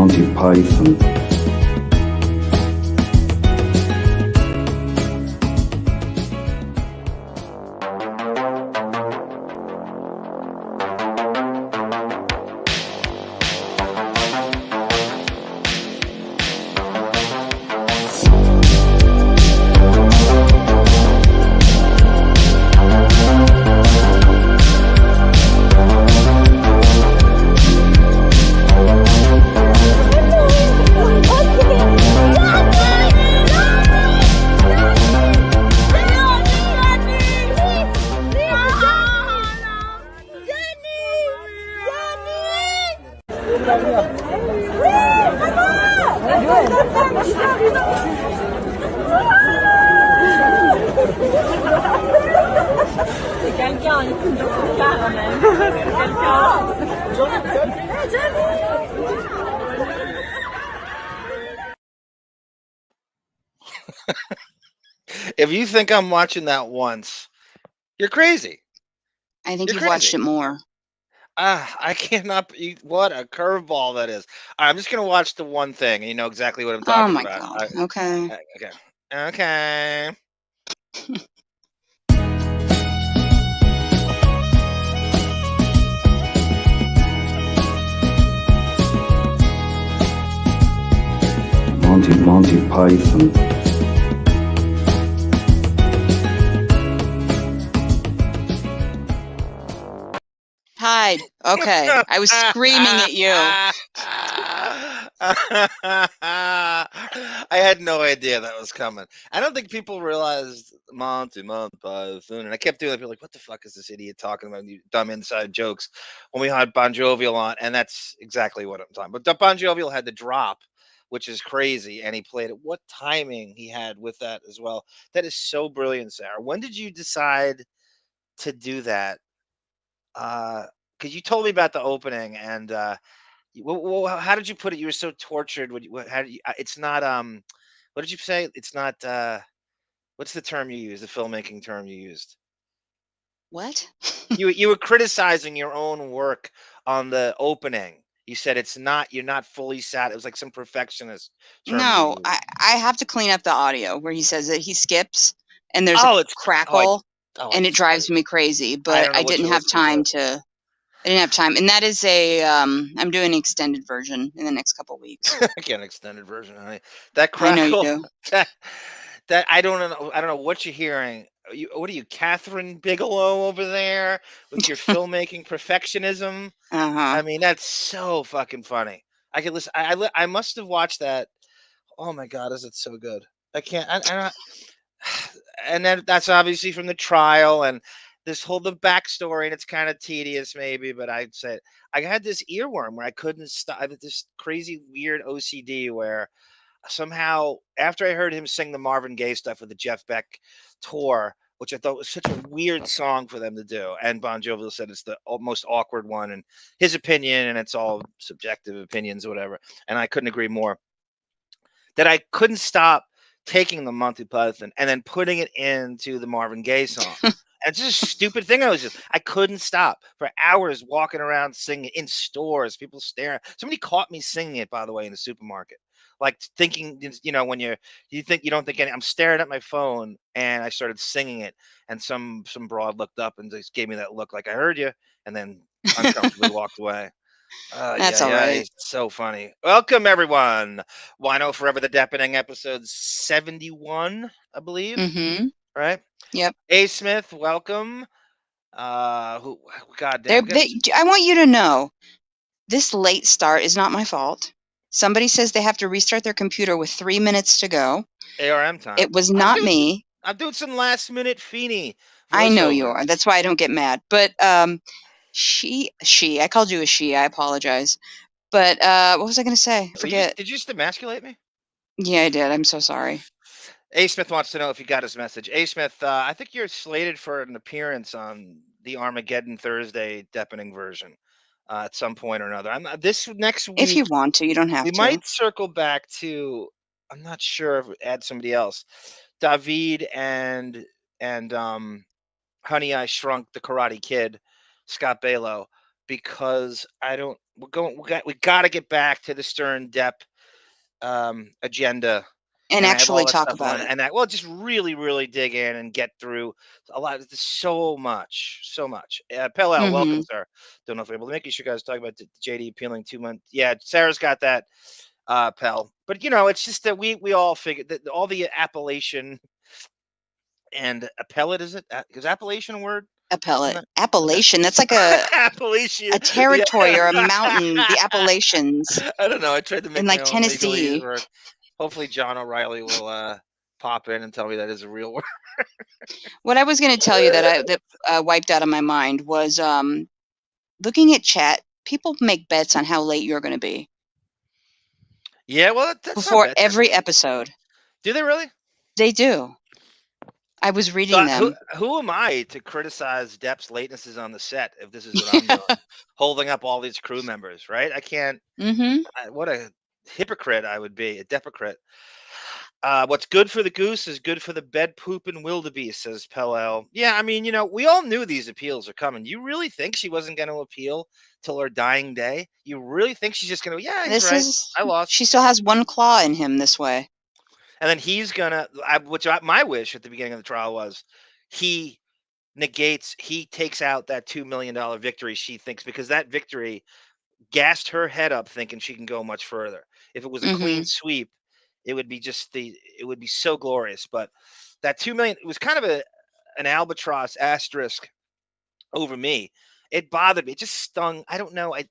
Monty Python. If you think I'm watching that once, you're crazy. I think You're you've watched crazy. it more. I cannot. What a curveball that is. I'm just gonna watch the one thing, and you know exactly what I'm Oh talking my about. God. Okay. Okay. Okay. Monty Python. Hide. Okay. I was screaming at you. I had no idea that was coming. I don't think people realized Monty Python, and I kept doing it. People like, "What the fuck is this idiot talking about? You dumb inside jokes." When we had Bon Jovial on, and that's exactly what I'm talking. But Bon Jovial had the drop, which is crazy, and he played it. What timing he had with that as well. That is so brilliant, Sarah. When did you decide to do that? Because you told me about the opening, and how did you put it? You were so tortured. How did you? It's not. What did you say? It's not. What's the term you used? The filmmaking term you used. What? You were criticizing your own work on the opening. You said it's not. You're not fully sat. It was like some perfectionist term. No, You used. I have to clean up the audio where he says that he skips and there's Oh, a it's crackle and it it's drives me crazy, but don't know I what didn't you're have listening time to. I didn't have time, and that is a. I'm doing an extended version in the next couple weeks. I get an extended version. That I know you crackle. do. That I don't know. I don't know what you're hearing. What are you, Catherine Bigelow over there with your filmmaking perfectionism? I mean, that's so fucking funny. I could listen. I must have watched that. Oh my god, is it so good? I can't. And then that's obviously from the trial and this whole the backstory, and it's kind of tedious maybe, but I'd say I had this earworm where I couldn't stop. I had this crazy weird OCD where somehow after I heard him sing the Marvin Gaye stuff with the Jeff Beck tour, which I thought was such a weird song for them to do, and Bon Jovi said it's the most awkward one in his opinion, and it's all subjective opinions or whatever, and I couldn't agree more, that I couldn't stop taking the Monty Python and then putting it into the Marvin Gaye song. And it's just a stupid thing. I couldn't stop for hours walking around singing in stores, people staring. Somebody caught me singing it, by the way, in the supermarket. Like thinking, when you think you don't think any. I'm staring at my phone, and I started singing it, and some broad looked up and just gave me that look, like I heard you, and then uncomfortably walked away. That's all right. It's so funny. Welcome everyone. WINO Forever the Deafening, episode 71, I believe. Mm-hmm. Right? Yep. A. Smith, welcome. God I damn. want you to know, this late start is not my fault. Somebody says they have to restart their computer with 3 minutes to go. ARM time. It was not me. I'm doing some last minute Feeney. I know you are. That's why I don't get mad. But she, I called you a she. I apologize. But what was I going to say? I forget. Did you just emasculate me? Yeah, I did. I'm so sorry. A. Smith wants to know if you got his message. A. Smith, I think you're slated for an appearance on the Armageddon Thursday Deafening version at some point or another. This next week. If you want to, you don't have to. We might circle back to. I'm not sure if we add somebody else. David and Honey I Shrunk the Karate Kid, Scott Balow. because we got to get back to the Stern Depp agenda. And And I have all actually that talk stuff about on, it. and just really, really dig in and get through a lot. There's so much, so much. Pell, welcome, sir. Don't know if we're able to make you. Sure, guys, talk about JD appealing 2 months. Yeah, Sarah's got that, Pell. But it's just that we all figured that all the appellation and appellate, is it? Is appellation a word? Appellate. Appellation. That's like Appellation. a territory or a mountain. The Appalachians. I don't know. I tried to make In my like own Tennessee. legalese word. Hopefully, John O'Reilly will pop in and tell me that is a real word. What I was going to tell you that wiped out of my mind was looking at chat. People make bets on how late you're going to be. Yeah, well, that's before not bad. every episode. Do they really? They do. I was reading them. Who am I to criticize Depp's latenesses on the set if this is what I'm doing? Holding up all these crew members, right? I can't. What a hypocrite I would be, a Deppocrit. What's good for the goose is good for the bed poop and wildebeest, says Pell. Yeah, I mean, we all knew these appeals are coming. You really think she wasn't going to appeal till her dying day? You really think she's just going to, yeah, he's right. I lost. She still has one claw in him this way. And then he's going to, my wish at the beginning of the trial was he takes out that $2 million victory she thinks, because that victory gassed her head up thinking she can go much further. If it was a clean sweep, it would be it would be so glorious. But that 2 million, it was kind of an albatross asterisk over me. It bothered me. It just stung. I don't know. I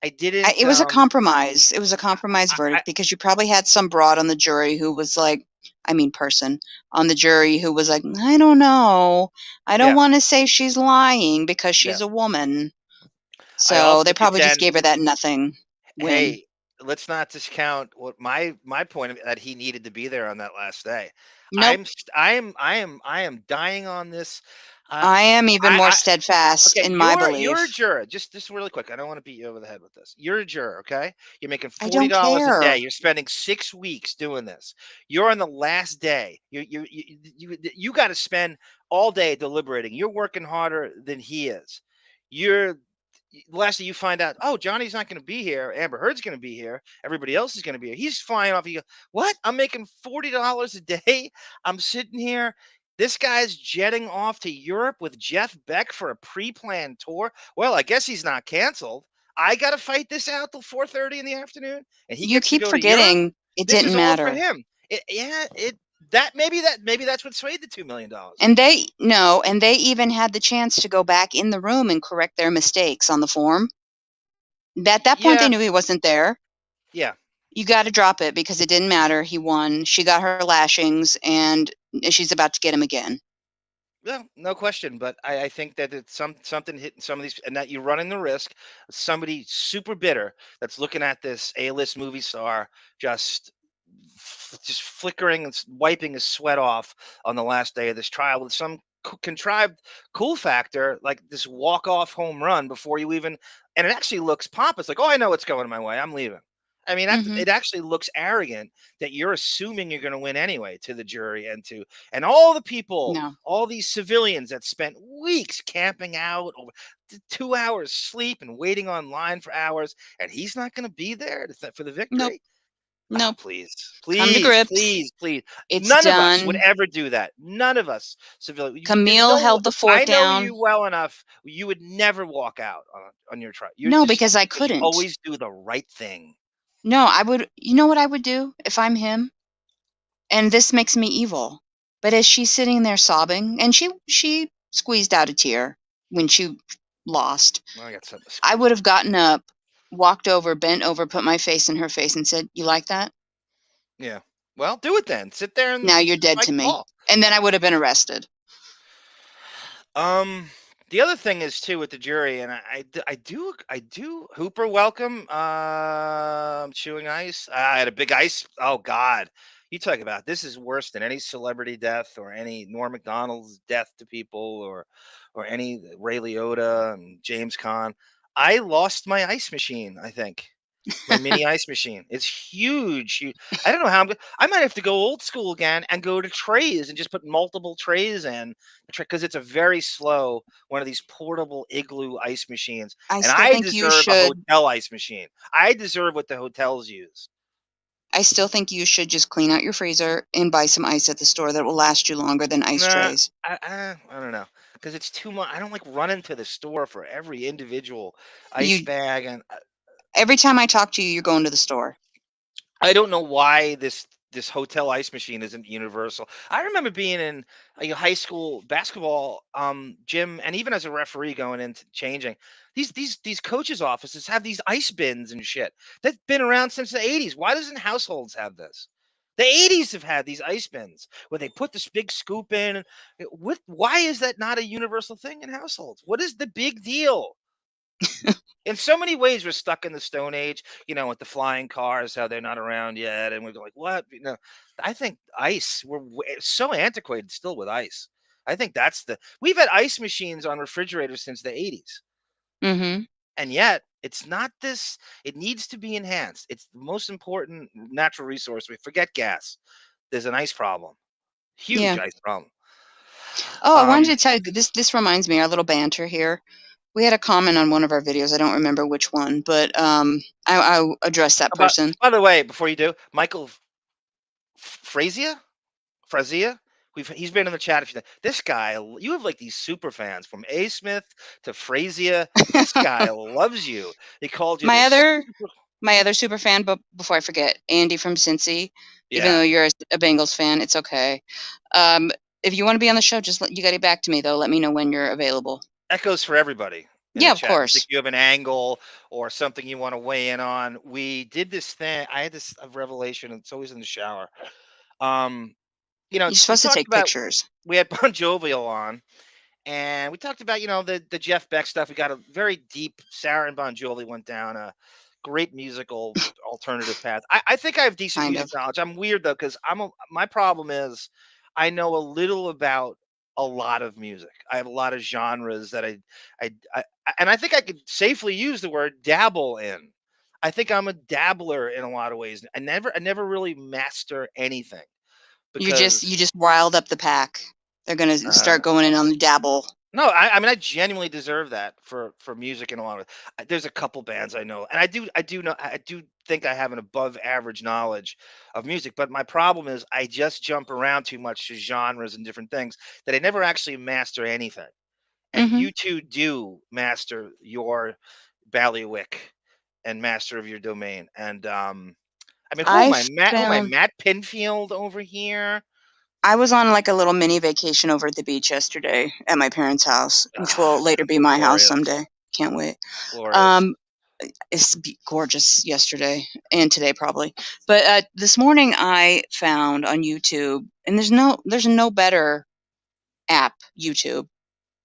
didn't. It was a compromise. It was a compromise verdict because you probably had some broad on the jury who was like, person on the jury who was like, I don't know. I don't want to say she's lying because she's a woman. So they probably just gave her that nothing win. Hey, let's not discount what my point of that he needed to be there on that last day. Nope. I am dying on this. I am even more steadfast in my belief. You're a juror. Just really quick. I don't want to beat you over the head with this. You're a juror, okay? You're making $40 a day. You're spending 6 weeks doing this. You're on the last day. You got to spend all day deliberating. You're working harder than he is. Last thing you find out, oh, Johnny's not going to be here. Amber Heard's going to be here. Everybody else is going to be here. He's flying off. You go, what? I'm making $40 a day. I'm sitting here. This guy's jetting off to Europe with Jeff Beck for a pre-planned tour. Well, I guess he's not canceled. I got to fight this out till 4:30 in the afternoon. And he gets to go forgetting to Europe. It didn't matter for him. Maybe that's what swayed the $2 million. And they even had the chance to go back in the room and correct their mistakes on the form. At that point, they knew he wasn't there. Yeah. You got to drop it because it didn't matter. He won. She got her lashings, and she's about to get him again. Well, no question, but I think that it's something hitting some of these, and that you're running the risk of somebody super bitter that's looking at this A-list movie star just flickering and wiping his sweat off on the last day of this trial with some contrived cool factor, like this walk-off home run before you even, and it actually looks pompous, like, oh, I know what's going my way, I'm leaving. I mean, it actually looks arrogant that you're assuming you're going to win anyway to the jury and all the people, all these civilians that spent weeks camping out, over 2 hours sleep and waiting online for hours, and he's not going to be there for the victory. No, please. It's None done. of us would ever do that. None of us civilians. Camille held the fort down. I know you well enough. You would never walk out on your trial. Because I couldn't. You always do the right thing. No, I would. You know what I would do if I'm him? And this makes me evil. But as she's sitting there sobbing, and she squeezed out a tear when she lost. Well, I got something. I would have gotten up, walked over, bent over, put my face in her face, and said, "You like that?" Yeah. Well, do it then. Sit there and now you're dead to me. And then I would have been arrested. The other thing is too with the jury, and I do Hooper, welcome. Chewing ice. I had a big ice. Oh God, you talk about this is worse than any celebrity death or any Norm Macdonald's death to people or any Ray Liotta and James Caan. I lost my ice machine, I think. My mini ice machine. It's huge. I don't know how I might have to go old school again and go to trays and just put multiple trays in because it's a very slow one of these portable igloo ice machines. I And still I think you deserve a should. hotel ice machine. I deserve what the hotels use. I still think you should just clean out your freezer and buy some ice at the store that will last you longer than ice Nah, trays. I don't know because it's too much. I don't like running to the store for every individual ice You bag, and every time I talk to you, you're going to the store. I don't know why this hotel ice machine isn't universal. I remember being in a high school basketball gym, and even as a referee going in changing, these coaches' offices have these ice bins and shit that's been around since the 80s. Why doesn't households have this? The 80s have had these ice bins where they put this big scoop in. Why is that not a universal thing in households? What is the big deal? In so many ways, we're stuck in the Stone Age, with the flying cars, how they're not around yet, and we're like, what? I think ice. So antiquated still with ice. I think we've had ice machines on refrigerators since the 80s, Mm-hmm. and yet it's not this. It needs to be enhanced. It's the most important natural resource. We forget gas. There's an ice problem, huge Yeah. ice problem. Oh, I wanted to tell you this. This reminds me, our little banter here. We had a comment on one of our videos. I don't remember which one, but I addressed that person. By the way, before you do, Michael Frazia. He's been in the chat. This guy, you have like these super fans from A. Smith to Frazia. This guy loves you. He called you my other super fan, but before I forget, Andy from Cincy. Yeah. Even though you're a Bengals fan, it's okay. If you want to be on the show, you got to get back to me though. Let me know when you're available. That goes for everybody. Yeah, of course. If you have an angle or something you want to weigh in on, we did this thing. I had this revelation. It's always in the shower. You're supposed to take pictures. We had Bon Jovial on, and we talked about the Jeff Beck stuff. We got a very deep. Sarah and Bon Jovi went down a great musical alternative path. I think I have decent music knowledge. I'm weird though because my problem is I know a little about a lot of music. I have a lot of genres that I and I think I could safely use the word dabble in. I think I'm a dabbler in a lot of ways. I never really master anything. You just riled up the pack. They're gonna start going in on the dabble. No, I mean I genuinely deserve that for music and a lot of. There's a couple bands I know, and I do think I have an above average knowledge of music. But my problem is I just jump around too much to genres and different things that I never actually master anything. And you two do master your bailiwick and master of your domain. And I mean, who am I? Matt Pinfield over here. I was on like a little mini vacation over at the beach yesterday at my parents' house, which will later be my house someday. Can't wait. Glorious. It's gorgeous yesterday and today probably. But this morning I found on YouTube, and there's no better app, YouTube.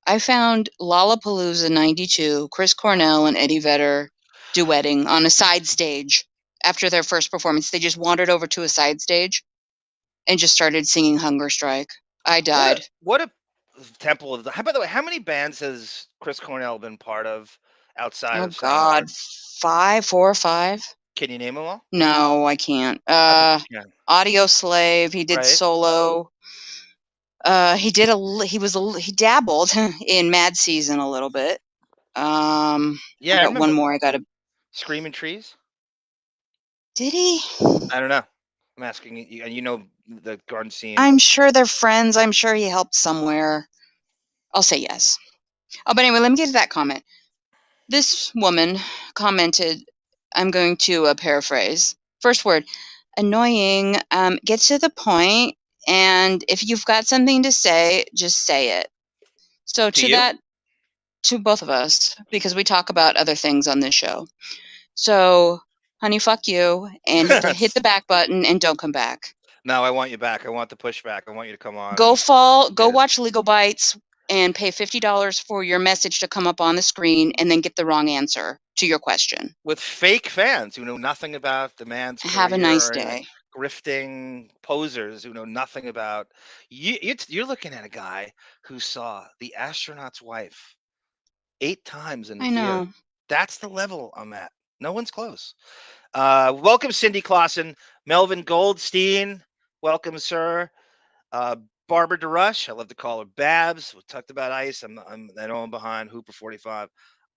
I found Lollapalooza 92, Chris Cornell and Eddie Vedder duetting on a side stage after their first performance. They just wandered over to a side stage and just started singing Hunger Strike. I died. What a temple of by the way, how many bands has Chris Cornell been part of outside of God, 4 or 5. Can you name them all? No, I can't. Audio Slave, he did solo. He dabbled in Mad Season a little bit. I got one more. I got a Screaming Trees. Did he? I don't know. I'm asking you. You know the garden scene. I'm sure they're friends. I'm sure he helped somewhere. I'll say yes. Oh, but anyway, let me get to that comment. This woman commented, I'm going to paraphrase. First word, annoying. Get to the point, and if you've got something to say, just say it. So to both of us, because we talk about other things on this show. So, honey, fuck you, and hit the back button and don't come back. No, I want you back. I want the pushback. I want you to come on. Go watch Legal Bites and pay $50 for your message to come up on the screen and then get the wrong answer to your question. With fake fans who know nothing about the man's career. Have a nice day. Grifting posers who know nothing about you're looking at a guy who saw The Astronaut's Wife 8 times in the theater. That's the level I'm at. No one's close. Welcome, Cindy Clausen. Melvin Goldstein. Welcome, sir. Barbara DeRush. I love to call her Babs. We talked about ice. I know I'm behind. Hooper 45.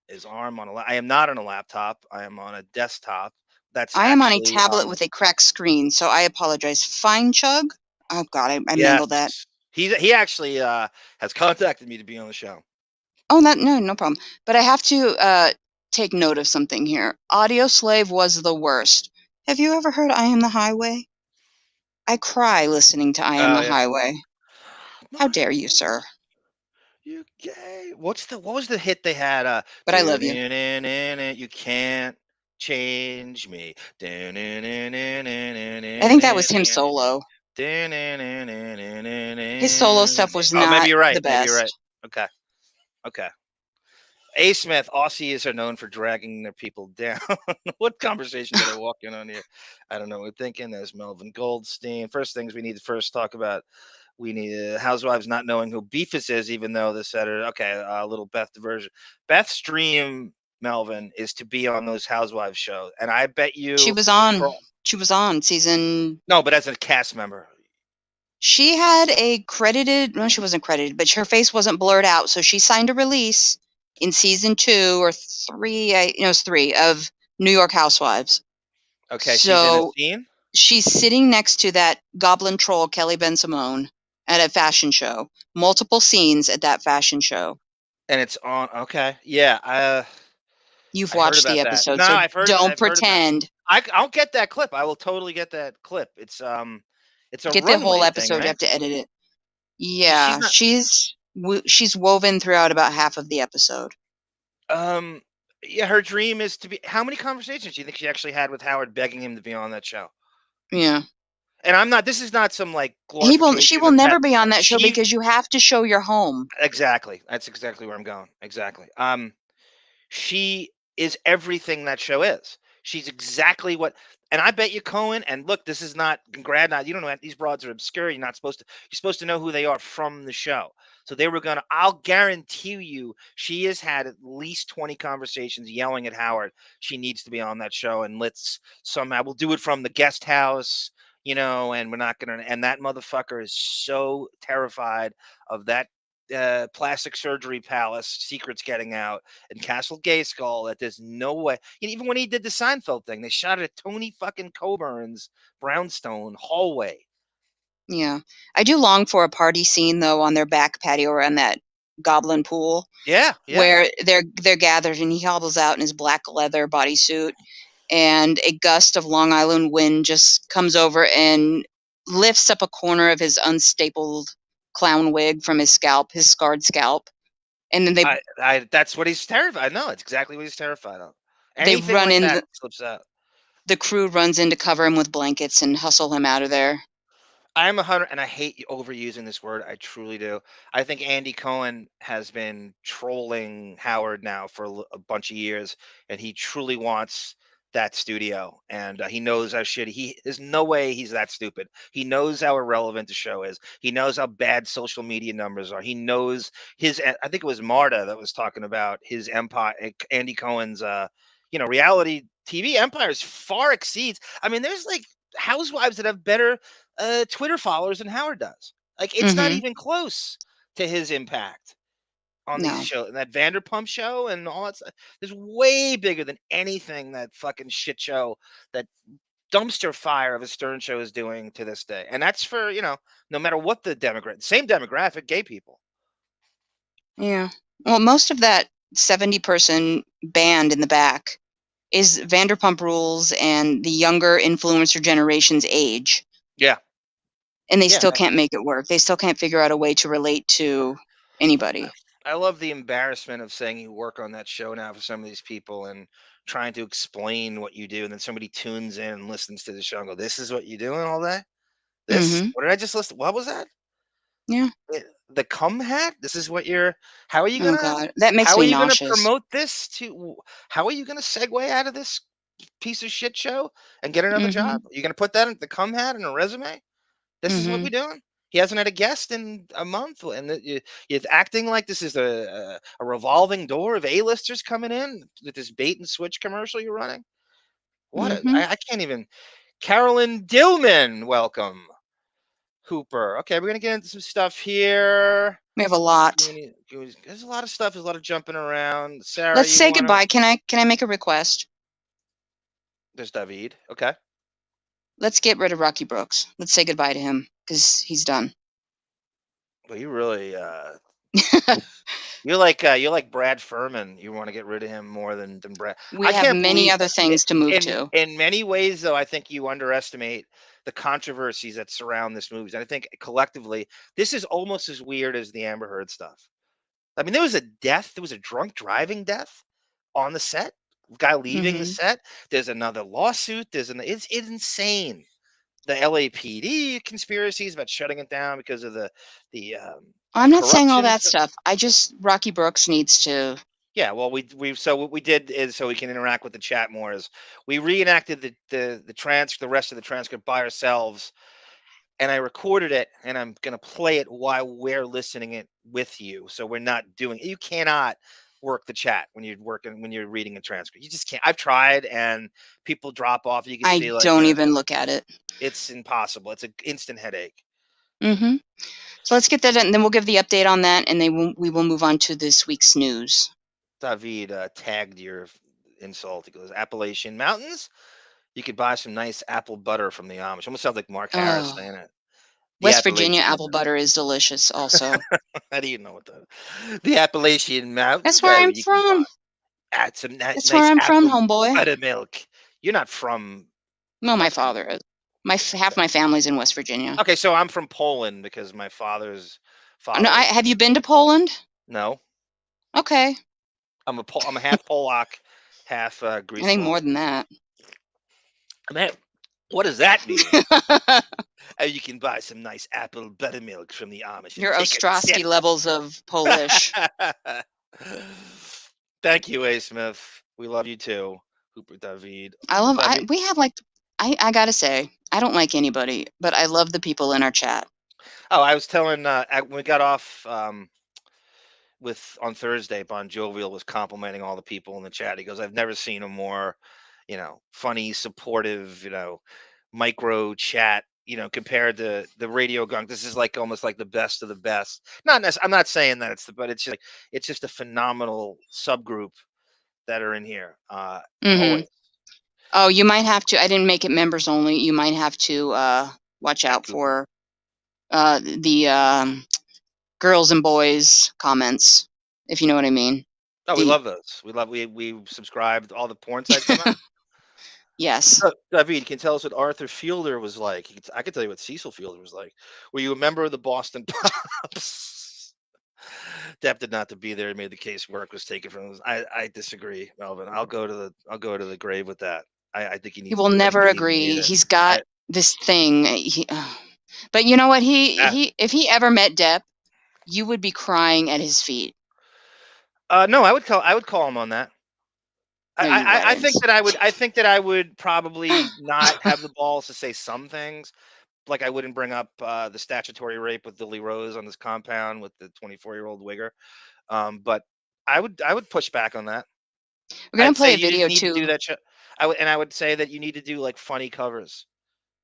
His arm on I am not on a laptop. I am on a desktop. That's I am on a actually tablet with a cracked screen, so I apologize. Fine Chug? Oh God, I mangled that. He actually has contacted me to be on the show. Oh, no problem. But I have to take note of something here. Audio Slave was the worst. Have you ever heard I Am the Highway? I cry listening to I Am the Highway. How dare you, sir? You gay. What was the hit they had? But I love you. You can't change me. I think that was him solo. His solo stuff was not maybe you're right. the best. Maybe you're right. Okay. A. Smith, Aussies are known for dragging their people down. What conversation did I walk in on here? I don't know. We're thinking there's Melvin Goldstein. First things we need to first talk about. We need Housewives not knowing who Beefus is, even though they said it. Okay, a little Beth diversion. Beth's dream, Melvin, is to be on those Housewives shows, and I bet you she was on. She was on season. No, but as a cast member. She had a credited. No, she wasn't credited, but her face wasn't blurred out, so she signed a release in season 2 or 3. It was 3 of New York Housewives. Okay, so she's in a scene. She's sitting next to that goblin troll Kelly Ben Simone at a fashion show. Multiple scenes at that fashion show. And it's on. Okay, yeah. You've watched the episode, no, so I've heard. Don't pretend. I'll get that clip. I will totally get that clip. It's a get the whole episode. Thing, right? You have to edit it. Yeah, she's woven throughout about half of the episode. Yeah, her dream is to be. How many conversations do you think she actually had with Howard begging him to be on that show? Yeah. And I'm not. This is not some like. She will never be on that show because you have to show your home. Exactly. That's exactly where I'm going. Exactly. She is everything that show is. She's exactly what. And I bet you Cohen. And look, this is not grad. You don't know these broads are obscure. You're supposed to know who they are from the show. So they were gonna. I'll guarantee you, she has had at least 20 conversations yelling at Howard. She needs to be on that show, and we'll do it from the guest house. And we're not gonna. And that motherfucker is so terrified of that plastic surgery palace secrets getting out and Castle Gayskull that there's no way. Even when he did the Seinfeld thing, they shot it at Tony fucking Coburn's brownstone hallway. Yeah, I do long for a party scene though on their back patio around that goblin pool. Yeah. Where they're gathered and he hobbles out in his black leather bodysuit, and a gust of Long Island wind just comes over and lifts up a corner of his unstapled clown wig from his scarred scalp, and then that's what he's terrified. No, it's exactly what he's terrified of. Anything they run like in. That slips out. The crew runs in to cover him with blankets and hustle him out of there. I'm 100, and I hate overusing this word. I truly do. I think Andy Cohen has been trolling Howard now for a bunch of years, and he truly wants that studio, and he knows how shitty there's no way he's that stupid. He knows how irrelevant the show is. He knows how bad social media numbers are. He knows I think it was Marta that was talking about his empire, Andy Cohen's reality TV empires far exceeds. I mean, there's like Housewives that have better Twitter followers than Howard does. Like it's not even close to his impact on these shows. And that Vanderpump show and all that stuff is way bigger than anything that fucking shit show, that dumpster fire of a Stern show is doing to this day. And that's for, no matter what the same demographic, gay people. Yeah. Well, most of that 70-person band in the back is Vanderpump Rules and the younger influencer generation's age. Yeah. And they still can't make it work. They still can't figure out a way to relate to anybody. I love the embarrassment of saying you work on that show now for some of these people and trying to explain what you do. And then somebody tunes in and listens to the show and go, this is what you're doing all day? What did I just listen? What was that? Yeah. The cum hat? This is what how are you going to, oh God. That makes me nauseous. How are you going to promote this how are you going to segue out of this piece of shit show and get another job? Are you going to put that in the cum hat in a resume? This is what we're doing? He hasn't had a guest in a month, and you're acting like this is a revolving door of A-listers coming in with this bait and switch commercial you're running. What I can't even. Carolyn Dillman, welcome. Hooper. Okay, we're gonna get into some stuff here. We have a lot. There's a lot of stuff. There's a lot of jumping around. Sarah, let's say goodbye. Can I make a request? There's David. Okay. Let's get rid of Rocky Brooks. Let's say goodbye to him because he's done. Well, you really you're like Brad Furman. You want to get rid of him more than Brad. We have many other things to move to. In many ways, though, I think you underestimate the controversies that surround this movie. And I think collectively, this is almost as weird as the Amber Heard stuff. I mean, there was a death. There was a drunk driving death on the set. Guy leaving the set. There's another lawsuit. It's insane. The LAPD conspiracies about shutting it down because of the I'm not saying all that stuff. Rocky Brooks needs to. Yeah, well, so what we did is, so we can interact with the chat more, is we reenacted the rest of the transcript by ourselves, and I recorded it, and I'm gonna play it while we're listening it with you. So we're not doing. You cannot work the chat when you're reading a transcript. You just can't. I've tried, and people drop off. You can feel. I don't even look at it. It's impossible. It's an instant headache. So let's get that in, and then we'll give the update on that, and we will move on to this week's news. David tagged your insult. He goes, Appalachian Mountains. You could buy some nice apple butter from the Amish. Almost sounds like Mark Harris saying it. West Virginia apple butter is delicious also. How do you know what the Appalachian Mountains? That's where I'm from. That's nice where I'm from, homeboy. Buttermilk. You're not from. No, my father is. Half my family's in West Virginia. Okay, so I'm from Poland because my father's father. No, have you been to Poland? No. Okay. I'm a half Polak, half Greece. I think more than that. Man, what does that mean? You can buy some nice apple buttermilk from the Amish. Your Ostrowski levels of Polish. Thank you, A. Smith. We love you too, Hooper David. We have I gotta say, I don't like anybody, but I love the people in our chat. Oh, I was telling when we got off on Thursday, Bon Jovial was complimenting all the people in the chat. He goes, I've never seen a more, funny, supportive, micro chat, compared to the radio gunk. This is almost like the best of the best. I'm not saying that but it's just a phenomenal subgroup that are in here. Always. Oh, you might have to. I didn't make it members only. You might have to watch out for the girls and boys comments, if you know what I mean. Oh, we love those. We subscribed to all the porn sites. Yes. David, can tell us what Arthur Fielder was like. I can tell you what Cecil Fielder was like. Were you a member of the Boston Pops? Depp did not to be there. He made the case work was taken from him. I disagree, Melvin. I'll go to the grave with that. I think he will never agree. He's got this thing. But you know what? If he ever met Depp, you would be crying at his feet. No, I would call him on that. No, I think that I would probably not have the balls to say some things. Like I wouldn't bring up the statutory rape with Lily Rose on this compound with the 24-year-old wigger. But I would push back on that. We're gonna play a video too. To do that I would say that you need to do funny covers.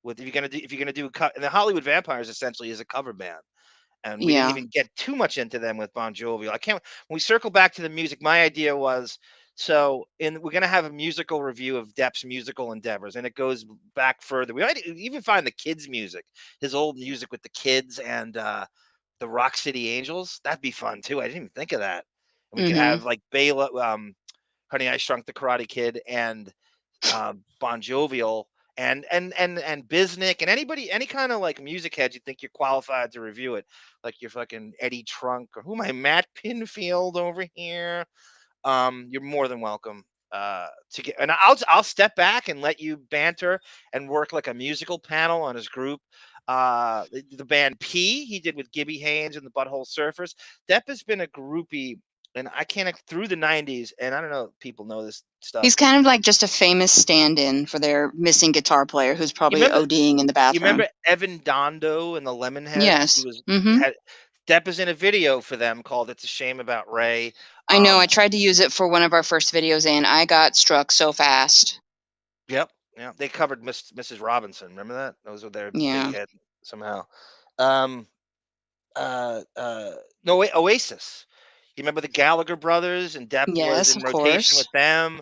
If you're gonna do and the Hollywood Vampires essentially is a cover band. And we didn't even get too much into them with Bon Jovi. When we circle back to the music, my idea was, we're going to have a musical review of Depp's musical endeavors, and it goes back further. We might even find the kids' music, his old music with the kids and the Rock City Angels. That'd be fun too. I didn't even think of that. And we could have Bela, Honey, I Shrunk the Karate Kid, and Bon Jovial. And Biznick and any kind of music heads you think you're qualified to review it, like your fucking Eddie Trunk or who am I, Matt Pinfield over here. You're more than welcome to get, and I'll step back and let you banter and work like a musical panel on his group. The band P he did with Gibby Haynes and the Butthole Surfers. Depp has been a groupie And I can't through the 90s, and I don't know if people know this stuff. He's kind of like just a famous stand-in for their missing guitar player who's probably ODing in the bathroom. You remember Evan Dondo and the Lemonheads? Yes. He was Depp is in a video for them called "It's a Shame About Ray." I know. I tried to use it for one of our first videos, and I got struck so fast. Yep. Yeah. They covered Mrs. Robinson. Remember that? Those were their big hit somehow. No, wait, Oasis. You remember the Gallagher brothers, and Depp was in rotation with them.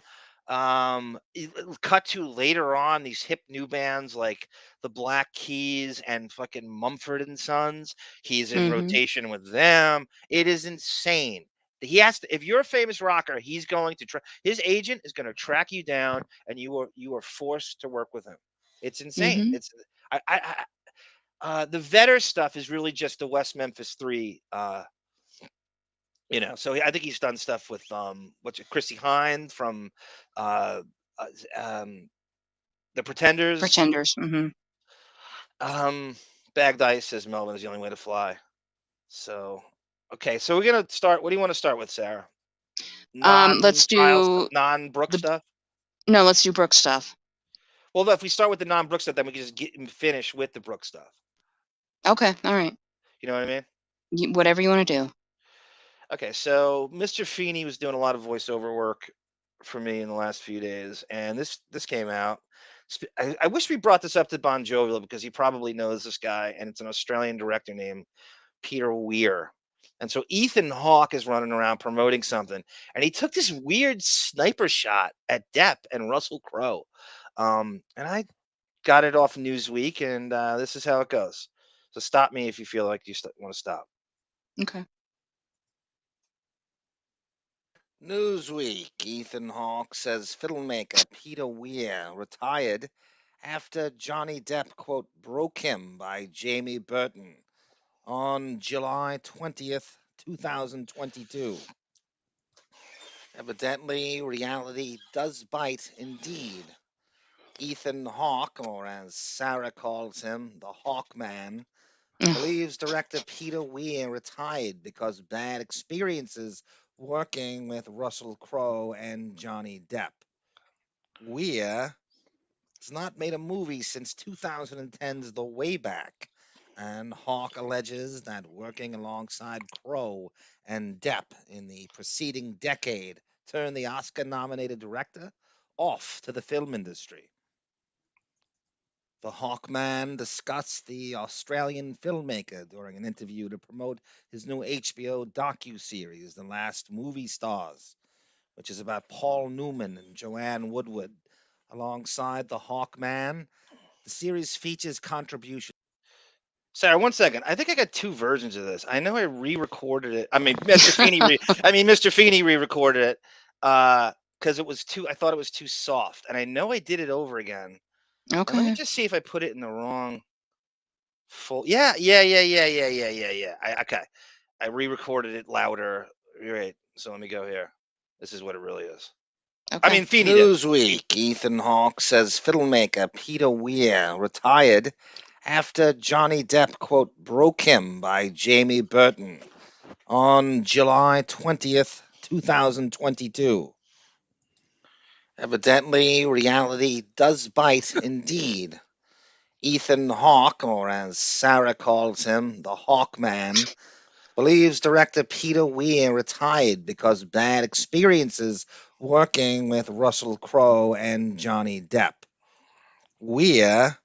Cut to later on, these hip new bands like the Black Keys and fucking Mumford and Sons. He's in rotation with them. It is insane. He has to. If you're a famous rocker, he's going to his agent is going to track you down, and you are forced to work with him. It's insane. It's the Vetter stuff is really just the West Memphis 3. So I think he's done stuff with Christie Hynde from the Pretenders. Bagged ice says Melvin is the only way to fly. So okay, so we're gonna start. What do you want to start with, Sarah? Let's do non-Brooke stuff. No, let's do Brooke stuff. Well, if we start with the non-Brooke stuff, then we can just finish with the Brooke stuff. Okay, all right. You know what I mean? Whatever you want to do. Okay, so Mr. Feeney was doing a lot of voiceover work for me in the last few days, and this came out. I wish we brought this up to Bon Jovial because he probably knows this guy, and it's an Australian director named Peter Weir. And so Ethan Hawke is running around promoting something, and he took this weird sniper shot at Depp and Russell Crowe. And I got it off Newsweek, and this is how it goes. So stop me if you feel like you want to stop. Okay. Newsweek. Ethan Hawke says filmmaker Peter Weir retired after Johnny Depp, quote, broke him by Jamie Burton on July 20th, 2022. Evidently, reality does bite indeed. Ethan Hawke, or as Sarah calls him, the Hawkman, believes director Peter Weir retired because bad experiences working with Russell Crowe and Johnny Depp. Weir has not made a movie since 2010's The Way Back, and Hawke alleges that working alongside Crowe and Depp in the preceding decade turned the Oscar-nominated director off to the film industry. The Hawkman discussed the Australian filmmaker during an interview to promote his new HBO docuseries, The Last Movie Stars, which is about Paul Newman and Joanne Woodward. Alongside the Hawkman, the series features contributions. Sarah, 1 second. I think I got two versions of this. I know I re-recorded it. I mean, Mr. Feeney re-recorded it because it was I thought it was too soft, and I know I did it over again. Okay. Let me just see if I put it in the wrong full. Yeah. Okay. I re-recorded it louder. You're right. So let me go here. This is what it really is. Okay. I mean, Feeney Newsweek. Ethan Hawke says filmmaker Peter Weir retired after Johnny Depp, quote, broke him by Jamie Burton on July 20th, 2022. Evidently, reality does bite indeed. Ethan Hawke, or as Sarah calls him, the Hawkman, believes director Peter Weir retired because bad experiences working with Russell Crowe and Johnny Depp. Weir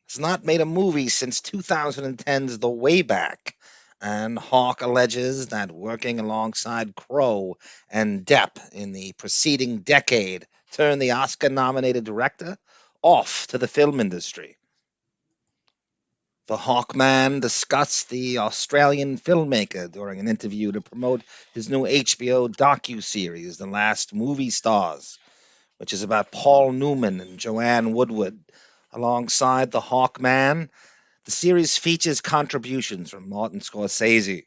has not made a movie since 2010's The Way Back, and Hawke alleges that working alongside Crowe and Depp in the preceding decade turned the Oscar-nominated director off to the film industry. The Hawkman discussed the Australian filmmaker during an interview to promote his new HBO docuseries, The Last Movie Stars, which is about Paul Newman and Joanne Woodward. Alongside the Hawkman, the series features contributions from Martin Scorsese,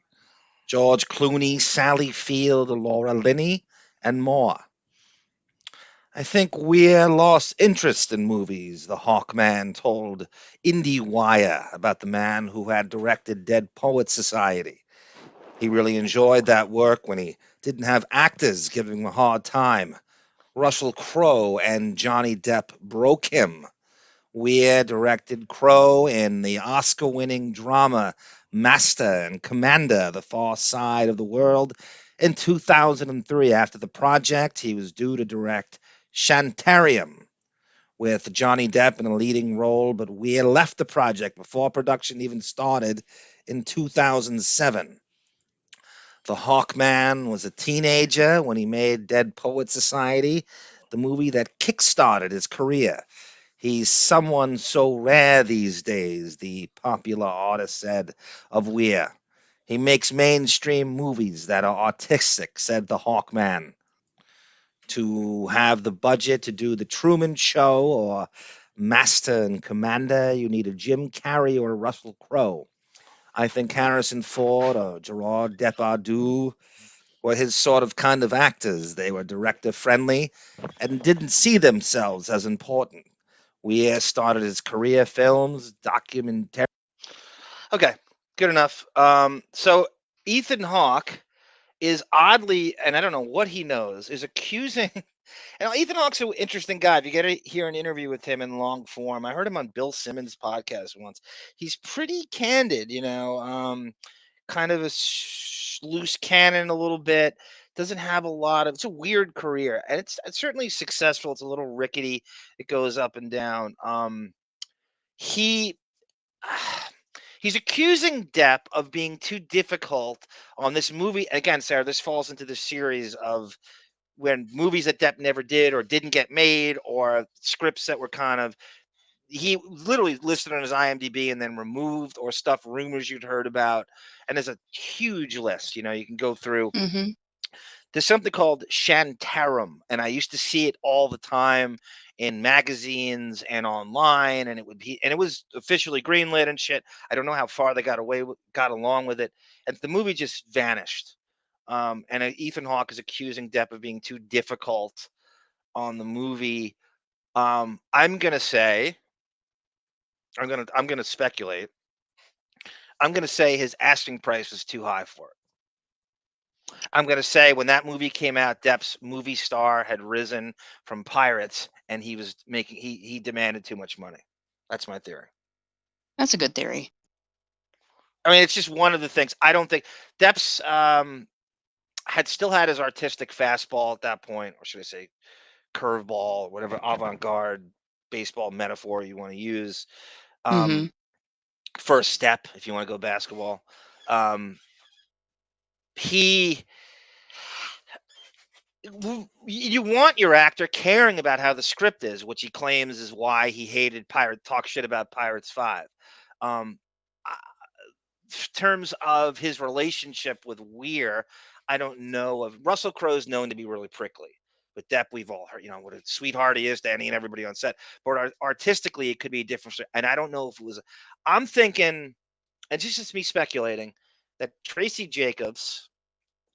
George Clooney, Sally Field, Laura Linney, and more. I think Weir lost interest in movies, the Hawkman told IndieWire about the man who had directed Dead Poets Society. He really enjoyed that work when he didn't have actors giving him a hard time. Russell Crowe and Johnny Depp broke him. Weir directed Crowe in the Oscar-winning drama Master and Commander: The Far Side of the World in 2003. After the project, he was due to direct Shantarium with Johnny Depp in a leading role, but Weir left the project before production even started in 2007. The Hawkman was a teenager when he made Dead Poet Society, the movie that kickstarted his career. He's someone so rare these days, the popular artist said of Weir. He makes mainstream movies that are artistic, said the Hawkman. To have the budget to do The Truman Show or Master and Commander, you need a Jim Carrey or a Russell Crowe. I think Harrison Ford or Gerard Depardieu were his sort of kind of actors. They were director friendly and didn't see themselves as important. Weir started his career films, documentary. Okay, good enough. So Ethan Hawke is oddly, and I don't know what he knows, is accusing. And Ethan Hawke's an interesting guy. If you get to hear an interview with him in long form, I heard him on Bill Simmons' podcast once. He's pretty candid, kind of a loose cannon a little bit. Doesn't have a lot of. It's a weird career, and it's certainly successful. It's a little rickety. It goes up and down. He. He's accusing Depp of being too difficult on this movie. Again, Sarah, this falls into the series of when movies that Depp never did or didn't get made, or scripts that were kind of, he literally listed on his IMDb and then removed, or stuff, rumors you'd heard about. And there's a huge list, you can go through. Mm-hmm. There's something called Shantarum, and I used to see it all the time in magazines and online, and it was officially greenlit and shit. I don't know how far they got along with it, and the movie just vanished. And Ethan Hawke is accusing Depp of being too difficult on the movie. I'm gonna speculate. I'm gonna say his asking price was too high for it. I'm going to say when that movie came out, Depp's movie star had risen from Pirates, and he demanded too much money. That's my theory. That's a good theory. I mean, it's just one of the things. I don't think Depp's had still had his artistic fastball at that point, or should I say curveball, whatever avant-garde baseball metaphor you want to use. First step, if you want to go basketball. You want your actor caring about how the script is, which he claims is why he hated talk shit about Pirates 5. In terms of his relationship with Weir, I don't know of. Russell Crowe's known to be really prickly. With Depp, we've all heard, what a sweetheart he is to Annie and everybody on set. But artistically, it could be different. And I don't know if it was. I'm thinking, and this is just me speculating, that Tracey Jacobs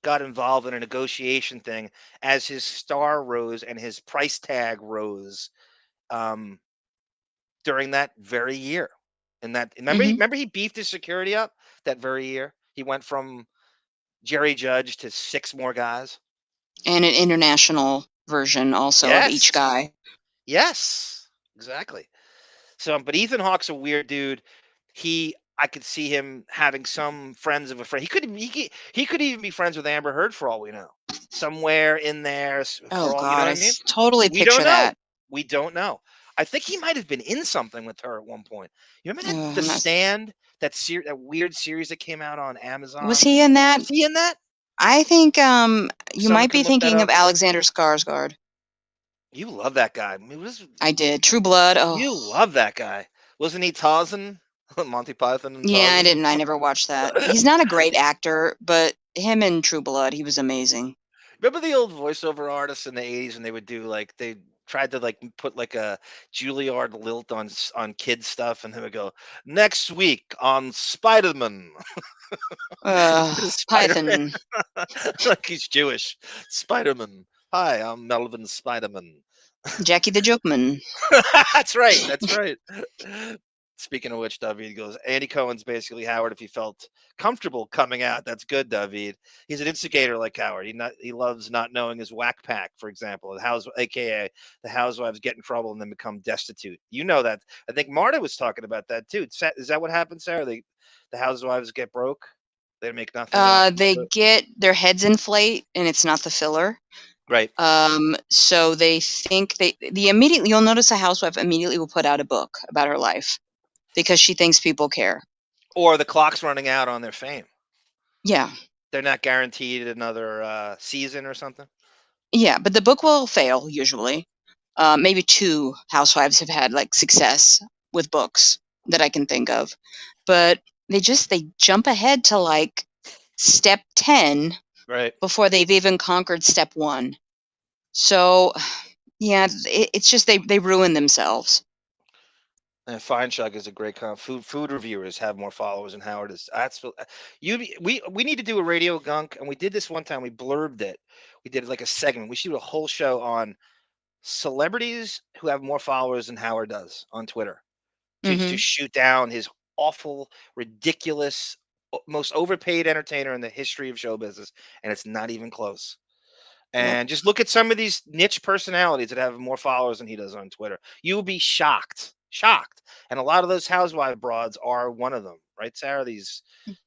got involved in a negotiation thing as his star rose and his price tag rose during that very year. And remember he beefed his security up that very year. He went from Jerry Judge to 6 more guys. And an international version also of each guy. Yes, exactly. So, but Ethan Hawke's a weird dude. I could see him having some friends of a friend. He could even be friends with Amber Heard for all we know. Somewhere in there. Oh God, you know what I mean? Totally picture that. We don't know. I think he might have been in something with her at one point. You remember The Stand? That weird series that came out on Amazon. Was he in that? Was he in that? I think you might be thinking of Alexander Skarsgård. You love that guy. I did. True Blood. Oh, you love that guy. Wasn't he Tarzan? Monty Python. And yeah, I didn't. I never watched that. He's not a great actor, but him in True Blood, he was amazing. Remember the old voiceover artists in the 80s when they would do they tried to put a Juilliard lilt on kids stuff, and they would go, next week on Spider-Man. Python. Like he's Jewish. Spider-Man. Hi, I'm Melvin Spider-Man. Jackie the Jokeman. That's right. Speaking of which, David goes, Andy Cohen's basically Howard if he felt comfortable coming out. That's good, David. He's an instigator like Howard. He loves not knowing his whack pack, for example. AKA the housewives get in trouble and then become destitute. You know that. I think Marta was talking about that too. Is that what happened, Sarah? The housewives get broke? They make nothing. They get their heads inflate, and it's not the filler. Right. So they think immediately, you'll notice a housewife immediately will put out a book about her life because she thinks people care. Or the clock's running out on their fame. Yeah. They're not guaranteed another season or something. Yeah, but the book will fail usually. Maybe 2 housewives have had like success with books that I can think of, but they jump ahead to like step 10 before they've even conquered step 1. So yeah, it's just they ruin themselves. And Feinschlag is a great food reviewers have more followers than Howard is. We need to do a radio gunk, and we did this one time. We blurbed it. We did like a segment. We should do a whole show on celebrities who have more followers than Howard does on Twitter to shoot down his awful, ridiculous, most overpaid entertainer in the history of show business, and it's not even close. And just look at some of these niche personalities that have more followers than he does on Twitter. You'll be shocked. And a lot of those housewife broads are one of them, right, Sarah?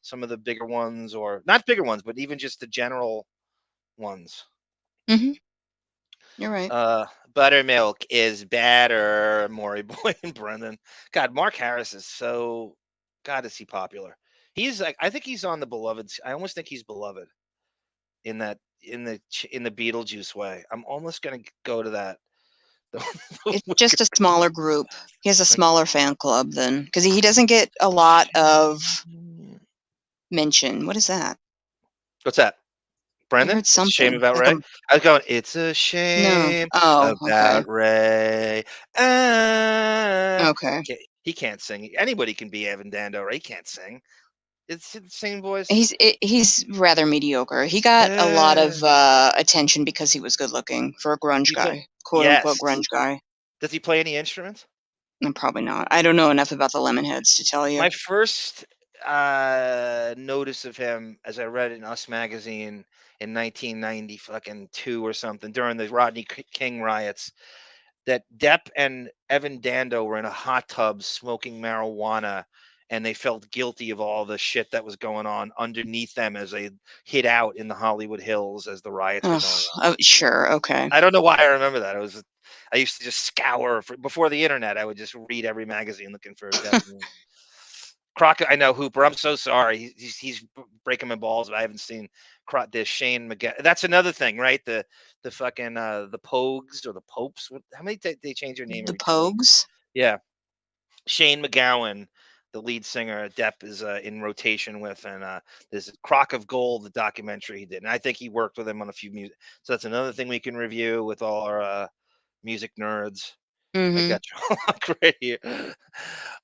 Some of the bigger ones, or not bigger ones, but even just the general ones. You're right. Buttermilk is better, Maury Boy and Brendan. God, Mark Harris is so, God, is he popular? He's like, I think he's on the beloved. I almost think he's beloved in the Beetlejuice way. I'm almost gonna go to that. It's just a smaller group. He has a smaller fan club then, because he doesn't get a lot of mention. What is that? What's that? Brendan? I heard something. Shame about Ray? I was going, it's a shame about Ray. Okay. He can't sing. Anybody can be Evan Dando. Ray can't sing. It's the same voice. He's rather mediocre. He got a lot of attention because he was good looking for a grunge guy, quote unquote grunge guy. Does he play any instruments? No, probably not. I don't know enough about the Lemonheads to tell you. My first notice of him, as I read in Us magazine in 1992 or something during the Rodney King riots, that Depp and Evan Dando were in a hot tub smoking marijuana, and they felt guilty of all the shit that was going on underneath them as they hid out in the Hollywood Hills as the riots were going on. Oh, sure, okay. I don't know why I remember that. I used to just scour before the internet. I would just read every magazine looking for Crockett. I know Hooper. I'm so sorry. He's breaking my balls, but I haven't seen this Shane McGowan. That's another thing, right? The fucking the Pogues or the Popes. How many they change their name? The Pogues. Yeah, Shane McGowan, the lead singer, Depp is in rotation with, and there's Crock of Gold, the documentary he did, and I think he worked with him on a few music. So that's another thing we can review with all our music nerds. I got you right here.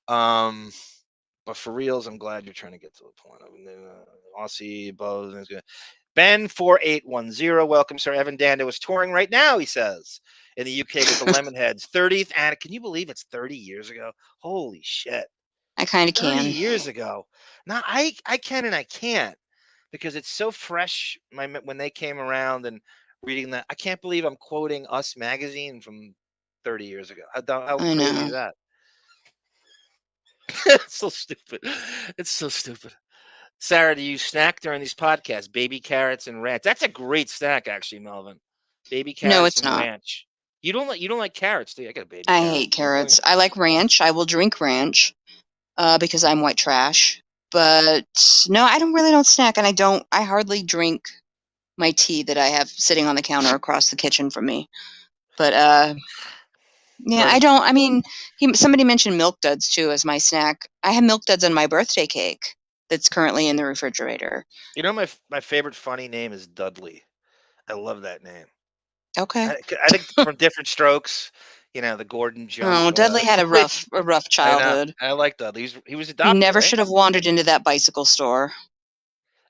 But for reals, I'm glad you're trying to get to the point. Aussie Bose. Ben4810, welcome, sir. Evan Dando is touring right now, he says, in the UK with the Lemonheads. 30th, and can you believe it's 30 years ago? Holy shit. I kind of can. 30 years ago. Now, I can and I can't, because it's so fresh when they came around and reading that. I can't believe I'm quoting Us magazine from 30 years ago. How crazy is that? It's so stupid. It's so stupid. Sarah, do you snack during these podcasts? Baby carrots and ranch. That's a great snack, actually, Melvin. Baby carrots and ranch. You don't like carrots, do you? I got a baby. I hate carrots. I like ranch. I will drink ranch because I'm white trash. But no, I don't snack, and I hardly drink my tea that I have sitting on the counter across the kitchen from me. But yeah, I don't. I mean, somebody mentioned Milk Duds too as my snack. I have Milk Duds on my birthday cake that's currently in the refrigerator. You know, my favorite funny name is Dudley. I love that name. Okay. I think from Different Strokes, the Gordon Jones. Oh, Dudley had a rough childhood. I like Dudley. He was adopted. He never should have wandered into that bicycle store.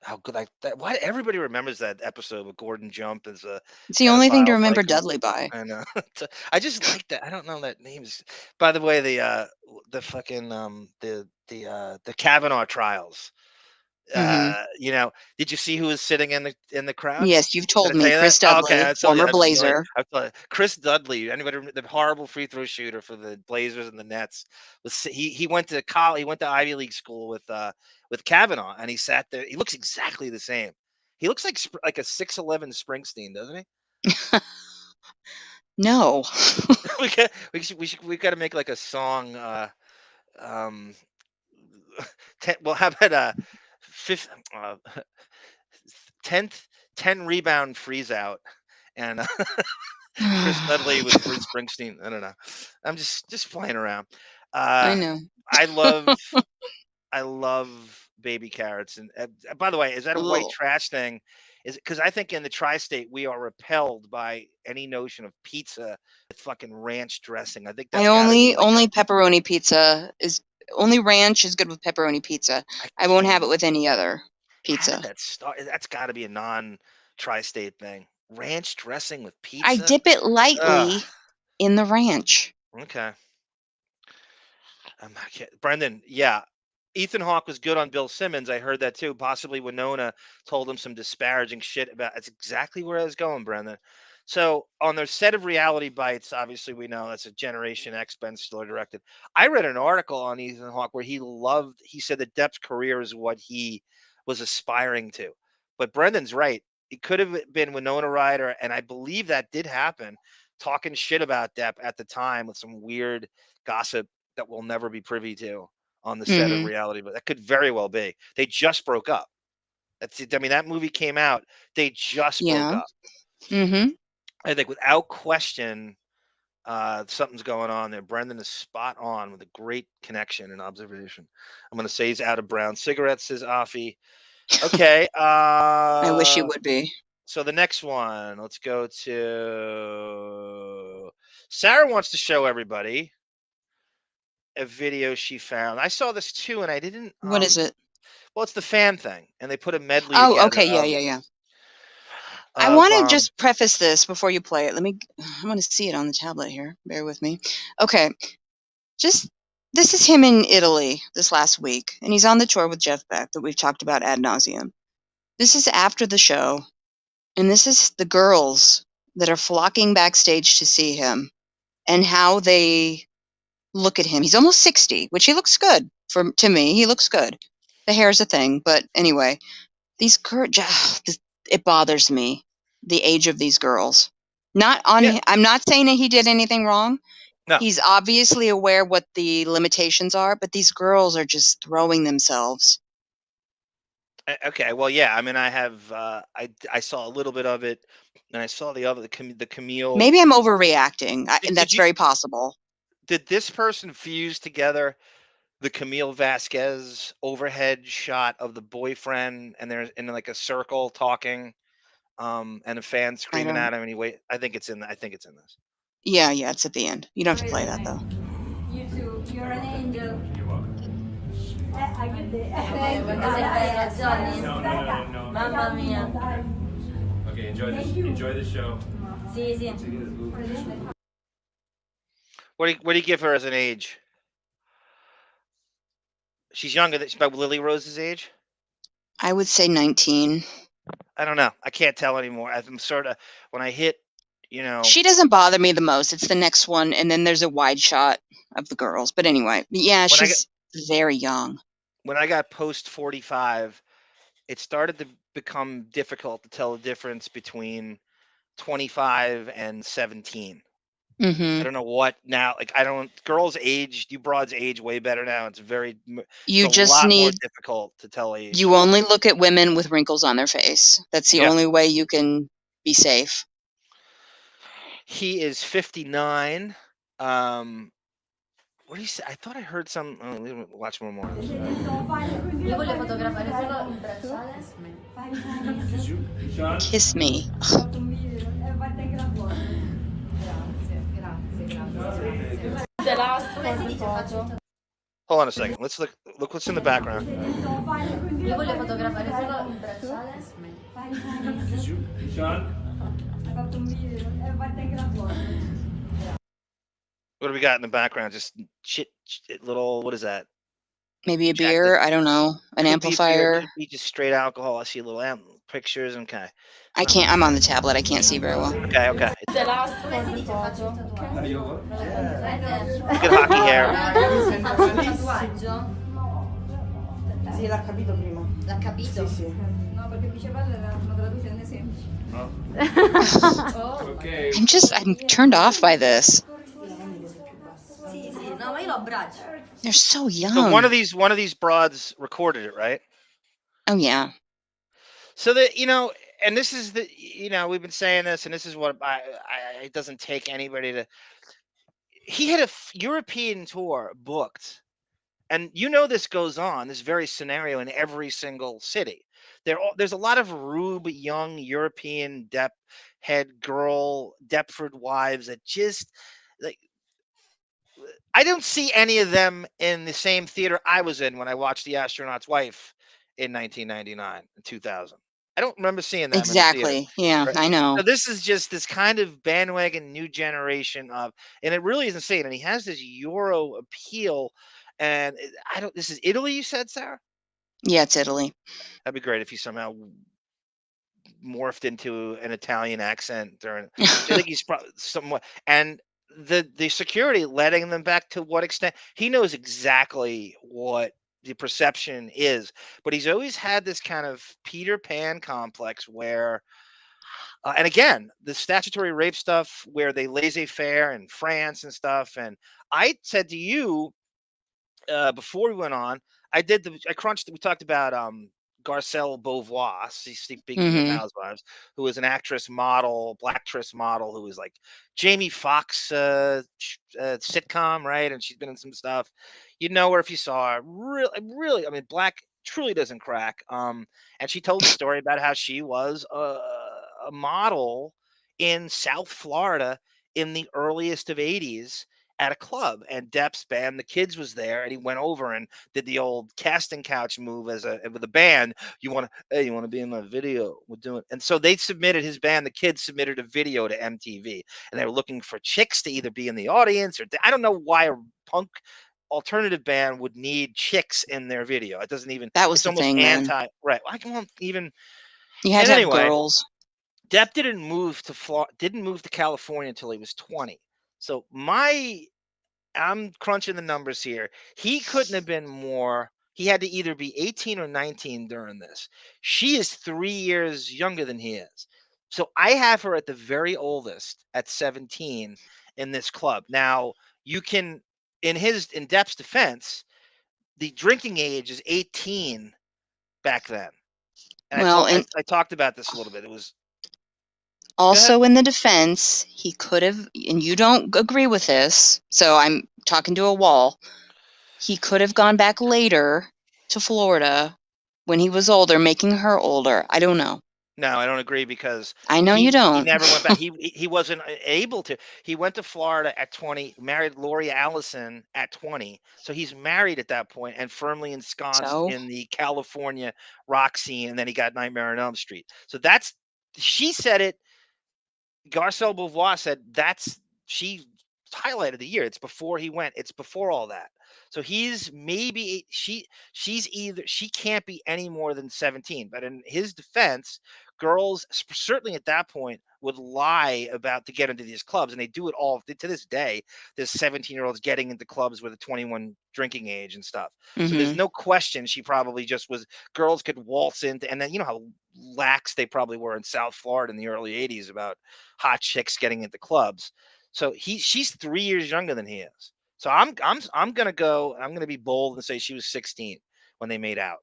how good that. Why everybody remembers that episode with Gordon Jump as a It's the only thing to pedophile remember biker. Dudley by. I know. I just like that. I don't know that name's. By the way, the fucking the Kavanaugh trials. You know, did you see who was sitting in the crowd? Yes, you've told Did I me. tell you that? Chris Oh, okay, Dudley, I told you. former I just really, Blazer. I thought Chris Dudley. Anybody? The horrible free throw shooter for the Blazers and the Nets. He went to college. He went to Ivy League school with Kavanaugh, and he sat there. He looks exactly the same. He looks like a 6'11" Springsteen, doesn't he? No. we got to make like a song. Well, how about fifth, 10 rebound freeze out, and Chris Dudley with Bruce Springsteen. I don't know. I'm just playing around. I know. I love baby carrots. And by the way, is that a white trash thing? Is it because I think in the tri-state we are repelled by any notion of pizza with fucking ranch dressing. I think that's only pepperoni pizza is only ranch is good with pepperoni pizza. I won't have it with any other pizza. How did that start? That's got to be a non-tri-state thing. Ranch dressing with pizza. I dip it lightly in the ranch. Okay. Brendan, yeah. Ethan Hawke was good on Bill Simmons. I heard that too. Possibly Winona told him some disparaging shit about. That's exactly where I was going, Brendan. So on their set of Reality Bites, obviously we know that's a Generation X Ben Stiller directed. I read an article on Ethan Hawke where he said that Depp's career is what he was aspiring to. But Brendan's right. It could have been Winona Ryder, and I believe that did happen, talking shit about Depp at the time with some weird gossip that we'll never be privy to on the set of Reality, but that could very well be. They just broke up. That's it. I mean, that movie came out. They just broke up. I think without question, something's going on there. Brendan is spot on with a great connection and observation. I'm going to say he's out of brown cigarettes, says Afi. Okay. I wish he would be. So the next one, let's go to Sarah wants to show everybody a video she found. I saw this too, and I didn't. What is it? Well, it's the fan thing, and they put a medley. Oh, okay, yeah. I want to just preface this before you play it. I want to see it on the tablet here. Bear with me. Okay, this is him in Italy this last week, and he's on the tour with Jeff Beck that we've talked about ad nauseum. This is after the show, and this is the girls that are flocking backstage to see him, and how they look at him. He's almost 60, which he looks good to me. He looks good. The hair's a thing, but anyway, these girls, it bothers me, the age of these girls. I'm not saying that he did anything wrong. No. He's obviously aware what the limitations are, but these girls are just throwing themselves. Okay, well, yeah. I mean, I have. I saw a little bit of it, and I saw the Camille. Maybe I'm overreacting, and that's very possible. Did this person fuse together the Camille Vasquez overhead shot of the boyfriend, and they're in like a circle talking, and a fan screaming at him, and I think it's in this. Yeah, it's at the end. You don't have to play that though. You too. You're an angel. You're welcome. No. Mamma mia. Okay, enjoy the show. Sì. What do you give her as an age? She's younger. She's about Lily Rose's age. I would say 19. I don't know. I can't tell anymore. I'm sort of when I hit, She doesn't bother me the most. It's the next one, and then there's a wide shot of the girls. But anyway, yeah, she's very young. When I got post 45, it started to become difficult to tell the difference between 25 and 17. I don't know what now. Like girls age. You broads age way better now. It's more difficult to tell age. You only look at women with wrinkles on their face. That's the only way you can be safe. He is 59. What do you say? I thought I heard some. Watch one more. Kiss me. The last photo. Hold on a second. Let's look what's in the background. Io voglio fotografare solo il bracciale. Did you, John? Ha fatto un video e parte anche la foto. What do we got in the background? Just shit little, what is that? Maybe a beer. I don't know. An amplifier. Could be just straight alcohol. I see little pictures. Okay. I can't. I'm on the tablet. I can't see very well. Okay. The last for the photo. Good hockey hair. Sì, l'ha capito prima. L'ha capito? Sì, sì. No, perché Picevallo era una traduzione semplice. Okay. I'm turned off by this. Sì, sì, no, ma io lo abbraccio. They're so young. So one of these broads recorded it, right? Oh yeah. So that, and this is we've been saying this, and this is what it doesn't take anybody to. He had a European tour booked, and this goes on, this very scenario in every single city. There's a lot of rube young European Depp head girl Deptford wives that just like. I don't see any of them in the same theater I was in when I watched The Astronaut's Wife in 1999 and 2000. I don't remember seeing that. Exactly. Yeah, right? I know. So this is just this kind of bandwagon new generation of, and it really is insane. And he has this Euro appeal, and this is Italy, you said, Sarah? Yeah, it's Italy. That'd be great if he somehow morphed into an Italian accent during. I think he's probably somewhat, and the security letting them back to what extent he knows exactly what the perception is, but he's always had this kind of Peter Pan complex where and again, the statutory rape stuff where they laissez-faire in France and stuff. And I said to you before we went on, I crunched. We talked about Garcelle Beauvoir, speaking of Housewives, who is an actress, model, blacktress model, who is like Jamie Foxx sitcom, right? And she's been in some stuff. You know her if you saw her. Really, I mean, black truly doesn't crack. And she told the story about how she was a model in South Florida in the earliest of '80s at a club, and Depp's band, The Kids, was there, and he went over and did the old casting couch move with a band. You want to be in my video? We're doing, and so they submitted, his band, The Kids, submitted a video to MTV, and they were looking for chicks to either be in the audience or I don't know why a punk alternative band would need chicks in their video. It doesn't even. That was it's the almost thing, anti. man. Right. I can't even. You had to have girls. Depp didn't move to California until he was 20. So I'm crunching the numbers here. He couldn't have been more. He had to either be 18 or 19 during this. She is 3 years younger than he is. So I have her at the very oldest at 17 in this club. Now, you can, in Depp's defense, the drinking age is 18 back then. And I talked about this a little bit. It was also in the defense, he could have, and you don't agree with this, so I'm talking to a wall. He could have gone back later to Florida when he was older, making her older. I don't know. No, I don't agree because I know you don't. He never went back. He wasn't able to. He went to Florida at 20, married Lori Allison at 20. So he's married at that point and firmly ensconced in the California rock scene. And then he got Nightmare on Elm Street. So she said it. Garcelle Beauvoir said she highlighted the year. It's before he went. It's before all that. So he's maybe she can't be any more than 17. But in his defense, girls certainly at that point would lie to get into these clubs, and they do it all to this day. There's 17-year-olds getting into clubs with a 21 drinking age and stuff. So there's no question she probably just was. Girls could waltz into, and then you know how lax they probably were in South Florida in the early '80s about hot chicks getting into clubs. So she's 3 years younger than he is. So I'm gonna be bold and say she was 16 when they made out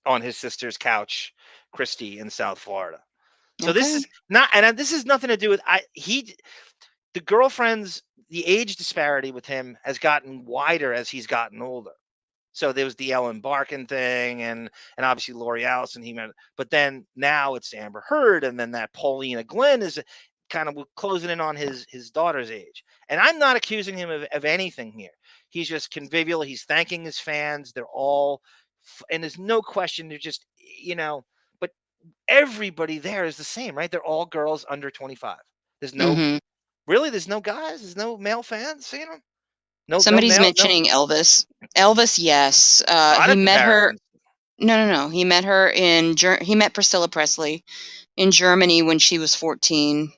on his sister's couch, Christie, in South Florida. So this is not, and this is nothing to do with the girlfriends. The age disparity with him has gotten wider as he's gotten older. So there was the Ellen Barkin thing, and obviously Lori Allison. But then now it's Amber Heard, and then that Paulina Glenn is kind of closing in on his daughter's age. And I'm not accusing him of anything here. He's just convivial. He's thanking his fans. They're all, and there's no question. They're just, but everybody there is the same, right? They're all girls under 25. There's no, there's no guys. There's no male fans seeing them. Somebody's mentioning Elvis. Elvis, yes. He met her. No. He met her he met Priscilla Presley in Germany when she was 14.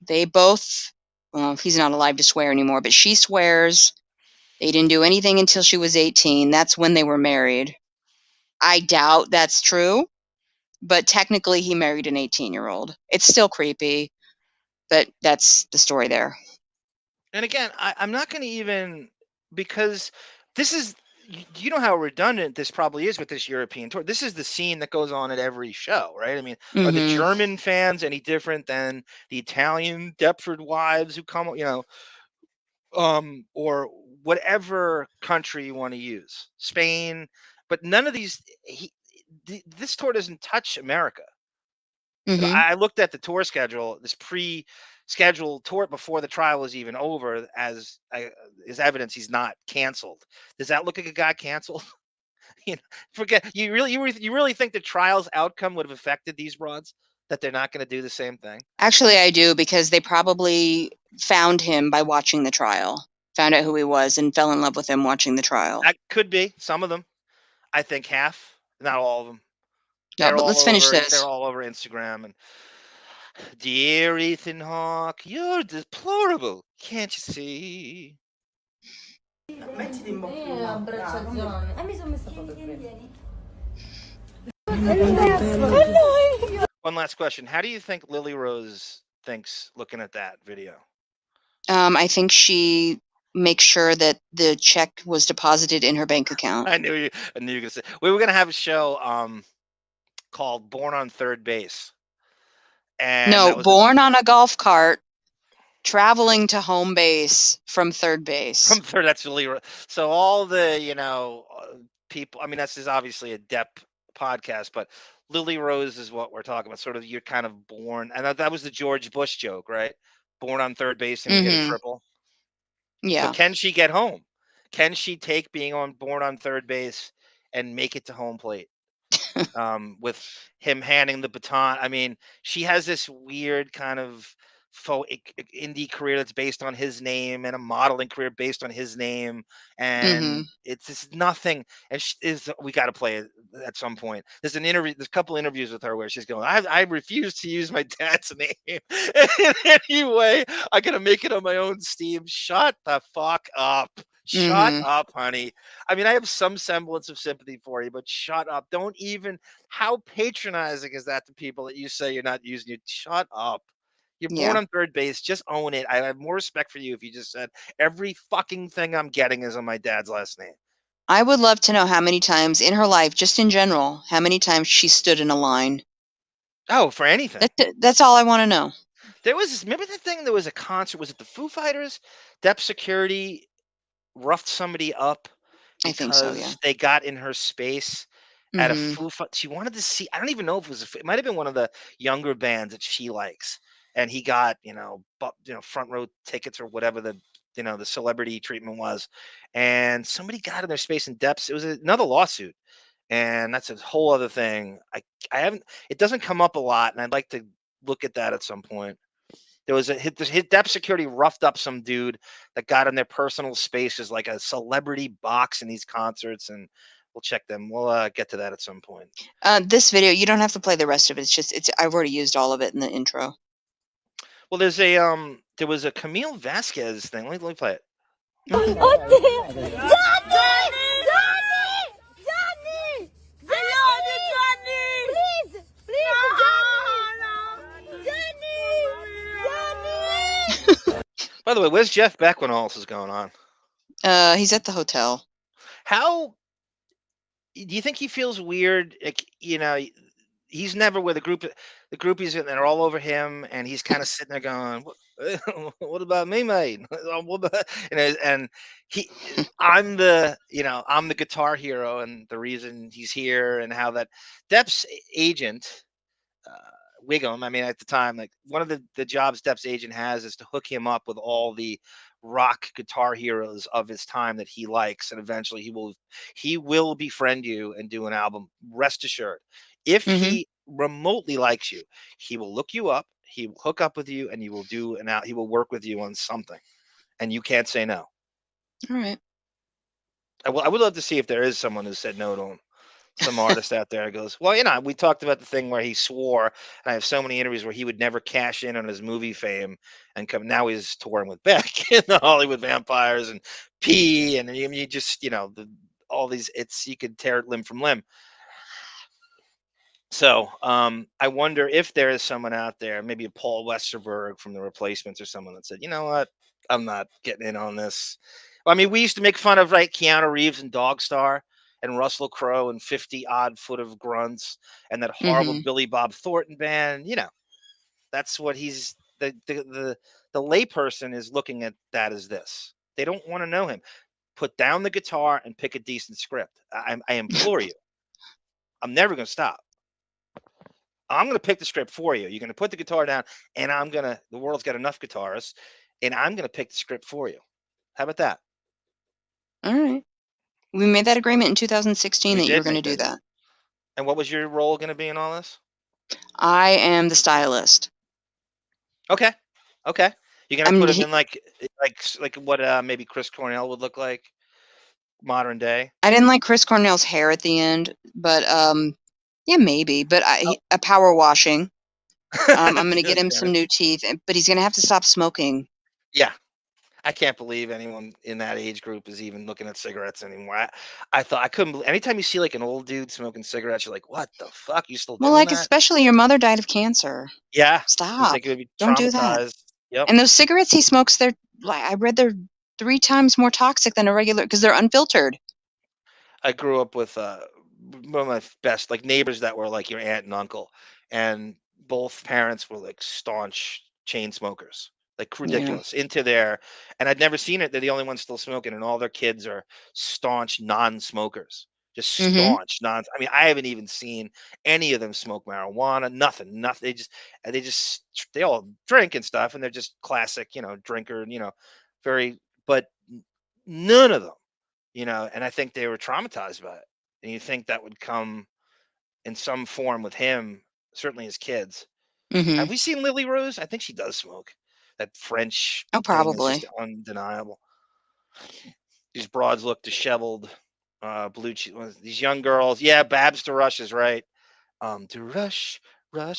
They both, well, he's not alive to swear anymore, but she swears they didn't do anything until she was 18. That's when they were married. I doubt that's true, but technically he married an 18-year-old. It's still creepy, but that's the story there. And again, I'm not going to even, because this is, you know how redundant this probably is with this European tour. This is the scene that goes on at every show, right? I mean, are the German fans any different than the Italian Deptford wives who come, or whatever country you want to use, Spain, but none of these, this tour doesn't touch America. I looked at the tour schedule, this pre-scheduled tour before the trial was even over, as evidence he's not canceled. Does that look like a guy canceled? Forget, you really think the trial's outcome would have affected these broads, that they're not going to do the same thing? Actually, I do, because they probably found him by watching the trial, found out who he was, and fell in love with him watching the trial. That could be some of them. I think half, not all of them. No, but let's finish this. They're all over Instagram. And dear Ethan Hawke, you're deplorable. Can't you see? Mettiti in bocca. Abbraccia Johnny. Mi sono messa proprio prima. One last question. How do you think Lily Rose thinks looking at that video? I think she makes sure that the check was deposited in her bank account. I knew you were going to say. We were going to have a show called Born on Third Base. And no, born on a golf cart, traveling to home base from third base. From third, that's Lily Rose. So all the, people, I mean, this is obviously a Depp podcast, but Lily Rose is what we're talking about. Sort of, you're kind of born, and that was the George Bush joke, right? Born on third base and hit a triple. Yeah. So can she get home? Can she take being born on third base and make it to home plate? With him handing the baton. I mean, she has this weird kind of faux indie career that's based on his name, and a modeling career based on his name, and it's just nothing. And we got to play it at some point. There's a couple interviews with her where she's going, I refuse to use my dad's name in any way. I gotta make it on my own steam. Shut the fuck up. Shut up, honey. I mean, I have some semblance of sympathy for you, but shut up. Don't even, how patronizing is that to people that you say you're not using it? Shut up. You're born on third base. Just own it. I have more respect for you if you just said, every fucking thing I'm getting is on my dad's last name. I would love to know how many times in her life, just in general, how many times she stood in a line. Oh, for anything. That's all I want to know. There was remember the thing? There was a concert. Was it the Foo Fighters? Depp security roughed somebody up because I think so, yeah. they got in her space at a Foo Fighter. She wanted to see, I don't even know if it was it might have been one of the younger bands that she likes, and he got front row tickets or whatever the celebrity treatment was, and somebody got in their space in Depp's. It was another lawsuit, and that's a whole other thing. I haven't, it doesn't come up a lot, and I'd like to look at that at some point. There was his Depp security roughed up some dude that got in their personal spaces, like a celebrity box in these concerts, and we'll check them. We'll get to that at some point. This video, you don't have to play the rest of it. It's I've already used all of it in the intro. Well, there was a Camille Vasquez thing. Let me play it. Johnny! Johnny! Johnny! I love you, Johnny! Please, Johnny! By the way, where's Jeff Beck when all this is going on? He's at the hotel. How do you think he feels weird? Like, he's never with the groupies, and they're all over him, and he's kind of sitting there going, "What about me, mate?" And I'm the guitar hero, and the reason he's here, and how that Depp's agent, Wiggum. I mean, at the time, like, one of the jobs Depp's agent has is to hook him up with all the rock guitar heroes of his time that he likes, and eventually he will befriend you and do an album. Rest assured. If he remotely likes you, he will look you up, he will hook up with you, and he will work with you on something, and you can't say no. All right. I would love to see if there is someone who said no to him. Some artist out there goes, well, we talked about the thing where he swore, and I have so many interviews where he would never cash in on his movie fame and come. Now he's touring with Beck and the Hollywood Vampires and P, and you just, all these, you could tear it limb from limb. So I wonder if there is someone out there, maybe a Paul Westerberg from The Replacements or someone that said, you know what, I'm not getting in on this. I mean, we used to make fun of, right, Keanu Reeves and Dog Star and Russell Crowe and 50 odd foot of grunts and that horrible Billy Bob Thornton band. That's what he's the layperson is looking at that as this. They don't want to know him. Put down the guitar and pick a decent script. I implore you. I'm never going to stop. I'm going to pick the script for you. You're going to put the guitar down, and the world's got enough guitarists, and I'm going to pick the script for you. How about that? All right. We made that agreement in 2016 that you were going to do that. And what was your role going to be in all this? I am the stylist. Okay. You're going to put him in like what maybe Chris Cornell would look like modern day? I didn't like Chris Cornell's hair at the end, but yeah, maybe. But a power washing. I'm going to get him some new teeth, but he's going to have to stop smoking. Yeah. I can't believe anyone in that age group is even looking at cigarettes anymore. I thought I couldn't believe. Anytime you see like an old dude smoking cigarettes, you're like, what the fuck? You still doing that? Especially your mother died of cancer. Yeah. Stop. Don't do that. Yep. And those cigarettes he smokes, I read they're 3 times more toxic than a regular, because they're unfiltered. I grew up with one of my best neighbors that were like your aunt and uncle, and both parents were like staunch chain smokers. Like ridiculous into there, and I'd never seen it. They're the only ones still smoking, and all their kids are staunch non-smokers, just staunch non. I mean, I haven't even seen any of them smoke marijuana. Nothing. They all drink and stuff, and they're just classic, drinker, but none of them, And I think they were traumatized by it, and you think that would come in some form with him, certainly as kids. Have we seen Lily Rose? I think she does smoke. That French probably. thing is just undeniable. These broads look disheveled, blue cheese. These young girls, Babs to Rush is right. To rush,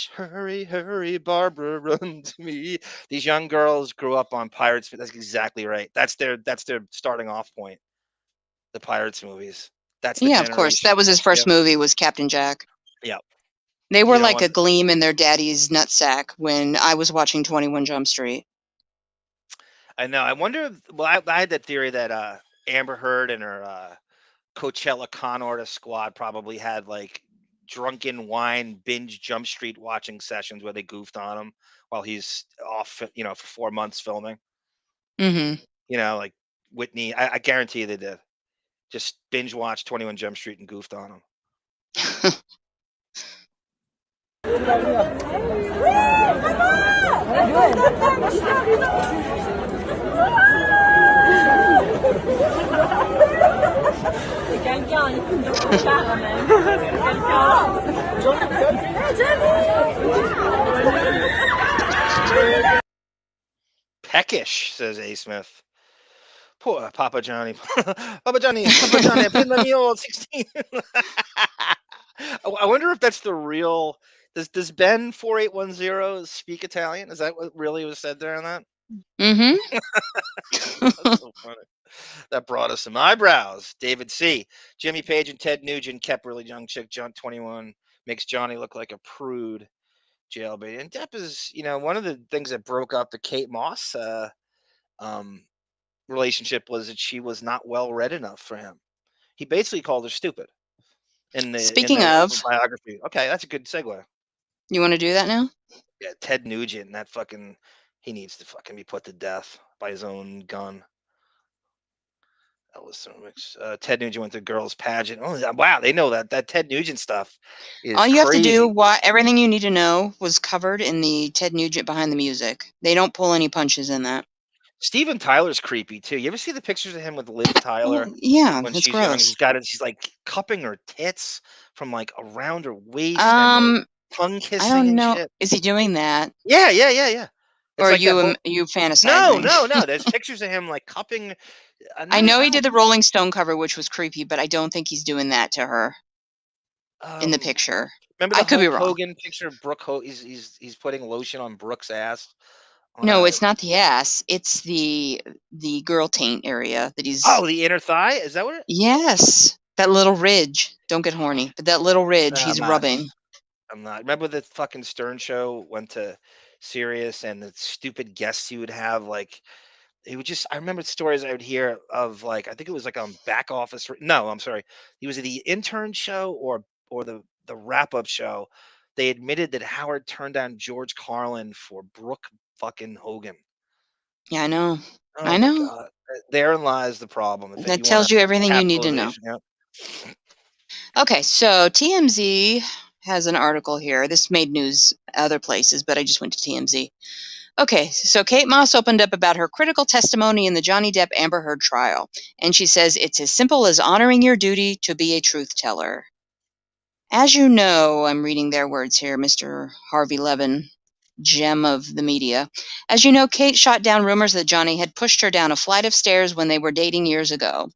hurry, hurry, Barbara, run to me. These young girls grew up on Pirates. That's exactly right. That's their starting off point. The Pirates movies. That's the of course. That was his first movie. Was Captain Jack. Yeah. They were like a gleam in their daddy's nutsack when I was watching 21 Jump Street. I know. I wonder. I had that theory that Amber Heard and her Coachella con artist squad probably had like drunken wine binge Jump Street watching sessions where they goofed on him while he's off, for 4 months filming. Like Whitney. I guarantee they did. Just binge watch 21 Jump Street and goofed on him. C'est quelqu'un, il fout dans le caramel. C'est quelqu'un. Peckish, says A. Smith. Poor Papa Johnny. Papa Johnny, I've been on the old 16. I wonder if that's the real. Does Ben 4810 speak Italian? Is that what really was said there on that? That's so funny. That brought us some eyebrows. David C. Jimmy Page and Ted Nugent kept really young chick. John 21 makes Johnny look like a prude. Jailbait. And Depp is, one of the things that broke up the Kate Moss relationship was that she was not well read enough for him. He basically called her stupid. Speaking of biography. Okay, that's a good segue. You want to do that now? Yeah, Ted Nugent and that he needs to fucking be put to death by his own gun. That was so much. Ted Nugent went to girls' pageant. Oh wow, they know that Ted Nugent stuff is all you crazy. have to do. Everything you need to know was covered in the Ted Nugent Behind the Music. They don't pull any punches in that. Steven Tyler's creepy too. You ever see the pictures of him with Liv Tyler Yeah, when it's she's young? gross. She's like cupping her tits from like around her waist, and they're I tongue kissing don't and know. shit. Is he doing that? Yeah. It's Or are like that whole. you No, fantasizing? no. There's pictures of him like cupping. I Not, know I he did don't. the Rolling Stone cover, which was creepy, but I don't think he's doing that to her in the Um, picture. remember I the could be Hulk wrong. Hogan picture of Brooke? He's putting lotion on Brooke's ass on No, a. it's not the ass. It's the girl taint area that he's. Oh, the inner thigh. Is that what it? Yes, that little ridge. Don't get horny, but that little ridge No, he's rubbing. I'm not. Remember the fucking Stern show went to Sirius and the stupid guests he would have, like he would just. I remember stories I would hear of, like, I think it was like on Back Office. No, I'm sorry. He was at the intern show or the wrap up show. They admitted that Howard turned down George Carlin for Brooke fucking Hogan. Yeah, I know. Oh I my know. god. Therein lies the problem. If That you want tells to you everything you need to know. capitalization, yep. Okay, so TMZ has an article here. This made news other places, but I just went to TMZ. Okay, so Kate Moss opened up about her critical testimony in the Johnny Depp Amber Heard trial, and she says it's as simple as honoring your duty to be a truth teller. As you know, I'm reading their words here, Mr. Harvey Levin, gem of the media. As you know, Kate shot down rumors that Johnny had pushed her down a flight of stairs when they were dating years ago.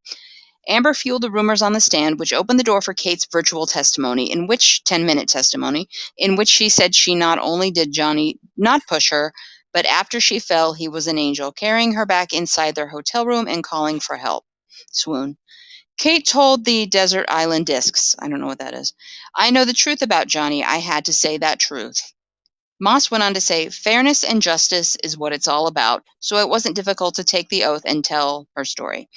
Amber fueled the rumors on the stand, which opened the door for Kate's virtual testimony, 10-minute testimony, in which she said she not only did Johnny not push her, but after she fell, he was an angel, carrying her back inside their hotel room and calling for help. Swoon. Kate told the Desert Island Discs, I don't know what that is, I know the truth about Johnny. I had to say that truth. Moss went on to say, fairness and justice is what it's all about, so it wasn't difficult to take the oath and tell her story.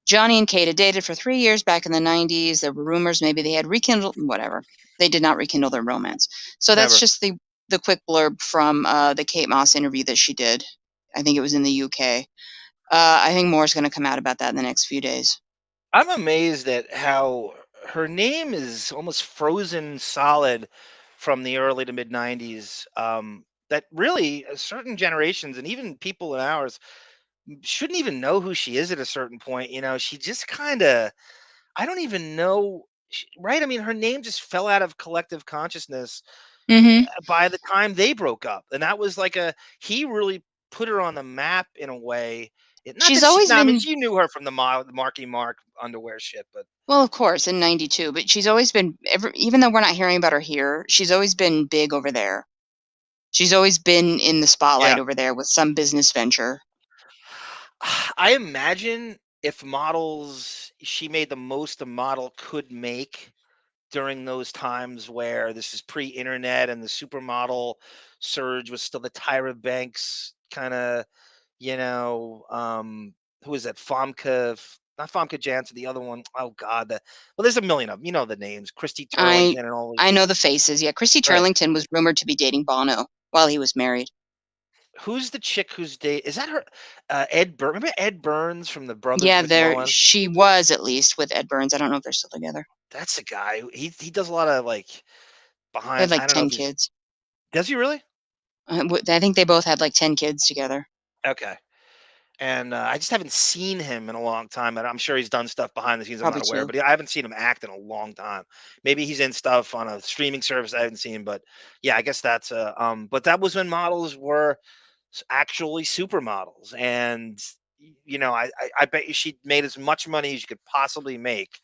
Johnny and Kate had dated for 3 years back in the 90s. There were rumors maybe they had rekindled, whatever. They did not rekindle their romance. So that's Never. just the quick blurb from the Kate Moss interview that she did. I think it was in the UK. I think more is going to come out about that in the next few days. I'm amazed at how her name is almost frozen solid from the early to mid 90s. That really certain generations and even people in ours shouldn't even know who she is at a certain point. She just kind of, I don't even know, right? I mean, her name just fell out of collective consciousness by the time they broke up. And that was like he really put her on the map in a way. Not She's that always I mean, been. you knew her from the Marky Mark underwear shit, but. Well, of course, in 92, but she's always been, even though we're not hearing about her here, she's always been big over there. She's always been in the spotlight over there with some business venture. I imagine if she made the most a model could make during those times where this is pre-internet and the supermodel surge was still the Tyra Banks kind of, who is that? Not Famke Janssen, the other one. Oh God, well, there's a million of them. You know the names, Christie Turlington and all. I know the faces. Yeah, Christie Right. Turlington was rumored to be dating Bono while he was married. Who's the chick who's is that her? Ed Burns. Remember Ed Burns from the Brothers Yeah, McMullen? she was at least with Ed Burns. I don't know if they're still together. That's the guy. He does a lot of like They had behind. like I don't know 10 if he's. kids. Does he really? I think they both had like 10 kids together. Okay. And I just haven't seen him in a long time. And I'm sure he's done stuff behind the scenes. Probably I'm not aware, two. but I haven't seen him act in a long time. Maybe he's in stuff on a streaming service I haven't seen. But yeah, I guess that's But that was when models were actually supermodels, and I bet you she made as much money as you could possibly make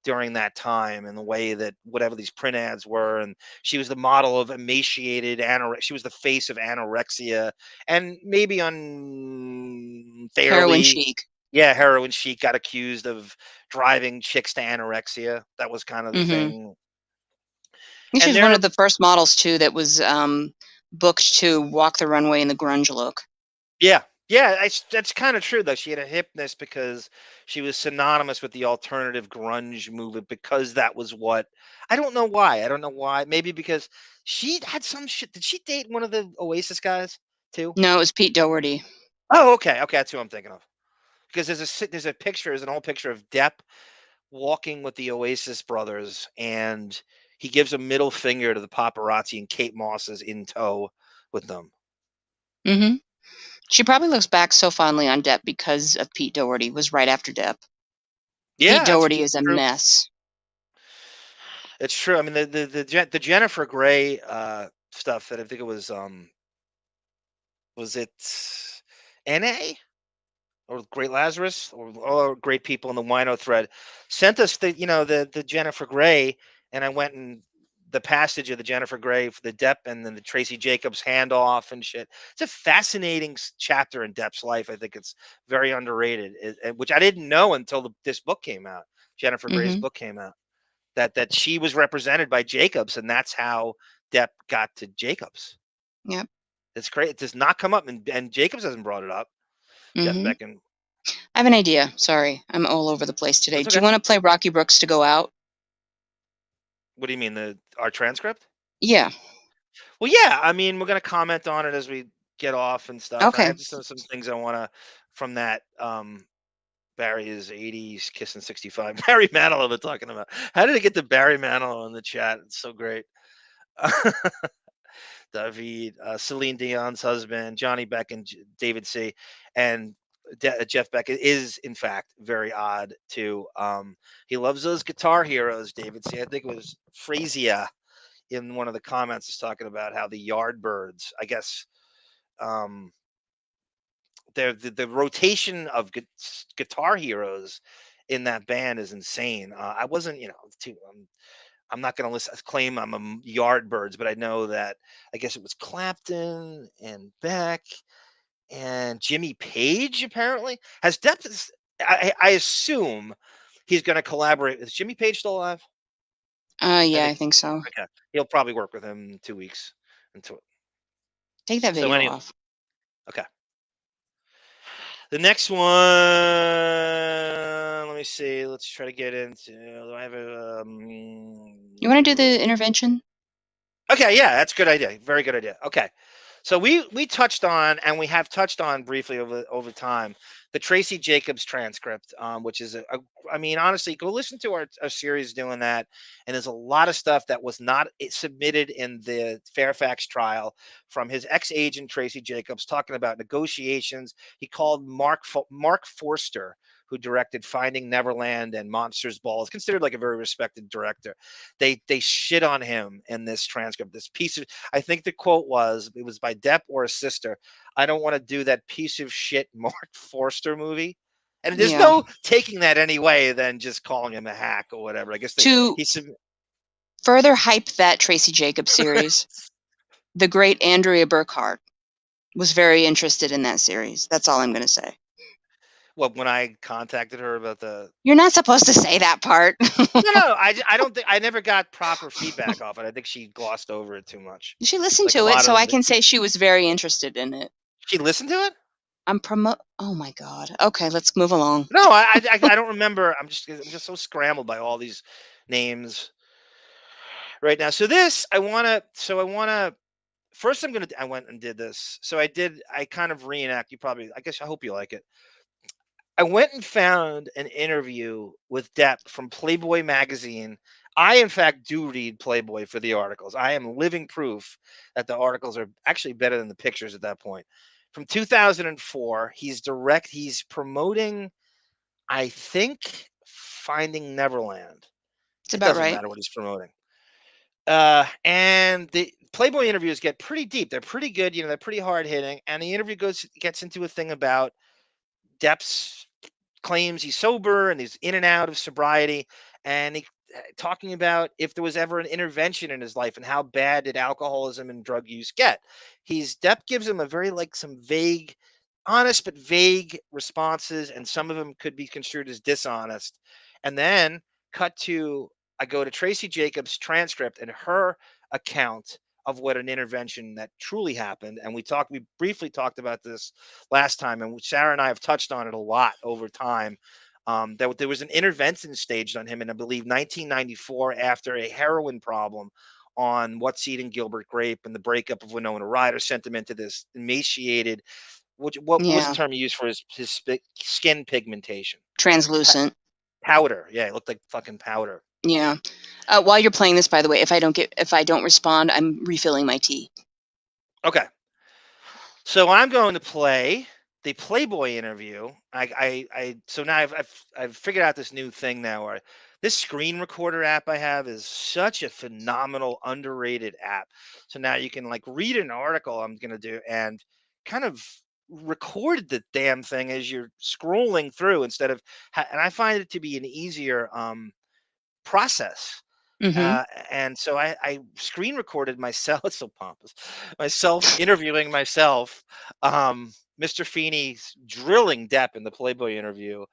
during that time, in the way that whatever these print ads were, and she was the model of emaciated anorexia. She was the face of anorexia, and maybe unfairly, Heroin chic. Yeah, heroin chic got accused of driving chicks to anorexia. That was kind of the thing. I think she was one of the first models too that was booked to walk the runway in the grunge look. Yeah, that's kind of true though. She had a hipness because she was synonymous with the alternative grunge movement, because that was what. I don't know why. Maybe because she had some shit. Did she date one of the Oasis guys too? No, it was Pete Doherty. Oh, okay, that's who I'm thinking of. Because there's an old picture of Depp walking with the Oasis brothers, and he gives a middle finger to the paparazzi, and Kate Moss is in tow with them. She probably looks back so fondly on Depp because of Pete Doherty. Was right after Depp. Yeah, Pete Doherty is a true. mess. It's true. I mean, the Jennifer Grey stuff that I think it was it N.A. or Great Lazarus or all great people in the WINO thread sent us the Jennifer Grey, and I went and the passage of the Jennifer Grey for the Depp and then the Tracey Jacobs handoff and shit. It's a fascinating chapter in Depp's life. I think it's very underrated, which I didn't know until this book came out. Jennifer Grey's book came out. That she was represented by Jacobs, and that's how Depp got to Jacobs. Yep. It's great. It does not come up, and Jacobs hasn't brought it up. Jeff Beck and I have an idea. Sorry, I'm all over the place today. That's Do you okay. want to play Rocky Brooks to go out? What do you mean, our transcript? Yeah. Well, yeah. I mean, we're gonna comment on it as we get off and stuff. I Okay. have just some things I wanna from that. Barry is 80s kissing 65. Barry Manilow we're talking about. How did it get to Barry Manilow in the chat? It's so great. David, Celine Dion's husband, Johnny Beck, and David C. And Jeff Beck is, in fact, very odd too. He loves those guitar heroes, David C. I think it was Frezia in one of the comments is talking about how the Yardbirds, I guess, the rotation of guitar heroes in that band is insane. I wasn't, I'm not going to claim I'm a Yardbirds, but I know that I guess it was Clapton and Beck and Jimmy Page. Apparently, has Depp. I assume he's going to collaborate. Is Jimmy Page still alive? Yeah, I think so. Okay, he'll probably work with him in 2 weeks until. Take that video off. Okay. The next one, let me see. Let's try to get into. Do I have a? You want to do the intervention? Okay, yeah, that's a good idea. Very good idea. Okay, so we touched on, and we have touched on briefly over time, the Tracey Jacobs transcript, which is I mean, honestly, go listen to our series doing that, and there's a lot of stuff that was not submitted in the Fairfax trial from his ex-agent Tracey Jacobs talking about negotiations. He called Mark Forster, who directed Finding Neverland and Monsters Ball, is considered like a very respected director. They shit on him in this transcript. This piece of, I think the quote was, it was by Depp or a sister, "I don't want to do that piece of shit Mark Forster movie." And there's no taking that any way than just calling him a hack or whatever. I guess further hype that Tracey Jacobs series, the great Andrea Burkhart was very interested in that series. That's all I'm going to say. Well, when I contacted her about You're not supposed to say that part. No, I don't think I never got proper feedback off it. I think she glossed over it too much. She listened to it, so I can say she was very interested in it. She listened to it? Oh my God. Okay, let's move along. No, I don't remember. I'm just so scrambled by all these names right now. So I went and did this. So I kind of reenact. I hope you like it. I went and found an interview with Depp from Playboy magazine. I, in fact, do read Playboy for the articles. I am living proof that the articles are actually better than the pictures at that point. From 2004, he's promoting, I think, Finding Neverland. It's about right. Doesn't matter what he's promoting. And the Playboy interviews get pretty deep. They're pretty good. They're pretty hard hitting. And the interview gets into a thing about Depp's claims he's sober and he's in and out of sobriety, and he talking about if there was ever an intervention in his life and how bad did alcoholism and drug use get. Depp gives him a very some vague, honest but vague responses, and some of them could be construed as dishonest. And then I go to Tracey Jacobs' transcript and her account of what an intervention that truly happened. And we briefly talked about this last time, and Sarah and I have touched on it a lot over time. That there was an intervention staged on him in, I believe, 1994 after a heroin problem on What's Eating Gilbert Grape, and the breakup of Winona Ryder sent him into this emaciated, what was the term you used for his skin pigmentation? Translucent. Powder. Yeah, it looked like fucking powder. Yeah. While you're playing this, by the way, if I don't respond, I'm refilling my tea. Okay. So I'm going to play the Playboy interview. So now I've figured out this new thing now where this screen recorder app I have is such a phenomenal, underrated app. So now you can like read an article I'm going to do and kind of record the damn thing as you're scrolling through instead of, and I find it to be an easier process. Mm-hmm. And so I screen recorded myself. It's so pompous. Myself interviewing myself. Mr. Feeney's drilling Depp in the Playboy interview.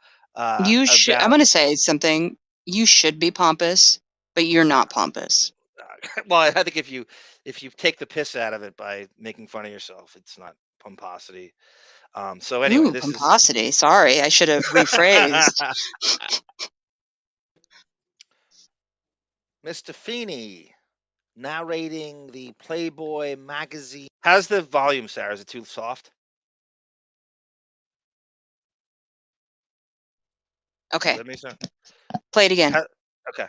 You should. I'm About going to say something. You should be pompous, but you're not pompous. well, I think if you take the piss out of it by making fun of yourself, it's not pomposity. So anyway, Ooh, this is pomposity. Sorry, I should have rephrased. Mr. Feeney narrating the Playboy magazine. How's the volume, Sarah? Is it too soft? Okay. Let me see. Play it again. Okay.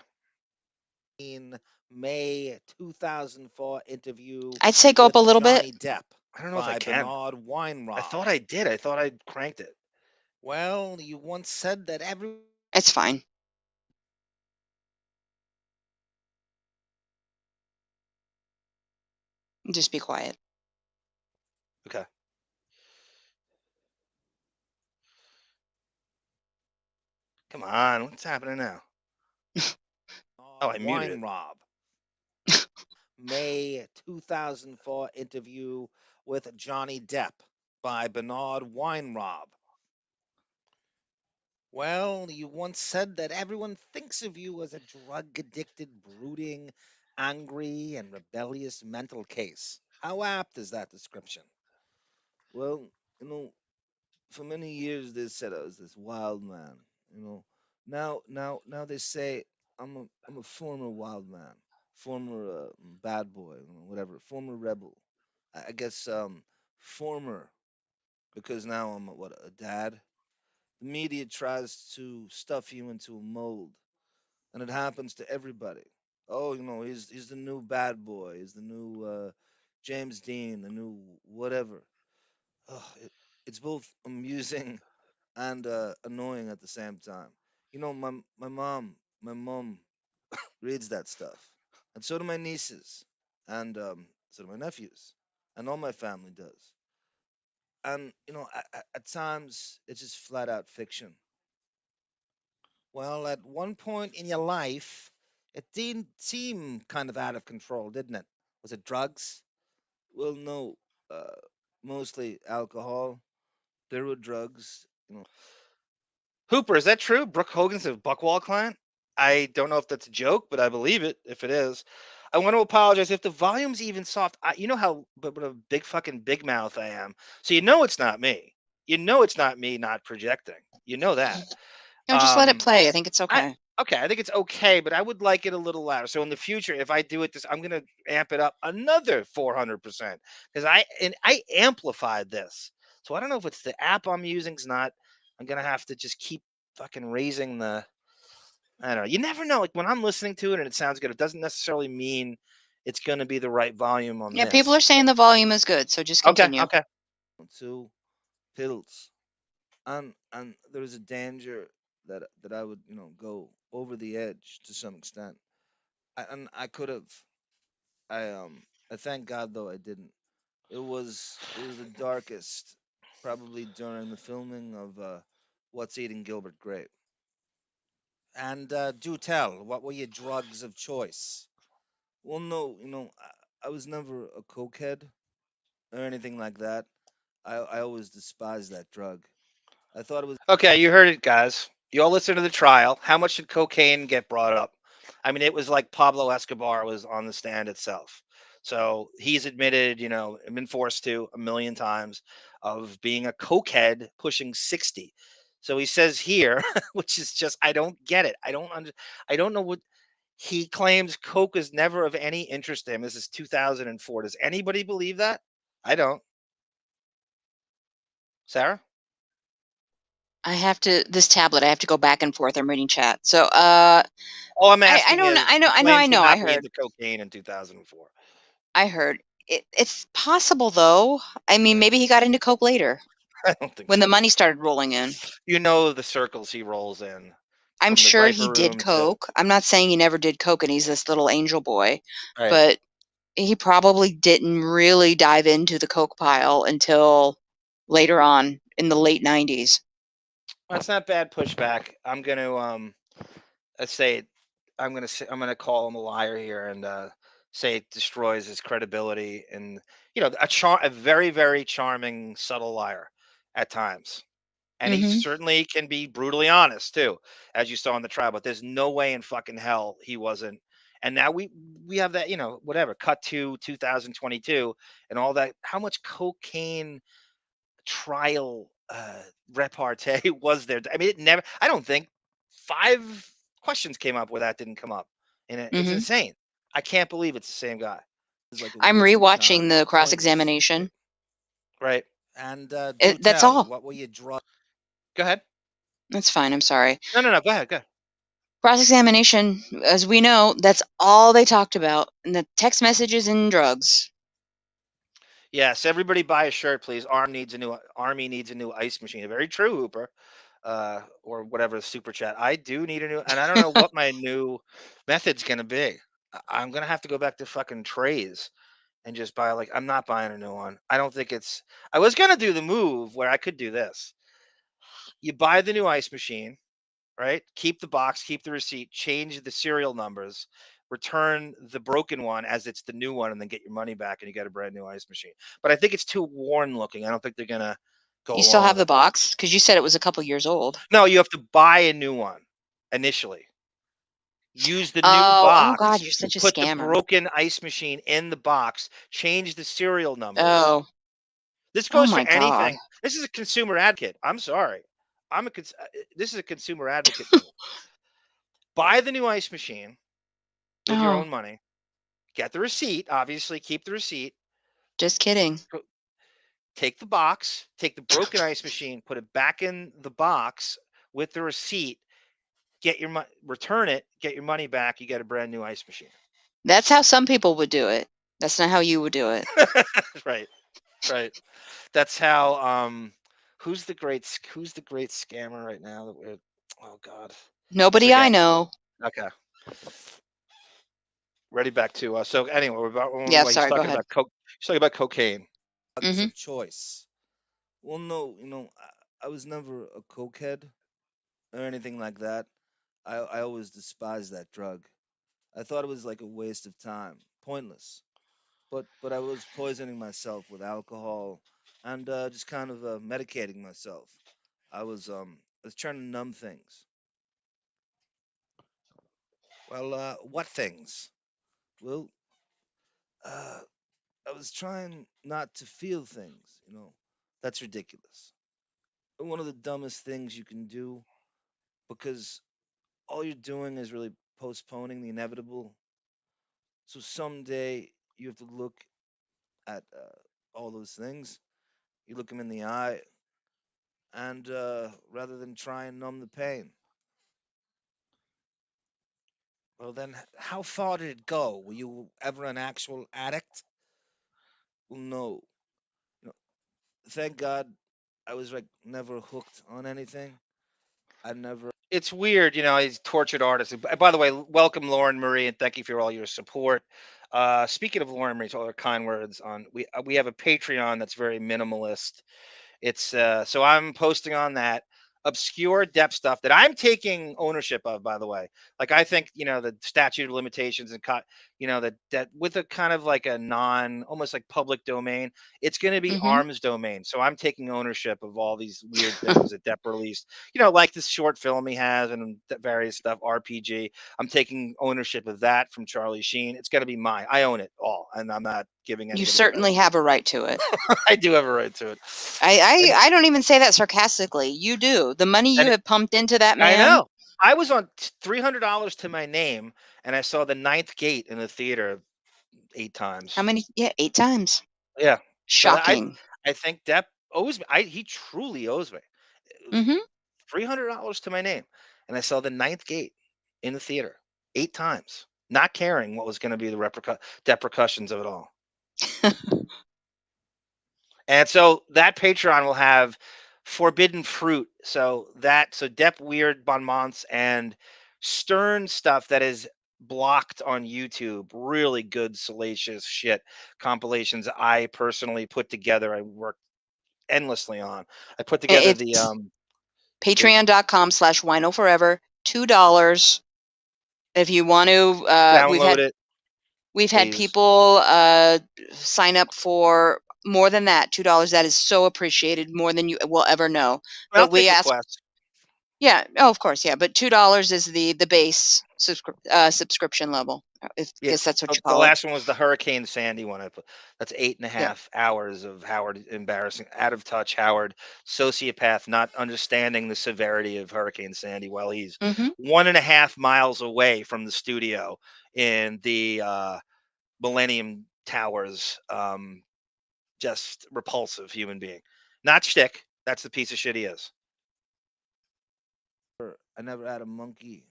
In May 2004 interview. I'd say go up a little Johnny bit. Depp. I don't know if I can. I thought I did. I thought I cranked it. Well, you once said that every. It's fine. Just be quiet. Okay. Come on, what's happening now? Oh, I muted it. Rob. May 2004 interview with Johnny Depp by Bernard Weinrob. Well, you once said that everyone thinks of you as a drug-addicted, brooding, angry, and rebellious mental case. How apt is that description? Well, for many years they said I was this wild man. Now they say I'm a former wild man, former bad boy, whatever, former rebel. I guess former because now I'm a dad. The media tries to stuff you into a mold, and it happens to everybody. Oh, he's the new bad boy. He's the new James Dean, the new whatever. Oh, it's both amusing and annoying at the same time. My mom reads that stuff, and so do my nieces, and so do my nephews, and all my family does. And at times it's just flat out fiction. Well, at one point in your life, it didn't seem kind of out of control, didn't it? Was it drugs? Well, no, uh, mostly alcohol. There were drugs. Hooper, is that true? Brooke Hogan's a Buckwall client? I don't know if that's a joke, but I believe it if it is. I want to apologize if the volume's even soft. You know how but what a big fucking big mouth I am. So it's not me. It's not me not projecting. You know that. No, just let it play. I think it's okay. I think it's okay, but I would like it a little louder. So in the future, if I do it I'm gonna amp it up another 400% because I amplified this. So I don't know if it's the app I'm using's not. I'm gonna have to just keep fucking raising the. I don't know. You never know. Like when I'm listening to it and it sounds good, it doesn't necessarily mean it's gonna be the right volume on Yeah, this. people are saying the volume is good, so just continue. Okay. 2 pills, and there's a danger that I would go over the edge to some extent. I could have. I thank God though I didn't. It was the darkest, probably during the filming of What's Eating Gilbert Grape. And do tell, what were your drugs of choice? Well, no, I was never a cokehead or anything like that. I always despised that drug. I thought it was okay. You heard it, guys. You all listen to the trial. How much did cocaine get brought up? I mean, it was like Pablo Escobar was on the stand itself. So he's admitted, been forced to a million times of being a cokehead pushing 60. So he says here, which is just, I don't get it. I don't know what he claims. Coke is never of any interest to him. This is 2004. Does anybody believe that? I don't. Sarah? I have to this tablet. I have to go back and forth. I'm reading chat. So, Oh, I'm asking. I know. I heard I heard. It's possible, though. I mean, maybe he got into coke later. I don't think when so. the money started rolling in. You know the circles he rolls in. I'm From the sure he Viper did Room to coke. I'm not saying he never did coke and he's this little angel boy, right. but he probably didn't really dive into the coke pile until later on in the late 90s. That's not bad pushback. I'm gonna say I'm gonna call him a liar here and say it destroys his credibility and a very, very charming, subtle liar at times. And he certainly can be brutally honest too, as you saw in the trial. But there's no way in fucking hell he wasn't. And now we have that, whatever, cut to 2022 and all that. How much cocaine trial repartee was there? I mean, it never. I don't think 5 questions came up where that didn't come up, and it's insane. I can't believe it's the same guy. It's like a I'm waste of rewatching time. the Pointless. cross-examination. Right. And That's all. What were your drugs? Go ahead. That's fine. I'm sorry. No. Go ahead. Go ahead. Cross-examination, as we know, that's all they talked about in the text messages and drugs. Yes, everybody buy a shirt, please. Army needs a new ice machine. Very true, Hooper. Or whatever super chat. I do need a new, and I don't know what my new method's gonna be. I'm gonna have to go back to fucking trays and just buy I'm not buying a new one. I don't think it's. I was gonna do the move where I could do this. You buy the new ice machine, right? Keep the box, keep the receipt, change the serial numbers, return the broken one as it's the new one, and then get your money back, and you get a brand new ice machine. But I think it's too worn looking. I don't think they're gonna go. You still along have with the it. box? Because you said it was a couple years old. No, you have to buy a new one initially. Use the new box. Oh God, you're such a put scammer. the broken ice machine in the box. Change the serial numbers. Oh. This goes my for anything. God. This is a consumer advocate. I'm sorry. This is a consumer advocate move. Buy the new ice machine with your own money. Get the receipt. Obviously, keep the receipt. Just kidding. Take the box. Take the broken ice machine. Put it back in the box with the receipt. Get your money. Return it. Get your money back. You get a brand new ice machine. That's how some people would do it. That's not how you would do it. Right. That's how. Who's the great scammer right now? That we're. Oh God. Nobody I know. Okay. Ready back to so anyway, Yeah, he's sorry, go talking ahead. about he's talking about cocaine. Of choice. Well, no, I was never a cokehead or anything like that. I always despised that drug. I thought it was like a waste of time, pointless. But I was poisoning myself with alcohol and just kind of medicating myself. I was trying to numb things. Well, what things? Well, I was trying not to feel things. That's ridiculous. One of the dumbest things you can do because all you're doing is really postponing the inevitable. So someday you have to look at all those things. You look them in the eye, and rather than try and numb the pain. Well, then, how far did it go? Were you ever an actual addict? Well, no. Thank God, I was never hooked on anything. I never. It's weird, he's a tortured artist. By the way, welcome Lauren Marie, and thank you for all your support. Speaking of Lauren Marie, all her kind words on we have a Patreon that's very minimalist. It's so I'm posting on that obscure Depp stuff that I'm taking ownership of, by the way. I think, the statute of limitations and that with a kind of like a almost like public domain, it's going to be arms domain. So I'm taking ownership of all these weird things that Depp released, like this short film he has and various stuff, RPG. I'm taking ownership of that from Charlie Sheen. It's going to be mine. I own it all, and I'm not giving anybody. You certainly have a right to it. I do have a right to it. I don't even say that sarcastically. You do. The money you have pumped into that man. I know. I was on $300 to my name, and I saw The Ninth Gate in the theater 8 times. How many? Yeah, 8 times. Yeah. Shocking. I think Depp owes me. He truly owes me. $300 to my name, and I saw The Ninth Gate in the theater 8 times, not caring what was going to be the repercussions of it all. And so that Patreon will have forbidden fruit. So Depp Weird Bon Monts and stern stuff that is blocked on YouTube. Really good, salacious shit compilations I personally put together. I worked endlessly on. I put together the Patreon.com/WINO forever, $2. If you want to, download it. We've had people sign up for more than that, $2. That is so appreciated, more than you will ever know. I'll take requests. Yeah, oh, of course, yeah. But $2 is the base subscription level. I guess that's what you call it. The last one was the Hurricane Sandy one. I put that's 8.5 hours of Howard embarrassing, out of touch Howard, sociopath, not understanding the severity of Hurricane Sandy while he's 1.5 miles away from the studio in the Millennium Towers. Just repulsive human being, not shtick. That's the piece of shit he is. I never had a monkey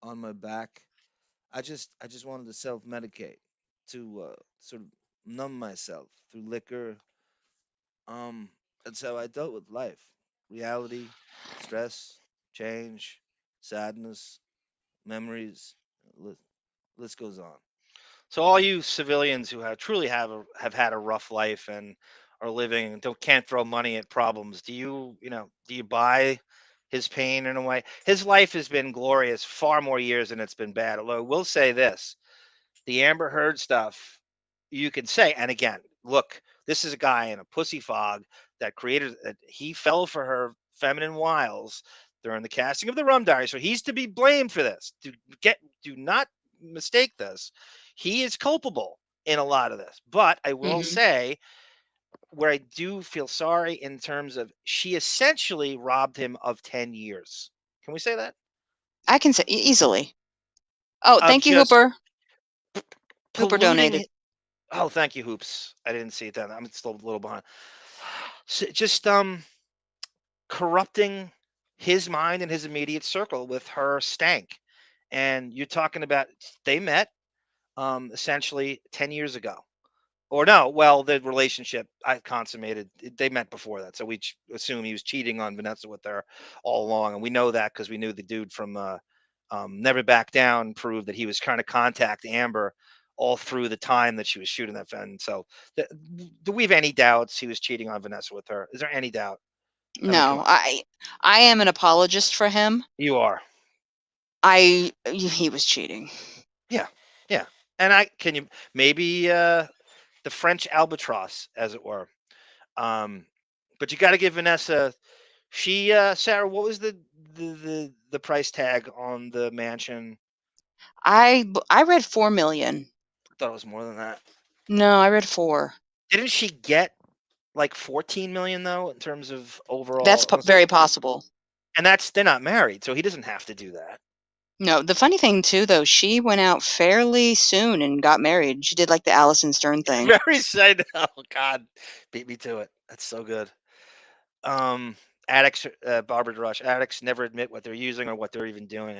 on my back. I just wanted to self-medicate, to sort of numb myself through liquor. That's how I dealt with life, reality, stress, change, sadness, memories. List goes on. So all you civilians who truly have had a rough life and are living and can't throw money at problems, do you buy his pain in a way? His life has been glorious far more years than it's been bad. Although I will say this, the Amber Heard stuff, you can say, and again, look, this is a guy in a pussy fog that created that he fell for her feminine wiles during the casting of the Rum Diary. So he's to be blamed for this. Do not mistake this. He is culpable in a lot of this. But I will say, where I do feel sorry in terms of, she essentially robbed him of 10 years. Can we say that? I can say easily. Oh, thank you, Hooper. Hooper donated. Oh, thank you, Hoops. I didn't see it then. I'm still a little behind. So just corrupting his mind and his immediate circle with her stank. And you're talking about, they met essentially 10 years ago. Or no, well, the relationship I consummated, they met before that. So we assume he was cheating on Vanessa with her all along. And we know that because we knew the dude from Never Back Down proved that he was trying to contact Amber all through the time that she was shooting that film. So do we have any doubts he was cheating on Vanessa with her? Is there any doubt? No, I am an apologist for him. You are. He was cheating. Yeah. And maybe the French albatross, as it were. But you got to give Vanessa. Sarah, what was the price tag on the mansion? I read $4 million. I thought it was more than that. No, I read 4. Didn't she get like 14 million though, in terms of overall? That's very possible. And they're not married, so he doesn't have to do that. No, the funny thing too, though, she went out fairly soon and got married. She did like the Allison Stern thing. Very sad. Oh God, beat me to it. That's so good. Addicts, Barbara Rush. Addicts never admit what they're using or what they're even doing.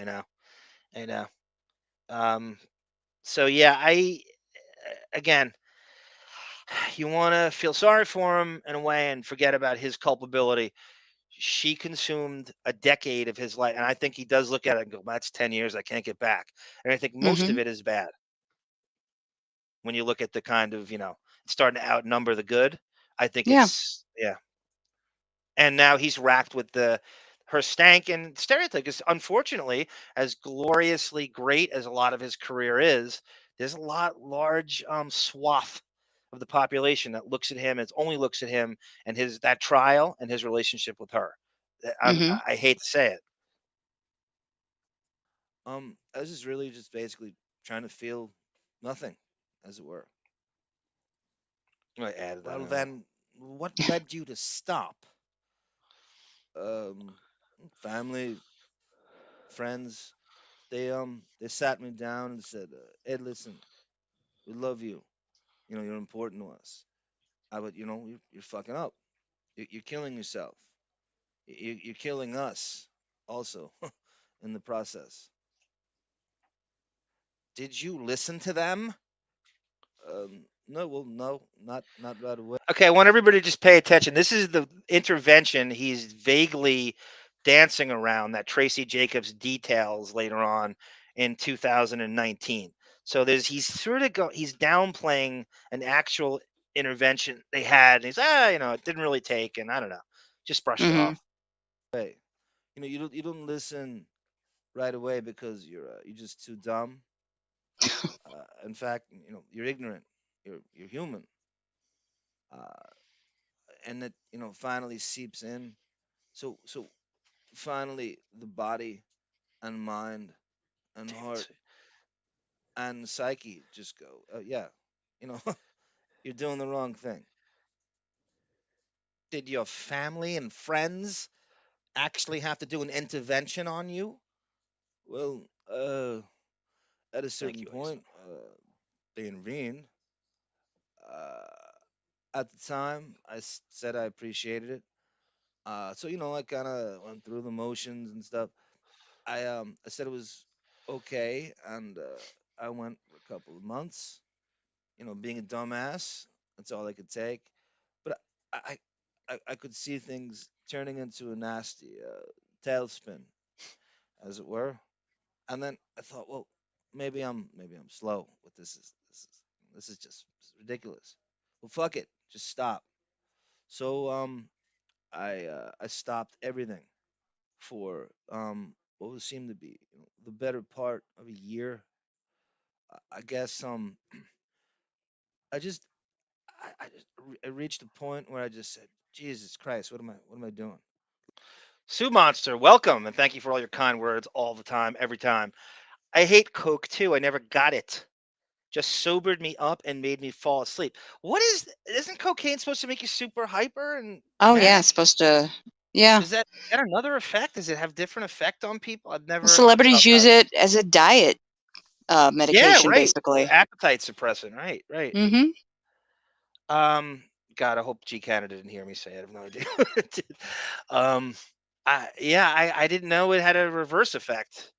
I know. So yeah, again, you want to feel sorry for him in a way and forget about his culpability. She consumed a decade of his life, and I think he does look at it and go, "That's 10 years I can't get back." And I think most of it is bad. When you look at the kind of, starting to outnumber the good, I think it's And now he's racked with her stank and stereotype. Because unfortunately, as gloriously great as a lot of his career is, there's a large swath of the population that only looks at him and that trial and his relationship with her. I hate to say it. I was just really basically trying to feel nothing, as it were. I added that. Well, then, what led you to stop? Family, friends, they sat me down and said, "Ed, listen, we love you. You're important to us. But you're fucking up. You're killing yourself. You're killing us also in the process." Did you listen to them? No, well, no, not right away. Okay, I want everybody to just pay attention. This is the intervention he's vaguely dancing around that Tracey Jacobs details later on in 2019. So he's sort of he's downplaying an actual intervention they had. And he's it didn't really take, and I don't know, just brushed it off. Hey, you don't listen right away because you're just too dumb. In fact, you're ignorant. You're human. And it finally seeps in. So finally the body and mind and heart and psyche just go, yeah, you're doing the wrong thing. Did your family and friends actually have to do an intervention on you? Well, at a certain point, they intervened. At the time, I said I appreciated it. So I kind of went through the motions and stuff. I said it was okay, and I went for a couple of months. Being a dumbass, that's all I could take. But I could see things turning into a nasty tailspin, as it were. And then I thought, well, maybe I'm slow, but this is just ridiculous. Well, fuck it, just stop. So I stopped everything for what would seem to be the better part of a year. I guess I just I reached a point where I just said, Jesus Christ, what am I doing? Sue Monster, welcome, and thank you for all your kind words all the time, every time. I hate Coke too. I never got it. Just sobered me up and made me fall asleep. Isn't cocaine supposed to make you super hyper and yeah, manic? it's supposed to. Yeah. Is that another effect? Does it have different effect on people? I've never Celebrities felt use that. it as a diet Yeah, medication, right. basically. Appetite suppressant. Right. Mm-hmm. God, I hope G Canada didn't hear me say it. I have no idea what it did. I didn't know it had a reverse effect.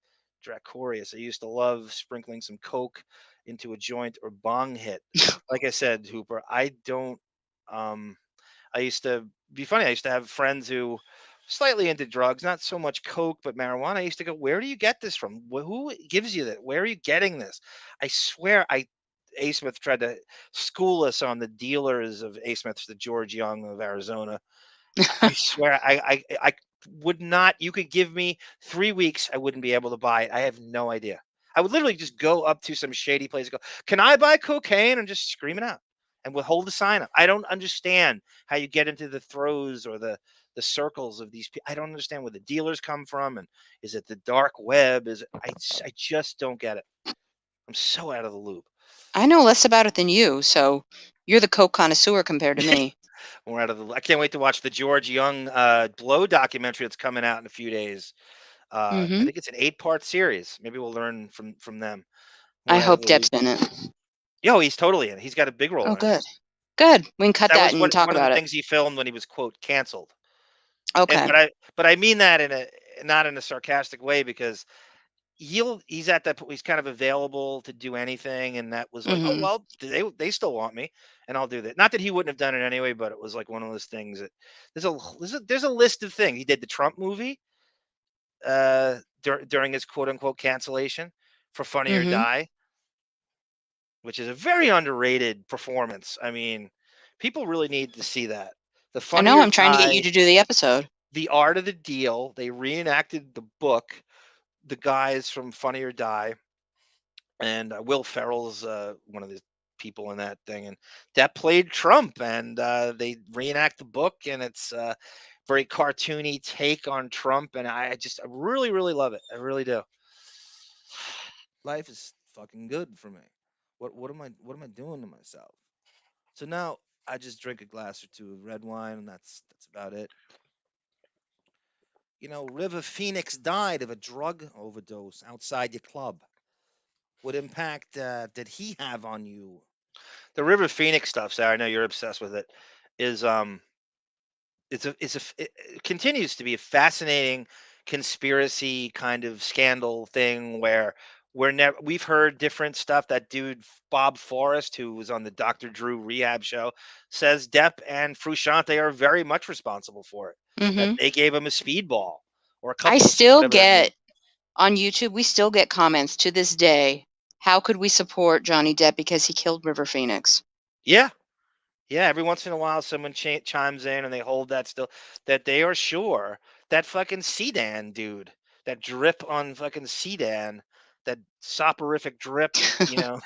Dracorius. I used to love sprinkling some Coke into a joint or bong hit. Like I said, Hooper, I don't. I used to be funny. I used to have friends who slightly into drugs, not so much Coke, but marijuana. I used to go, "Where do you get this from? Who gives you that? Where are you getting this?" I swear, A. Smith tried to school us on the dealers of A. Smith's, the George Young of Arizona. I swear, I would not. You could give me 3 weeks, I wouldn't be able to buy it. I have no idea. I would literally just go up to some shady place and go, "Can I buy cocaine?" and just scream it out and would hold the sign up. I don't understand how you get into the throes or the circles of these people. I don't understand where the dealers come from, and is it the dark web? I just don't get it. I'm so out of the loop. I know less about it than you, so you're the Coke connoisseur compared to me. We're out of the. I can't wait to watch the George Young Blow documentary that's coming out in a few days. I think it's an 8-part series. Maybe we'll learn from them. I We're out of hope the Depp's loop. in it. Yo, he's totally in it. He's got a big role Oh, in it. good. Good. We can cut That that was and talk one of the about it. things he filmed when he was, quote, canceled. And Okay. but I mean that not in a sarcastic way, because he's at that point. He's kind of available to do anything, and that was like, oh Mm-hmm. well, they still want me, and I'll do that. Not that he wouldn't have done it anyway, but it was like one of those things that there's a list of things. He did the Trump movie during his quote unquote cancellation for Funny or Mm-hmm. Die, which is a very underrated performance. I mean, people really need to see that. The I Funny know. or I'm trying to get you Die, to do the episode. The Art of the Deal. They reenacted the book, the guys from Funny or Die, and Will Ferrell's one of the people in that thing, and Depp played Trump, and they reenact the book, and it's very cartoony take on Trump, and I really really love it. I really do. Life is fucking good for me. What am I doing to myself? So now I just drink a glass or two of red wine, and that's about it. River Phoenix died of a drug overdose outside your club. What impact did he have on you? The River Phoenix stuff, Sarah, I know you're obsessed with it. Is it continues to be a fascinating conspiracy kind of scandal thing where we've heard different stuff. That dude Bob Forrest, who was on the Dr. Drew rehab show, says Depp and Frusciante are very much responsible for it. That they gave him a speedball or a couple. I still get on YouTube. We still get comments to this day. How could we support Johnny Depp because he killed River Phoenix? Yeah. Yeah, every once in a while, someone chimes in and they hold that still, that they are sure that fucking Sedan dude, that drip on fucking Sedan, that soporific drip, you know,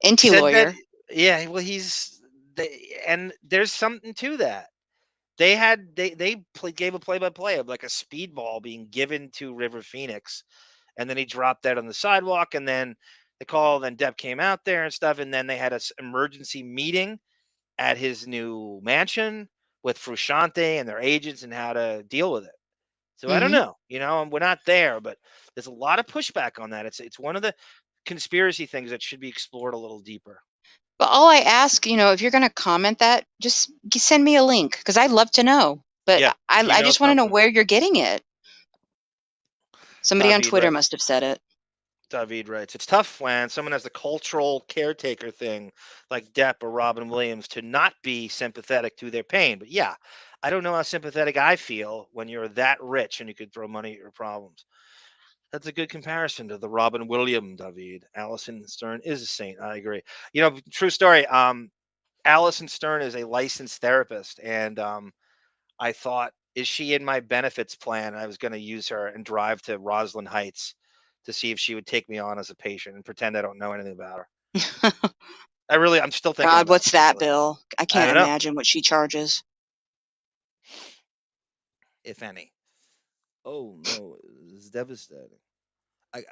NT said lawyer. that, yeah, well, and there's something to that. They gave a play-by-play of like a speedball being given to River Phoenix, and then he dropped that on the sidewalk, and then then Depp came out there and stuff, and then they had an emergency meeting at his new mansion with Frusciante and their agents and how to deal with it. So I don't know, and we're not there, but there's a lot of pushback on that. It's one of the conspiracy things that should be explored a little deeper. But all I ask, if you're going to comment that, just send me a link because I'd love to know. But yeah, I just want to know where you're getting it. Somebody on Twitter must have said it. David writes, it's tough when someone has the cultural caretaker thing like Depp or Robin Williams to not be sympathetic to their pain. But yeah, I don't know how sympathetic I feel when you're that rich and you could throw money at your problems. That's a good comparison to the Robin Williams, David. Allison Stern is a saint. I agree. True story. Allison Stern is a licensed therapist, and I thought, is she in my benefits plan? I was going to use her and drive to Roslyn Heights to see if she would take me on as a patient and pretend I don't know anything about her. I'm still thinking. God, what's that, Bill? I can't imagine what she charges. If any. Oh, no, it's devastating.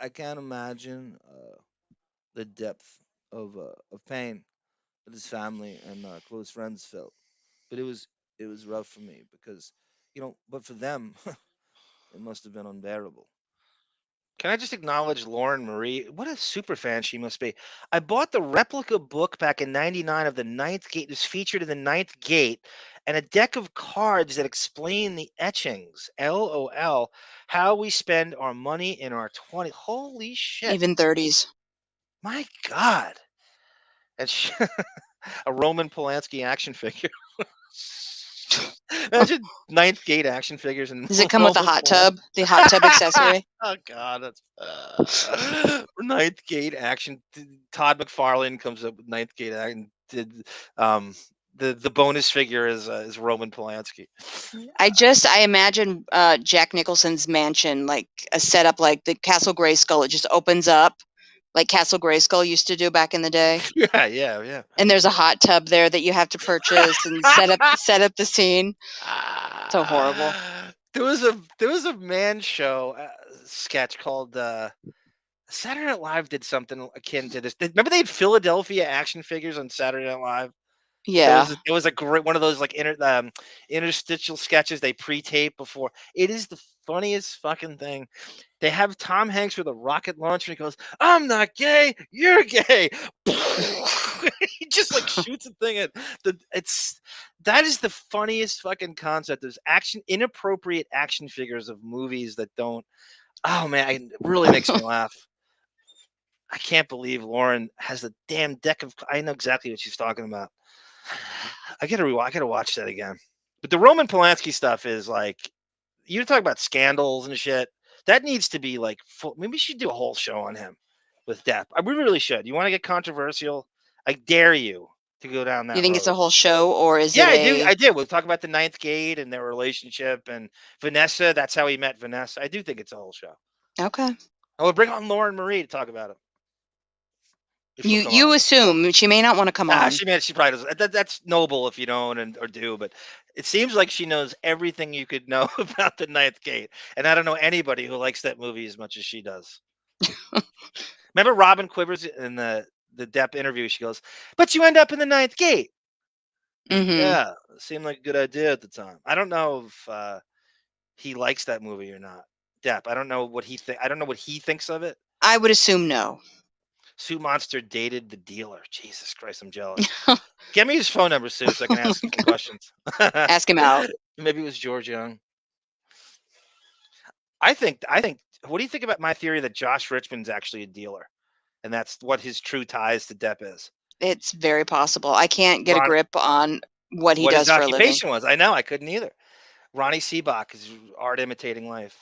I can't imagine the depth of pain that his family and close friends felt. But it was rough for me because, but for them, it must have been unbearable. Can I just acknowledge Lauren Marie? What a super fan she must be. I bought the replica book back in '99 of the Ninth Gate. It was featured in the Ninth Gate, and a deck of cards that explain the etchings. LOL. How we spend our money in our 20s. Holy shit. Even 30s. My God. And a Roman Polanski action figure. Imagine Ninth Gate action figures. And does it come with a hot tub? The hot tub accessory? Oh God, that's Ninth Gate action. Todd McFarlane comes up with Ninth Gate and did the bonus figure is Roman Polanski. I imagine Jack Nicholson's mansion like a setup like the Castle Grayskull. It just opens up like Castle Grayskull used to do back in the day. Yeah. And there's a hot tub there that you have to purchase and set up the scene. So horrible. There was a man show sketch called Saturday Night Live did something akin to this. Remember they had Philadelphia action figures on Saturday Night Live? Yeah. It was a great one of those like interstitial sketches they pre-tape before. It is the funniest fucking thing. They have Tom Hanks with a rocket launcher and he goes, "I'm not gay, you're gay." He just like shoots a thing at that is the funniest fucking concept. There's inappropriate action figures of movies that don't. Oh man, it really makes me laugh. I can't believe Lauren has a damn deck of. I know exactly what she's talking about. I gotta watch that again. But the Roman Polanski stuff is like, you talk about scandals and shit. That needs to be like full. Maybe we should do a whole show on him with Depp. We really should. You want to get controversial? I dare you to go down that. You think road. it's a whole show, or is it? Yeah, I do. We'll talk about the Ninth Gate and their relationship and Vanessa. That's how he met Vanessa. I do think it's a whole show. Okay. I will bring on Lauren Marie to talk about it. You assume she may not want to come on. She probably does. That's noble if you don't or do, but it seems like she knows everything you could know about the Ninth Gate, and I don't know anybody who likes that movie as much as she does. Remember Robin Quivers in the Depp interview? She goes, "But you end up in the Ninth Gate." Yeah, it seemed like a good idea at the time. I don't know if he likes that movie or not. Depp. I don't know what he I don't know what he thinks of it. I would assume no. Sue Monster dated the dealer. Jesus Christ, I'm jealous. Get me his phone number, Sue, so I can ask him some questions. Ask him out. Maybe it was George Young. I think what do you think about my theory that Josh Richman's actually a dealer, and that's what his true ties to Depp is? It's very possible. I can't get a Ron, grip on what he what his does for a living. occupation was. I know, I couldn't either. Ronnie Seabach is art imitating life.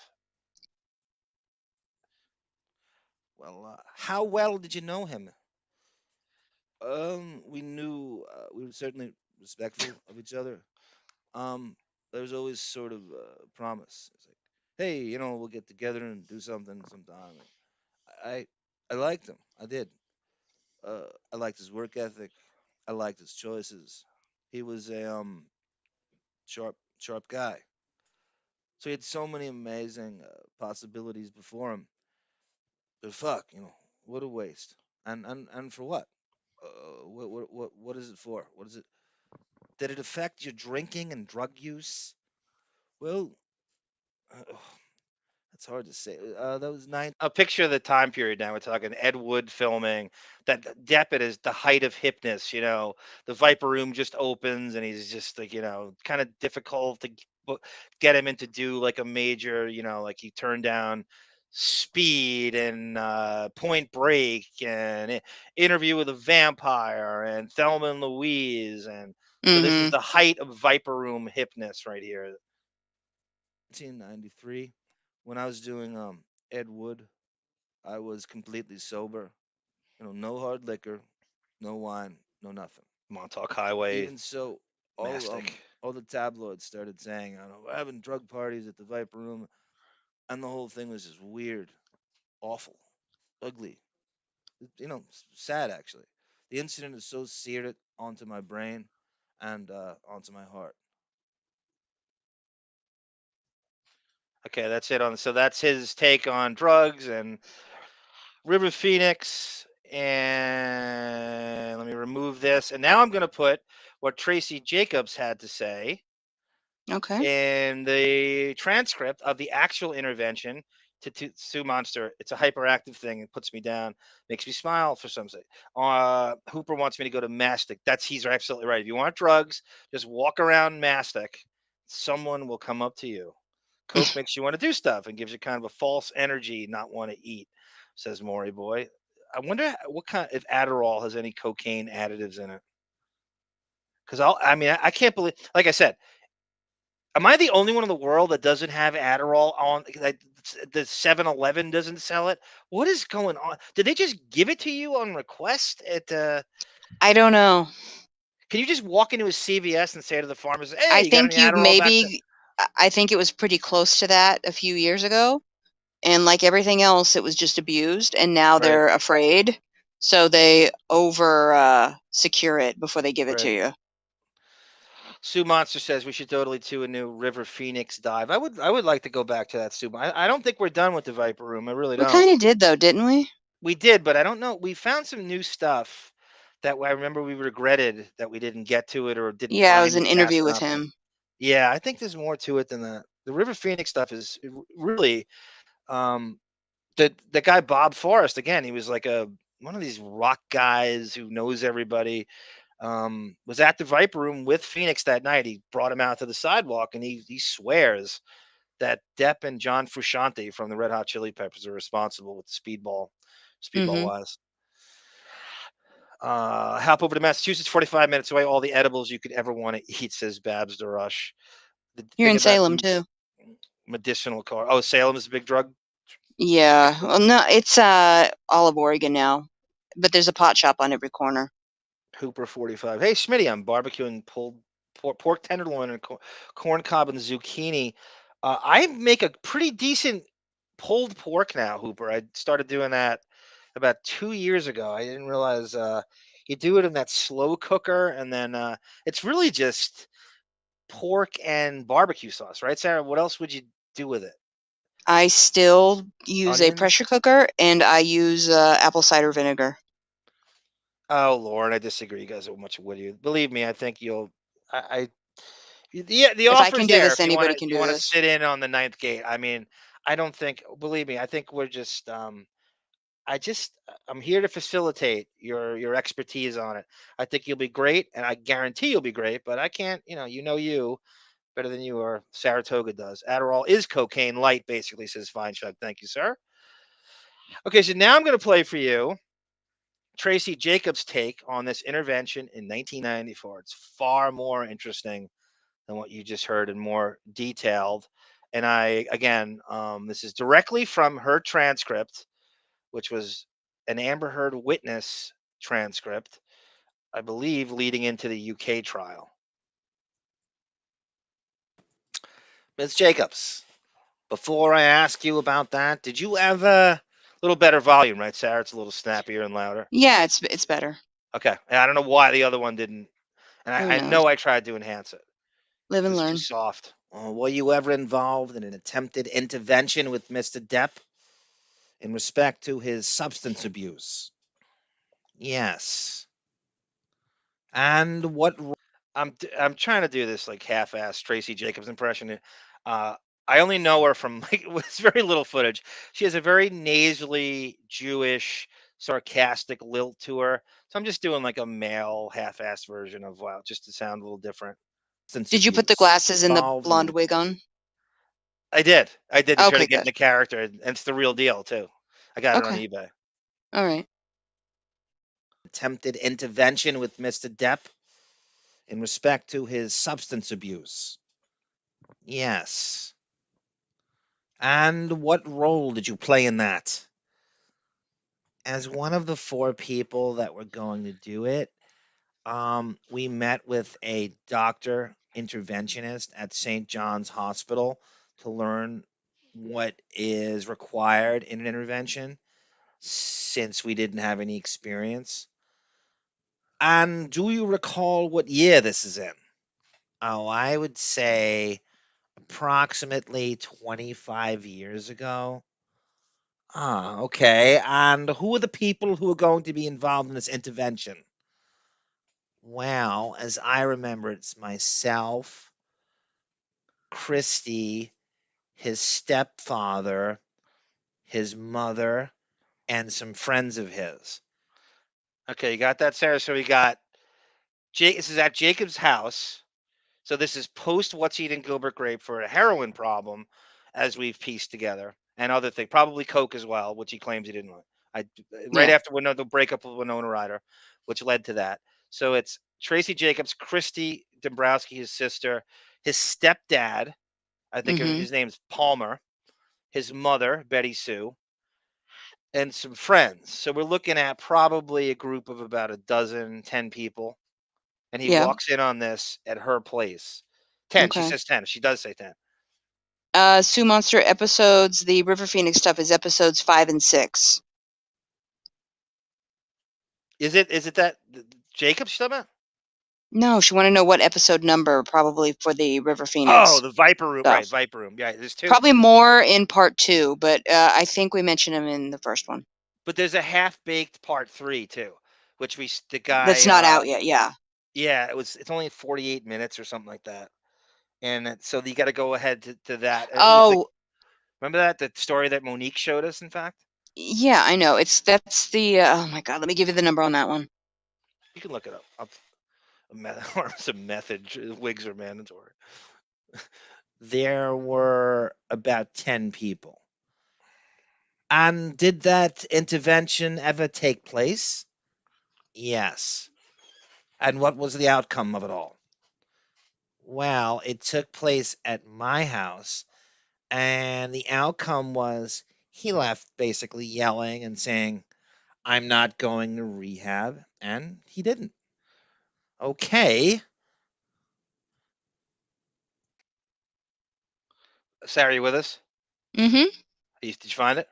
Well, how well did you know him? We knew we were certainly respectful of each other. There was always sort of a promise. It's like, hey, you know, we'll get together and do something sometime. I I liked him. I did. I liked his work ethic. I liked his choices. He was a sharp guy. So he had so many amazing possibilities before him. But fuck, you know, what a waste. And for what? What is it for? What is it? Did it affect your drinking and drug use? Well, uh, that's hard to say. That was A picture of the time period now. We're talking Ed Wood filming. That Depp is the height of hipness. You know, the Viper Room just opens, and he's just like, you know, kind of difficult to get him into do like a major, you know, like he turned down Speed and Point Break and Interview with a Vampire and Thelma and Louise, and so this is the height of Viper Room hipness right here. 1993, when I was doing Ed Wood, I was completely sober. You know, no hard liquor, no wine, no nothing. Montauk Highway. Even so, all the tabloids started saying, "I know, we're having drug parties at the Viper Room," and the whole thing was just weird, awful, ugly. You know, sad actually. The incident is so seared it onto my brain and onto my heart. Okay, that's it on. So that's his take on drugs and River Phoenix. And let me remove this. And now I'm going to put what Tracey Jacobs had to say. Okay. In the transcript of the actual intervention to sue Monster. It's a hyperactive thing. It puts me down, makes me smile for some sake. Hooper wants me to go to Mastic. He's absolutely right. If you want drugs, just walk around Mastic. Someone will come up to you. Coke makes you want to do stuff and gives you kind of a false energy, not want to eat, says Maury Boy. I wonder what kind, if Adderall has any cocaine additives in it. Because I can't believe, like I said, am I the only one in the world that doesn't have Adderall on? Like the 7-Eleven doesn't sell it. What is going on? Did they just give it to you on request at? I don't know. Can you just walk into a CVS and say to the pharmacist, "Hey, I you got think any you Adderall back there?" I think it was pretty close to that a few years ago. And like everything else, it was just abused, and now they're afraid. So they over secure it before they give it to you. Sue Monster says we should totally do a new River Phoenix dive. I would like to go back to that, Sue. I don't think we're done with the Viper Room. I really don't. We kind of did though, didn't we? We did, but I don't know. We found some new stuff that I remember we regretted that we didn't get to it or didn't Yeah, it find was an it fast interview with enough. him. Yeah, I think there's more to it than that. The River Phoenix stuff is really the guy Bob Forrest again. He was like one of these rock guys who knows everybody. Was at the Viper Room with Phoenix that night. He brought him out to the sidewalk, and he swears that Depp and John Frusciante from the Red Hot Chili Peppers are responsible with the speedball wise. Hop over to Massachusetts, 45 minutes away. All the edibles you could ever want to eat, says Babs DeRush. You're in Salem too. Medicinal car. Oh, Salem is a big drug. Yeah. Well, no, it's all of Oregon now, but there's a pot shop on every corner. Hooper 45. Hey, Smitty, I'm barbecuing pulled pork tenderloin and corn cob and zucchini. I make a pretty decent pulled pork now, Hooper. I started doing that about 2 years ago. I didn't realize you do it in that slow cooker, and then it's really just pork and barbecue sauce, right, Sarah? What else would you do with it? I still use a pressure cooker, and I use apple cider vinegar. Oh, Lord, I disagree. You guys are much wittier. Believe me, I think you'll. The offer's there if you want to sit in on the ninth gate. I mean, I don't think. Believe me, I think we're just. I'm here to facilitate your expertise on it. I think you'll be great, and I guarantee you'll be great. But I can't. You. Better than you or Saratoga does. Adderall is cocaine light, basically, says Feinschlag. Thank you, sir. Okay, so now I'm going to play for you Tracey Jacobs' take on this intervention in 1994. It's far more interesting than what you just heard and more detailed. And this is directly from her transcript, which was an Amber Heard witness transcript, I believe, leading into the UK trial. Ms. Jacobs, before I ask you about that, did you have a little better volume, right, Sarah? It's a little snappier and louder. Yeah, it's better. Okay. And I don't know why the other one didn't. And I know I tried to enhance it. Live and learn. Too soft. Were you ever involved in an attempted intervention with Mr. Depp in respect to his substance abuse? Yes. And what? I'm trying to do this like half-ass Tracey Jacobs impression. I only know her from with very little footage. She has a very nasally, Jewish, sarcastic lilt to her. So I'm just doing like a male half-assed version of wow, just to sound a little different. Did you put the glasses and the blonde wig on? I did to try to get good. in the character, and it's the real deal too. I got it on eBay. All right. Attempted intervention with Mr. Depp in respect to his substance abuse. Yes. And what role did you play in that? As one of the 4 people that were going to do it, we met with a doctor interventionist at St. John's Hospital to learn what is required in an intervention, since we didn't have any experience. And do you recall what year this is in? Oh, I would say approximately 25 years ago. Ah, okay. And who are the people who are going to be involved in this intervention? Well, as I remember, it's myself, Christie, his stepfather, his mother, and some friends of his. Okay, you got that, Sarah? So we got this is at Jacob's house. So this is post What's Eating Gilbert Grape for a heroin problem, as we've pieced together, and other things, probably coke as well, which he claims he didn't want. Right after the breakup with Winona Ryder, which led to that. So it's Tracey Jacobs, Christie Dombrowski, his sister, his stepdad, I think his name's Palmer, his mother, Betty Sue, and some friends. So we're looking at probably a group of about 10 people. And he walks in on this at her place. 10. She says 10. She does say 10. Sue Monster episodes, the River Phoenix stuff is episodes 5 and 6. Is it that Jacobs she's talking about? No, she want to know what episode number, probably for the River Phoenix. Oh, the Viper Room. Right, Viper Room. Yeah, there's 2. Probably more in part 2, but I think we mentioned him in the first one. But there's a half-baked part 3 too, which the guy that's not out yet. Yeah. Yeah, it's only 48 minutes or something like that, and so you got to go ahead to that. Remember the story that Monique showed us? In fact. Yeah, I know. That's the oh my god. Let me give you the number on that one. You can look it up. Some method wigs are mandatory. There were about 10 people. And did that intervention ever take place? Yes. And what was the outcome of it all? Well, it took place at my house, and the outcome was he left basically yelling and saying, "I'm not going to rehab," and he didn't. Okay. Sarah, you with us? Mm-hmm. Did you find it?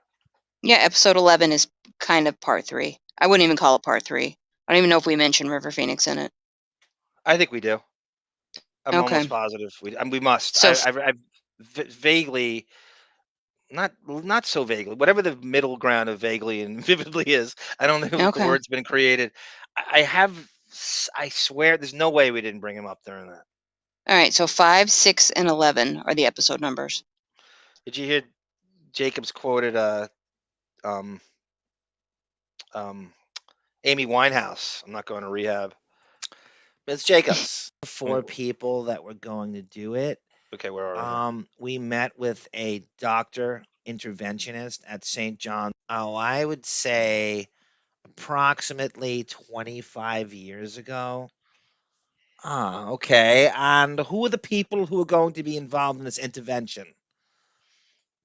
Yeah, episode 11 is kind of part 3. I wouldn't even call it part 3. I don't even know if we mentioned River Phoenix in it. I think we do. I'm almost positive we must. So I vaguely, not so vaguely, whatever the middle ground of vaguely and vividly is. I don't know if the word's been created. I swear there's no way we didn't bring him up during that. All right, so 5, 6, and 11 are the episode numbers. Did you hear Jacobs quoted Amy Winehouse? I'm not going to rehab. Ms. Jacobs, 4 people that were going to do it. Okay, where are we? We met with a doctor interventionist at St. John's. Oh, I would say approximately 25 years ago. Ah, okay. And who are the people who are going to be involved in this intervention?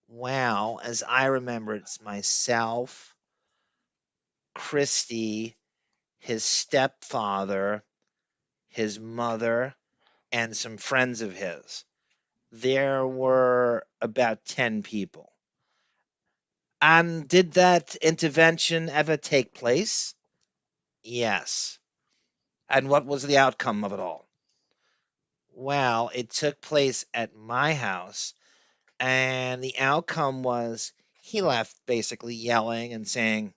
Well, as I remember, it's myself, Christie, his stepfather, his mother, and some friends of his. There were about 10 people. And did that intervention ever take place? Yes. And what was the outcome of it all? Well, it took place at my house, and the outcome was he left basically yelling and saying,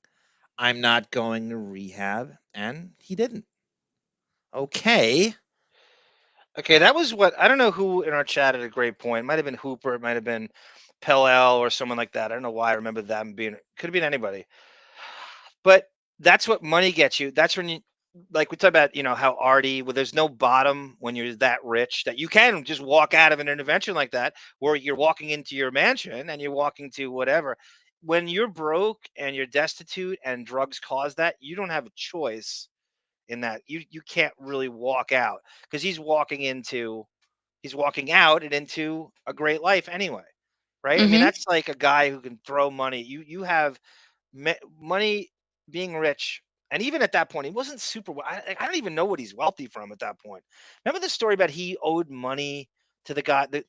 I'm not going to rehab, and he didn't. Okay. Okay, that was what I don't know who in our chat at a great point. It might have been Hooper, it might have been Pellel or someone like that. I don't know why I remember that being could have been anybody. But that's what money gets you. That's when you like we talk about, how arty, well, there's no bottom when you're that rich that you can just walk out of an intervention like that, where you're walking into your mansion and you're walking to whatever. When you're broke and you're destitute and drugs cause that, you don't have a choice in that. You can't really walk out because he's walking out and into a great life anyway, right? I mean, Mm-hmm. that's like a guy who can throw money. You have money, being rich, and even at that point, he wasn't super. I don't even know what he's wealthy from at that point. Remember the story about he owed money to the guy. The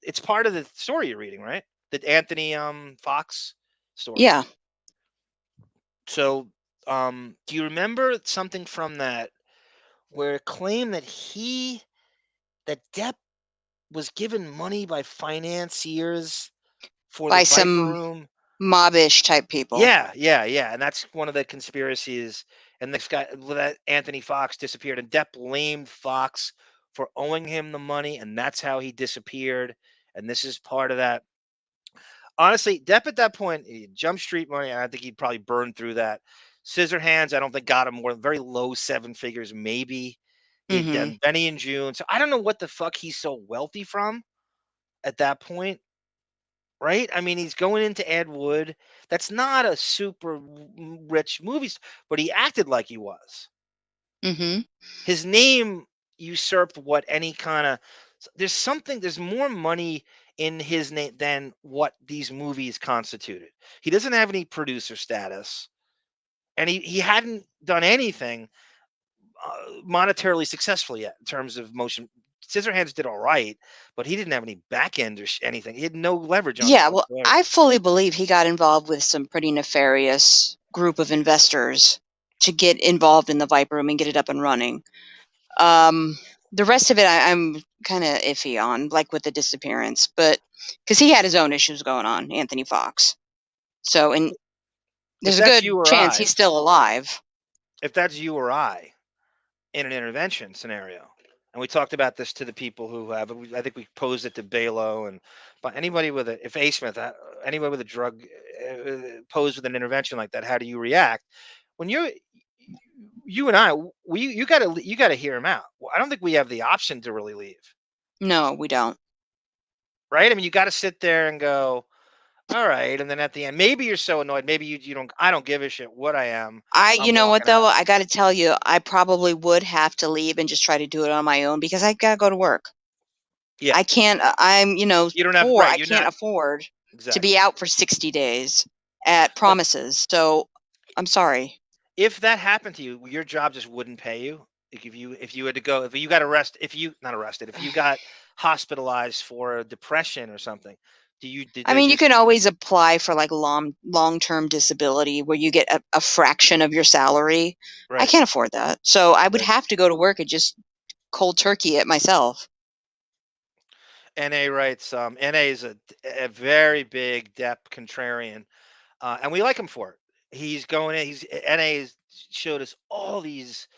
it's part of the story you're reading, right? The Anthony Fox story. Yeah. So, do you remember something from that where it claimed that Depp was given money by financiers for the By Viper some Room? mobbish type people. Yeah, and that's one of the conspiracies. And this guy, that Anthony Fox, disappeared, and Depp blamed Fox for owing him the money, and that's how he disappeared. And this is part of that. Honestly, Depp at that point, Jump Street money, I think he'd probably burned through that. Scissorhands, I don't think got him more very low seven figures, maybe. He'd Mm-hmm. done Benny and June. So I don't know what the fuck he's so wealthy from at that point, right? I mean, he's going into Ed Wood. That's not a super rich movie, but he acted like he was. Mm-hmm. His name usurped what any kind of. There's more money in his name than what these movies constituted. He doesn't have any producer status, and he hadn't done anything monetarily successful yet in terms of motion. Scissorhands did all right, but he didn't have any back end or anything. He had no leverage on it Yeah, well, whatsoever. I fully believe he got involved with some pretty nefarious group of investors to get involved in the Viper Room and get it up and running. The rest of it, I'm kind of iffy on, like with the disappearance, but because he had his own issues going on, Anthony Fox. So, and If there's a that's good you or chance I, he's still alive. if that's you or I in an intervention scenario, and we talked about this to the people who have, I think we posed it to Balo and, but anybody with a, if A. Smith, anybody with a drug posed with an intervention like that, how do you react? When you and I, you gotta hear him out. I don't think we have the option to really leave, No, we don't. right? I mean, you got to sit there and go, all right, and then at the end, maybe you're so annoyed, maybe you don't. I don't give a shit what I am. You I'm know what walking though? out. I got to tell you, I probably would have to leave and just try to do it on my own because I got to go to work. Yeah, I can't, I'm, you don't have poor. right. I You're can't not afford to exactly. be out for 60 days at But promises. So I'm sorry. if that happened to you, your job just wouldn't pay you. Like if you had to go, if you got arrested, if you not arrested, if you got hospitalized for a depression or something, did I they mean, you just can always apply for like long-term disability where you get a fraction of your salary. I right, can't afford that. So I would right. have to go to work and just cold turkey it myself. NA writes, NA is a very big Depp contrarian, and we like him for it. He's going in. NA showed us all these.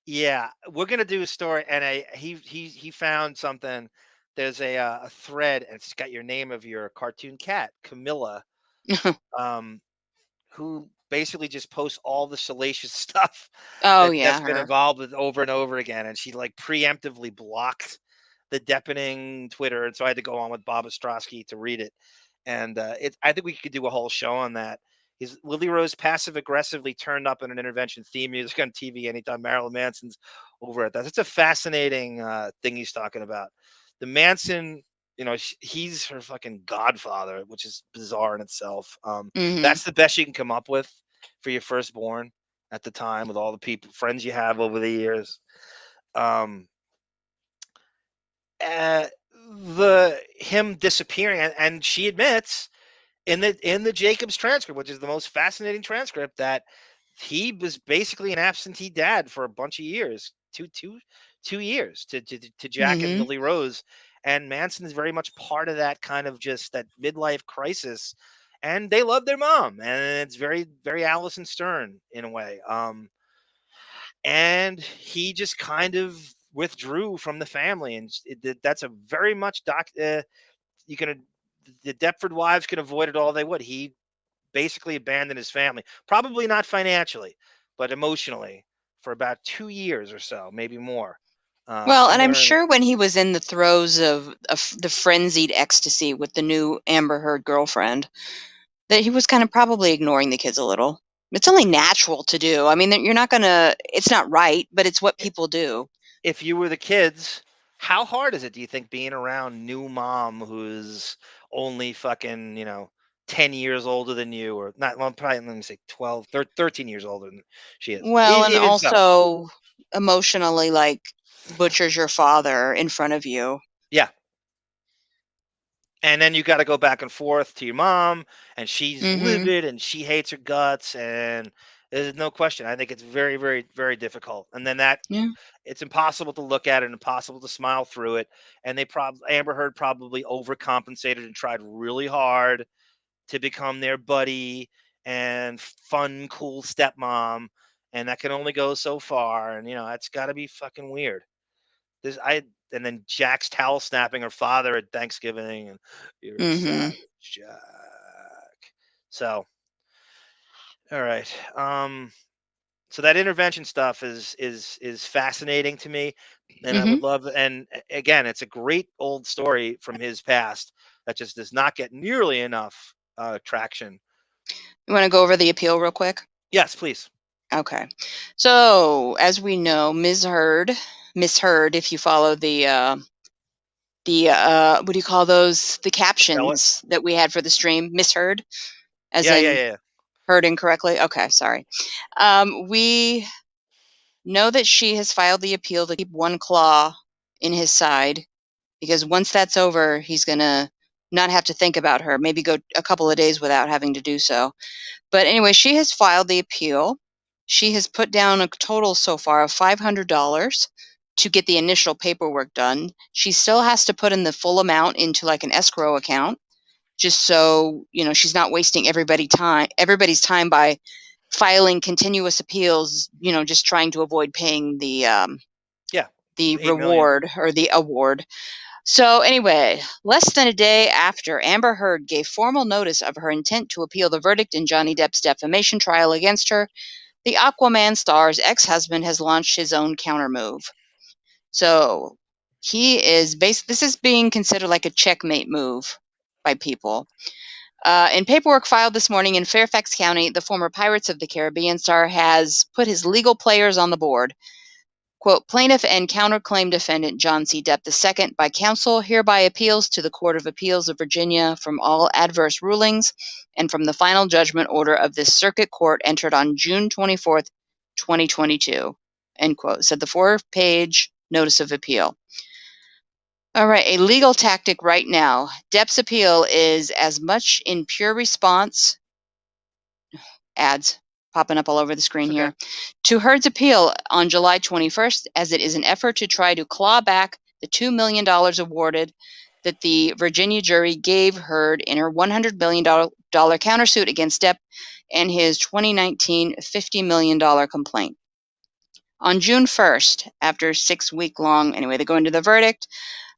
Yeah, we're gonna do a story, and he found something. There's a thread, and it's got your name of your cartoon cat, Camilla, um, who basically just posts all the salacious stuff Oh that yeah, Depp's been her. involved with over and over again, and she like preemptively blocked the Deppening Twitter, and so I had to go on with Bob Ostrowski to read it. And I think we could do a whole show on that. He's Lily Rose passive aggressively turned up in an intervention theme music on TV anytime Marilyn Manson's over at that. It's a fascinating thing he's talking about. The Manson, he's her fucking godfather, which is bizarre in itself. That's the best you can come up with for your firstborn at the time, with all the friends you have over the years. Him disappearing, and she admits in the Jacobs transcript, which is the most fascinating transcript, that he was basically an absentee dad for a bunch of years, two years to Jack and Lily Rose. And Manson is very much part of that kind of just that midlife crisis, and they love their mom, and it's very, very Allison Stern in a way. And he just kind of withdrew from the family, and that's a very much the Deptford wives could avoid it all they would. He basically abandoned his family, probably not financially, but emotionally, for about 2 years or so, maybe more. Well, and I'm sure when he was in the throes of the frenzied ecstasy with the new Amber Heard girlfriend, that he was kind of probably ignoring the kids a little. It's only natural to do. I mean, you're not gonna. It's not right, but it's what people do. If you were the kids, how hard is it, do you think, being around new mom who's only fucking 10 years older than you, or not? Well, probably, let me say 12, 13 years older than she is. Well, and also emotionally, like, butchers your father in front of you. Yeah. And then you got to go back and forth to your mom, and she's livid, and she hates her guts, and there's no question. I think it's very, very, very difficult. And then it's impossible to look at it, and impossible to smile through it. And Amber Heard probably overcompensated and tried really hard to become their buddy and fun, cool stepmom, and that can only go so far. And that's got to be fucking weird. And then Jack's towel snapping her father at Thanksgiving, and you're a savage, Jack. So, all right. So that intervention stuff is fascinating to me, and I would love. And again, it's a great old story from his past that just does not get nearly enough traction. You want to go over the appeal real quick? Yes, please. Okay. So, as we know, Miss Heard, if you follow the what do you call those? The captions that we had for the stream, Miss Heard, as in heard incorrectly. Okay, sorry. We know that she has filed the appeal to keep one claw in his side, because once that's over, he's gonna not have to think about her. Maybe go a couple of days without having to do so. But anyway, she has filed the appeal. She has put down a total so far of $500 to get the initial paperwork done. She still has to put in the full amount into like an escrow account, just so she's not wasting everybody's time by filing continuous appeals, just trying to avoid paying the reward or the award. So anyway, less than a day after Amber Heard gave formal notice of her intent to appeal the verdict in Johnny Depp's defamation trial against her, the Aquaman star's ex-husband has launched his own countermove. So he is this is being considered like a checkmate move by people. In paperwork filed this morning in Fairfax County, the former Pirates of the Caribbean star has put his legal players on the board. Quote, plaintiff and counterclaim defendant John C. Depp II by counsel hereby appeals to the Court of Appeals of Virginia from all adverse rulings and from the final judgment order of this circuit court entered on June 24th, 2022, end quote, said the 4-page notice of appeal. All right, a legal tactic right now. Depp's appeal is as much in pure response, ads popping up all over the screen here, to Heard's appeal on July 21st, as it is an effort to try to claw back the $2 million awarded that the Virginia jury gave Heard in her $100 million countersuit against Depp and his 2019 $50 million complaint. On June 1st, after 6-week-long, anyway, they go into the verdict,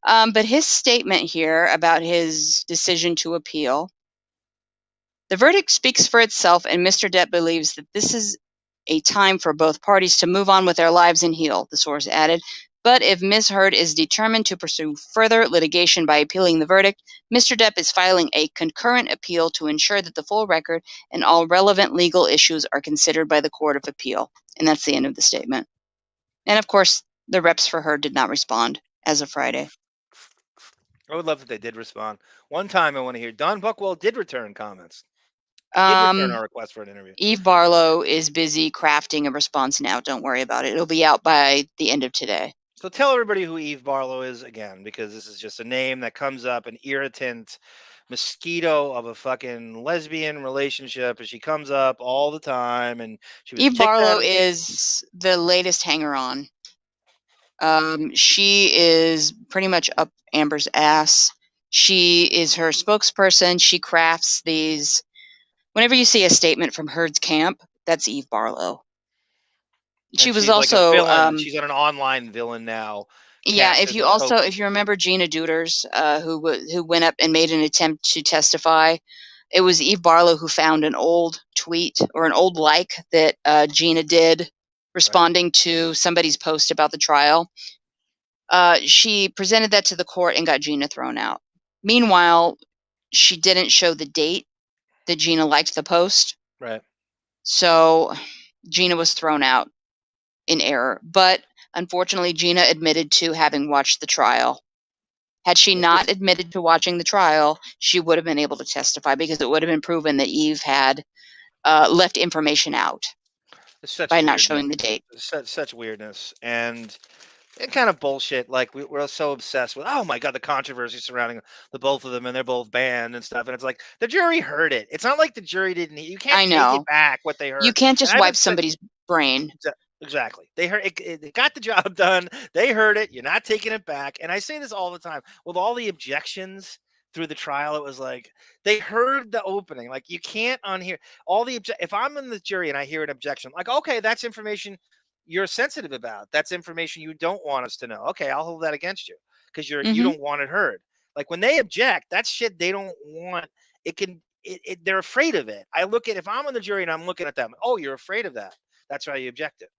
but his statement here about his decision to appeal, the verdict speaks for itself, and Mr. Depp believes that this is a time for both parties to move on with their lives and heal, the source added. But if Ms. Heard is determined to pursue further litigation by appealing the verdict, Mr. Depp is filing a concurrent appeal to ensure that the full record and all relevant legal issues are considered by the Court of Appeal. And that's the end of the statement. And of course, the reps for Heard did not respond as of Friday. I would love if they did respond. One time I want to hear Don Buchwald did return comments. Did return our request for an interview. Eve Barlow is busy crafting a response now. Don't worry about it. It'll be out by the end of today. So tell everybody who Eve Barlow is again, because this is just a name that comes up, an irritant mosquito of a fucking lesbian relationship, and she comes up all the time. And she was Eve Barlow is the latest hanger-on. She is pretty much up Amber's ass. She is her spokesperson. She crafts these. Whenever you see a statement from Heard's camp, that's Eve Barlow. She was also like a villain. She's an online villain now. Yeah, if you remember Gina Duders, who went up and made an attempt to testify, it was Eve Barlow who found an old tweet or an old like that Gina did responding to somebody's post about the trial. She presented that to the court and got Gina thrown out. Meanwhile, she didn't show the date that Gina liked the post. Right. So Gina was thrown out in error. But unfortunately, Gina admitted to having watched the trial. Had she not admitted to watching the trial, she would have been able to testify because it would have been proven that Eve had left information out by not showing the date. Such weirdness and kind of bullshit. Like we're so obsessed with, oh my God, the controversy surrounding the both of them, and they're both banned and stuff. And it's like the jury heard it. It's not like the jury didn't. You can't take it back what they heard. You can't just wipe somebody's brain. Exactly. They heard it, it got the job done. They heard it. You're not taking it back. And I say this all the time with all the objections through the trial. It was like they heard the opening. Like you can't unhear all the if I'm in the jury and I hear an objection, like, okay, that's information you're sensitive about. That's information you don't want us to know. Okay, I'll hold that against you because you don't want it heard. Like when they object, that's shit they don't want. They're afraid of it. I look at if I'm on the jury and I'm looking at them. Oh, you're afraid of that. That's why you objected.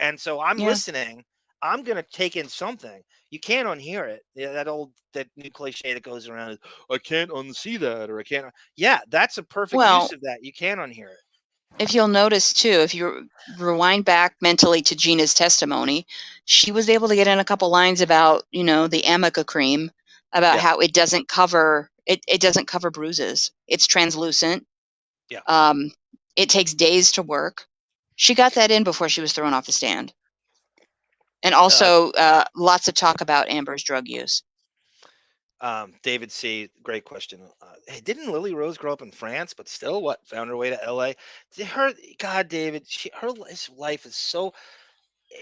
And so I'm listening. I'm gonna take in something. You can't unhear it. Yeah, that new cliche that goes around is I can't unsee that, or I can't. Yeah, that's a perfect use of that. You can't unhear it. If you'll notice too, if you rewind back mentally to Gina's testimony, she was able to get in a couple lines about, the Amica cream, about how it doesn't cover it doesn't cover bruises. It's translucent. Yeah. It takes days to work. She got that in before she was thrown off the stand. And also lots of talk about Amber's drug use. David C., great question. Hey, didn't Lily Rose grow up in France, but still found her way to LA? God, David, her life is so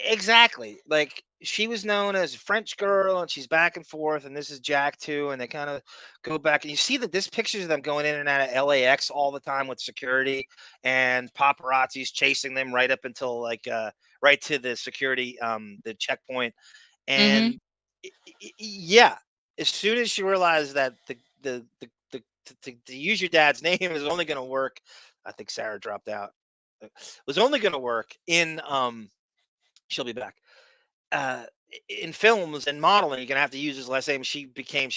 exactly like she was known as a French girl, and she's back and forth, and this is Jack too, and they kind of go back, and you see that this pictures of them going in and out of LAX all the time with security and paparazzis chasing them right up until right to the security the checkpoint, and as soon as she realized that to use your dad's name is only going to work, I think Sarah dropped out. Was only going to work in she'll be back. In films and modeling, you're gonna have to use his last name. She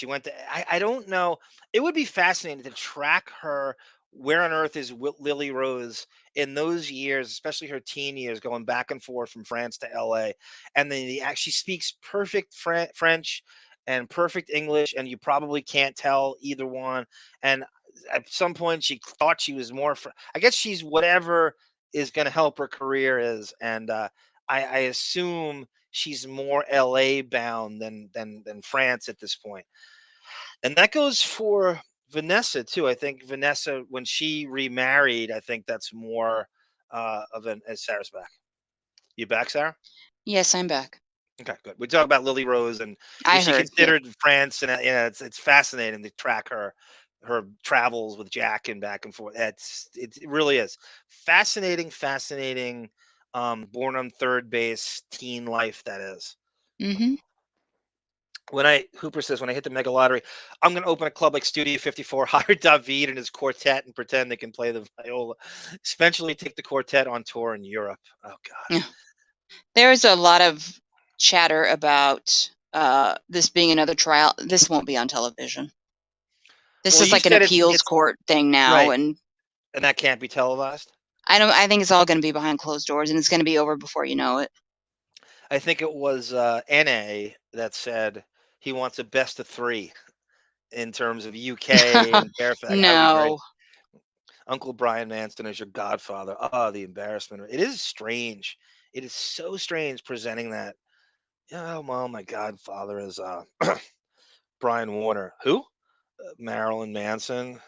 went to. I don't know. It would be fascinating to track her. Where on earth is Lily Rose in those years, especially her teen years, going back and forth from France to LA, and then she speaks perfect French and perfect English, and you probably can't tell either one. And at some point, she thought she was more. I guess she's whatever is going to help her career is, and I assume she's more LA bound than France at this point. And that goes for Vanessa too. I think Vanessa, when she remarried, I think that's more of an as Sarah's back. You back, Sarah? Yes, I'm back. Okay, good. We talk about Lily Rose and she considered France, and it's fascinating to track her travels with Jack and back and forth. It really is fascinating. Born on third base teen life that is. Hooper says, when I hit the mega lottery, I'm going to open a club like Studio 54, hire David and his quartet and pretend they can play the viola. Eventually take the quartet on tour in Europe. Oh, God. There's a lot of chatter about this being another trial. This won't be on television. This Well, is you like an said appeals court thing now, right, and that can't be televised. I think it's all going to be behind closed doors, and it's going to be over before you know it. I think it was NA that said he wants a best of 3 in terms of UK and Fairfax. No. Uncle Brian Manson is your godfather. Oh, the embarrassment. It is strange. It is so strange presenting that. Oh, well, my godfather is Brian Warner. Who? Marilyn Manson.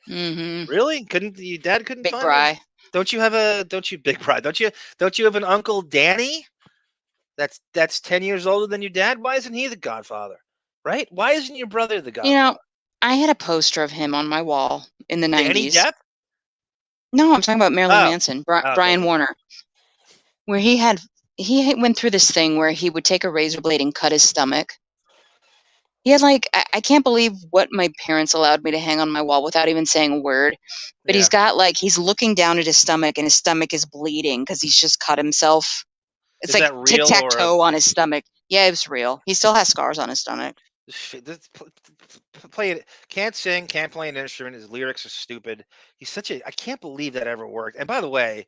Mm-hmm. Really? Your dad couldn't Big find Bri. one? Don't you Big Bri? Don't you have an Uncle Danny? That's 10 years older than your dad. Why isn't he the godfather? Right? Why isn't your brother the godfather? You know, I had a poster of him on my wall in the 90s. Danny Depp? No, I'm talking about Marilyn Manson, Brian okay. Warner, where he went through this thing where he would take a razor blade and cut his stomach. He had I can't believe what my parents allowed me to hang on my wall without even saying a word. But he's got he's looking down at his stomach and his stomach is bleeding because he's just cut himself. It's like tic-tac-toe on his stomach. Yeah, it was real. He still has scars on his stomach. Play it. Can't sing, can't play an instrument. His lyrics are stupid. He's I can't believe that ever worked. And by the way,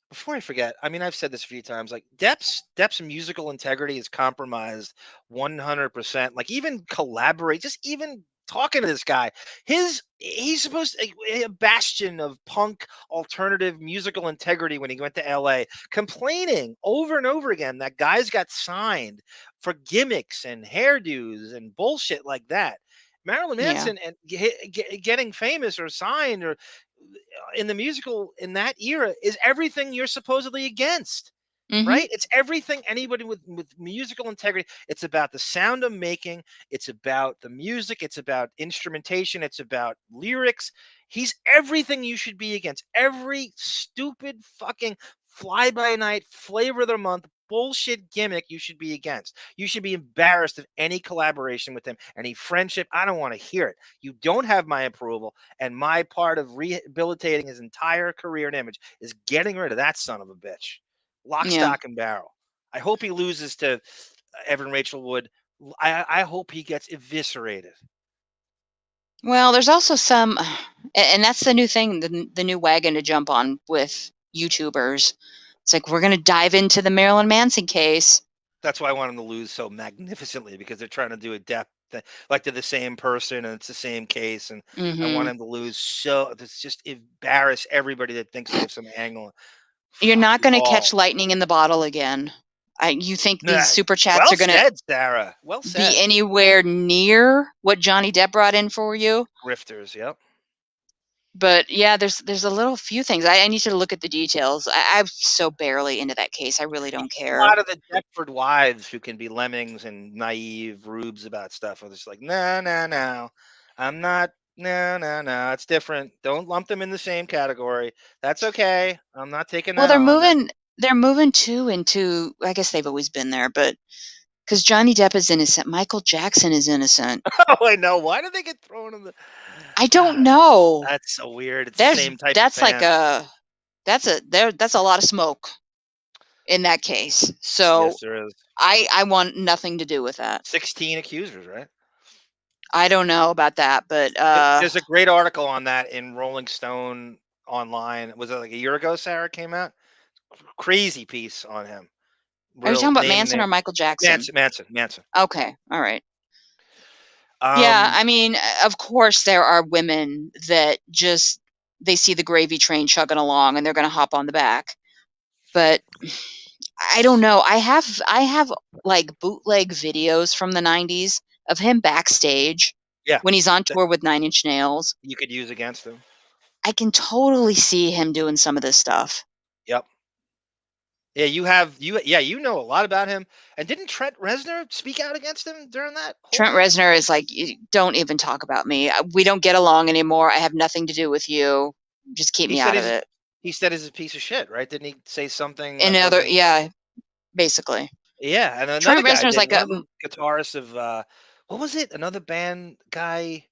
before I forget, I mean, I've said this a few times, like Depp's musical integrity is compromised 100%. Like even collaborate, just even talking to this guy, he's supposed to a bastion of punk alternative musical integrity when he went to LA, complaining over and over again that guys got signed for gimmicks and hairdos and bullshit like that. Marilyn Manson and getting famous or signed or in the musical in that era is everything you're supposedly against. Right? It's everything anybody with musical integrity. It's about the sound I'm making. It's about the music. It's about instrumentation. It's about lyrics. He's everything you should be against. Every stupid fucking fly by night flavor of the month bullshit gimmick you should be against. You should be embarrassed of any collaboration with him, any friendship. I don't want to hear it. You don't have my approval, and my part of rehabilitating his entire career and image is getting rid of that son of a bitch. Lock, stock, and barrel. I hope he loses to Evan Rachel Wood. I hope he gets eviscerated. Well, there's also some, and that's the new thing, the new wagon to jump on with YouTubers. It's like, we're going to dive into the Marilyn Manson case. That's why I want him to lose so magnificently, because they're trying to do a depth, like they're the same person and it's the same case. And I want him to lose so it's just embarrass everybody that thinks they have some angle. You're not going to catch lightning in the bottle again. You think these super chats are going to Sarah. Well said. Be anywhere near what Johnny Depp brought in for you? Grifters, yep. But yeah, there's a little few things. I need to look at the details. I'm so barely into that case. I really don't care. A lot of the Deptford wives who can be lemmings and naive rubes about stuff are just like, no. I'm not. No. It's different. Don't lump them in the same category. That's okay. I'm not taking that. Well, they're moving too into. I guess they've always been there, but because Johnny Depp is innocent, Michael Jackson is innocent. Oh, I know. Why do they get thrown in the? I don't know. That's so weird. It's the same type. That's like that's a lot of smoke in that case. So yes, there is. I want nothing to do with that. 16 accusers, right? I don't know about that, but there's a great article on that in Rolling Stone online. Was it like a year ago, Sarah, came out? Crazy piece on him. Are you talking about Manson or Michael Jackson? Manson. Okay, all right. Yeah, I mean, of course there are women that just they see the gravy train chugging along and they're going to hop on the back. But I don't know. I have like bootleg videos from the 90s of him backstage. Yeah. When he's on tour with 9 Inch Nails. You could use against him. I can totally see him doing some of this stuff. Yep. Yeah, you know a lot about him. And didn't Trent Reznor speak out against him during that? Trent Reznor is like, don't even talk about me. We don't get along anymore. I have nothing to do with you. Just keep me out of it. He said he's a piece of shit, right? Didn't he say something? Yeah, basically. Yeah, and another Trent guy Reznor's like a guitarist of what was it? Another band guy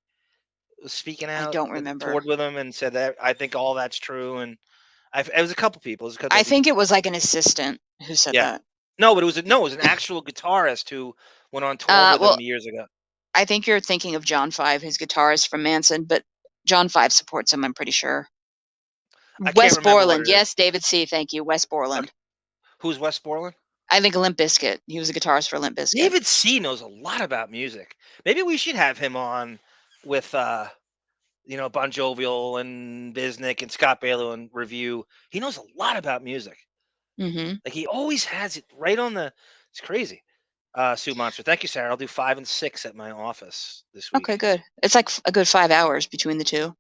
was speaking out. I don't remember. Toured with him and said that I think all that's true, and it was a couple people. I think it was like an assistant who said that. No, but it was an actual guitarist who went on tour with him years ago. I think you're thinking of John Five, his guitarist from Manson, but John Five supports him, I'm pretty sure. I can't Wes remember what Borland. it is. Yes, David C. Thank you. Wes Borland. Okay. Who's Wes Borland? I think Limp Bizkit. He was a guitarist for Limp Bizkit. David C. knows a lot about music. Maybe we should have him on with you know, Bon Jovial and Biznick and Scott Baio and review. He knows a lot about music. Mm-hmm. Like he always has it right on the. It's crazy. Sue Monster. Thank you, Sarah. I'll do 5 and 6 at my office this week. Okay, good. It's like a good 5 hours between the two.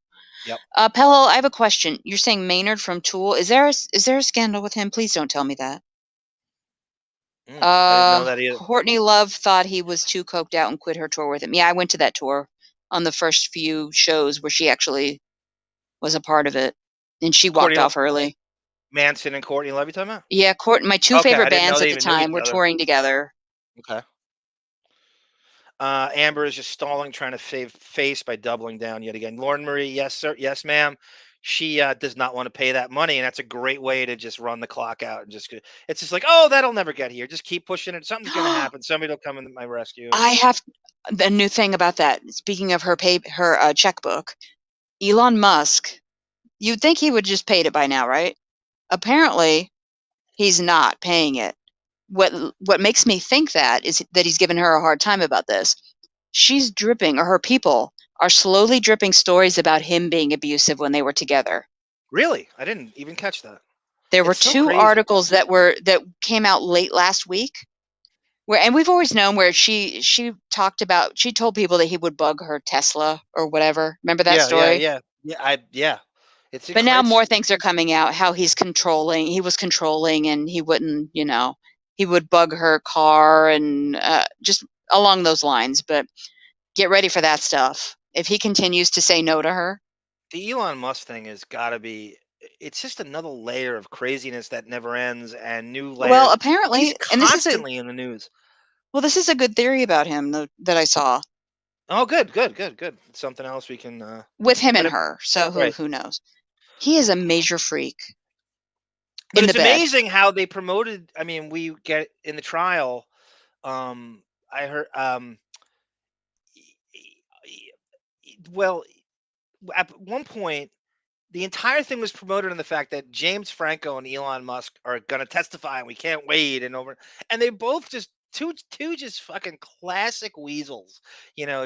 Yep. Pello, I have a question. You're saying Maynard from Tool. Is there a scandal with him? Please don't tell me that. I didn't know that either. Courtney Love thought he was too coked out and quit her tour with him. Yeah, I went to that tour on the first few shows where she actually was a part of it, and she walked off early. Manson and Courtney Love, you talking about? Yeah, my two favorite bands at the time were touring together. Okay. Amber is just stalling, trying to save face by doubling down yet again. Lauren Marie, yes, sir. Yes, ma'am. She does not want to pay that money, and that's a great way to just run the clock out. And it's just like, oh, that'll never get here. Just keep pushing it. Something's going to happen. Somebody will come in my rescue. I have a new thing about that. Speaking of her checkbook, Elon Musk, you'd think he would just paid it by now, right? Apparently, he's not paying it. What makes me think that is that he's given her a hard time about this. She's dripping, or her people are slowly dripping stories about him being abusive when they were together. Really? I didn't even catch that. There were 2 articles that came out late last week, and we've always known where she told people that he would bug her Tesla or whatever. Remember that story? Yeah. But now more things are coming out. How he was controlling, and he wouldn't, he would bug her car and just along those lines. But get ready for that stuff. If he continues to say no to her. The Elon Musk thing has got to be, it's just another layer of craziness that never ends and new layers. Well, apparently, he's constantly in the news. Well, this is a good theory about him that I saw. Oh, good. Something else we can... with him and her, so who knows? He is a major freak. But it's amazing how they promoted, I mean, we get in the trial, I heard, well, at one point, the entire thing was promoted in the fact that James Franco and Elon Musk are going to testify, and we can't wait, and they both just two just fucking classic weasels,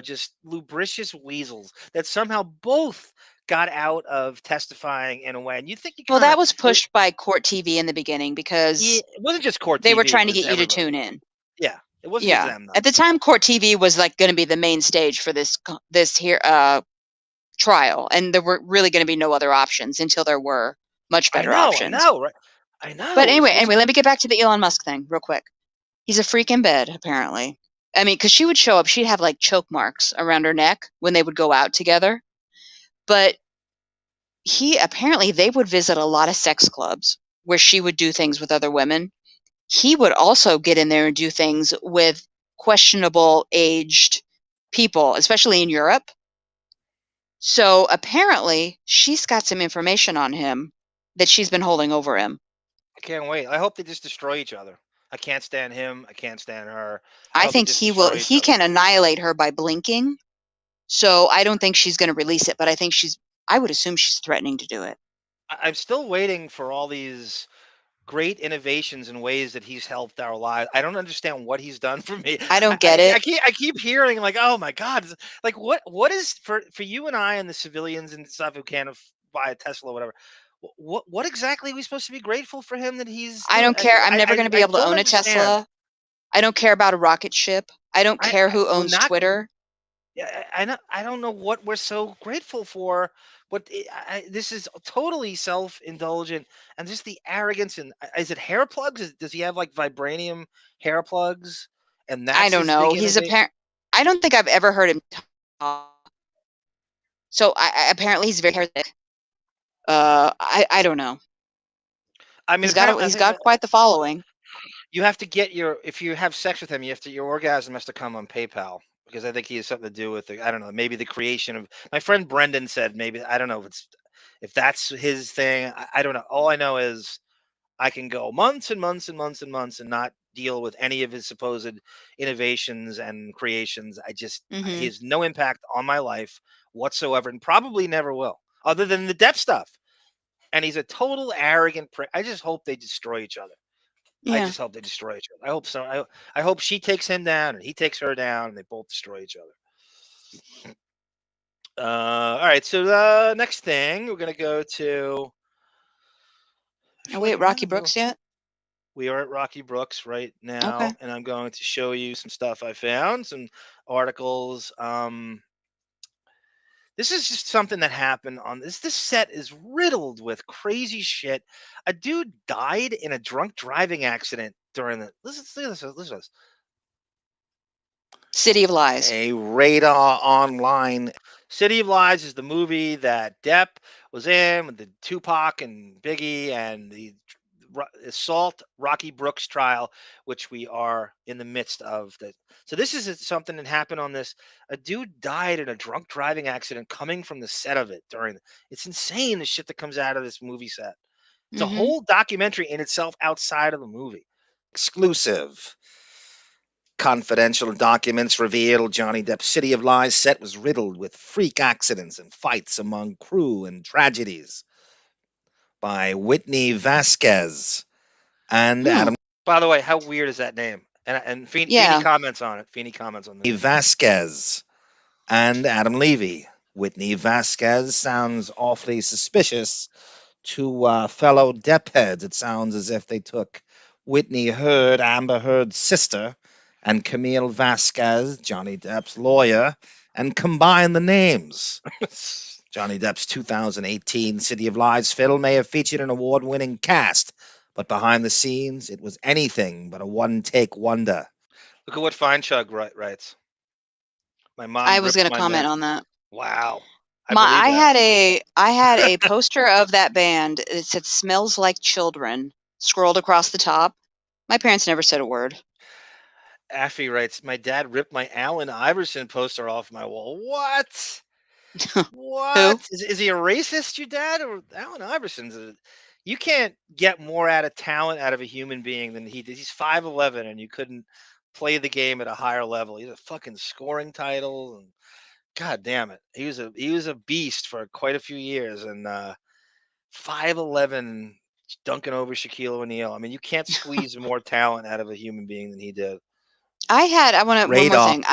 just lubricious weasels that somehow both got out of testifying in a way. And you think well, that was pushed by Court TV in the beginning because it wasn't just Court TV. They were trying to get you to tune in. Yeah, it wasn't just them, though. At the time, Court TV was like going to be the main stage for this here trial, and there were really going to be no other options until there were much better options. I know, right? I know. But anyway, let me get back to the Elon Musk thing real quick. He's a freak in bed, apparently. I mean, because she would show up, she'd have like choke marks around her neck when they would go out together. But they would visit a lot of sex clubs where she would do things with other women. He would also get in there and do things with questionable aged people, especially in Europe. So apparently she's got some information on him that she's been holding over him. I can't wait. I hope they just destroy each other. I can't stand him. I can't stand her. I think he can annihilate her by blinking. So I don't think she's going to release it, but I would assume she's threatening to do it. I'm still waiting for all these great innovations and ways that he's helped our lives. I don't understand what he's done for me. I don't get it. I keep hearing like, oh my God, like what is for you and I and the civilians and stuff who can't buy a Tesla or whatever. What exactly are we supposed to be grateful for him that he's? I don't care. I'm never going to be able to own a Tesla. I don't care about a rocket ship. I don't care who owns Twitter. Yeah, I don't know what we're so grateful for. But this is totally self-indulgent, and just the arrogance. And is it hair plugs? Does he have like vibranium hair plugs? And that's I don't know. He's I don't think I've ever heard him talk. So apparently he's very thick. I don't know. I mean, he's got quite the following. You have to get if you have sex with him, your orgasm has to come on PayPal. Because I think he has something to do with I don't know, maybe the creation of. My friend Brendan said maybe, I don't know if that's his thing. I don't know. All I know is I can go months and months and months and months and not deal with any of his supposed innovations and creations. He has no impact on my life whatsoever, and probably never will, other than the Depp stuff. And he's a total arrogant prick. I just hope they destroy each other. I just hope they destroy each other. I hope so. I hope she takes him down and he takes her down, and they both destroy each other. All right. So the next thing we're gonna go to. Are we at Rocky Brooks yet? We are at Rocky Brooks right now, and I'm going to show you some stuff I found, some articles. This is just something that happened on this. This set is riddled with crazy shit. A dude died in a drunk driving accident during the. Listen to this. City of Lies. A Radar Online. City of Lies is the movie that Depp was in with the Tupac and Biggie and the assault Rocky Brooks trial, which we are in the midst of. So this is something that happened on this. A dude died in a drunk driving accident coming from the set of it it's insane, the shit that comes out of this movie set. It's a whole documentary in itself outside of the movie. Exclusive. Confidential documents reveal Johnny Depp's City of Lies set was riddled with freak accidents and fights among crew and tragedies. By Whitney Vasquez and Adam. By the way, how weird is that name? And Feeney comments on it. Feeney comments on that. Vasquez and Adam Levy. Whitney Vasquez sounds awfully suspicious to fellow Depp heads. It sounds as if they took Whitney Heard, Amber Heard's sister, and Camille Vasquez, Johnny Depp's lawyer, and combined the names. Johnny Depp's 2018 City of Lies film may have featured an award-winning cast, but behind the scenes, it was anything but a one-take wonder. Look at what Feinchug writes. My mom. I was going to comment on that. Wow. I had a poster of that band. It said "Smells Like Children" scrolled across the top. My parents never said a word. Affy writes, my dad ripped my Allen Iverson poster off my wall. What? What? Is he a racist, your dad? Or Allen Iverson's you can't get more out of talent out of a human being than he did. He's 5'11", and you couldn't play the game at a higher level. He's a fucking scoring title, and god damn it. He was a beast for quite a few years, and 5'11", dunking over Shaquille O'Neal. I mean, you can't squeeze more talent out of a human being than he did. One more thing.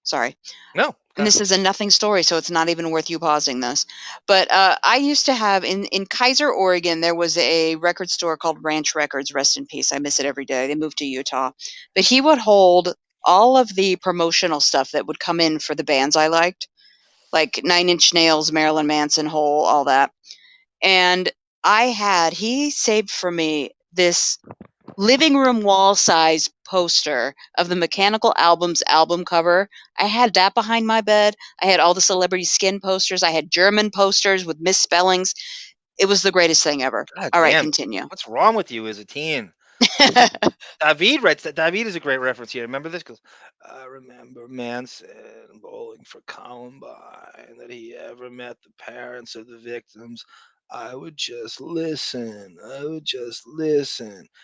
Sorry. No. And this is a nothing story, so it's not even worth you pausing this. But I used to have, in Kaiser, Oregon, there was a record store called Ranch Records, rest in peace. I miss it every day. They moved to Utah. But he would hold all of the promotional stuff that would come in for the bands I liked, like Nine Inch Nails, Marilyn Manson, Hole, all that. And he saved for me this living room wall size poster of the Mechanical Album's album cover. I had that behind my bed. I had all the Celebrity Skin posters. I had German posters with misspellings. It was the greatest thing ever. All right, continue. What's wrong with you as a teen? David writes that. David is a great reference here. Remember this? Because I remember Manson bowling for Columbine, that he ever met the parents of the victims. I would just listen.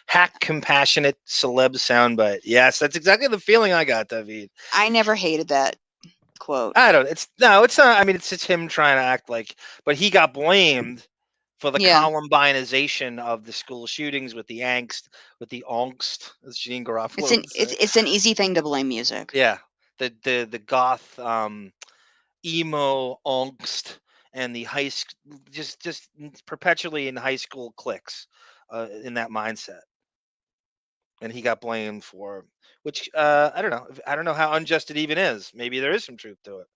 Hack compassionate celeb soundbite. Yes, that's exactly the feeling I got, David. I never hated that quote. It's not. I mean, it's him trying to act like, but he got blamed for the Columbineization of the school shootings with the angst, as Jean Garofalo. It's an easy thing to blame music. Yeah, the goth, emo angst. And the high school, just perpetually in high school cliques, in that mindset, and he got blamed for, which I don't know how unjust it even is. Maybe there is some truth to it.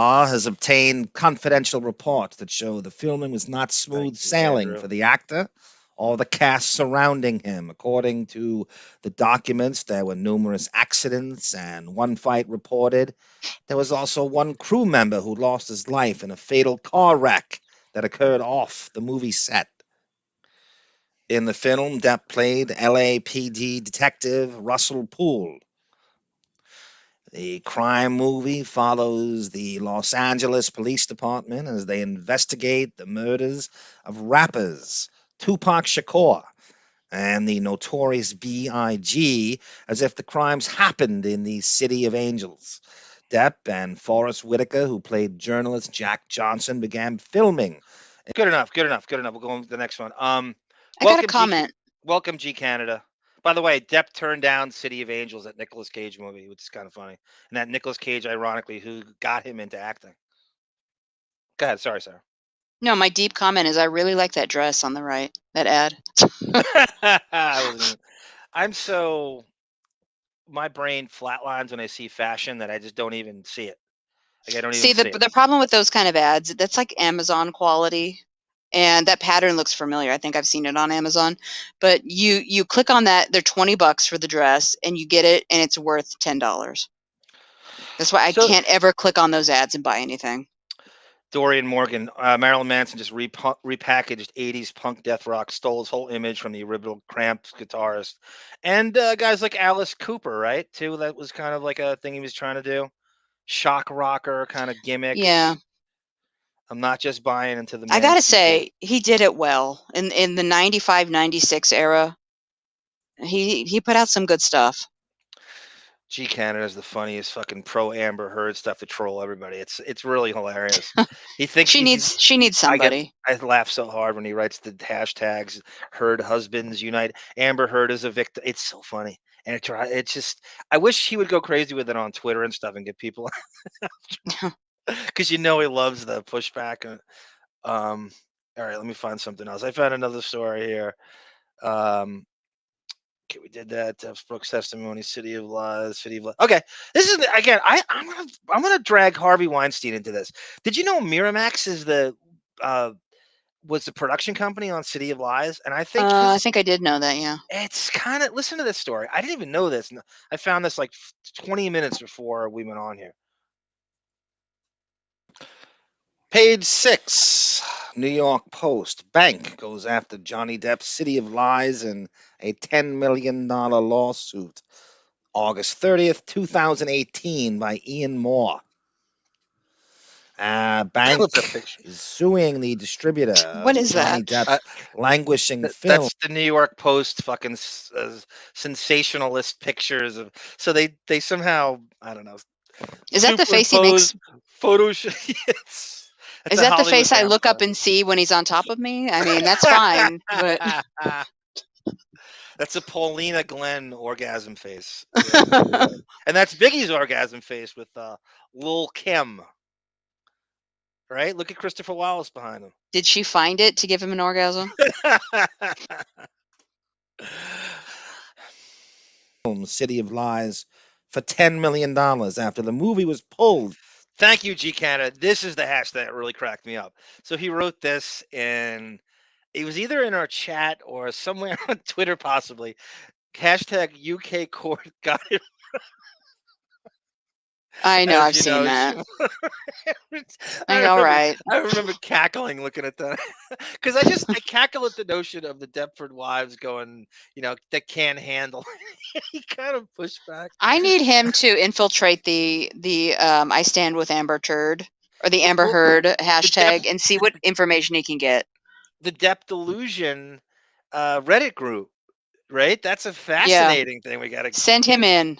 Has obtained confidential reports that show the filming was not smooth sailing for the actor or the cast surrounding him. According to the documents, there were numerous accidents and one fight reported. There was also one crew member who lost his life in a fatal car wreck that occurred off the movie set. In the film, Depp played LAPD detective Russell Poole. The crime movie follows the Los Angeles Police Department as they investigate the murders of rappers Tupac Shakur and the notorious B.I.G. as if the crimes happened in the City of Angels. Depp and Forrest Whitaker, who played journalist Jack Johnson, began filming. Good enough. We'll go on to the next one. I got a comment. Welcome, G Canada. By the way, Depp turned down City of Angels, that Nicolas Cage movie, which is kind of funny. And that Nicolas Cage, ironically, who got him into acting. Go ahead. Sorry, Sarah. No, my deep comment is I really like that dress on the right, that ad. I'm so, my brain flatlines when I see fashion that I just don't even see it. Like I don't even see the problem with those kind of ads, that's like Amazon quality. And that pattern looks familiar. I think I've seen it on Amazon. But you click on that, they're $20 for the dress, and you get it, and it's worth $10. That's why I can't ever click on those ads and buy anything. Dorian Morgan, Marilyn Manson just repackaged 80s punk death rock, stole his whole image from the original Cramps guitarist. And guys like Alice Cooper, right? Too, that was kind of like a thing he was trying to do. Shock rocker kind of gimmicks. Yeah. I'm not just buying into the I gotta say, he did it well. In the 95, 96 era, he put out some good stuff. G Canada is the funniest fucking pro Amber Heard stuff to troll everybody. It's really hilarious. He thinks she needs somebody. I laugh so hard when he writes the hashtags Heard husbands unite. Amber Heard is a victim. It's so funny. And it's just, I wish he would go crazy with it on Twitter and stuff and get people, because he loves the pushback. All right, let me find something else. I found another story here. Okay, we did that. Brooks testimony, City of Lies. Okay, this is again. I'm gonna drag Harvey Weinstein into this. Did you know Miramax is was the production company on City of Lies? And I think I did know that. Yeah, it's kind of, listen to this story. I didn't even know this. I found this like 20 minutes before we went on here. Page 6, New York Post. Bank goes after Johnny Depp's City of Lies in a $10 million lawsuit. August 30th, 2018 by Ian Moore. Bank is suing the distributor what is Johnny that? Depp's languishing film. That's the New York Post fucking sensationalist pictures of, so they somehow, I don't know. Is that the face he makes? Yes. Is that the face I look up and see when he's on top of me? I mean, that's fine, but that's a Paulina Glenn orgasm face. Yeah. And that's Biggie's orgasm face with Lil Kim. Right? Look at Christopher Wallace behind him. Did she find it to give him an orgasm? City of Lies for $10 million after the movie was pulled. Thank you, G Canada. This is the hash that really cracked me up. So he wrote this in, it was either in our chat or somewhere on Twitter, possibly. Hashtag UK court got it. I know, I've seen that. All right. I remember cackling looking at that, because I cackle at the notion of the Deptford wives going, that can't handle. He kind of pushed back. I need him to infiltrate the I stand with Amber Turd or the Amber Heard hashtag and see what information he can get. The Depp Delusion Reddit group, right? That's a fascinating thing. We got to send him in.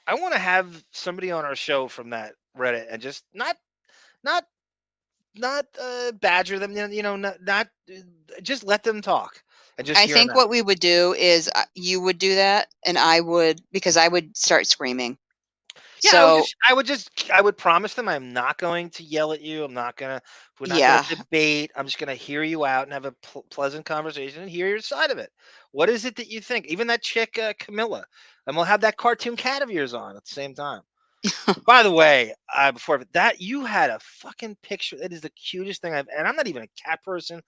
I want to have somebody on our show from that Reddit and just not badger them, not just let them talk. And just I think what we would do is you would do that, and I would, because I would start screaming. Yeah, so I would promise them I'm not going to yell at you. We're not going to debate. I'm just going to hear you out and have a pleasant conversation and hear your side of it. What is it that you think? Even that chick, Camilla, and we'll have that cartoon cat of yours on at the same time. By the way, before that, you had a fucking picture. That is the cutest thing and I'm not even a cat person.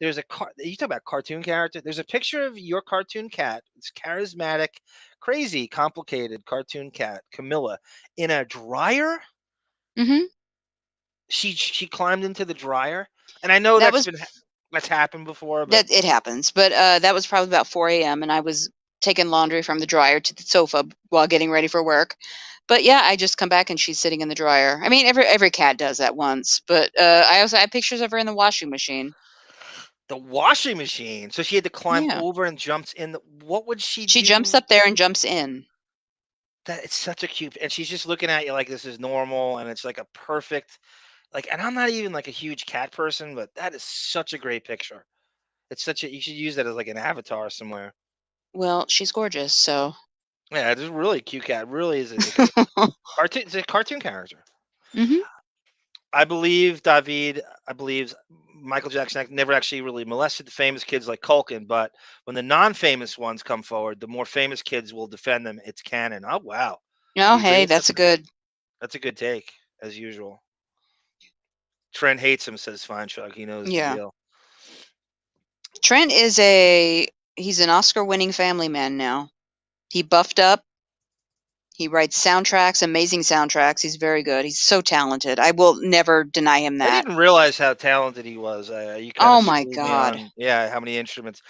There's you talk about cartoon character. There's a picture of your cartoon cat. It's charismatic, crazy, complicated cartoon cat, Camilla, in a dryer. Mm-hmm. She climbed into the dryer, and I know that's happened before. But it happens, but that was probably about 4 a.m. and I was taking laundry from the dryer to the sofa while getting ready for work. But yeah, I just come back and she's sitting in the dryer. I mean, every cat does that once, but I also have pictures of her in the washing machine. The washing machine. So she had to climb Yeah. over and jumps in. What would she do? She jumps up there and jumps in. That it's such a cute, and she's just looking at you like this is normal, and it's like a perfect, like, and I'm not even like a huge cat person, but that is such a great picture. It's such a, you should use that as like an avatar somewhere. Well, she's gorgeous, so. Yeah, it's a really cute cat. Really is a cartoon. It's a cartoon character. Mm-hmm. I believe Michael Jackson never actually really molested the famous kids like Culkin, but when the non-famous ones come forward, the more famous kids will defend them. It's canon. Oh wow. Oh, You agree hey, with that's That's a good take, as usual. Trent hates him, says Fine Chuck. He knows the deal. Trent is he's an Oscar-winning family man now. He buffed up. He writes soundtracks, amazing soundtracks. He's very good. He's so talented. I will never deny him I that. didn't realize how talented he was. You Oh my God. Yeah, how many instruments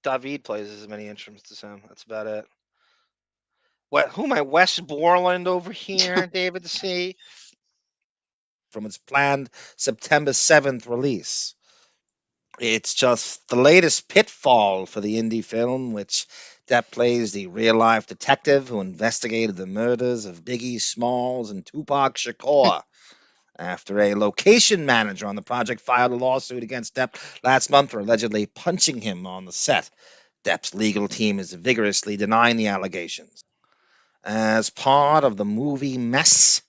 David plays as many instruments as him. That's about it. Who am I? Wes Borland over here, David C. From its planned September 7th release. It's just the latest pitfall for the indie film, which Depp plays the real-life detective who investigated the murders of Biggie Smalls and Tupac Shakur. After a location manager on the project filed a lawsuit against Depp last month for allegedly punching him on the set, Depp's legal team is vigorously denying the allegations. As part of the movie mess,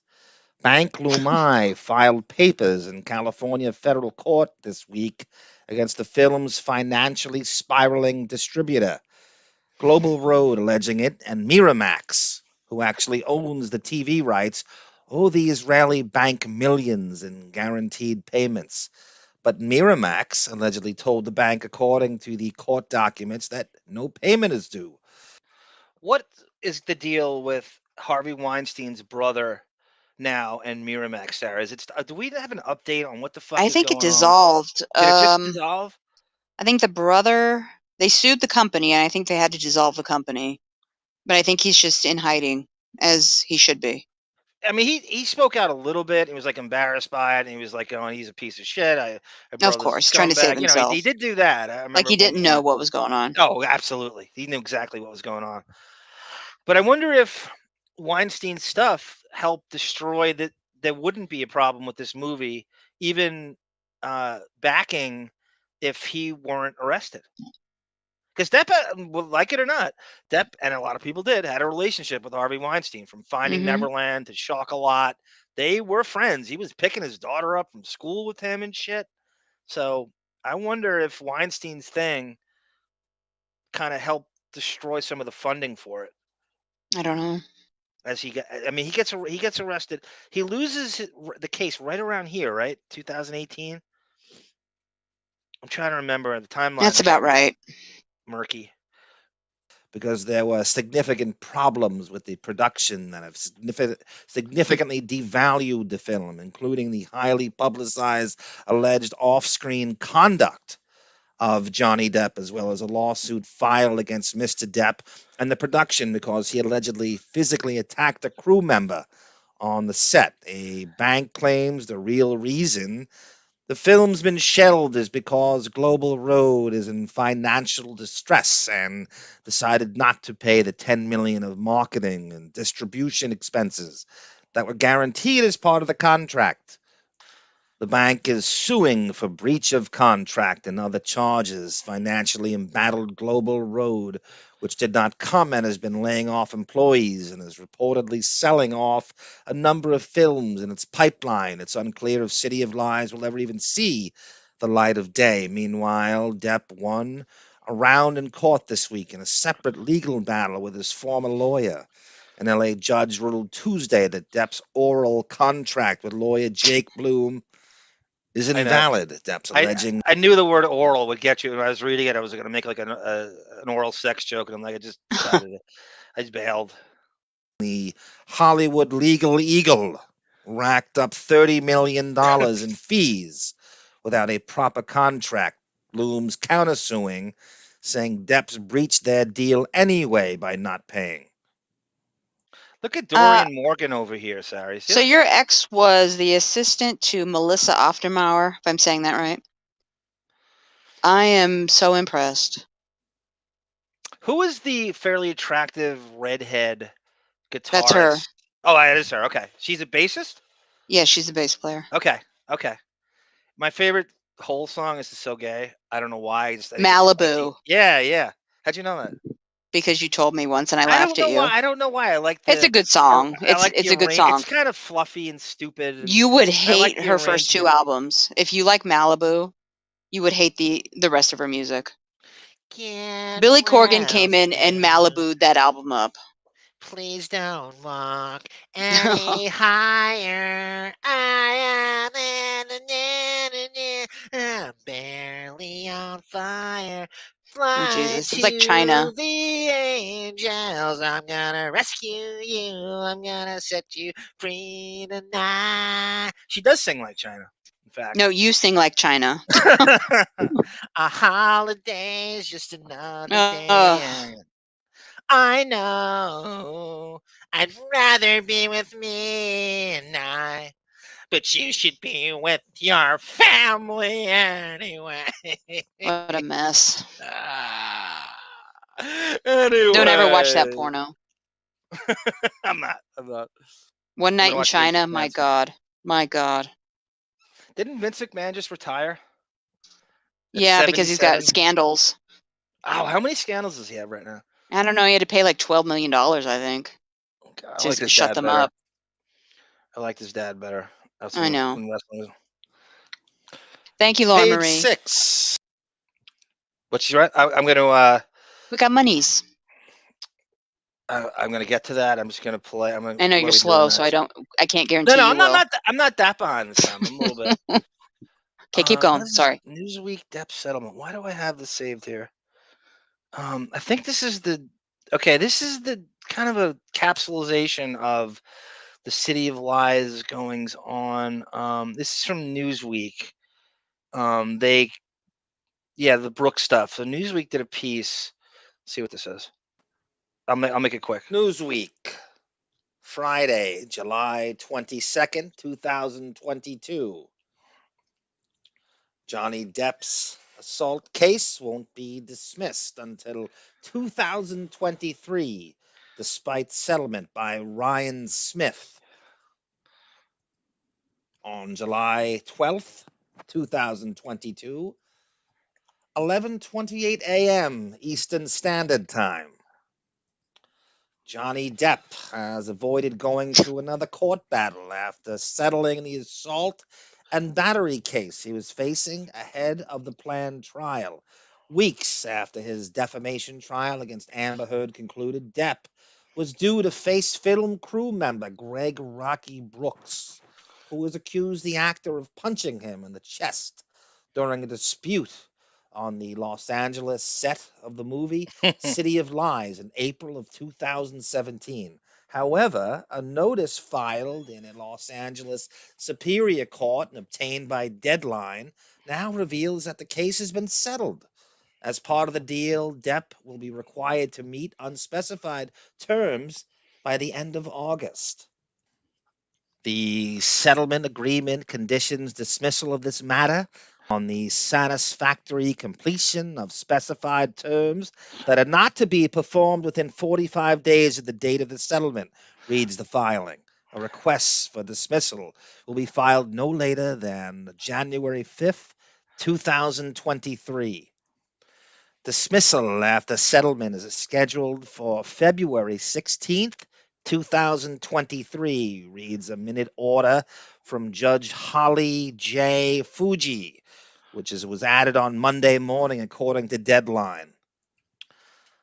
Bank Lumai filed papers in California federal court this week against the film's financially spiraling distributor, Global Road, alleging it, and Miramax, who actually owns the TV rights, owe the Israeli bank millions in guaranteed payments. But Miramax allegedly told the bank, according to the court documents, that no payment is due. What is the deal with Harvey Weinstein's brother now and Miramax, Sarah? Do we have an update on what the fuck I is think going it dissolved. on? Did it just dissolve? I think the brother, they sued the company, and I think they had to dissolve the company. But I think he's just in hiding, as he should be. I mean, he spoke out a little bit. He was like embarrassed by it, and he was like, "Oh, he's a piece of shit." Of course, trying to save himself. He did do that. I remember like he didn't know what was going on. Oh, absolutely, he knew exactly what was going on. But I wonder if Weinstein's stuff helped destroy that. There wouldn't be a problem with this movie, even backing if he weren't arrested. Because Depp, like it or not, Depp, and a lot of people did, had a relationship with Harvey Weinstein, from Finding Neverland to Chocolat. They were friends. He was picking his daughter up from school with him and shit. So I wonder if Weinstein's thing kind of helped destroy some of the funding for it. I don't know. As he gets arrested. He loses the case right around here, right? 2018. I'm trying to remember the timeline. That's about right. Murky. Because there were significant problems with the production that have significantly devalued the film, including the highly publicized alleged off-screen conduct of Johnny Depp, as well as a lawsuit filed against Mr. Depp and the production because he allegedly physically attacked a crew member on the set. A bank claims the real reason the film's been shelved is because Global Road is in financial distress and decided not to pay the $10 million of marketing and distribution expenses that were guaranteed as part of the contract. The bank is suing for breach of contract and other charges. Financially embattled Global Road, which did not comment, has been laying off employees and is reportedly selling off a number of films in its pipeline. It's unclear if City of Lies will ever even see the light of day. Meanwhile, Depp won a round in court this week in a separate legal battle with his former lawyer. An LA judge ruled Tuesday that Depp's oral contract with lawyer Jake Bloom is invalid. Depp's alleging. I knew the word oral would get you. When I was reading it, I was going to make like an oral sex joke, and I'm like, I just decided it. I just bailed. The Hollywood legal eagle racked up $30 million in fees without a proper contract. Bloom's countersuing, saying Depp's breached their deal anyway by not paying. Look at Dorian Morgan over here, Sari. So your ex was the assistant to Melissa Oftermauer, if I'm saying that right? I am so impressed. Who is the fairly attractive redhead guitarist? That's her. Oh, that is her. Okay. She's a bassist? Yeah, she's a bass player. Okay. My favorite whole song is So Gay. I don't know why. I think Malibu. Yeah. How'd you know that? Because you told me once and I laughed at you. I don't know why. I like it's a good song. It's a good song. It's kind of fluffy and stupid. And you would hate her first 2 albums. If you like Malibu, you would hate the rest of her music. Billy Corgan came in and Malibu'd that album up. Please don't walk any higher. I am barely on fire. Fly Jesus, it's like China. The angels, I'm gonna rescue you. I'm gonna set you free tonight. She does sing like China, in fact. No, you sing like China. A holiday's just another day. I know I'd rather be with me and I, but you should be with your family anyway. What a mess. Anyway. Don't ever watch that porno. I'm not. One Night in China, my God. Didn't Vince McMahon just retire? Yeah, because he's got scandals. Oh, how many scandals does he have right now? I don't know. He had to pay like $12 million, I think. God, to shut them up. I liked his dad better. I know. Thank you, Laura Marie. Page 6. What's your? I'm going to. We got monies. I'm going to get to that. I'm just going to play. I know you're slow, so I can't guarantee. No, I'm not that behind this time. I'm a little bit. Okay, keep going. Sorry. Newsweek Depp settlement. Why do I have this saved here? I think this is the. Okay, this is the kind of a capsulization of the City of Lies goings on. This is from Newsweek. The Brooke stuff. So Newsweek did a piece. Let's see what this says. I'll make it quick. Newsweek, Friday, July 22nd, 2022. Johnny Depp's assault case won't be dismissed until 2023, despite settlement by Ryan Smith. On July 12th, 2022, 11:28 a.m. Eastern Standard Time. Johnny Depp has avoided going through another court battle after settling the assault and battery case he was facing ahead of the planned trial. Weeks after his defamation trial against Amber Heard concluded, Depp was due to face film crew member Greg Rocky Brooks, who was accused the actor of punching him in the chest during a dispute on the Los Angeles set of the movie City of Lies in April of 2017. However, a notice filed in a Los Angeles Superior Court and obtained by Deadline now reveals that the case has been settled. As part of the deal, Depp will be required to meet unspecified terms by the end of August. The settlement agreement conditions dismissal of this matter on the satisfactory completion of specified terms that are not to be performed within 45 days of the date of the settlement, reads the filing. A request for dismissal will be filed no later than January 5th, 2023. Dismissal after settlement is scheduled for February 16th, 2023, reads a minute order from Judge Holly J. Fuji, which was added on Monday morning according to Deadline.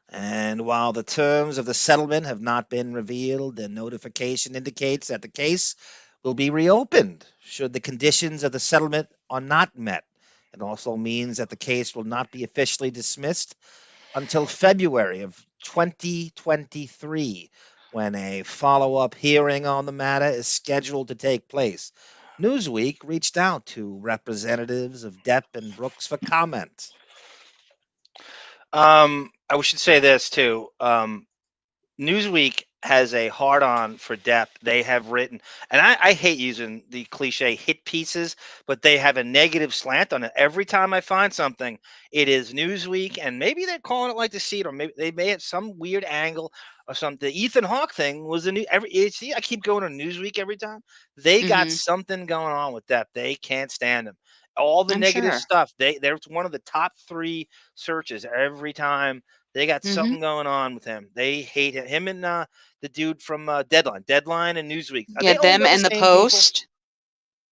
And while the terms of the settlement have not been revealed, the notification indicates that the case will be reopened should the conditions of the settlement are not met. It also means that the case will not be officially dismissed until February of 2023, when a follow-up hearing on the matter is scheduled to take place. Newsweek reached out to representatives of Depp and Brooks for comment. I should say this too. Newsweek has a hard-on for Depp. They have written, and I hate using the cliche hit pieces, but they have a negative slant on it. Every time I find something, it is Newsweek, and maybe they're calling it like the seat, or maybe they may have some weird angle or something. The Ethan Hawke thing was a new. See, I keep going to Newsweek every time. They got something going on with Depp. They can't stand him. All the negative stuff. They're one of the top 3 searches every time. They got something going on with him. They hate him. Him and the dude from Deadline and Newsweek. Are Yeah, they them owned by the and the same people? Post.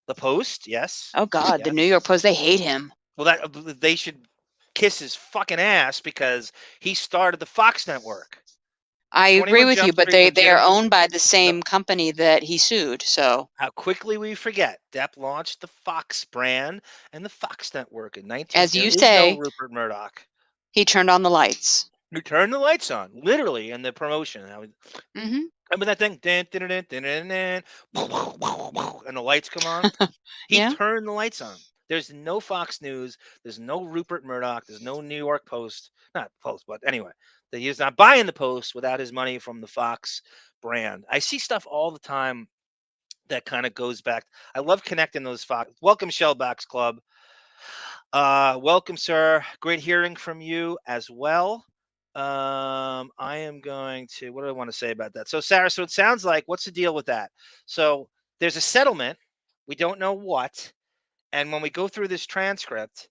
The Post, yes. Oh God, the New York Post, they hate him. Well, they should kiss his fucking ass because he started the Fox network. I agree with you, but they are owned by the same company that he sued. So how quickly we forget. Depp launched the Fox brand and the Fox network in 19. As you say, no Rupert Murdoch. He turned on the lights. He turned the lights on, literally, in the promotion. Remember that thing? And the lights come on. He turned the lights on. There's no Fox News. There's no Rupert Murdoch. There's no New York Post. Not Post, but anyway. He's not buying the Post without his money from the Fox brand. I see stuff all the time that kind of goes back. I love connecting those Fox. Welcome, Shellbacks Club. Welcome, sir. Great hearing from you as well. I am going to, what do I want to say about that? So, Sarah, so it sounds like, what's the deal with that? So there's a settlement. We don't know what. And when we go through this transcript,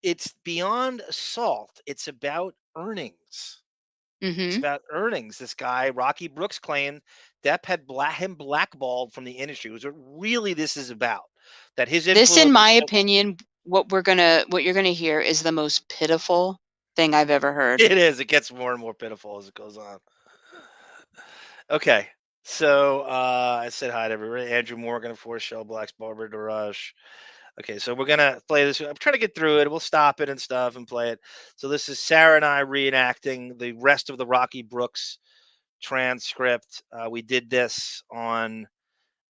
it's beyond assault. It's about earnings. It's about earnings. This guy, Rocky Brooks, claimed Depp had him blackballed from the industry. Was what really this is about. That his influence. This, in my opinion, what you're gonna hear is the most pitiful thing I've ever heard. It is. It gets more and more pitiful as it goes on. Okay. So I said hi to everybody. Andrew Morgan, of course, Shell Blacks, Barbara DeRush. Okay, so we're gonna play this. I'm trying to get through it. We'll stop it and stuff and play it. So this is Sarah and I reenacting the rest of the Rocky Brooks transcript. We did this on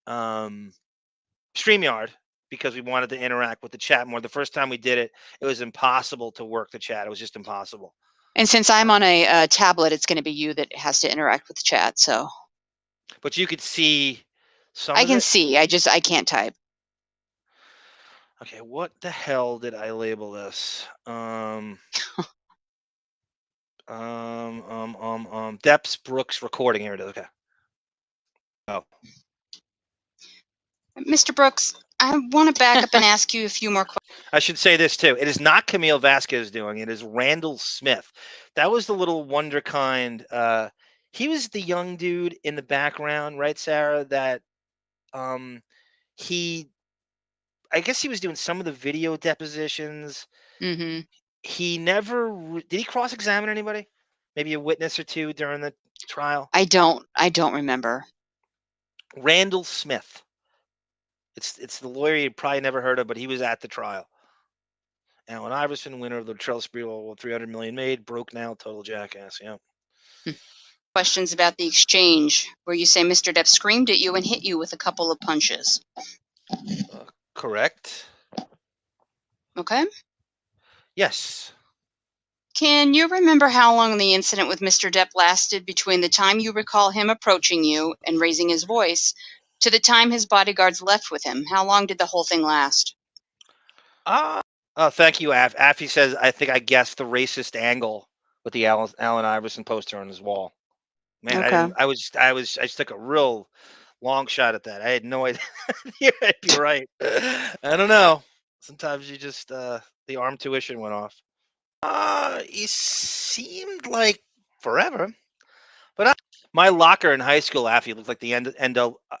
StreamYard because we wanted to interact with the chat more. The first time we did it, it was impossible to work the chat. It was just impossible. And since I'm on a tablet, it's going to be you that has to interact with the chat. So, but you could see some. I can see. I can't type. Okay, what the hell did I label this? Depp's Brooks recording. Here it is. Okay. Oh. Mr. Brooks, I want to back up and ask you a few more questions. I should say this too. It is not Camille Vasquez doing it. It is Randall Smith. That was the little wonderkind. He was the young dude in the background, right, Sarah? That I guess he was doing some of the video depositions. He never did he cross-examine anybody? Maybe a witness or two during the trial? I don't remember. Randall Smith. It's the lawyer you probably never heard of, but he was at the trial. Allen Iverson, winner of the Trail Spiel, 300 million made, broke now, total jackass. Yeah. Questions about the exchange where you say Mr. Depp screamed at you and hit you with a couple of punches. Correct. Okay. Yes. Can you remember how long the incident with Mr. Depp lasted between the time you recall him approaching you and raising his voice to the time his bodyguards left with him? How long did the whole thing last? Oh, thank you, Af. Affy says, I think I guessed the racist angle with the Allen Iverson poster on his wall. Man, okay. I just took a real long shot at that. I had no idea. I'd be right. I don't know. Sometimes you just the arm tuition went off. He seemed like forever, but my locker in high school, Affy, looked like an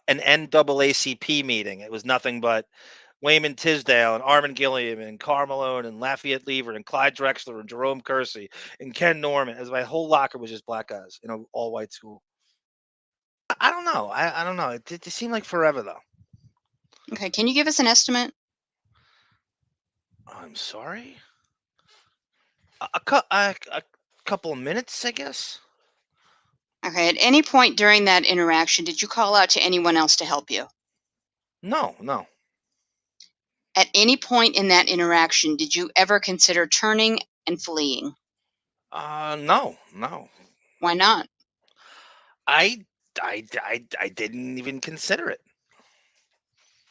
NAACP meeting. It was nothing but Wayman Tisdale and Armin Gilliam and Karl Malone and Lafayette Lever and Clyde Drexler and Jerome Kersey and Ken Norman. As my whole locker was just black guys in an all-white school. I don't know. I don't know. It seemed like forever, though. Okay. Can you give us an estimate? I'm sorry. A couple of minutes, I guess. Okay. At any point during that interaction, did you call out to anyone else to help you? No. At any point in that interaction, did you ever consider turning and fleeing? No. Why not? I didn't even consider it.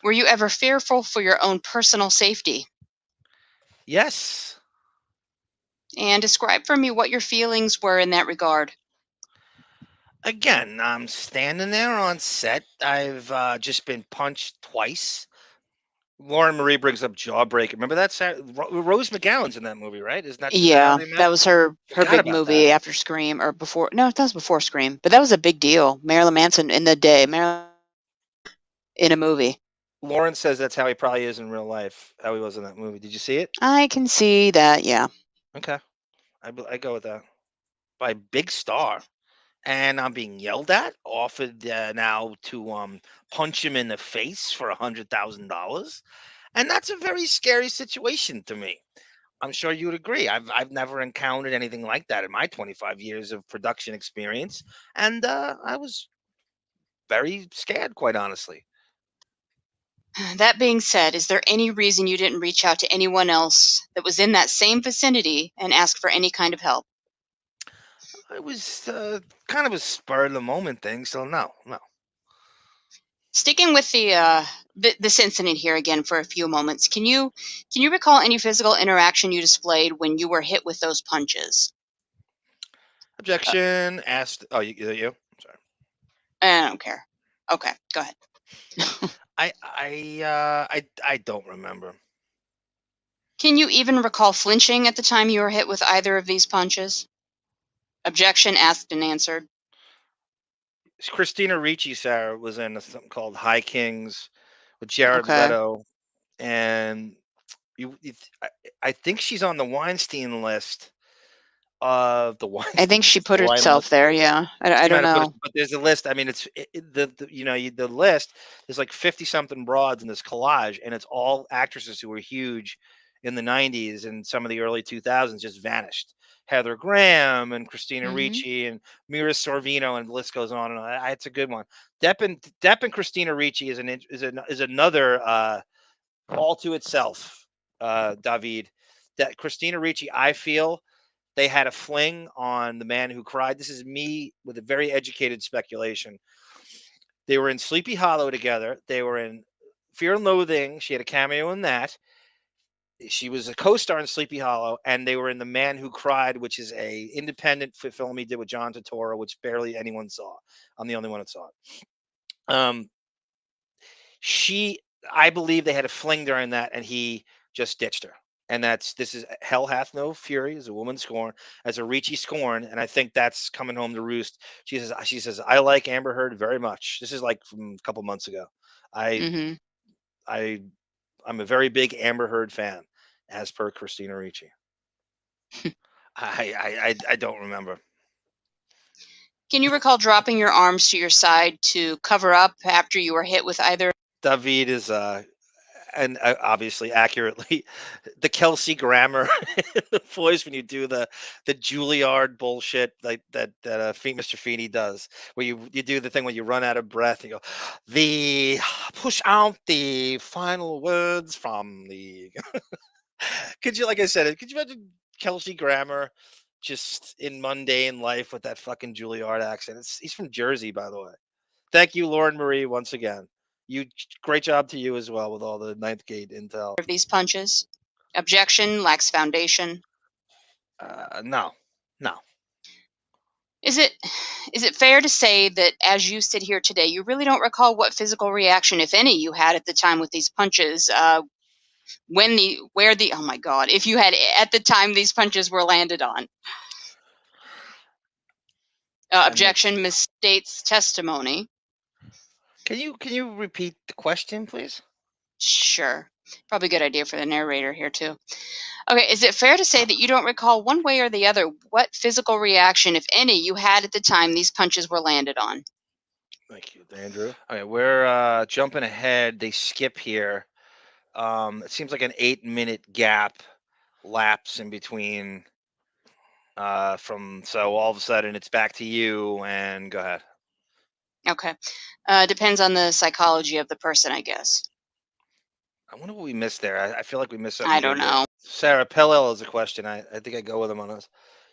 Were you ever fearful for your own personal safety? Yes. And describe for me what your feelings were in that regard. Again, I'm standing there on set. I've just been punched twice. Lauren Marie brings up Jawbreaker. Remember that? Rose McGowan's in that movie, right? Isn't that Yeah, they met? that was her Forgot big about movie that. after Scream, or before. No, that was before Scream, but that was a big deal. Marilyn Manson in the day, Marilyn in a movie. Lauren says that's how he probably is in real life, how he was in that movie. Did you see it? I can see that, yeah. Okay. I go with that. By big star. And I'm being yelled at, offered now to punch him in the face for $100,000. And that's a very scary situation to me. I'm sure you would agree. I've never encountered anything like that in my 25 years of production experience, and I was very scared, quite honestly. That being said, is there any reason you didn't reach out to anyone else that was in that same vicinity and ask for any kind of help? It was kind of a spur of the moment thing, so no. Sticking with this incident here again for a few moments, can you recall any physical interaction you displayed when you were hit with those punches? Objection. Asked. Oh, you? Sorry. I don't care. Okay, go ahead. I don't remember. Can you even recall flinching at the time you were hit with either of these punches? Objection, asked and answered. Christina Ricci, Sarah, was in something called High Kings with Jared Leto, and I think she's on the Weinstein list. The Weinstein. I think she put herself there. Yeah, I don't know. But there's a list. I mean, it's the list. There's like 50 something broads in this collage, and it's all actresses who were huge in the 90s and some of the early 2000s just vanished. Heather Graham and Christina Ricci and Mira Sorvino, and the list goes on and on. It's a good one. Depp and Christina Ricci is another all to itself. David, that Christina Ricci, I feel they had a fling on The Man Who Cried. This is me with a very educated speculation. They were in Sleepy Hollow together. They were in Fear and Loathing. She had a cameo in that. She was a co-star in Sleepy Hollow, and they were in The Man Who Cried, which is a independent film he did with John Turturro, which barely anyone saw. I'm the only one that saw it. I believe they had a fling during that, and he just ditched her. And this is Hell Hath No Fury as a woman scorn, as a Ricci scorn, and I think that's coming home to roost. She says I like Amber Heard very much. This is like from a couple months ago. I'm a very big Amber Heard fan, as per Christina Ricci. I don't remember. Can you recall dropping your arms to your side to cover up after you were hit with either? David is and obviously accurately the Kelsey Grammer voice when you do the Juilliard bullshit like that Mr. Feeney does, where you do the thing when you run out of breath and you go, push out the final words from the could you, like I said, could you imagine Kelsey Grammer just in mundane life with that fucking Juilliard accent? He's from Jersey, by the way. Thank you, Lauren Marie, once again. Great job to you as well with all the ninth gate intel. Of these punches? Objection, lacks foundation. No. Is it fair to say that as you sit here today, you really don't recall what physical reaction, if any, you had at the time with these punches? Oh my God, if you had at the time these punches were landed on. Objection, misstates testimony. Can you repeat the question, please? Sure. Probably a good idea for the narrator here, too. Okay, is it fair to say that you don't recall one way or the other what physical reaction, if any, you had at the time these punches were landed on? Thank you, Andrew. Okay, we're jumping ahead. They skip here. It seems like an 8-minute gap lapse in between. So all of a sudden it's back to you, and go ahead. Okay. Depends on the psychology of the person, I guess. I wonder what we missed there. I feel like we missed something. I don't know. Sarah Pellel is a question. I think I go with him on this.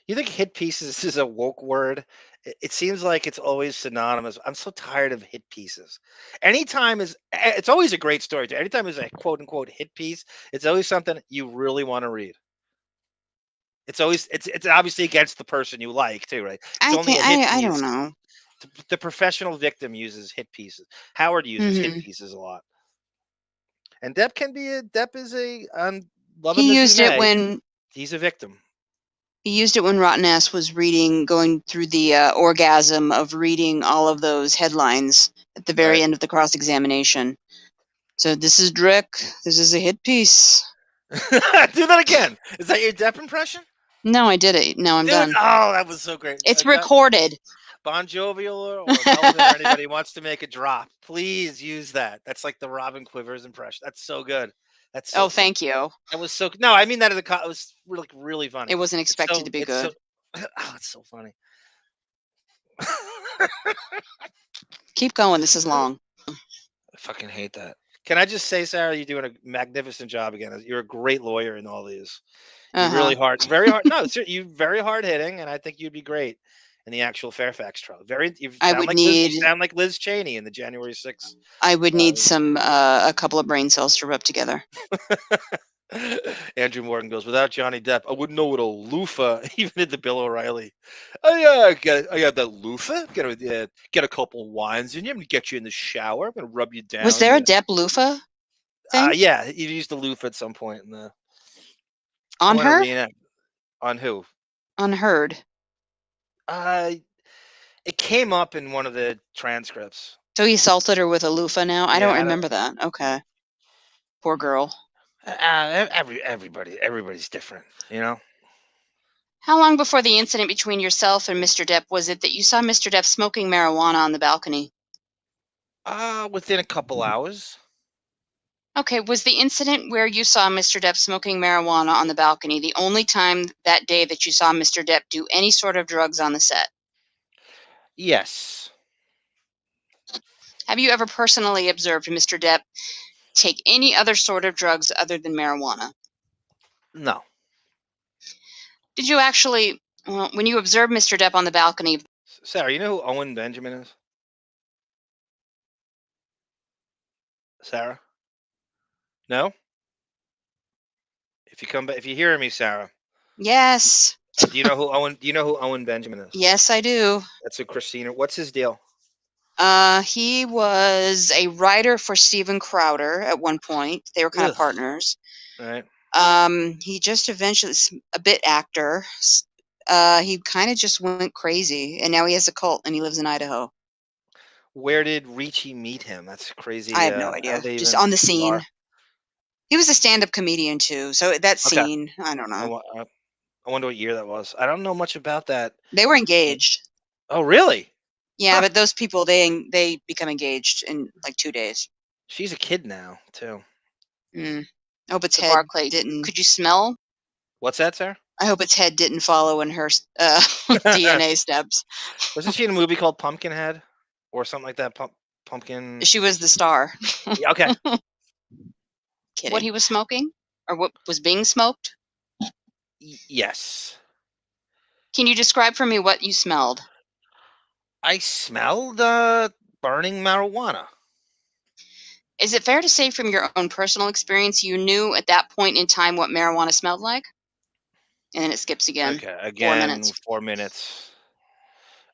You think hit pieces is a woke word It seems like it's always synonymous. I'm so tired of hit pieces. It's always a great story. Anytime there's a quote unquote hit piece, it's always something you really want to read. It's obviously against the person you like too, right? It's only a hit piece. I don't know. The professional victim uses hit pieces. Howard uses hit pieces a lot. And Depp is a love him He as used you it may, when he's a victim. he used it when Rotten Ass was going through the orgasm of reading all of those headlines at the very end of the cross-examination. So this is Drick. This is a hit piece. Do that again. Is that your Depp impression? No, I did it. No, I'm done. Oh, that was so great. It's recorded. Bon Jovial or Melvin or anybody wants to make a drop, please use that. That's like the Robin Quivers impression. That's so good. That's so funny. Thank you. That was so. No, I mean that as it was really funny. It wasn't expected to be good. It's so funny. Keep going. This is long. I fucking hate that. Can I just say, Sarah, you're doing a magnificent job again. You're a great lawyer in all these. You're really hard, very hard. No, you're very hard hitting, and I think you'd be great in the actual Fairfax trial. You sound like Liz Cheney in the January 6th. I would need a couple of brain cells to rub together. Andrew Morgan goes, without Johnny Depp, I wouldn't know what a loofah even did to Bill O'Reilly. I got that loofah. Get a couple of wines in you. I'm gonna get you in the shower. I'm gonna rub you down. Was there a Depp loofah thing? Yeah, he used the loofah at some point in the. On her? On who? On Heard. It came up in one of the transcripts. So he assaulted her with a loofah now? I don't remember that. Okay. Poor girl. Everybody's different, you know? How long before the incident between yourself and Mr. Depp was it that you saw Mr. Depp smoking marijuana on the balcony? Within a couple hours. Okay, was the incident where you saw Mr. Depp smoking marijuana on the balcony the only time that day that you saw Mr. Depp do any sort of drugs on the set? Yes. Have you ever personally observed Mr. Depp take any other sort of drugs other than marijuana? No. Did you actually, when you observed Mr. Depp on the balcony... Sarah, you know who Owen Benjamin is? Sarah? No? If you hear me, Sarah. Yes. Do you know who Owen Benjamin is? Yes, I do. That's a Christina. What's his deal? He was a writer for Steven Crowder at one point. They were kind of partners. Right. He just eventually, a bit actor. He kind of just went crazy, and now he has a cult, and he lives in Idaho. Where did Richie meet him? That's crazy. I have no idea. Just on the scene. He was a stand-up comedian too, so that scene, I don't know. I wonder what year that was. I don't know much about that. They were engaged. Oh, really? Yeah, but those people, they become engaged in like 2 days. She's a kid now, too. I hope its head didn't... Could you smell? What's that, Sarah? I hope its head didn't follow in her DNA steps. Wasn't she in a movie called Pumpkinhead? Or something like that? Pumpkin... She was the star. Okay. Kidding. What he was smoking? Or what was being smoked? Yes. Can you describe for me what you smelled? I smelled burning marijuana. Is it fair to say from your own personal experience you knew at that point in time what marijuana smelled like? And then it skips again. Okay, again, 4 minutes.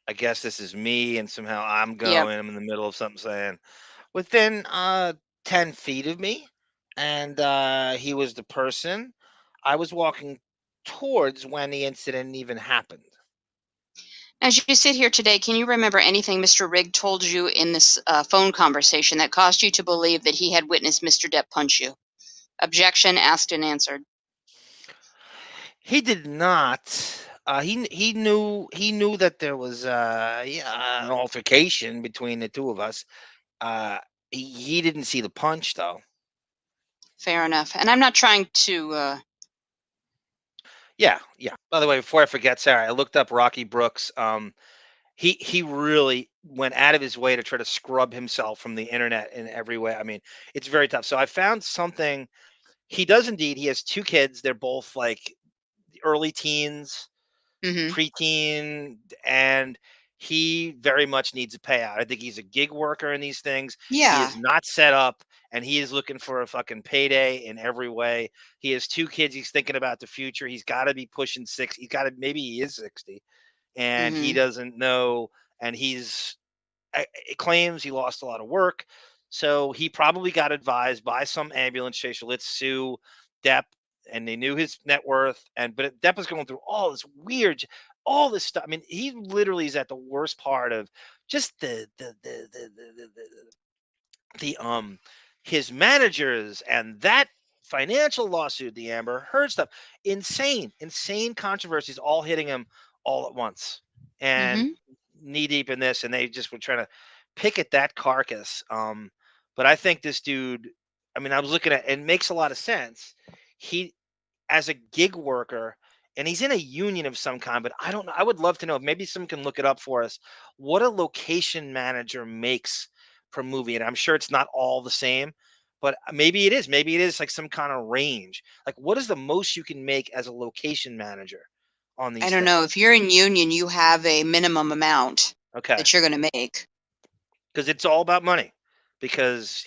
I guess this is me, and somehow I'm in the middle of something saying, within 10 feet of me, and he was the person I was walking towards when the incident even happened. As you sit here today, can you remember anything Mr. Rigg told you in this phone conversation that caused you to believe that he had witnessed Mr. Depp punch you? Objection, asked and answered. He did not. He knew that there was an altercation between the two of us. He didn't see the punch, though. Fair enough. And I'm not trying to... Yeah. By the way, before I forget, Sarah, I looked up Rocky Brooks. He really went out of his way to try to scrub himself from the internet in every way. I mean, it's very tough. So I found something. He does indeed. He has 2 kids. They're both like early teens, preteen, and he very much needs a payout. I think he's a gig worker in these things. He Yeah. is not set up, and he is looking for a fucking payday in every way. He has 2 kids. He's thinking about the future. He's got to be pushing 6. He's got to, maybe he is 60, and he Mhm. doesn't know. And it claims he lost a lot of work. So he probably got advised by some ambulance chaser, let's sue Depp. And they knew his net worth. But Depp is going through all this weird, all this stuff. I mean, he literally is at the worst part of just the his managers and that financial lawsuit, the Amber Heard stuff. Insane controversies all hitting him all at once. And Mhm. knee deep in this, and they just were trying to pick at that carcass. But I think this dude, I mean, I was looking at, it makes a lot of sense. He, as a gig worker, and he's in a union of some kind, but I don't know. I would love to know. Maybe someone can look it up for us. What a location manager makes per movie, and I'm sure it's not all the same, but maybe it is. Maybe it is like some kind of range. Like, what is the most you can make as a location manager on I these don't things? know. If you're in union, you have a minimum amount Okay, that you're going to make. because it's all about money. Because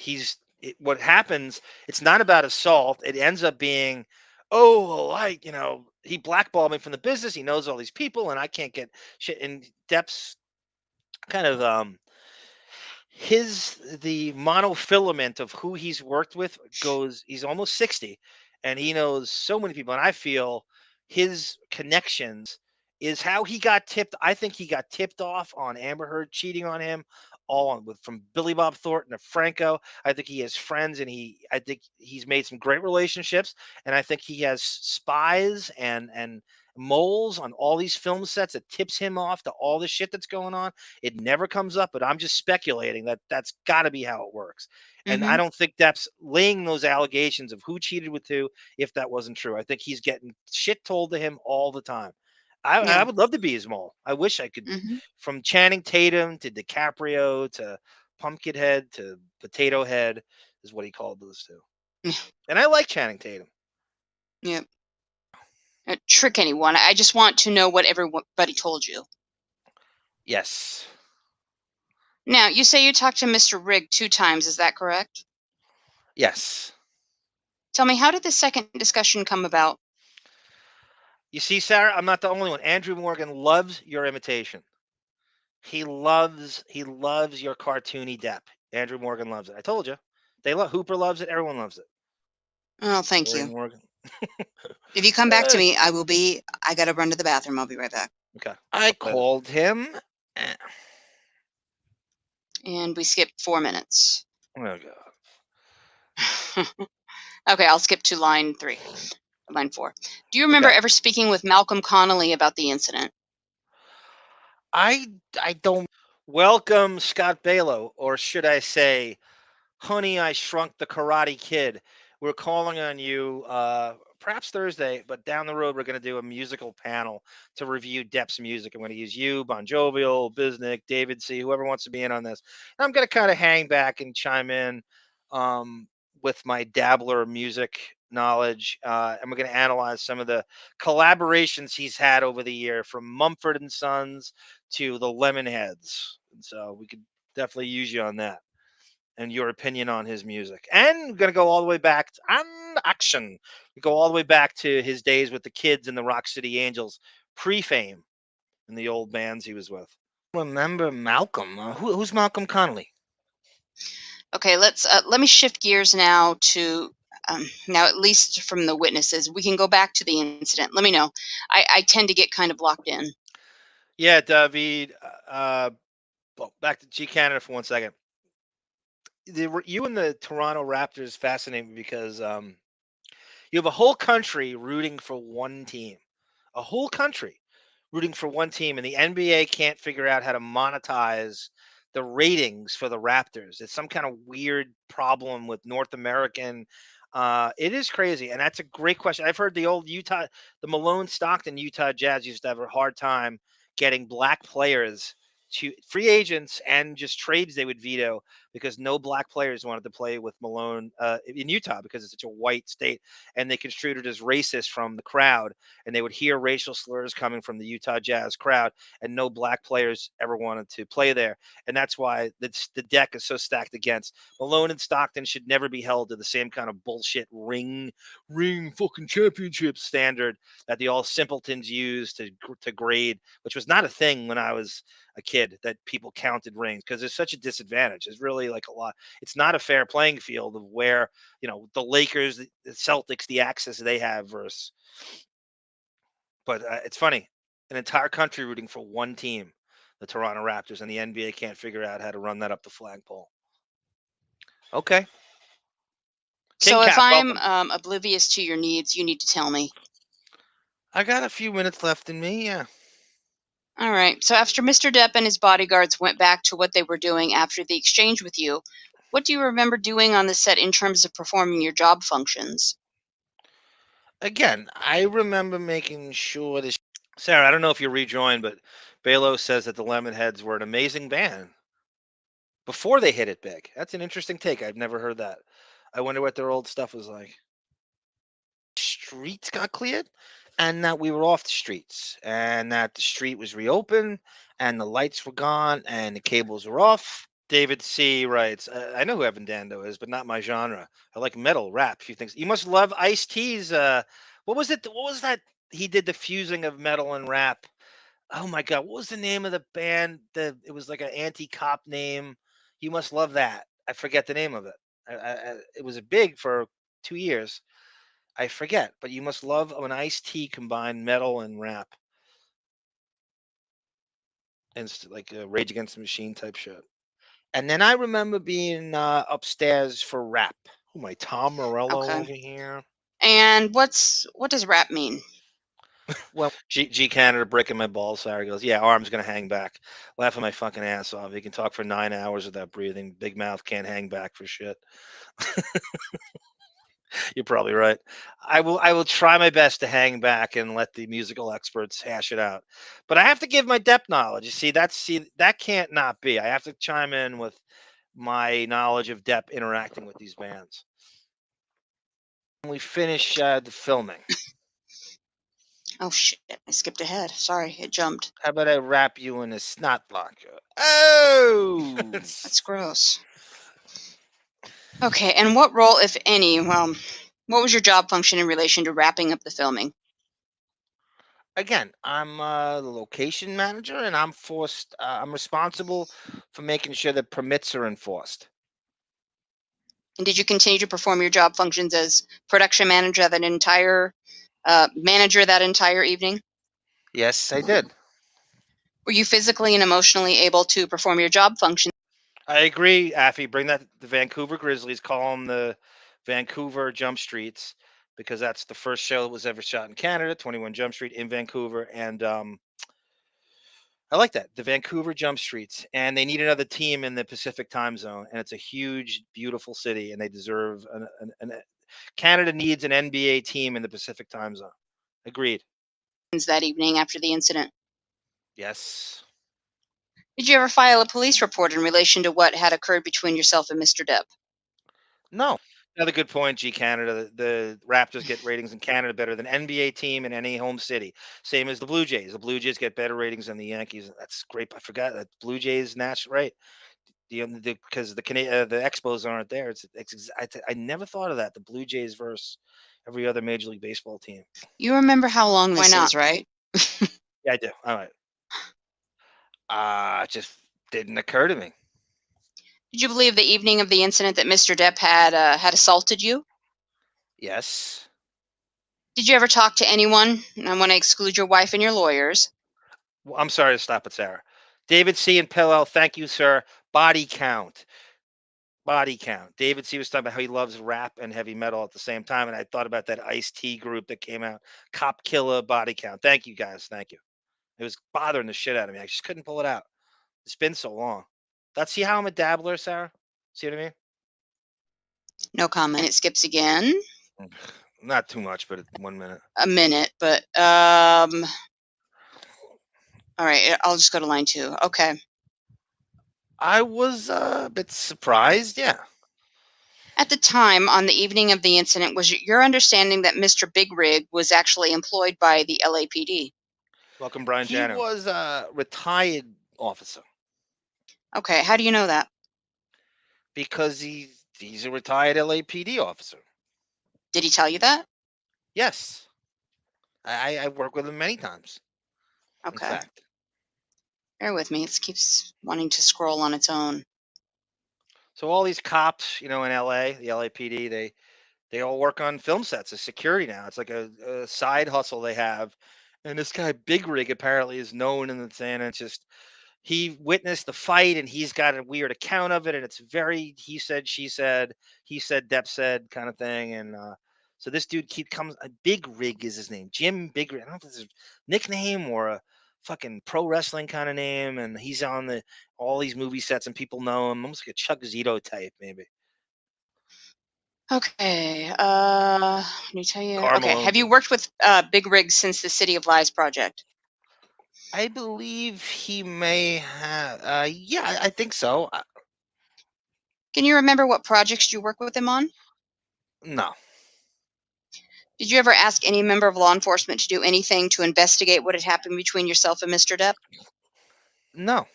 what happens, it's not about assault. It ends up being, oh, well, he blackballed me from the business. He knows all these people, and I can't get shit. And Depp's kind of the monofilament of who he's worked with goes. He's almost 60, and he knows so many people. And I feel his connections is how he got tipped. I think he got tipped off on Amber Heard cheating on him, all on with from Billy Bob Thornton to Franco. I think he has friends, and I think he's made some great relationships, and I think he has spies and moles on all these film sets that tips him off to all the shit that's going on. It never comes up, but I'm just speculating that that's got to be how it works. And I Mhm. don't think Depp's laying those allegations of who cheated with who if that wasn't true. I think he's getting shit told to him all the time. I Yeah. would love to be his mole. I wish I could. Mhm. From Channing Tatum to DiCaprio to Pumpkinhead to Potato Head is what he called those two. And I like Channing Tatum. Yep. Trick anyone. I just want to know what everybody told you. Yes. Now, you say you talked to Mr. Rigg 2 times. Is that correct? Yes. Tell me, how did the second discussion come about? You see, Sarah, I'm not the only one. Andrew Morgan loves your imitation. He loves your cartoony Depp. Andrew Morgan loves it. I told you. Hooper loves it. Everyone loves it. Oh, thank Lori you. Morgan. If you come back to me, I got to run to the bathroom. I'll be right back. Okay. I called him. And we skipped 4 minutes. Oh, God. Okay, I'll skip to line 4. Do you remember ever speaking with Malcolm Connolly about the incident? I don't. Welcome, Scott Balo, or should I say, Honey, I Shrunk the Karate Kid. We're calling on you perhaps Thursday, but down the road, we're going to do a musical panel to review Depp's music. I'm going to use you, Bon Jovial, Biznick, David C., whoever wants to be in on this. And I'm going to kind of hang back and chime in with my dabbler music knowledge. And we're going to analyze some of the collaborations he's had over the year, from Mumford and Sons to the Lemonheads. And so we could definitely use you on that and your opinion on his music. And we're going to go all the way back action. We go all the way back to his days with the Kids and the Rock City Angels, pre-fame, and the old bands he was with. Remember Malcolm? Who's Malcolm Connolly? Okay, let me shift gears now to now, at least from the witnesses. We can go back to the incident. Let me know. I tend to get kind of locked in. Yeah, David. Back to G Canada for 1 second. You and the Toronto Raptors fascinate me because you have a whole country rooting for one team. A whole country rooting for one team, and the NBA can't figure out how to monetize the ratings for the Raptors. It's some kind of weird problem with North American. It is crazy, and that's a great question. I've heard the Malone Stockton Utah Jazz used to have a hard time getting black players to free agents and just trades they would veto because no black players wanted to play with Malone in Utah because it's such a white state, and they construed it as racist from the crowd, and they would hear racial slurs coming from the Utah Jazz crowd, and no black players ever wanted to play there, and that's why the deck is so stacked against. Malone and Stockton should never be held to the same kind of bullshit ring fucking championship standard that the all simpletons use to grade, which was not a thing when I was a kid, that people counted rings, because there's such a disadvantage. There's really like a lot. It's not a fair playing field of where, the Lakers, the Celtics, the access they have versus. But it's funny, an entire country rooting for one team, the Toronto Raptors, and the NBA can't figure out how to run that up the flagpole. Okay. So if I'm oblivious to your needs, you need to tell me. I got a few minutes left in me, yeah. All right. So after Mr. Depp and his bodyguards went back to what they were doing after the exchange with you, what do you remember doing on the set in terms of performing your job functions? Again, I remember making sure this. Sarah, I don't know if you rejoined, but Balo says that the Lemonheads were an amazing band before they hit it big. That's an interesting take. I've never heard that. I wonder what their old stuff was like. Streets got cleared, and that we were off the streets, and that the street was reopened, and the lights were gone, and the cables were off. David C. writes, I know who Evan Dando is, but not my genre. I like metal, rap, a few things. You must love Ice-T's. What was it? What was that? He did the fusing of metal and rap. Oh my God. What was the name of the band? It was like an anti-cop name. You must love that. I forget the name of it. It was big for 2 years. I forget, but you must love when Ice-T combined metal and rap. And it's like a Rage Against the Machine type shit. And then I remember being upstairs for rap. Oh, my Tom Morello over here. And what does rap mean? Well, G Canada breaking my balls. Sarah goes, yeah, arm's gonna hang back. Laughing my fucking ass off. You can talk for 9 hours without breathing. Big mouth can't hang back for shit. You're probably right. I will try my best to hang back and let the musical experts hash it out. But I have to give my Depp knowledge. You see, that can't not be. I have to chime in with my knowledge of Depp interacting with these bands. When we finish the filming. Oh shit! I skipped ahead. Sorry, it jumped. How about I wrap you in a snot blocker? Oh, that's gross. Okay, and what role, if any, what was your job function in relation to wrapping up the filming? Again, I'm the location manager, and I'm responsible for making sure that permits are enforced. And did you continue to perform your job functions as production manager that entire evening? Yes, I did. Were you physically and emotionally able to perform your job function? I agree, Affy. Bring that the Vancouver Grizzlies. Call them the Vancouver Jump Streets, because that's the first show that was ever shot in Canada. 21 Jump Street in Vancouver, and I like that, the Vancouver Jump Streets. And they need another team in the Pacific time zone, and it's a huge, beautiful city, and they deserve Canada needs an NBA team in the Pacific time zone. Agreed. That evening after the incident. Yes. Did you ever file a police report in relation to what had occurred between yourself and Mr. Depp? No. Another good point, G Canada. The Raptors get ratings in Canada better than NBA team in any home city. Same as the Blue Jays. The Blue Jays get better ratings than the Yankees. That's great. I forgot that Blue Jays national right. Because the Expos aren't there. I never thought of that. The Blue Jays versus every other Major League Baseball team. You remember how long this is, right? Yeah, I do. All right. It just didn't occur to me. Did you believe the evening of the incident that Mr. Depp had assaulted you? Yes. Did you ever talk to anyone? I want to exclude your wife and your lawyers. Well, I'm sorry to stop it, Sarah. David C. and Pillow, thank you, sir. Body count. Body count. David C. was talking about how he loves rap and heavy metal at the same time, and I thought about that Ice-T group that came out. Cop Killer, Body Count. Thank you, guys. Thank you. It was bothering the shit out of me. I just couldn't pull it out. It's been so long. See how I'm a dabbler, Sarah? See what I mean? No comment. And it skips again. Not too much, but 1 minute. A minute, but all right, I'll just go to line 2. Okay. I was a bit surprised. Yeah. At the time, on the evening of the incident, was it your understanding that Mr. Big Rig was actually employed by the LAPD? Welcome, Brian He Jano. was a retired officer. Okay, how do you know that? Because he's a retired LAPD officer. Did he tell you that? Yes. I work with him many times. In Okay. fact. Bear with me. It keeps wanting to scroll on its own. So all these cops, in LA, the LAPD, they all work on film sets as security now. It's like a side hustle they have. And this guy Big Rig apparently is known in the thing. It's just he witnessed the fight and he's got a weird account of it, and it's very he said, she said, he said, Depp said kind of thing. And so this dude comes, a Big Rig is his name, Jim Big Rig. I don't know if it's a nickname or a fucking pro wrestling kind of name, and he's on all these movie sets and people know him, almost like a Chuck Zito type maybe. Okay. Let me tell you. Okay. Have you worked with Big Rig since the City of Lies project? I believe he may have. Yeah, I think so. Can you remember what projects you worked with him on? No. Did you ever ask any member of law enforcement to do anything to investigate what had happened between yourself and Mr. Depp? No.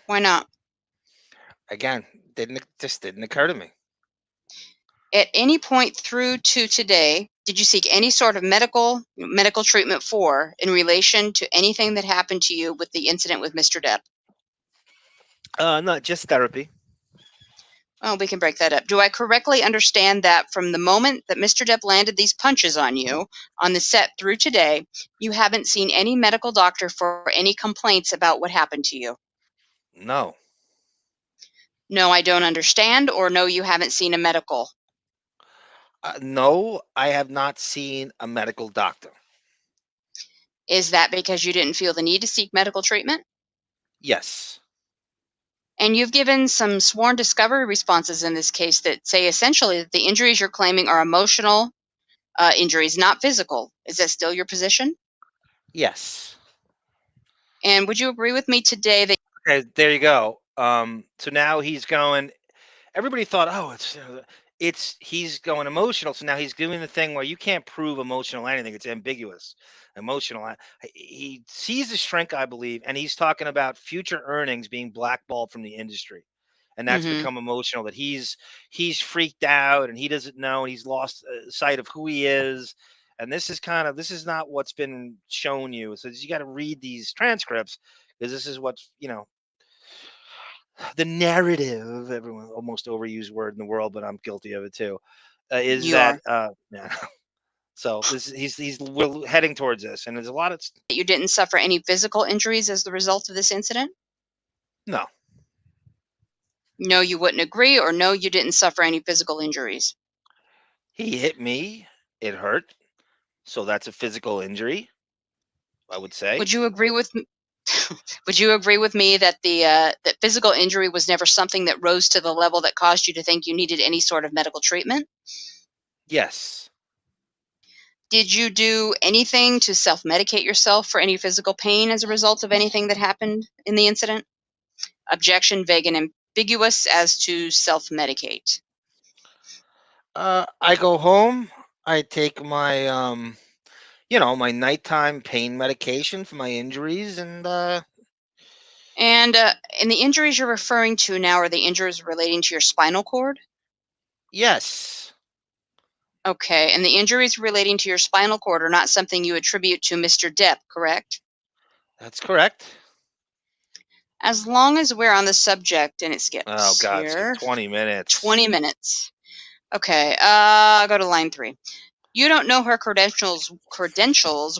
Why not? Again, just didn't occur to me. At any point through to today, did you seek any sort of medical treatment in relation to anything that happened to you with the incident with Mr. Depp? Not just therapy. Oh, we can break that up. Do I correctly understand that from the moment that Mr. Depp landed these punches on you on the set through today, you haven't seen any medical doctor for any complaints about what happened to you? No. No, I don't understand, or no, you haven't seen a medical? No, I have not seen a medical doctor. Is that because you didn't feel the need to seek medical treatment? Yes. And you've given some sworn discovery responses in this case that say essentially that the injuries you're claiming are emotional injuries, not physical. Is that still your position? Yes. And would you agree with me today that... Okay, there you go. So now he's going. Everybody thought, oh, he's going emotional. So now he's doing the thing where you can't prove emotional anything. It's ambiguous. Emotional. He sees the shrink, I believe, and he's talking about future earnings being blackballed from the industry. And that's become emotional, that he's freaked out and he doesn't know, and he's lost sight of who he is. And this is not what's been shown you. So you got to read these transcripts, because this is what's, the narrative, everyone, almost overused word in the world, but I'm guilty of it too, is You that are. yeah. So we're heading towards this, and there's a lot of You didn't suffer any physical injuries as the result of this incident? no. No, you wouldn't agree, or no, you didn't suffer any physical injuries? He hit me, it hurt, so that's a physical injury, I would say. Would you agree with me? Would you agree with me that that physical injury was never something that rose to the level that caused you to think you needed any sort of medical treatment? Yes. Did you do anything to self-medicate yourself for any physical pain as a result of anything that happened in the incident? Objection, vague and ambiguous as to self-medicate. I go home, I take my my nighttime pain medication for my injuries, and And the injuries you're referring to now are the injuries relating to your spinal cord? yes. Okay, and the injuries relating to your spinal cord are not something you attribute to Mr. Depp, correct? That's correct. As long as we're on the subject, and it skips Oh God, here. 20 minutes. 20 minutes. Okay, I'll go to line 3. You don't know her credentials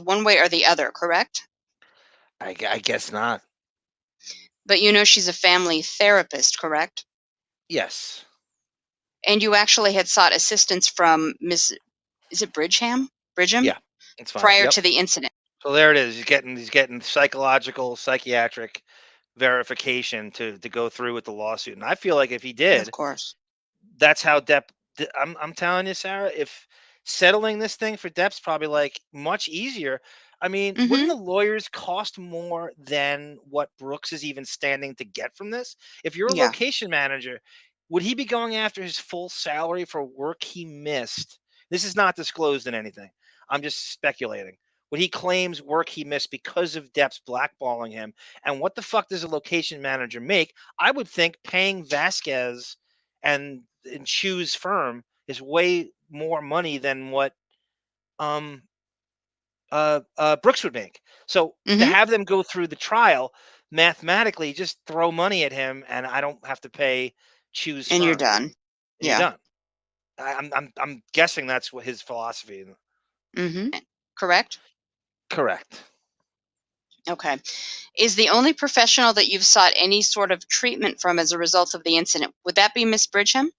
one way or the other, correct? I guess not. But you know she's a family therapist, correct? Yes. And you actually had sought assistance from Miss, is it Bridgham? Yeah, it's fine. Prior to the incident. So there it is. He's getting psychological, psychiatric verification to go through with the lawsuit. And I feel like if he did, Of course. that's how Depp. I'm telling you, Sarah, if settling this thing for Depp's probably like much easier. I mean, wouldn't the lawyers cost more than what Brooks is even standing to get from this? If you're a Yeah. location manager, would he be going after his full salary for work he missed? This is not disclosed in anything. I'm just speculating. What he claims work he missed because of Depp's blackballing him. And what the fuck does a location manager make? I would think paying Vasquez and Chu's firm is way more money than what Brooks would make. So to have them go through the trial, mathematically, just throw money at him, and I don't have to pay Chu's firm. And you're done. And Yeah. you're done. I'm guessing that's what his philosophy is. Correct? Correct. Okay. Is the only professional that you've sought any sort of treatment from as a result of the incident, would that be Miss Bridgham?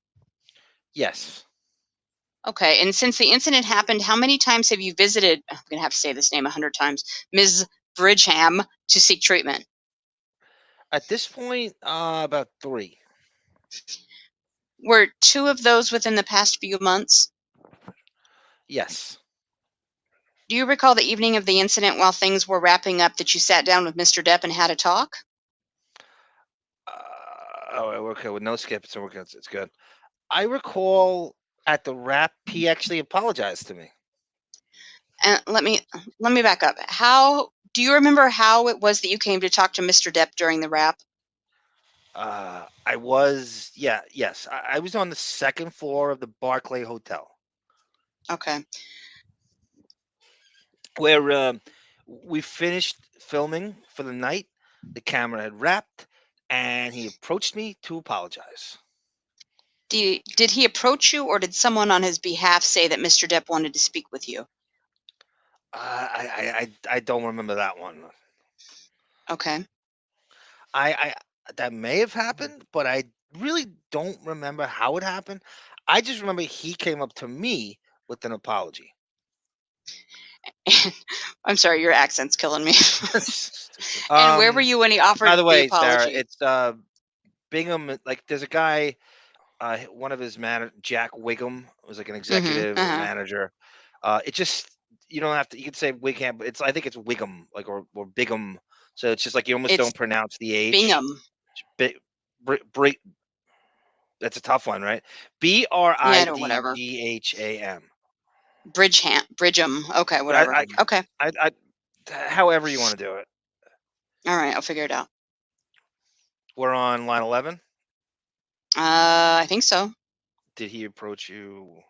Yes. Okay. And since the incident happened, how many times have you visited, I'm going to have to say this name 100 times, Ms. Bridgham to seek treatment? At this point, about 3. Were 2 of those within the past few months? Yes. Do you recall the evening of the incident while things were wrapping up that you sat down with Mr. Depp and had a talk? Okay, with no skips, so it's good. I recall at the wrap, he actually apologized to me. And let me back up. How do you remember how it was that you came to talk to Mr. Depp during the wrap? I was, yes. I was on the 2nd floor of the Barclay Hotel. Okay. Where we finished filming for the night. The camera had wrapped, and he approached me to apologize. Did he approach you, or did someone on his behalf say that Mr. Depp wanted to speak with you? I don't remember that one. Okay. That may have happened, but I really don't remember how it happened. I just remember he came up to me with an apology. I'm sorry, your accent's killing me. And where were you when he offered by the way, the apology? Sarah, it's Bingham. Like, there's a guy, one of his Jack Wiggum was like an executive or manager. It just, you don't have to. You could say Wigham, but I think it's Wiggum, like or Bigham. So it's just like you almost don't pronounce the H. Bingham. That's a tough one, right? Bridgham. Bridgham. Okay, whatever. Okay. However you want to do it. All right, I'll figure it out. We're on line 11. I think so. Did he approach you?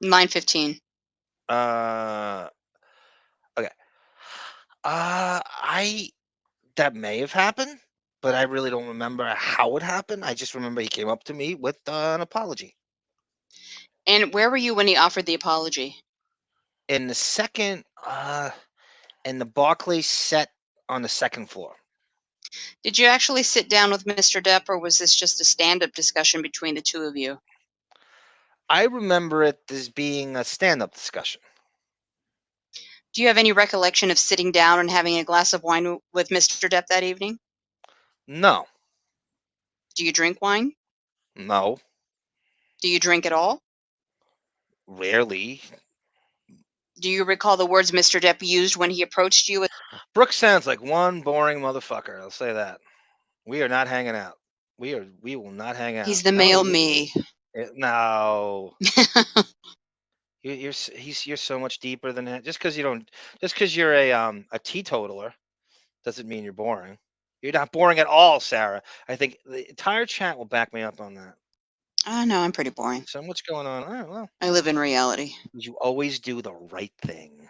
Line 15. Okay. That may have happened, but I really don't remember how it happened. I just remember he came up to me with an apology. And where were you when he offered the apology? In the second, in the Barclays set on the 2nd floor. Did you actually sit down with Mr. Depp, or was this just a stand-up discussion between the 2 of you? I remember it as being a stand-up discussion. Do you have any recollection of sitting down and having a glass of wine with Mr. Depp that evening? No. Do you drink wine? No. Do you drink at all? Rarely. Do you recall the words Mr. Depp used when he approached you? Brooks sounds like one boring motherfucker. I'll say that. We are not hanging out. We will not hang out. He's the male me. No. You're so much deeper than that. Just because you're a teetotaler doesn't mean you're boring. You're not boring at all, Sarah. I think the entire chat will back me up on that. No, I'm pretty boring. So much going on. All right, well. I live in reality. You always do the right thing.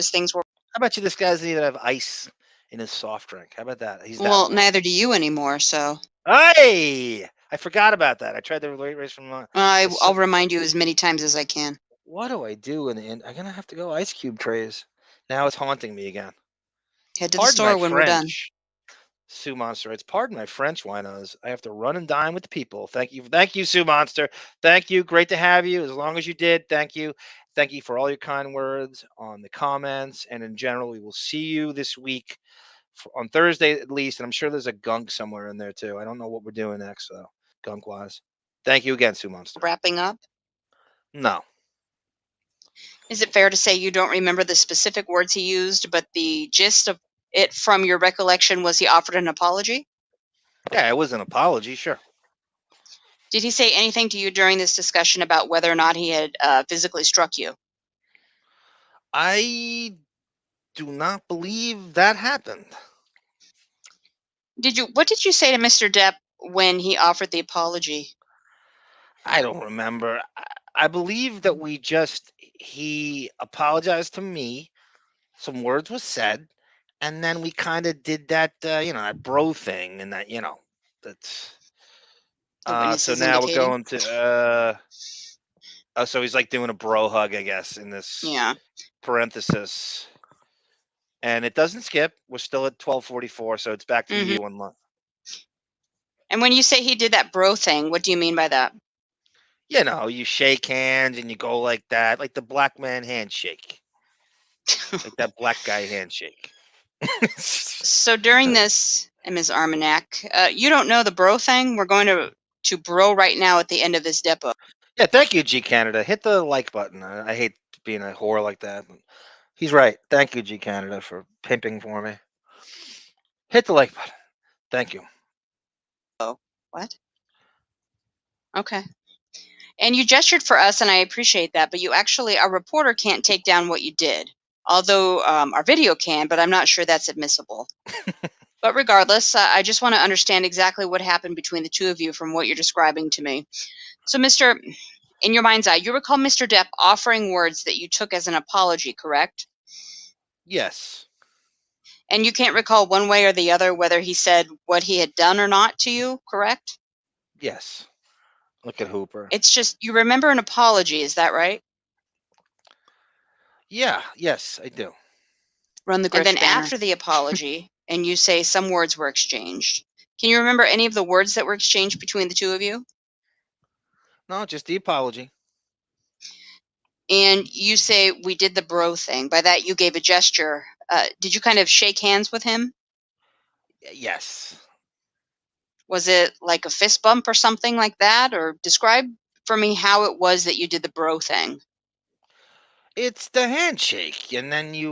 Things were. How about you? This guy doesn't even have ice in his soft drink. How about that? Well, neither do you anymore. So. Hey, I forgot about that. I tried to erase from. I'll remind you as many times as I can. What do I do in the end? I'm gonna have to go ice cube trays. Now it's haunting me again. Head to the store when we're done. Sue Monster, it's pardon my French, winos. I have to run and dine with the people. Thank you, Sue Monster. Thank you. Great to have you. As long as you did, thank you. Thank you for all your kind words on the comments and in general. We will see you this week on Thursday at least, and I'm sure there's a gunk somewhere in there too. I don't know what we're doing next, though, gunk wise. Thank you again, Sue Monster. Wrapping up? No. Is it fair to say you don't remember the specific words he used, but the gist of it from your recollection was he offered an apology? Yeah, it was an apology, sure. Did he say anything to you during this discussion about whether or not he had physically struck you? I do not believe that happened. What did you say to Mr. Depp when he offered the apology? I don't remember. I believe that he apologized to me. Some words was said, and then we kind of did that, that bro thing, and that, that's. The So witnesses now we're indicated? going to. So he's like doing a bro hug, I guess, in this parenthesis, and it doesn't skip. We're still at 12:44, so it's back to the E1 month. And when you say he did that bro thing, what do you mean by that? You shake hands and you go like that, like the black man handshake, like that black guy handshake. So during this, Ms. Armanac, you don't know the bro thing? We're going to bro right now at the end of this depo. Yeah, thank you, G Canada. Hit the like button. I hate being a whore like that. But he's right. Thank you, G Canada, for pimping for me. Hit the like button. Thank you. Oh, what? Okay. And you gestured for us, and I appreciate that, but our reporter can't take down what you did. Although our video can, but I'm not sure that's admissible. But regardless, I just want to understand exactly what happened between the two of you from what you're describing to me. So, in your mind's eye, you recall Mr. Depp offering words that you took as an apology, correct? Yes. And you can't recall one way or the other whether he said what he had done or not to you, correct? Yes. Look at Hooper. It's just you remember an apology, is that right? Yeah, yes, I do. Run the Griff banner. And then after the apology, and you say some words were exchanged. Can you remember any of the words that were exchanged between the two of you? No, just the apology. And you say we did the bro thing. By that, you gave a gesture. Did you kind of shake hands with him? Yes. Was it like a fist bump or something like that? Or describe for me how it was that you did the bro thing. It's the handshake, and then you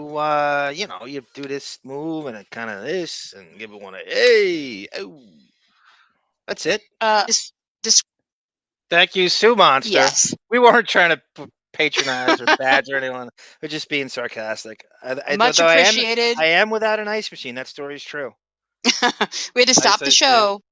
do this move and it kind of this, and give it one hey, oh. That's it. Thank you, Sue Monster. Yes. We weren't trying to patronize or badger anyone. We're just being sarcastic. Much appreciated. I am without an ice machine. That story is true. We had to stop the show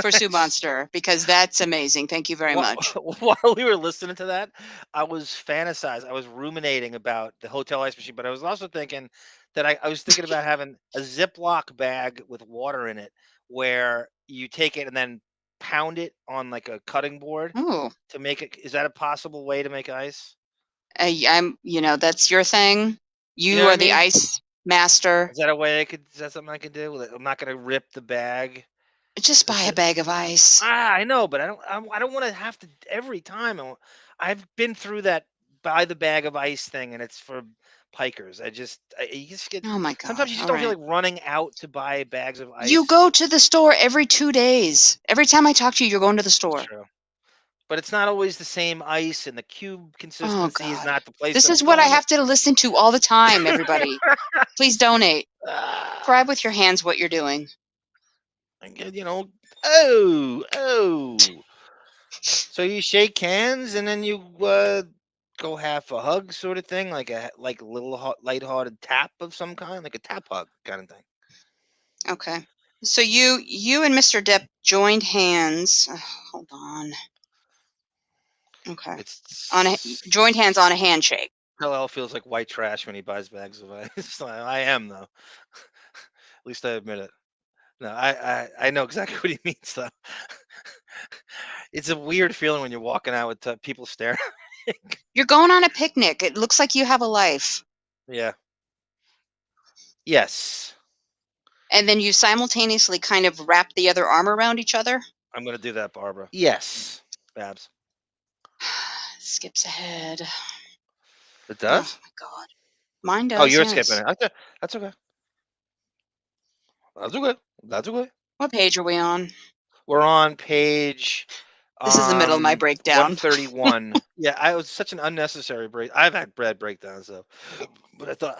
for Sue Monster because that's amazing. Thank you very much. While we were listening to that, I was fantasizing. I was ruminating about the hotel ice machine, but I was also thinking that I was thinking about having a Ziploc bag with water in it where you take it and then pound it on like a cutting board to make it. Is that a possible way to make ice? That's your thing. You are the ice master. Is that a way is that something I can do? I'm not going to rip the bag. Just buy a bag of ice. I know, but I don't want to have to every time. I've been through that buy the bag of ice thing, and it's for pikers. You just get. Oh my god! Sometimes you just don't feel like running out to buy bags of ice. You go to the store every 2 days. Every time I talk to you, you're going to the store. That's true. But it's not always the same ice, and the cube consistency is not the place. This is what I have to listen to all the time. Everybody, please donate. Describe with your hands what you're doing. So you shake hands and then you go half a hug sort of thing, like a little lighthearted tap of some kind, like a tap hug kind of thing. Okay. So you and Mr. Depp joined hands. Hold on. Okay. Joined hands on a handshake. LL feels like white trash when he buys bags of ice. I am though. At least I admit it. No, I know exactly what he means though. It's a weird feeling when you're walking out with people staring. You're going on a picnic. It looks like you have a life. Yeah. Yes. And then you simultaneously kind of wrap the other arm around each other? I'm going to do that, Barbara. Yes, Babs. Skips ahead. It does? Oh, my God. Mine does, Oh, you're skipping it. Okay. That's okay. That's okay. That's okay. What page are we on? We're on page This is the middle of my breakdown. 131. Yeah, I was such an unnecessary break. I've had bad breakdowns though, but I thought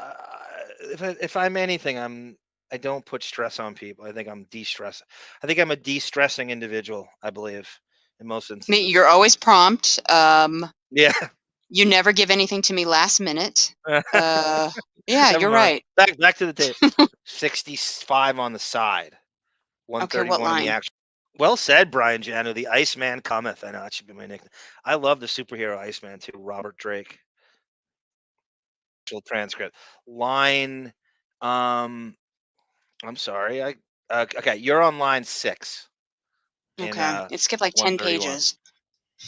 if I'm anything, I don't put stress on people. I think I'm de-stressing. I think I'm a de-stressing individual. I believe in most instances. You're always prompt. Yeah. You never give anything to me last minute. Yeah, Never you're mind. right. Back to the tape. 65 on the side. Okay, what 131 in the line? action. Well said, Brian Janu. The Iceman cometh. I know that should be my nickname. I love the superhero Iceman too, Robert Drake. Transcript. Line, I'm sorry. Okay, you're on line 6. Okay, it skipped like 10 pages.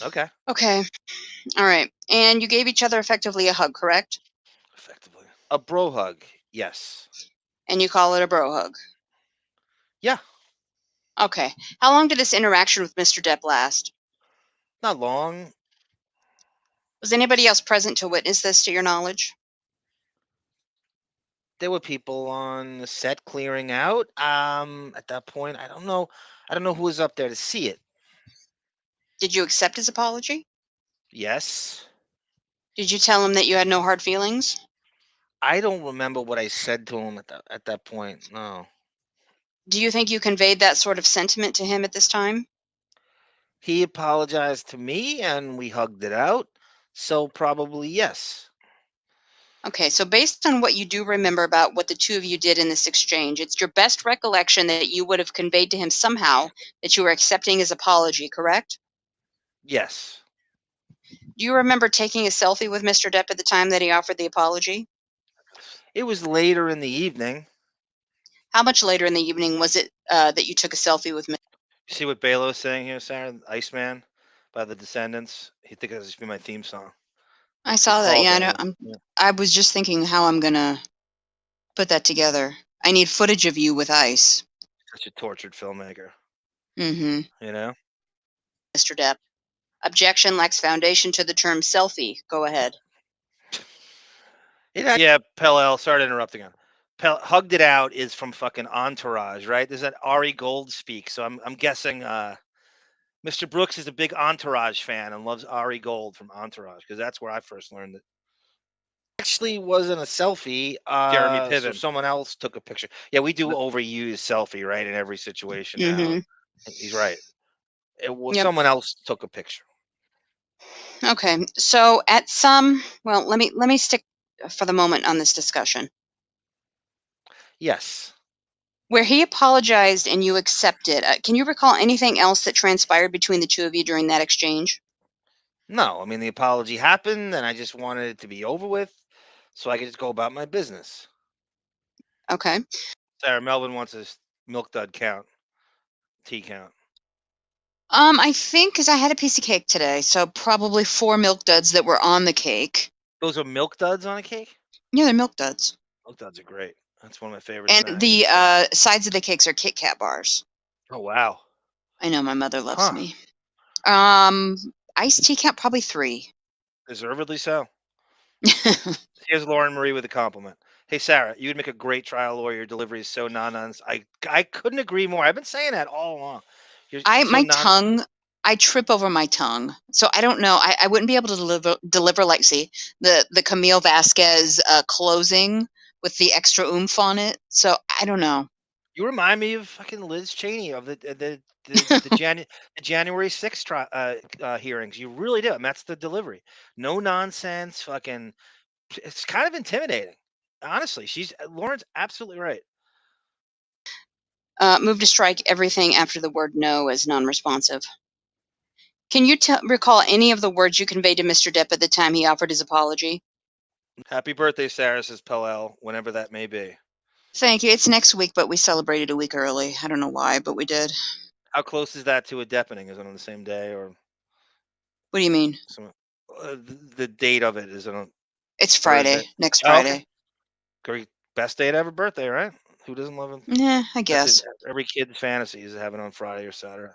Okay. Okay, all right. And you gave each other effectively a hug, correct? Effectively. A bro hug, yes. And you call it a bro hug? Yeah. Okay. How long did this interaction with Mr. Depp last? Not long. Was anybody else present to witness this, to your knowledge? There were people on the set clearing out. At that point, I don't know who was up there to see it. Did you accept his apology? Yes. Did you tell him that you had no hard feelings? I don't remember what I said to him at that point. No. Do you think you conveyed that sort of sentiment to him at this time? He apologized to me and we hugged it out. So probably yes. Okay, so based on what you do remember about what the two of you did in this exchange, it's your best recollection that you would have conveyed to him somehow that you were accepting his apology, correct? Yes. Do you remember taking a selfie with Mr. Depp at the time that he offered the apology? It was later in the evening. How much later in the evening was it that you took a selfie with Mr. You see what Balo's saying here, Sarah? Iceman by the Descendants. He thinks that should be my theme song. I saw that. call, Yeah, Balo. I was just thinking how I'm going to put that together. I need footage of you with ice. Such a tortured filmmaker. Mm-hmm. You know? Mr. Depp. Objection lacks foundation to the term selfie. Go ahead. Yeah, Pell, sorry to interrupt again. Hugged It Out is from fucking Entourage, right? There's that Ari Gold speak. So I'm guessing Mr. Brooks is a big Entourage fan and loves Ari Gold from Entourage because that's where I first learned it. Actually wasn't a selfie. Jeremy Piven. So someone else took a picture. Yeah, we do overuse selfie, right, in every situation now. He's right. It was someone else took a picture. Okay, so at some, well, let me stick for the moment on this discussion. Yes. Where he apologized and you accepted, can you recall anything else that transpired between the two of you during that exchange? No, I mean, the apology happened and I just wanted it to be over with so I could just go about my business. Okay. Sarah, Melvin wants his milk dud count. Tea count. I think because I had a piece of cake today, so probably 4 milk duds that were on the cake. Those are milk duds on a cake? Yeah, they're milk duds. Milk duds are great. That's one of my favorite And snacks. the sides of the cakes are Kit Kat bars. Oh, wow. I know, my mother loves me. Iced tea count, probably 3. Deservedly so. Here's Lauren Marie with a compliment. Hey, Sarah, you would make a great trial lawyer. Your delivery is so non-nonsense. I couldn't agree more. I've been saying that all along. I trip over my tongue. So I don't know. I wouldn't be able to deliver like, see, the Camille Vasquez closing with the extra oomph on it. So I don't know. You remind me of fucking Liz Cheney of the January 6th hearings. You really do. And that's the delivery. No nonsense. Fucking. It's kind of intimidating. Honestly, Lauren's absolutely right. Move to strike everything after the word no as non-responsive. Can you recall any of the words you conveyed to Mr. Depp at the time he offered his apology? Happy birthday, Sarah, says Pellel, whenever that may be. Thank you. It's next week, but we celebrated a week early. I don't know why, but we did. How close is that to a deppening? Is it on the same day or? What do you mean? The date of it is on. It's Friday. Thursday. Next Friday. Okay. Great. Best day to have a birthday, right? Who doesn't love it? Yeah, I guess. Every kid's fantasy is to have it on Friday or Saturday.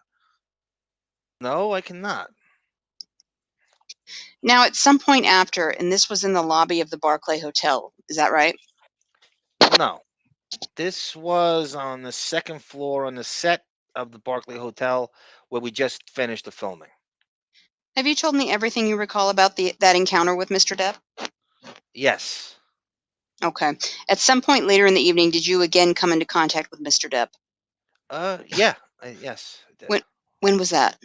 No, I cannot. Now, at some point after, and this was in the lobby of the Barclay Hotel, is that right? No. This was on the second floor on the set of the Barclay Hotel where we just finished the filming. Have you told me everything you recall about that encounter with Mr. Depp? Yes. Okay. At some point later in the evening, did you again come into contact with Mr. Depp? Yeah. Yes, I did. When was that?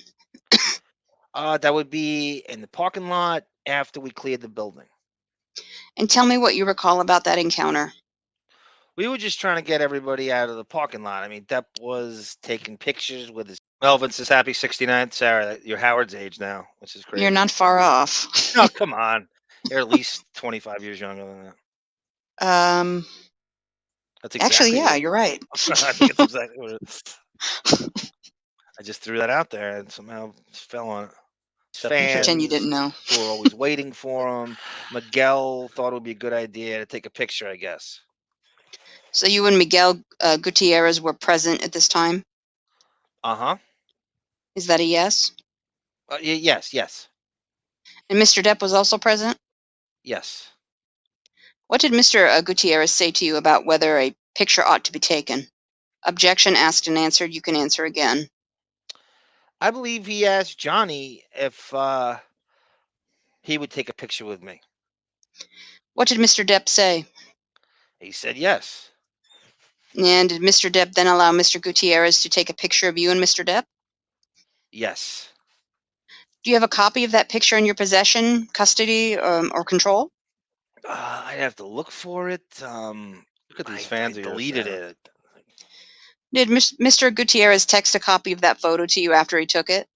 That would be in the parking lot after we cleared the building. And tell me what you recall about that encounter. We were just trying to get everybody out of the parking lot. I mean, Depp was taking pictures with his Melvin says happy 69th. Sarah, you're Howard's age now, which is crazy. You're not far off. No, come on. You're at least 25 years younger than that. That's exactly actually, yeah, you're right. I think it's exactly what it is. I just threw that out there and somehow fell on it. Fans pretend you didn't know. who were always waiting for him. Miguel thought it would be a good idea to take a picture, I guess. So you and Miguel Gutierrez were present at this time? Uh-huh. Is that a yes? Yes. And Mr. Depp was also present? Yes. What did Mr. Gutierrez say to you about whether a picture ought to be taken? Objection asked and answered. You can answer again. I believe he asked Johnny if he would take a picture with me. What did Mr. Depp say? He said yes. And did Mr. Depp then allow Mr. Gutierrez to take a picture of you and Mr. Depp? Yes. Do you have a copy of that picture in your possession, custody, or control? I'd have to look for it. Look at these fans. I deleted it. Did Mr. Gutierrez text a copy of that photo to you after he took it?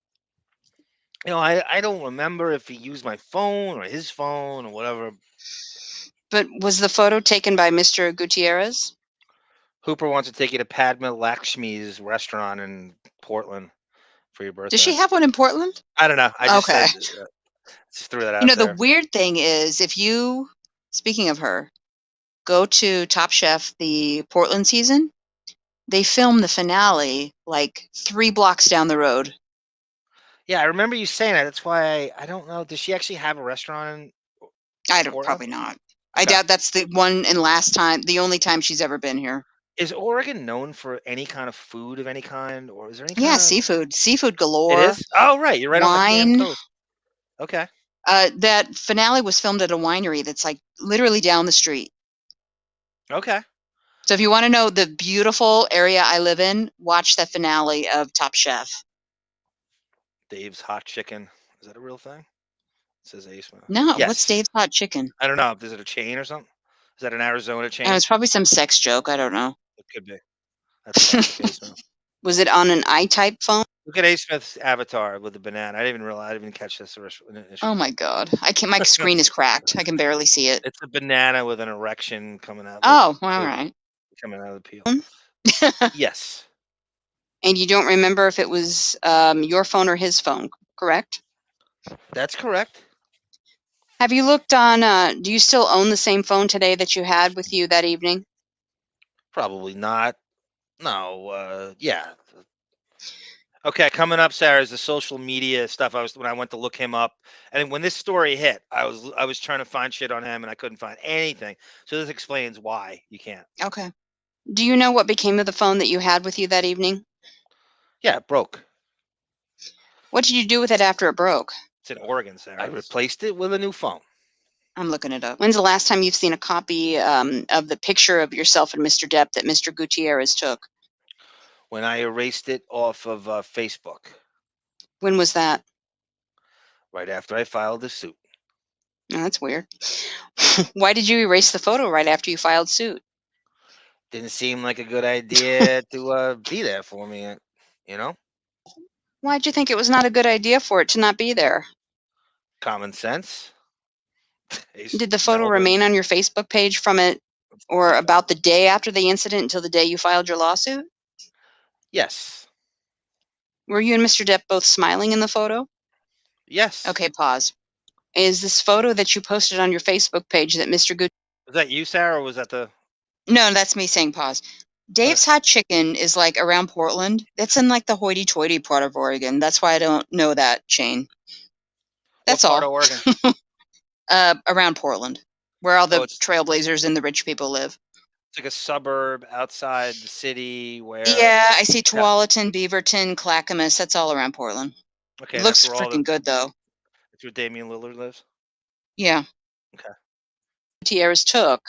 You know, I don't remember if he used my phone or his phone or whatever. But was the photo taken by Mr. Gutierrez? Hooper wants to take you to Padma Lakshmi's restaurant in Portland for your birthday. Does she have one in Portland? I don't know. I just okay. Just threw that out there. The weird thing is, if you, speaking of her, go to Top Chef, the Portland season, they film the finale like 3 blocks down the road. Yeah, I remember you saying that. That's why I don't know. Does she actually have a restaurant in I don't. Portland? Probably not. Okay. I doubt that's the one and last time, the only time she's ever been here. Is Oregon known for any kind of food of any kind, or is there any? Yeah, seafood galore. It is. Oh, right. You're right. Wine. On the damn coast. Okay. That finale was filmed at a winery that's like literally down the street. Okay. So if you want to know the beautiful area I live in, watch the finale of Top Chef. Dave's Hot Chicken. Is that a real thing? It says Ace. No, yes. What's Dave's Hot Chicken? I don't know. Is it a chain or something? Is that an Arizona chain? It's probably some sex joke. I don't know. It could be. That's classic. Was it on an I-type phone? Look at A. Smith's avatar with the banana. I didn't even realize. I didn't even catch this initially. Oh my god! I can't. My screen is cracked. I can barely see it. It's a banana with an erection coming out. Oh, all right. Coming out of the peel. Yes. And you don't remember if it was your phone or his phone, correct? That's correct. Have you looked on? Do you still own the same phone today that you had with you that evening? Probably not. No. Yeah. Okay, coming up, Sarah, is the social media stuff. When I went to look him up, and when this story hit, I was trying to find shit on him, and I couldn't find anything. So this explains why you can't. Okay. Do you know what became of the phone that you had with you that evening? Yeah, it broke. What did you do with it after it broke? It's in Oregon, Sarah. I replaced it with a new phone. I'm looking it up. When's the last time you've seen a copy of the picture of yourself and Mr. Depp that Mr. Gutierrez took? When I erased it off of Facebook. When was that? Right after I filed the suit. Oh, that's weird. Why did you erase the photo right after you filed suit? Didn't seem like a good idea to be there for me, you know? Why'd you think it was not a good idea for it to not be there? Common sense. Did the photo remain on your Facebook page from it or about the day after the incident until the day you filed your lawsuit? Yes. Were you and Mr. Depp both smiling in the photo? Yes. Okay, pause. Is this photo that you posted on your Facebook page that Mr. Good... Was that you, Sarah, or was that the... No, that's me saying pause. Dave's Hot Chicken is like around Portland. It's in like the hoity-toity part of Oregon. That's why I don't know that chain. That's what part all. of Oregon? Around Portland, where all the trailblazers and the rich people live. It's like a suburb outside the city where... Yeah, I see Tualatin, Beaverton, Clackamas. That's all around Portland. Okay, it looks freaking good, though. That's where Damian Lillard lives? Yeah. Okay. Gutierrez took,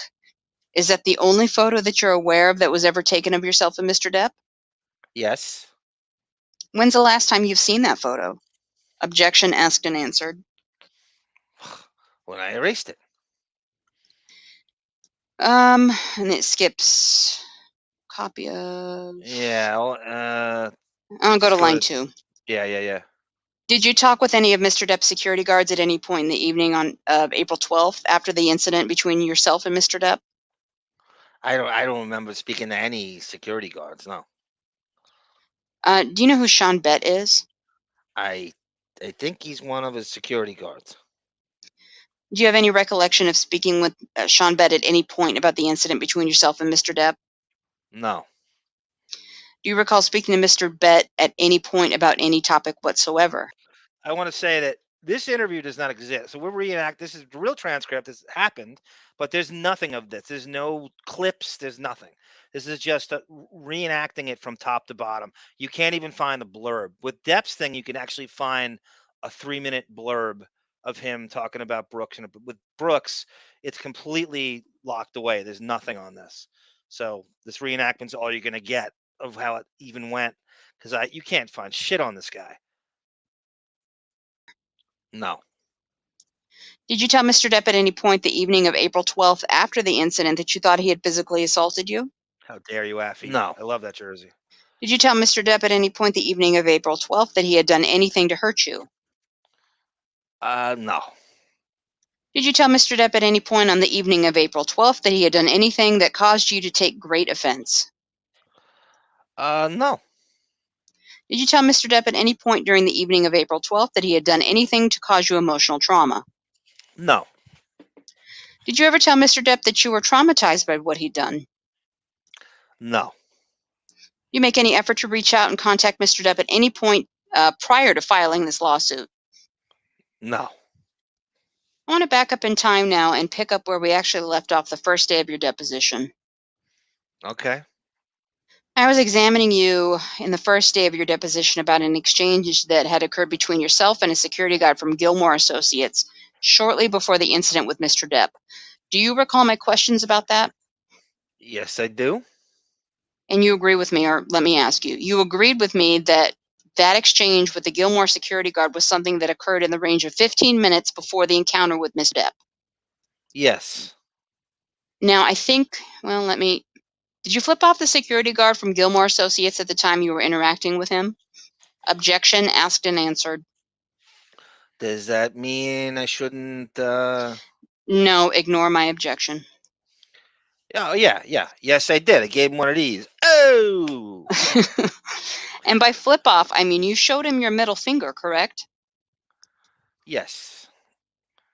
is that the only photo that you're aware of that was ever taken of yourself and Mr. Depp? Yes. When's the last time you've seen that photo? Objection asked and answered. When I erased it. And it skips copy of. Yeah. I'll go to line 2. Yeah. Did you talk with any of Mr. Depp's security guards at any point in the evening of April 12th after the incident between yourself and Mr. Depp? I don't remember speaking to any security guards. No. Do you know who Sean Bett is? I think he's one of his security guards. Do you have any recollection of speaking with Sean Bett at any point about the incident between yourself and Mr. Depp? No. Do you recall speaking to Mr. Bett at any point about any topic whatsoever? I want to say that this interview does not exist. So this is the real transcript. This happened, but there's nothing of this. There's no clips. There's nothing. This is just reenacting it from top to bottom. You can't even find the blurb. With Depp's thing, you can actually find a 3-minute blurb of him talking about Brooks. And with Brooks, it's completely locked away. There's nothing on this. So this reenactment's all you're going to get of how it even went, because you can't find shit on this guy. No. Did you tell Mr. Depp at any point the evening of April 12th after the incident that you thought he had physically assaulted you? How dare you, Affy? No. I love that jersey. Did you tell Mr. Depp at any point the evening of April 12th that he had done anything to hurt you? No. Did you tell Mr. Depp at any point on the evening of April 12th that he had done anything that caused you to take great offense? No. Did you tell Mr. Depp at any point during the evening of April 12th that he had done anything to cause you emotional trauma? No. Did you ever tell Mr. Depp that you were traumatized by what he'd done? No. You make any effort to reach out and contact Mr. Depp at any point prior to filing this lawsuit? No. I want to back up in time now and pick up where we actually left off the first day of your deposition. Okay. I was examining you in the first day of your deposition about an exchange that had occurred between yourself and a security guard from Gilmore Associates shortly before the incident with Mr. Depp. Do you recall my questions about that? Yes, I do. And you agree with me, or let me ask you. You agreed with me that that exchange with the Gilmore security guard was something that occurred in the range of 15 minutes before the encounter with Mr. Depp. Yes. Now, I think, did you flip off the security guard from Gilmore Associates at the time you were interacting with him? Objection asked and answered. Does that mean I shouldn't? No, ignore my objection. Oh, yeah. Yes, I did. I gave him one of these. Oh! And by flip off, I mean you showed him your middle finger, correct? Yes.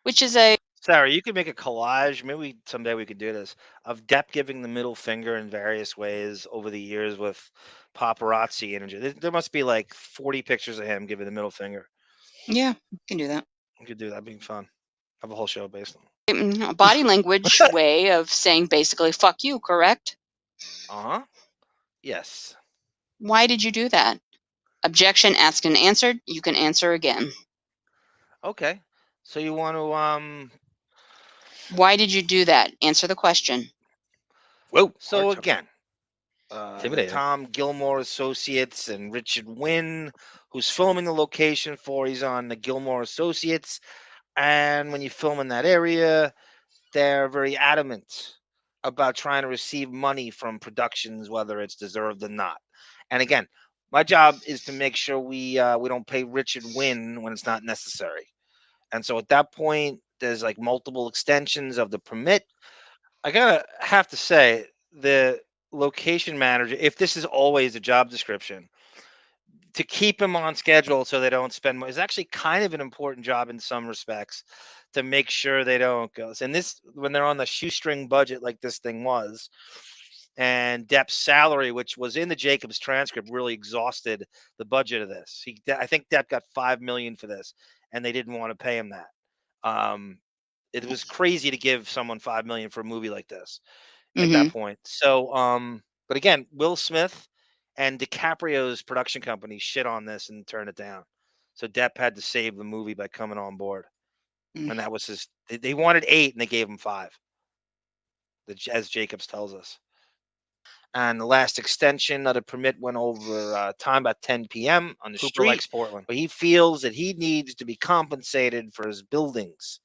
Which is a... Sarah, you could make a collage. Maybe someday we could do this, of Depp giving the middle finger in various ways over the years with paparazzi images. There must be like 40 pictures of him giving the middle finger. Yeah, you can do that. We could do that. Being fun. Have a whole show based on A body language way of saying basically fuck you, correct? Uh-huh. Yes. Why did you do that? Objection asked and answered. You can answer again. Okay. So you want to Why did you do that? Answer the question. Whoa. So again, Tom Gilmore Associates and Richard Wynn, who's filming the location for, he's on the Gilmore Associates. And when you film in that area, they're very adamant about trying to receive money from productions, whether it's deserved or not. And again, my job is to make sure we don't pay Richard Wynn when it's not necessary. And so at that point, there's like multiple extensions of the permit. I gotta have to say, the location manager, if this is always a job description, to keep him on schedule so they don't spend money is actually kind of an important job in some respects, to make sure they don't go. And this, when they're on the shoestring budget like this thing was, and Depp's salary, which was in the Jacobs transcript, really exhausted the budget of this. I think Depp got $5 million for this, and they didn't want to pay him that. It was crazy to give someone $5 million for a movie like this at that point. So, but again, Will Smith and DiCaprio's production company shit on this and turned it down. So Depp had to save the movie by coming on board. And that was his. They wanted 8 and they gave him 5. As Jacobs tells us. And the last extension of the permit went over time about 10 p.m. on the street. Likes Portland. But he feels that he needs to be compensated for his buildings.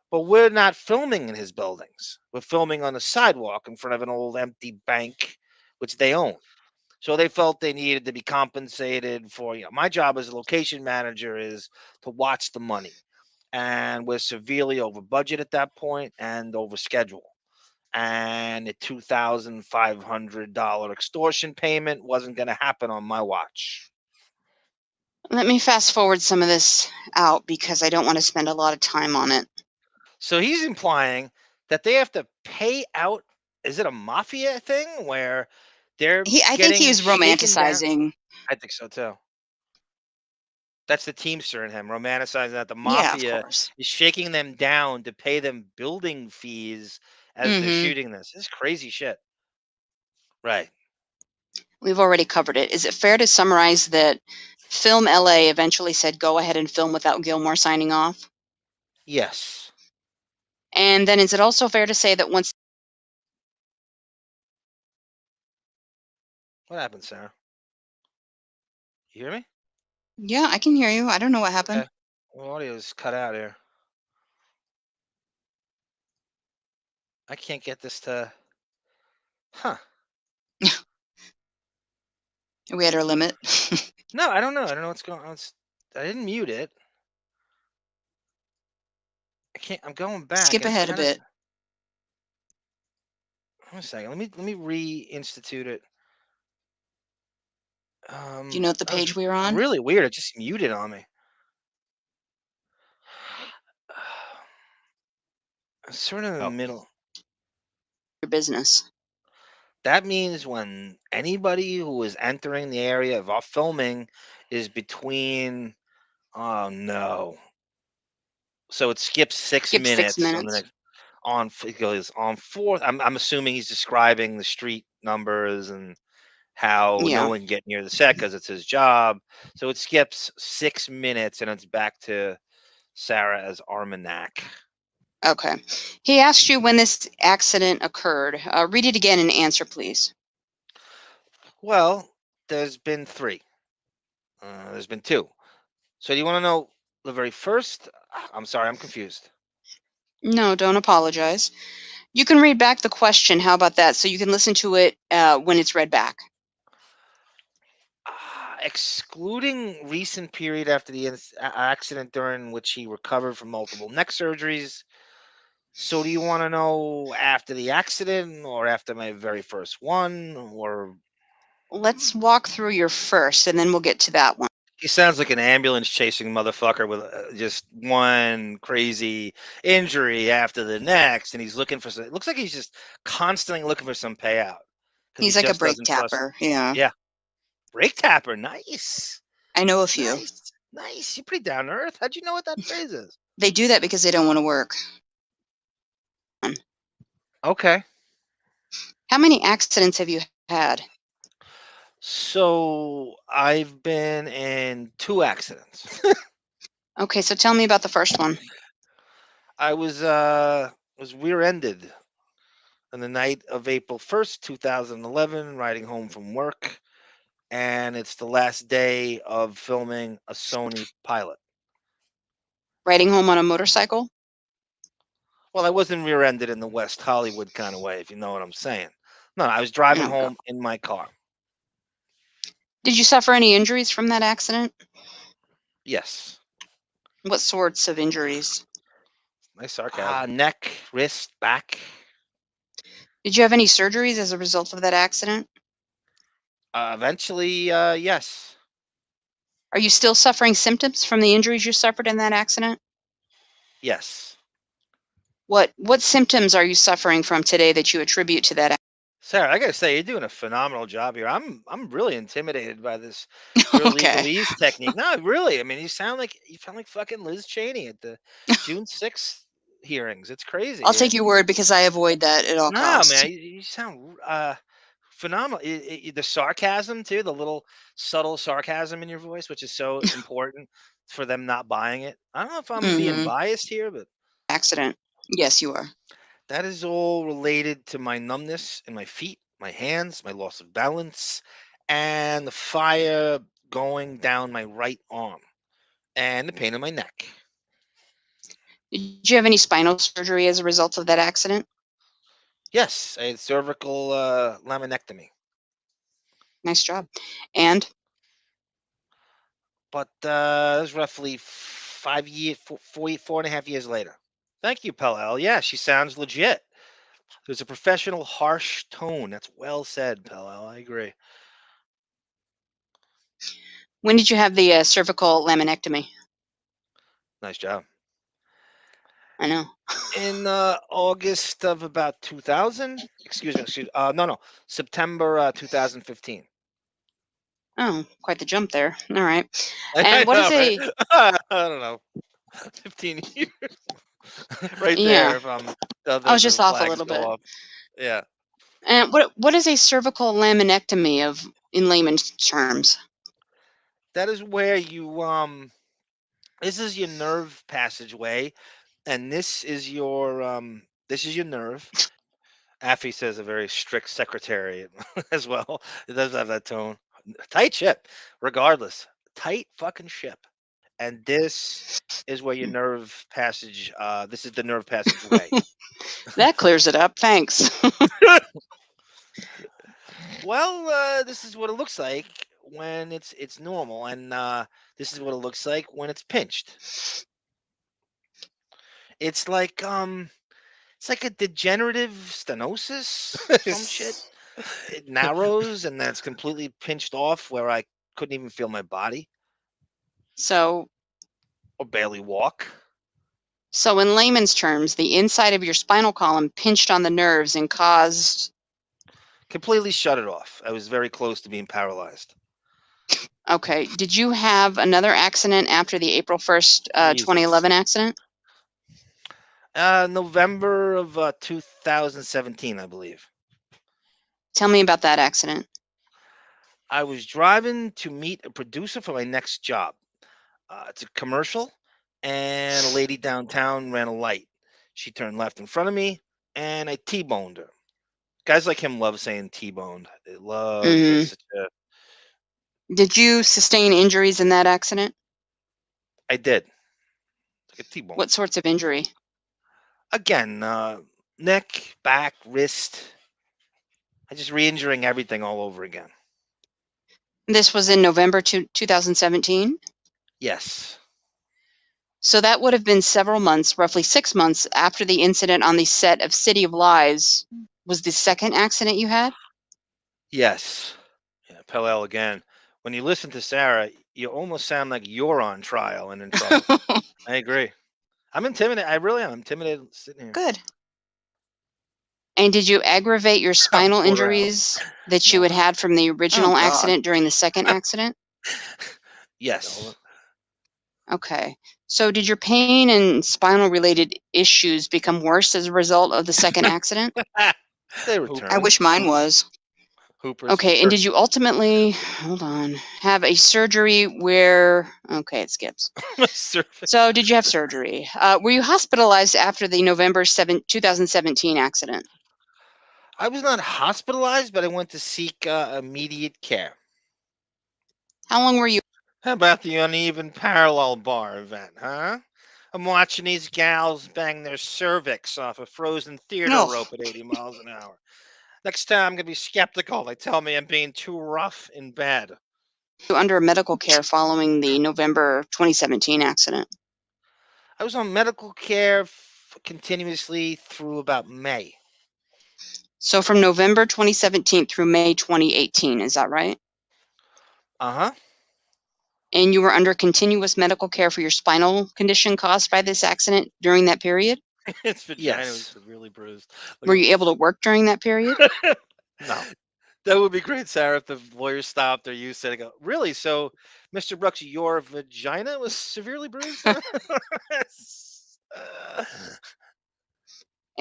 But we're not filming in his buildings. We're filming on the sidewalk in front of an old empty bank, which they own. So they felt they needed to be compensated for, my job as a location manager is to watch the money. And we're severely over budget at that point and over schedule. And a $2,500 extortion payment wasn't going to happen on my watch. Let me fast forward some of this out because I don't want to spend a lot of time on it. So he's implying that they have to pay out. Is it a mafia thing where they're I think he was romanticizing. I think so too. That's the Teamster in him, romanticizing that the mafia is shaking them down to pay them building fees as they're shooting this. This is crazy shit. Right. We've already covered it. Is it fair to summarize that Film LA eventually said, go ahead and film without Gilmore signing off? Yes. And then is it also fair to say that once... What happened, Sarah? You hear me? Yeah, I can hear you. I don't know what happened. Okay. Well, audio's cut out here. I can't get this to... Huh. Are we at our limit? No, I don't know. I don't know what's going on. I didn't mute it. I can't. I'm going back. Skip ahead a bit. Hold on a second. Let me reinstitute it. Do you know what the page we were on? Really weird. It just muted on me. Sort of in the middle. Your business. That means when anybody who is entering the area of our filming is between, oh no. So it skips 6 minutes. 6 minutes. On the next, it goes on 4th. I'm assuming he's describing the street numbers and how no one can get near the set because it's his job. So it skips 6 minutes and it's back to Sarah as Armagnac. Okay. He asked you when this accident occurred. Read it again and answer, please. Well, there's been 3. There's been 2. So do you want to know the very first? I'm sorry, I'm confused. No, don't apologize. You can read back the question. How about that? So you can listen to it when it's read back. Excluding recent period after the accident during which he recovered from multiple neck surgeries. So do you want to know after the accident or after my very first one? Or let's walk through your first and then we'll get to that one. He sounds like an ambulance chasing motherfucker with just one crazy injury after the next, and he's looking for some. It looks like he's just constantly looking for some payout. He's like a brake tapper. Yeah. Brake tapper. Nice. I know a few. Nice. You're pretty down to earth. How'd you know what that phrase is? They do that because they don't want to work. Okay. How many accidents have you had? So I've been in 2 accidents. Okay, so tell me about the first one. I was rear-ended on the night of April 1st, 2011, riding home from work, and it's the last day of filming a Sony pilot. Riding home on a motorcycle? Well, I wasn't rear-ended in the West Hollywood kind of way, if you know what I'm saying. No, I was driving home in my car. Did you suffer any injuries from that accident? Yes. What sorts of injuries? Nice sarcasm. Neck, wrist, back. Did you have any surgeries as a result of that accident? Eventually, yes. Are you still suffering symptoms from the injuries you suffered in that accident? Yes. What symptoms are you suffering from today that you attribute to that? Sarah, I gotta say, you're doing a phenomenal job here. I'm really intimidated by this legalese technique. No, really. I mean, you sound like fucking Liz Cheney at the June 6th hearings. It's crazy. I'll take your word because I avoid that at all costs. No, man, you sound Phenomenal. The sarcasm too, the little subtle sarcasm in your voice, which is so important for them not buying it. I don't know if I'm being biased here, but Accident. Yes, you are. that is all related to my numbness in my feet, my hands, my loss of balance, and the fire going down my right arm, and the pain in my neck. Did you have any spinal surgery as a result of that accident? Yes, I had cervical laminectomy. Nice job. And? But it was roughly 4.5 years later. Thank you, Pell. Yeah, she sounds legit. There's a professional, harsh tone. That's well said, Pell. I agree. When did you have the cervical laminectomy? Nice job. I know. In August of about 2000. Excuse me. No. September 2015. Oh, quite the jump there. All right. I And what know, is a... right? I don't know. 15 years. Right there. If I'm I was just the off a flags little go bit. off. Yeah. And what is a cervical laminectomy in layman's terms? That is where you this is your nerve passageway, and this is your nerve. Affy says a very strict secretary as well. It does have that tone. Tight ship, regardless. Tight fucking ship. And this is where your nerve passage. This is the nerve passageway. That clears it up. Thanks. Well, this is what it looks like when it's normal, and this is what it looks like when it's pinched. It's like a degenerative stenosis, some shit. It narrows and then it's completely pinched off where I couldn't even feel my body. So, or barely walk. So in layman's terms, the inside of your spinal column pinched on the nerves and caused... Completely shut it off. I was very close to being paralyzed. Okay. Did you have another accident after the April 1st, 2011 accident? November of 2017, I believe. Tell me about that accident. I was driving to meet a producer for my next job. It's a commercial, and a lady downtown ran a light. She turned left in front of me, and I T-boned her. Guys like him love saying T-boned. They love such a... Did you sustain injuries in that accident? I did. Like a T-bone. What sorts of injury? Again, neck, back, wrist. I just re-injuring everything all over again. This was in November 2017? Yes. So that would have been several months, roughly 6 months, after the incident on the set of City of Lies. Was the second accident you had? Yes. Yeah, Pell again. When you listen to Sarah, you almost sound like you're on trial and in trouble. I agree. I'm intimidated. I really am intimidated sitting here. Good. And did you aggravate your spinal injuries that you had from the original accident during the second accident? Yes. Okay. So did your pain and spinal related issues become worse as a result of the second accident? They returned. I wish mine was. Hoopers. Okay, and did you ultimately, have a surgery where, okay, it skips. So did you have surgery? Were you hospitalized after the November 2017 accident? I was not hospitalized, but I went to seek immediate care. How long were you? How about the uneven parallel bar event, huh? I'm watching these gals bang their cervix off a frozen theater rope at 80 miles an hour. Next time, I'm going to be skeptical. They tell me I'm being too rough in bed. Under medical care following the November 2017 accident? I was on medical care continuously through about May. So from November 2017 through May 2018, is that right? Uh-huh. And you were under continuous medical care for your spinal condition caused by this accident during that period? Its vagina was severely bruised. Were you able to work during that period? No. That would be great, Sarah, if the lawyer stopped or you said, really? So, Mr. Brooks, your vagina was severely bruised?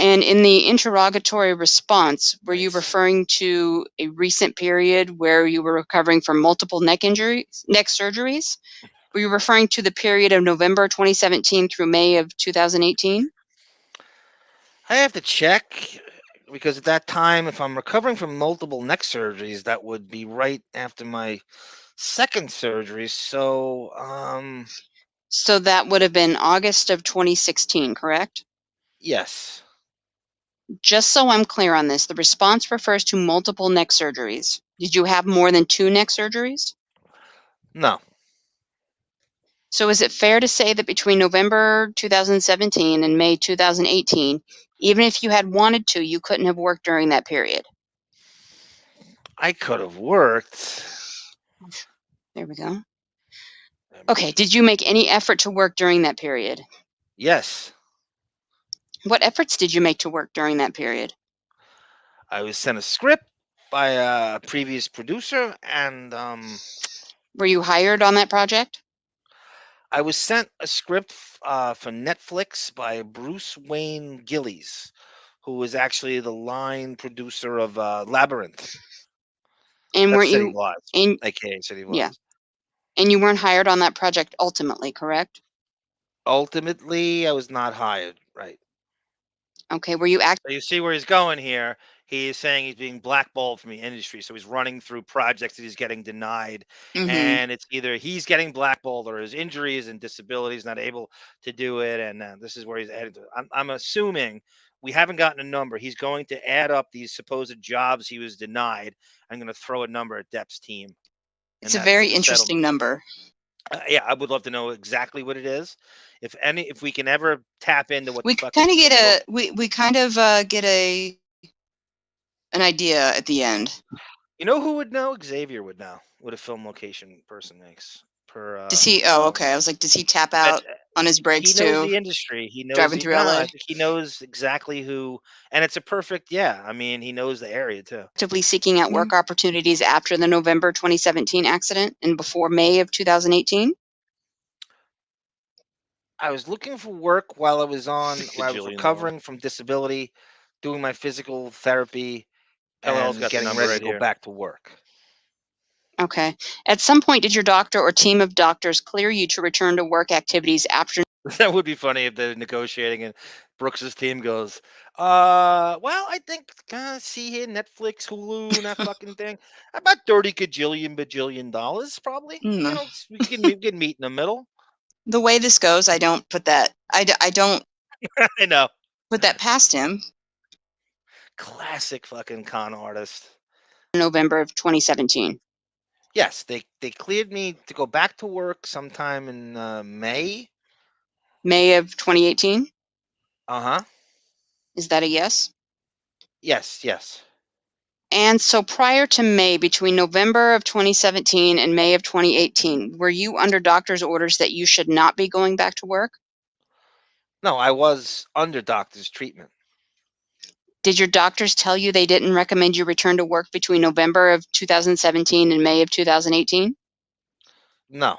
And in the interrogatory response, were you Nice. referring to a recent period where you were recovering from multiple neck surgeries? Were you referring to the period of November 2017 through May of 2018? I have to check because at that time, if I'm recovering from multiple neck surgeries, that would be right after my second surgery. So, So that would have been August of 2016, correct? yes. Just so I'm clear on this, the response refers to multiple neck surgeries. Did you have more than 2 neck surgeries? No. So is it fair to say that between November 2017 and May 2018, even if you had wanted to, you couldn't have worked during that period? I could have worked. There we go. Okay, did you make any effort to work during that period? Yes. What efforts did you make to work during that period? I was sent a script by a previous producer, and Were you hired on that project? I was sent a script for Netflix by Bruce Wayne Gillies, who was actually the line producer of Labyrinth. And That's weren't City you Lights, and aka City yeah. Lights. And you weren't hired on that project ultimately, correct? Ultimately, I was not hired. Right. Okay, were you So you see where he's going here. He is saying he's being blackballed from the industry. So he's running through projects that he's getting denied. And it's either he's getting blackballed or his injuries and disabilities, not able to do it. And this is where he's adding to. I'm assuming we haven't gotten a number. He's going to add up these supposed jobs he was denied. I'm going to throw a number at Depp's team. It's a very interesting number. Yeah, I would love to know exactly what it is. If we can ever tap into what We the fuck kind of get we kind of get an idea at the end. You know who would know? Xavier would know what a film location person makes per. Does he? Oh, okay. I was like, does he tap out on his breaks He knows too? the industry. He knows driving through LA. I think he knows exactly who, and it's a perfect. Yeah, I mean, he knows the area too. Actively seeking out work opportunities after the November 2017 accident and before May of 2018. I was looking for work while I was recovering from disability, doing my physical therapy, and getting ready to go back to work. Okay. At some point, did your doctor or team of doctors clear you to return to work activities after? That would be funny if they're negotiating and Brooks's team goes, well, I think, see here, Netflix, Hulu, and that fucking thing. About 30 bajillion dollars, probably. You know, we can meet in the middle. The way this goes, I don't put that, I don't I know. Put that past him. Classic fucking con artist. November of 2017. Yes, they cleared me to go back to work sometime in May. May of 2018? Uh-huh. Is that a yes? Yes. And so prior to May, between November of 2017 and May of 2018, were you under doctor's orders that you should not be going back to work? No, I was under doctor's treatment. Did your doctors tell you they didn't recommend you return to work between November of 2017 and May of 2018? No.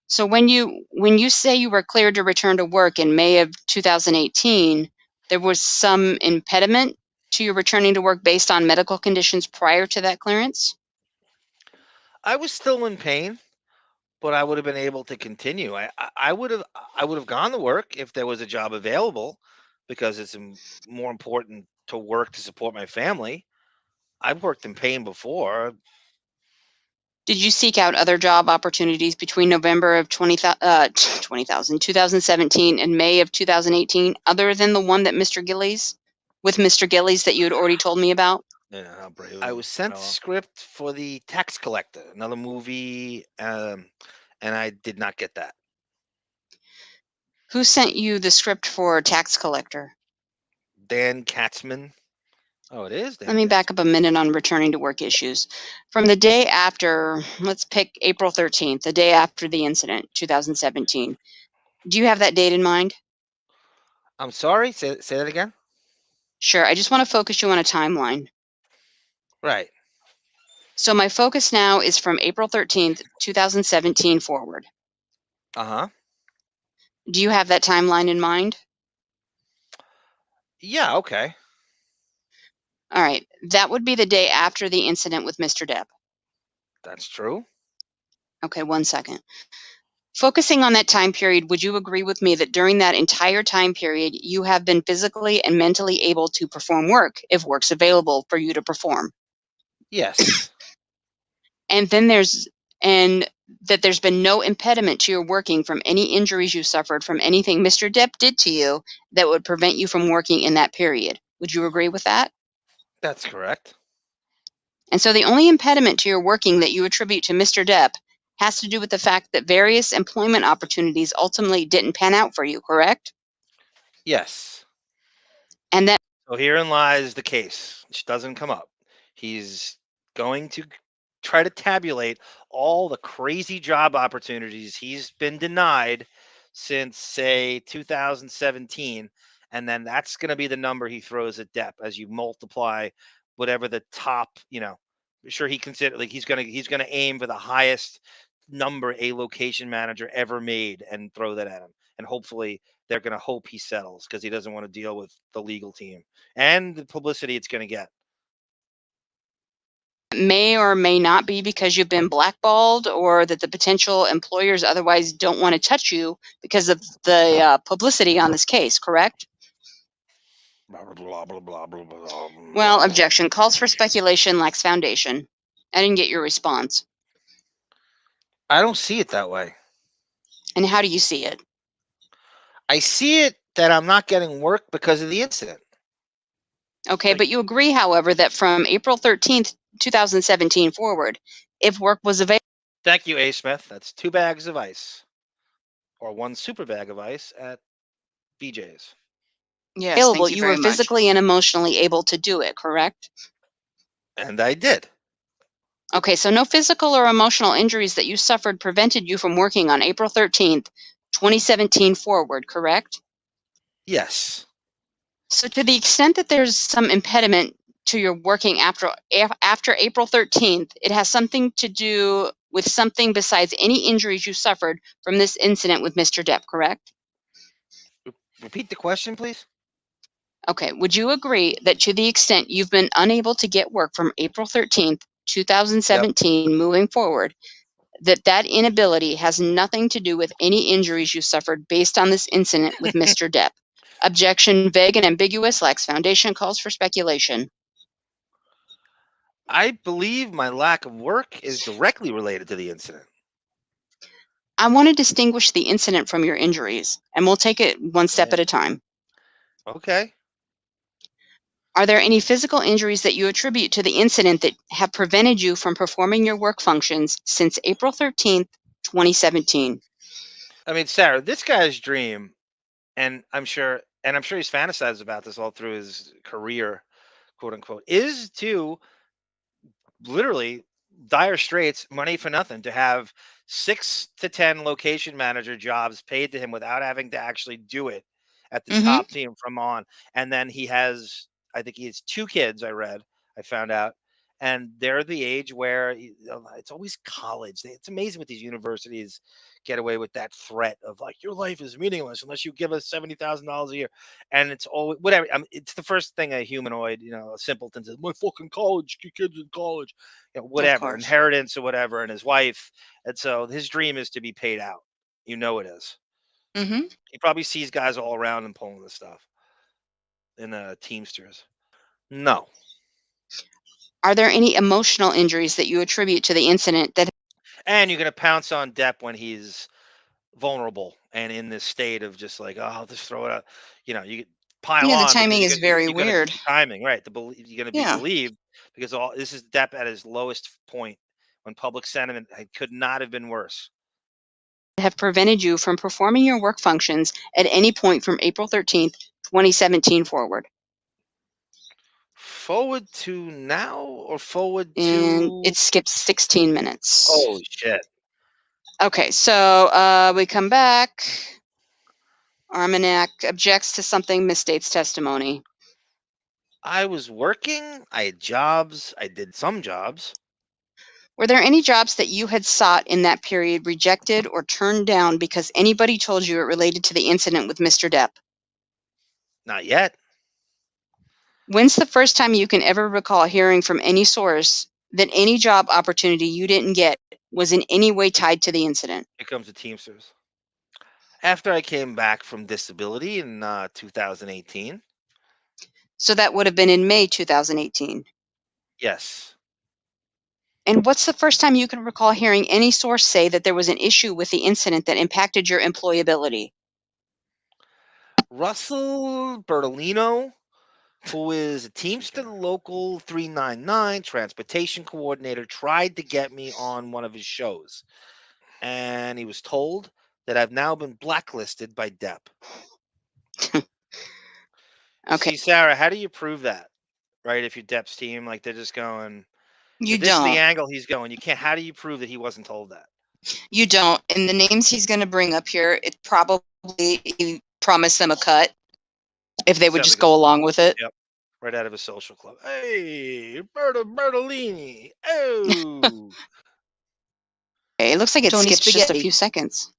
So when you say you were cleared to return to work in May of 2018, there was some impediment to your returning to work based on medical conditions prior to that clearance? I was still in pain, but I would have been able to continue. I would have gone to work if there was a job available, because it's more important to work to support my family. I've worked in pain before. Did you seek out other job opportunities between November of 2017 and May of 2018, other than the one that Mr. Gillies that you had already told me about? Yeah, I was sent script for The Tax Collector, another movie, and I did not get that. Who sent you the script for Tax Collector? Dan Katzman. Oh, it is? Let me back up a minute on returning to work issues. From the day after, let's pick April 13th, the day after the incident, 2017. Do you have that date in mind? I'm sorry? Say that again? Sure. I just want to focus you on a timeline. Right. So my focus now is from April 13th, 2017 forward. Uh-huh. Do you have that timeline in mind? Yeah, okay. All right. That would be the day after the incident with Mr. Depp. That's true. Okay, 1 second. Focusing on that time period, would you agree with me that during that entire time period, you have been physically and mentally able to perform work if work's available for you to perform? Yes. And then there's been no impediment to your working from any injuries you suffered from anything Mr. Depp did to you that would prevent you from working in that period. Would you agree with that? That's correct. And so the only impediment to your working that you attribute to Mr. Depp has to do with the fact that various employment opportunities ultimately didn't pan out for you, correct? Yes. And that So herein lies the case, which doesn't come up. He's going to try to tabulate all the crazy job opportunities he's been denied since, say, 2017, and then that's going to be the number he throws at Depp as you multiply whatever the top, sure he consider like he's gonna aim for the highest number a location manager ever made and throw that at him, and hopefully they're going to hope he settles because he doesn't want to deal with the legal team and the publicity it's going to get. may or may not be because you've been blackballed, or that the potential employers otherwise don't want to touch you because of the publicity on this case, correct? Blah, blah, blah, blah, blah, blah, Well, objection. Calls for speculation, lacks foundation. I didn't get your response. I don't see it that way. And how do you see it? I see it that I'm not getting work because of the incident. Okay, but you agree, however, that from April 13th, 2017 forward, if work was available... Thank you, A. Smith. That's 2 bags of ice. Or 1 super bag of ice at BJ's. Yes, available, you were physically and emotionally able to do it, correct? And I did. Okay, so no physical or emotional injuries that you suffered prevented you from working on April 13th, 2017 forward, correct? Yes. So to the extent that there's some impediment to your working after April 13th, it has something to do with something besides any injuries you suffered from this incident with Mr. Depp, correct? Repeat the question, please. Okay, would you agree that to the extent you've been unable to get work from April 13th, 2017 moving forward, that inability has nothing to do with any injuries you suffered based on this incident with Mr. Depp? Objection, vague and ambiguous, lacks foundation, calls for speculation. I believe my lack of work is directly related to the incident. I want to distinguish the incident from your injuries, and we'll take it one step at a time. Okay. Are there any physical injuries that you attribute to the incident that have prevented you from performing your work functions since April 13th, 2017? I mean, Sarah, this guy's dream, and I'm sure he's fantasized about this all through his career, quote unquote, is to literally dire straits, money for nothing, to have 6 to 10 location manager jobs paid to him without having to actually do it at the top team from on. And then I think he has 2 kids, I found out. And they're the age where it's always college. It's amazing what these universities get away with, that threat of like, your life is meaningless unless you give us $70,000 a year. And it's always whatever. I mean, it's the first thing a humanoid, a simpleton says, my fucking college, kids in college, whatever, inheritance or whatever, and his wife. And so his dream is to be paid out. It is. He probably sees guys all around him pulling this stuff in Teamsters. No. Are there any emotional injuries that you attribute to the incident that... And you're going to pounce on Depp when he's vulnerable and in this state of just like, oh, I'll just throw it out. You pile on. The timing is very weird. Timing, right? You're going to be believed because this is Depp at his lowest point when public sentiment could not have been worse. Have prevented you from performing your work functions at any point from April 13th, 2017 forward? Forward to now or forward to... And it skips 16 minutes. Holy shit. Okay, so we come back. Armagnac objects to something, misstates testimony. I was working. I had jobs. I did some jobs. Were there any jobs that you had sought in that period rejected or turned down because anybody told you it related to the incident with Mr. Depp? Not yet. When's the first time you can ever recall hearing from any source that any job opportunity you didn't get was in any way tied to the incident? Here comes the Teamsters. After I came back from disability in 2018. So that would have been in May 2018. Yes. And what's the first time you can recall hearing any source say that there was an issue with the incident that impacted your employability? Russell Bertolino, who is a Teamster Local 399 transportation coordinator, tried to get me on one of his shows. And he was told that I've now been blacklisted by Depp. Okay. See, Sarah, how do you prove that? Right? If you're Depp's team, like they're just going, You this is don't. the angle he's going. You can't. How do you prove that he wasn't told that? You don't. And the names he's going to bring up here, it probably he promised them a cut if they would just go along with it. Yep. Right out of a social club. Hey, Bertolini. Oh. Okay, it looks like it skips just a few seconds.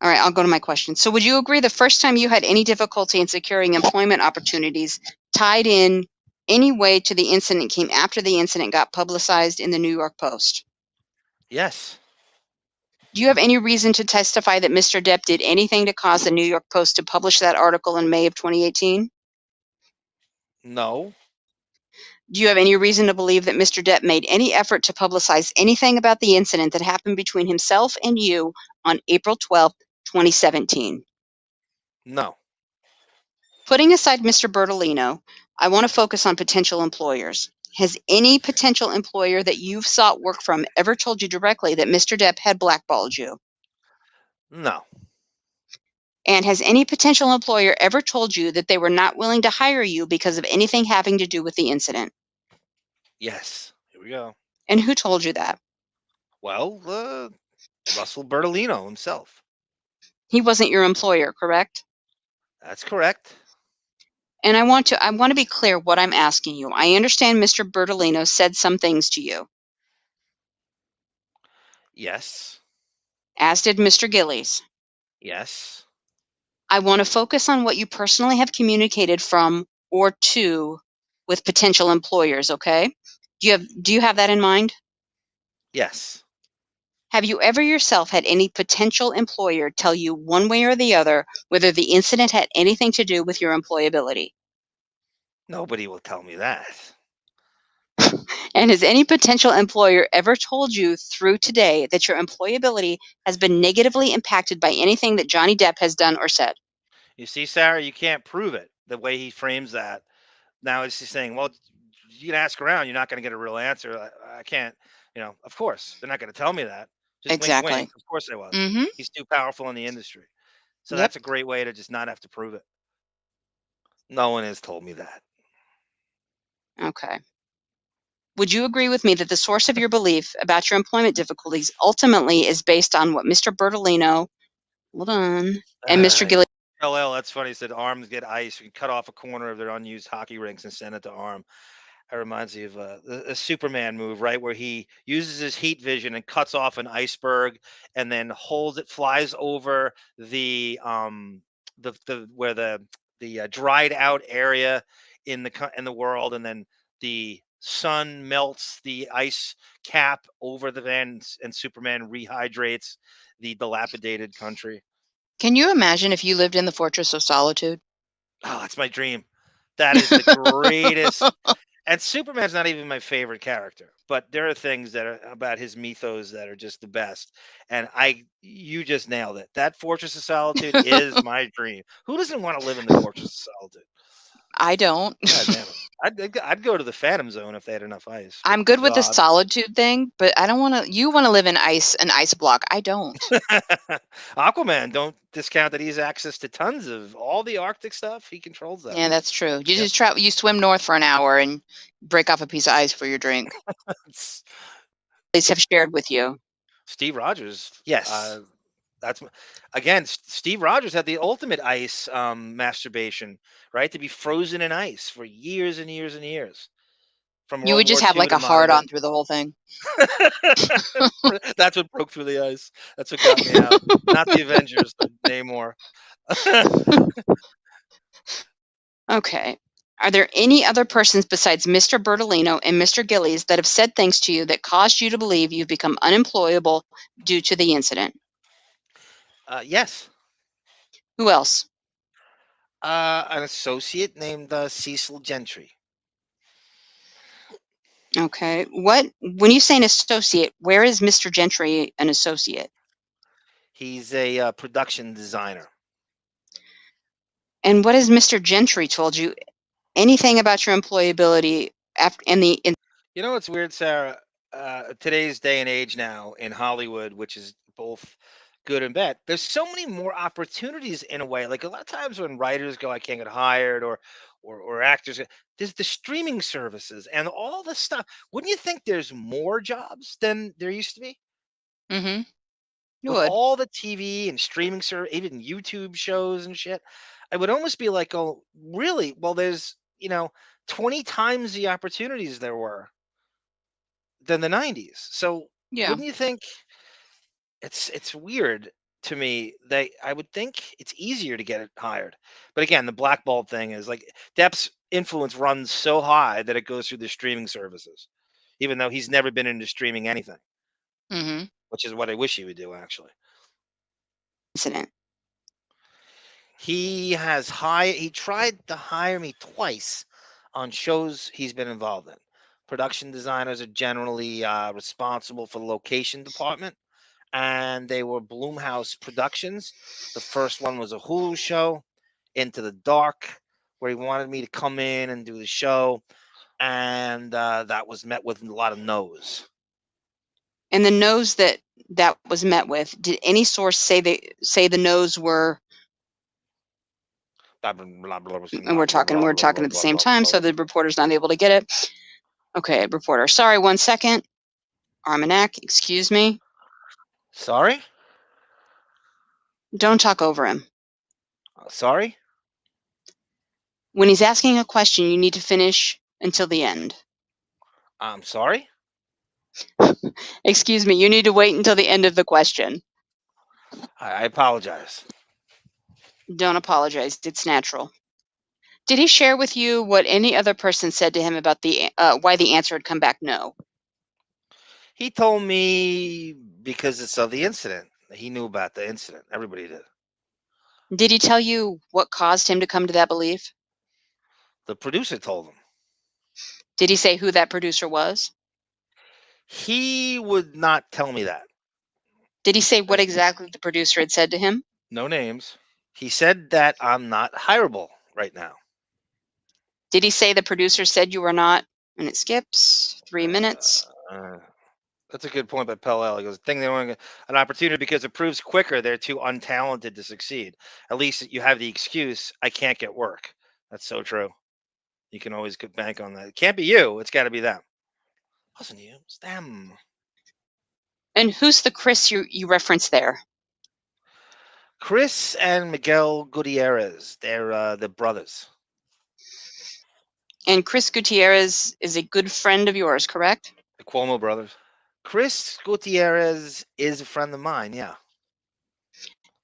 All right, I'll go to my question. So would you agree the first time you had any difficulty in securing employment opportunities tied in any way to the incident came after the incident got publicized in the New York Post? Yes. Do you have any reason to testify that Mr. Depp did anything to cause the New York Post to publish that article in May of 2018? No. Do you have any reason to believe that Mr. Depp made any effort to publicize anything about the incident that happened between himself and you on April 12, 2017? No. Putting aside Mr. Bertolino, I want to focus on potential employers. Has any potential employer that you've sought work from ever told you directly that Mr. Depp had blackballed you? No. And has any potential employer ever told you that they were not willing to hire you because of anything having to do with the incident? Yes. Here we go. And who told you that? Well, Russell Bertolino himself. He wasn't your employer, correct? That's correct. And I want to be clear what I'm asking you. I understand Mr. Bertolino said some things to you. Yes. As did Mr. Gillies. Yes. I want to focus on what you personally have communicated from or to with potential employers, okay? Do you have that in mind? Yes. Have you ever yourself had any potential employer tell you one way or the other whether the incident had anything to do with your employability? Nobody will tell me that. And has any potential employer ever told you through today that your employability has been negatively impacted by anything that Johnny Depp has done or said? You see, Sarah, you can't prove it the way he frames that. Now he's saying, well, you can ask around. You're not going to get a real answer. I can't, of course, they're not going to tell me that. Just Exactly. wink, wink. Of course they was. Mm-hmm. He's too powerful in the industry. So Yep. that's a great way to just not have to prove it. No one has told me that. Okay. Would you agree with me that the source of your belief about your employment difficulties ultimately is based on what Mr. Bertolino, and Mr. Gillies? LL, that's funny. He said arms get ice. You can cut off a corner of their unused hockey rinks and send it to arm. That reminds me of a Superman move, right? Where he uses his heat vision and cuts off an iceberg and then holds it, flies over the where the dried out area in the world, and then the sun melts the ice cap over the van, and Superman rehydrates the dilapidated country. Can you imagine if you lived in the Fortress of Solitude? Oh, that's my dream. That is the greatest. And Superman's not even my favorite character, but there are things that are about his mythos that are just the best. And you just nailed it. That Fortress of Solitude is my dream. Who doesn't want to live in the Fortress of Solitude? I don't. God damn it. I'd go to the Phantom Zone if they had enough ice. I'm good with the solitude thing, but I don't want to. You want to live in an ice block. I don't. Aquaman, don't discount that he has access to tons of all the Arctic stuff. He controls that. Yeah, that's true. You just travel. You swim north for an hour and break off a piece of ice for your drink. They have shared with you. Steve Rogers. Yes. Again, Steve Rogers had the ultimate ice masturbation, right? To be frozen in ice for years and years and years. You would just have like a hard on through the whole thing. That's what broke through the ice. That's what got me out. Not the Avengers, but Namor. Okay. Are there any other persons besides Mr. Bertolino and Mr. Gillies that have said things to you that caused you to believe you've become unemployable due to the incident? Yes. Who else? An associate named Cecil Gentry. Okay. When you say an associate, where is Mr. Gentry an associate? He's a production designer. And what has Mr. Gentry told you? Anything about your employability after You know what's weird, Sarah? Today's day and age now in Hollywood, which is both good and bad, there's so many more opportunities in a way. Like a lot of times when writers go, I can't get hired, or actors, there's the streaming services and all this stuff. Wouldn't you think there's more jobs than there used to be? Mm-hmm. You With would. all the TV and streaming service, even YouTube shows and shit, I would almost be like, oh, really? Well, there's 20 times the opportunities there were than the 90s. So Yeah. wouldn't you think it's weird to me that I would think it's easier to get it hired. But again, the blackballed thing is like Depp's influence runs so high that it goes through the streaming services, even though he's never been into streaming anything, Mm-hmm. which is what I wish he would do actually. Incident. He tried to hire me twice on shows he's been involved in. Production designers are generally responsible for the location department, and they were Blumhouse Productions. The first one was a Hulu show, Into the Dark, where he wanted me to come in and do the show, and that was met with a lot of no's. And the no's that was met with, did any source say the no's were? And we're talking at the same time, so the reporter's not able to get it. Okay, reporter. Sorry, 1 second. Armanac, excuse me. Sorry? Don't talk over him. Sorry? When he's asking a question, you need to finish until the end. I'm sorry? Excuse me, you need to wait until the end of the question. I apologize. Don't apologize. It's natural. Did he share with you what any other person said to him about why the answer had come back no? He told me because it's of the incident. He knew about the incident. Everybody did. Did he tell you what caused him to come to that belief? The producer told him. Did he say who that producer was? He would not tell me that. Did he say what exactly the producer had said to him? No names. He said that I'm not hireable right now. Did he say the producer said you were not? And it skips 3 minutes. That's a good point by Pell. He goes, "Thing they want an opportunity because it proves quicker they're too untalented to succeed. At least you have the excuse, I can't get work." That's so true. You can always bank on that. It can't be you. It's got to be them. It wasn't you. It's them. And who's the Chris you referenced there? Chris and Miguel Gutierrez. They're the brothers. And Chris Gutierrez is a good friend of yours, correct? The Cuomo brothers. Chris Gutierrez is a friend of mine, yeah.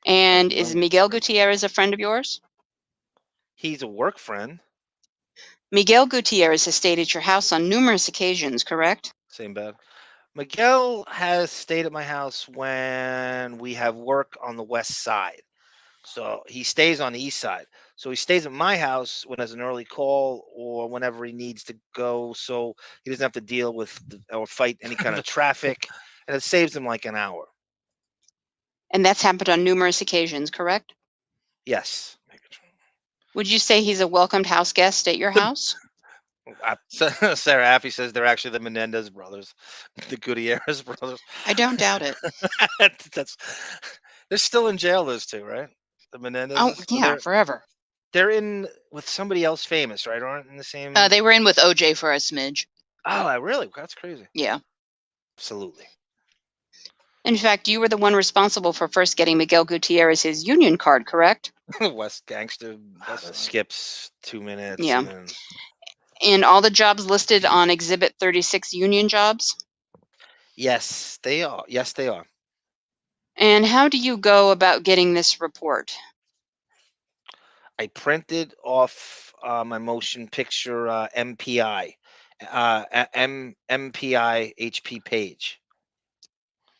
And is Miguel Gutierrez a friend of yours? He's a work friend. Miguel Gutierrez has stayed at your house on numerous occasions, correct? Same bad. Miguel has stayed at my house when we have work on the west side. So he stays on the east side. So he stays at my house when there's an early call or whenever he needs to go. So he doesn't have to deal with or fight any kind of traffic. And it saves him like an hour. And that's happened on numerous occasions, correct? Yes. Would you say he's a welcomed house guest at your house? Sarah Affy says they're actually the Menendez brothers, the Gutierrez brothers. I don't doubt it. They're still in jail, those two, right? The Menendez. Oh, yeah, forever. They're in with somebody else famous, right? Aren't in the same? They were in with OJ for a smidge. Oh, really? That's crazy. Yeah. Absolutely. In fact, you were the one responsible for first getting Miguel Gutierrez his union card, correct? West Gangster. Skips 2 minutes. Yeah. And all the jobs listed on Exhibit 36 union jobs? Yes, they are. Yes, they are. And how do you go about getting this report? I printed off my motion picture MPI, MPI HP page.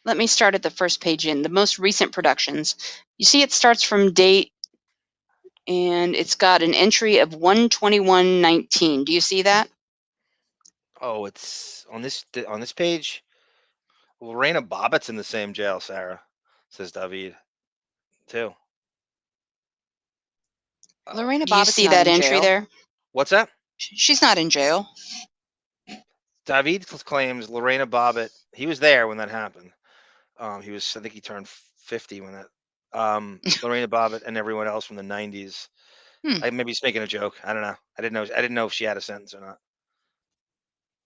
Let me start at the first page in the most recent productions. You see it starts from date, and it's got an entry of 1/21/19. Do you see that? Oh, it's on this page. Lorena Bobbitt's in the same jail, Sarah, says David, too. Lorena Bobbitt's. Do you see that entry there? What's that? She's not in jail. David claims Lorena Bobbitt. He was there when that happened. I think he turned 50 when that. Lorena Bobbitt and everyone else from the 90s. Maybe he's making a joke. I don't know. I didn't know if she had a sentence or not.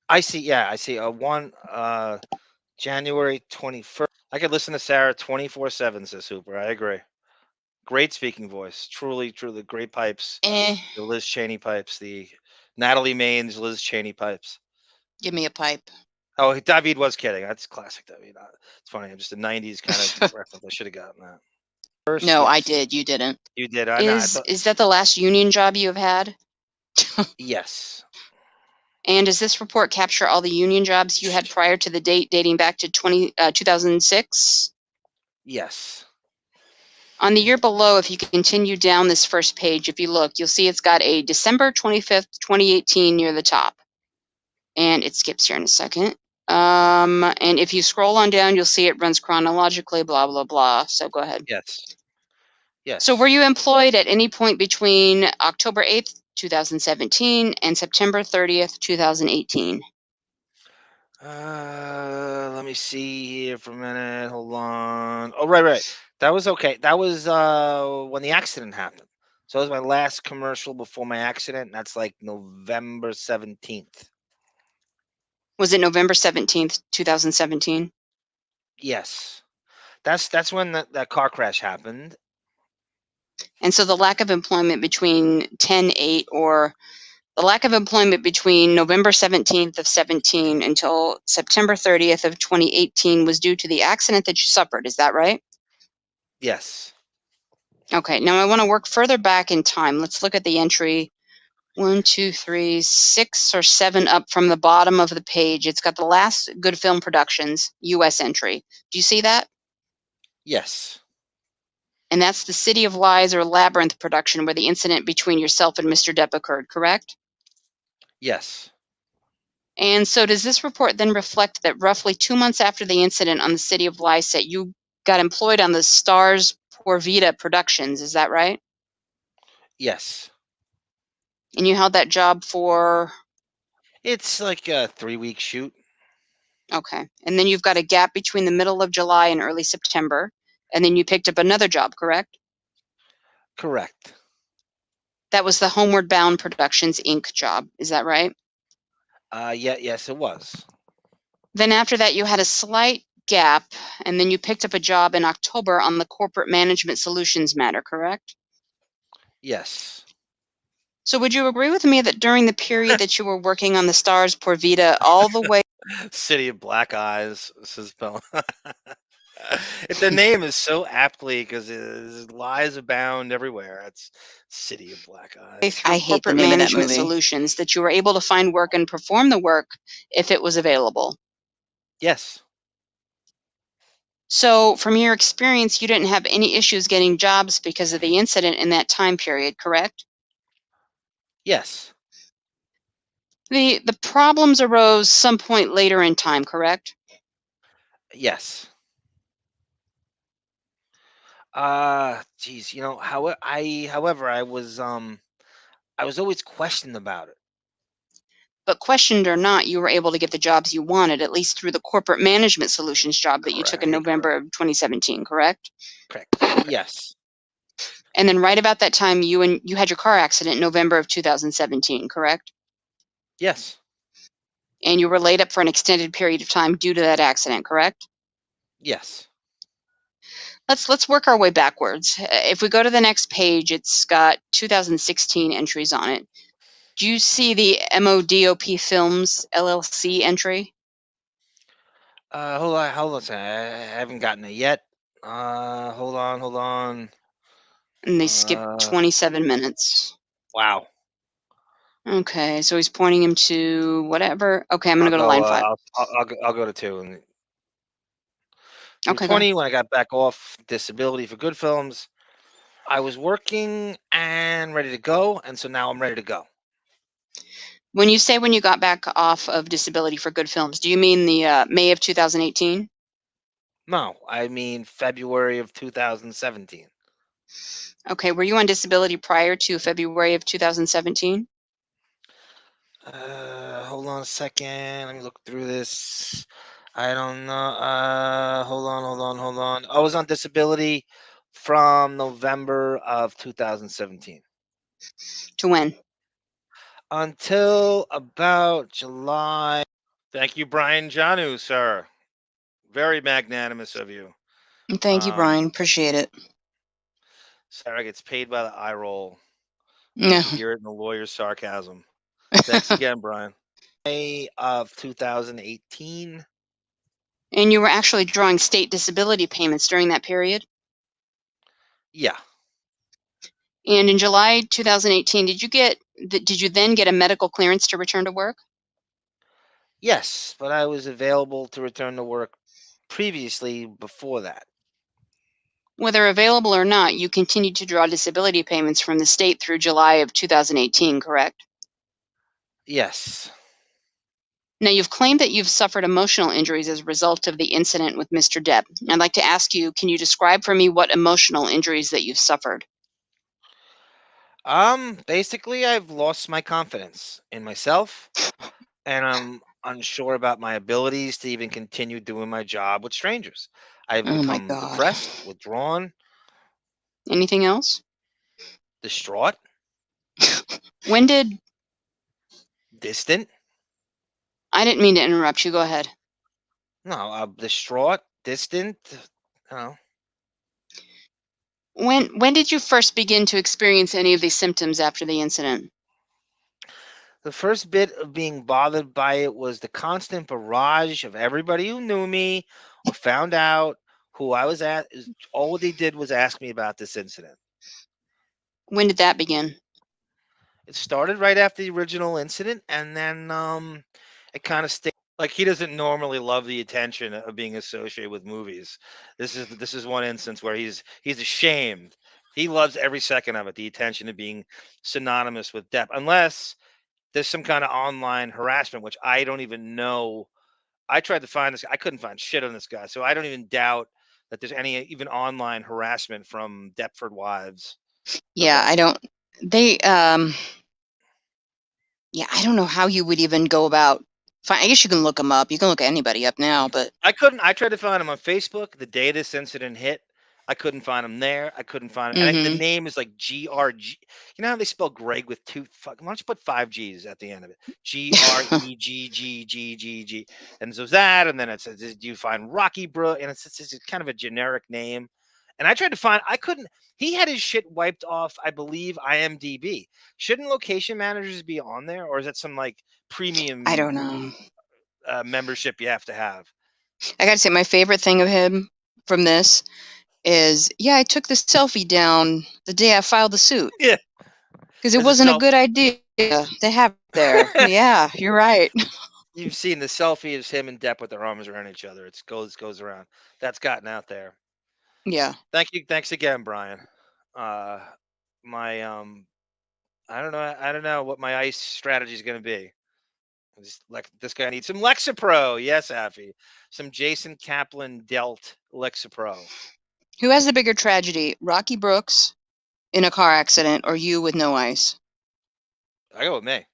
I see. Yeah, I see. January 21st. I could listen to Sarah 24/7. Says Hooper. I agree. Great speaking voice. Truly great pipes. The Liz Cheney pipes. The Natalie Maines, Liz Cheney pipes. Give me a pipe. Oh, David was kidding. That's classic David. It's funny. I'm just a 90s kind of reference. I should have gotten that. First, no, yes. I did. You didn't. You did. Is that the last union job you have had? Yes. And does this report capture all the union jobs you had prior to the date dating back to 2006? Yes. On the year below, if you continue down this first page, if you look, you'll see it's got a December 25th, 2018 near the top. And it skips here in a second. And if you scroll on down, you'll see it runs chronologically, blah, blah, blah. So go ahead. Yes. Yes. So were you employed at any point between October 8th, 2017 and September 30th, 2018? Let me see here for a minute. Hold on. Oh, right. That was okay. That was when the accident happened. So it was my last commercial before my accident. And that's like November 17th. Was it November 17th, 2017? Yes. That's when that car crash happened. And so the lack of employment between 10/8 or the lack of employment between November 17th of 17 until September 30th of 2018 was due to the accident that you suffered. Is that right? Yes. Okay. Now I want to work further back in time. Let's look at the entry 1, 2, 3, 6 or 7 up from the bottom of the page. It's got the last Good Film Productions U.S. entry. Do you see that? Yes. And that's the City of Lies or Labyrinth production where the incident between yourself and Mr. Depp occurred, correct? Yes. And so does this report then reflect that roughly 2 months after the incident on the City of Lies set, you got employed on the Stars Por Vida productions, is that right? Yes. And you held that job for? It's like a 3-week shoot. Okay. And then you've got a gap between the middle of July and early September. And then you picked up another job, correct? Correct. That was the Homeward Bound Productions, Inc. job. Is that right? Yes, it was. Then after that, you had a slight gap, and then you picked up a job in October on the Corporate Management Solutions matter, correct? Yes. So would you agree with me that during the period that you were working on the Stars Por Vida all the way... City of Black Eyes, says Bill. The name is so aptly because lies abound everywhere. It's City of Black Eyes. I hate the name of that movie. Solutions, that you were able to find work and perform the work if it was available. Yes. So from your experience, you didn't have any issues getting jobs because of the incident in that time period, correct? Yes. The problems arose some point later in time, correct? Yes. Geez, however, I was always questioned about it. But questioned or not, you were able to get the jobs you wanted, at least through the Corporate Management Solutions job that you took in November of 2017, correct? Correct. Yes. And then right about that time, you had your car accident in November of 2017, correct? Yes. And you were laid up for an extended period of time due to that accident, correct? Yes. Let's work our way backwards. If we go to the next page, it's got 2016 entries on it. Do you see the MODOP Films LLC entry? Hold on a second. I haven't gotten it yet. Hold on. And they skipped 27 minutes. Wow. Okay, so he's pointing him to whatever. Okay, I'm going to go to line 5. I'll go to 2. And Okay, 20, when I got back off disability for good films, I was working and ready to go, and so now I'm ready to go. When you say when you got back off of disability for good films, do you mean the May of 2018? No, I mean February of 2017. Okay, were you on disability prior to February of 2017? Hold on a second. Let me look through this. I don't know. Hold on. I was on disability from November of 2017. To when? Until about July. Thank you, Brian Janu, sir. Very magnanimous of you. Thank you, Brian. Appreciate it. Sarah gets paid by the eye roll. No. You can hear it in the lawyer's sarcasm. Thanks again, Brian. May of 2018. And you were actually drawing state disability payments during that period? Yeah. And in July 2018, did you then get a medical clearance to return to work? Yes, but I was available to return to work previously before that. Whether available or not, you continued to draw disability payments from the state through July of 2018, correct? Yes. Now, you've claimed that you've suffered emotional injuries as a result of the incident with Mr. Depp. I'd like to ask you, can you describe for me what emotional injuries that you've suffered? Basically, I've lost my confidence in myself, and I'm unsure about my abilities to even continue doing my job with strangers. I've Oh my become God. depressed, withdrawn, Anything else? distraught, When did... distant. I didn't mean to interrupt you. Go ahead. No, distraught, distant. Oh. When did you first begin to experience any of these symptoms after the incident? The first bit of being bothered by it was the constant barrage of everybody who knew me or found out who I was at. All they did was ask me about this incident. When did that begin? It started right after the original incident, and then it kind of stayed. Like, he doesn't normally love the attention of being associated with movies. This is one instance where he's ashamed. He loves every second of it, the attention of being synonymous with Depp, unless there's some kind of online harassment, which I don't even know. I tried to find this. I couldn't find shit on this guy, so I don't even doubt that there's any even online harassment from Deptford Wives. Yeah, I don't. They yeah, I don't know how you would even go about. I guess you can look them up. You can look anybody up now, but I couldn't. I tried to find him on Facebook the day this incident hit. I couldn't find him there. I couldn't find him. And the name is like GRG. You know how they spell Greg with two? Why don't you put 5 G's at the end of it? GREGGGGG. And so that, and then it says, "Do you find Rocky Bro?" And it's kind of a generic name. And I tried to find. I couldn't. He had his shit wiped off, I believe, IMDb. Shouldn't location managers be on there, or is that some like premium? I don't know. Membership you have to have. I gotta say, my favorite thing of him from this is, yeah, I took this selfie down the day I filed the suit. Yeah. Because it wasn't a good idea to have it there. Yeah, you're right. You've seen the selfie of him and Depp with their arms around each other. It goes around. That's gotten out there. Yeah. Thank you. Thanks again, Brian. My I don't know what my ice strategy is going to be. This guy needs some Lexapro. Yes, Affy. Some Jason Kaplan dealt Lexapro. Who has the bigger tragedy, Rocky Brooks in a car accident or you with no ice? I go with me.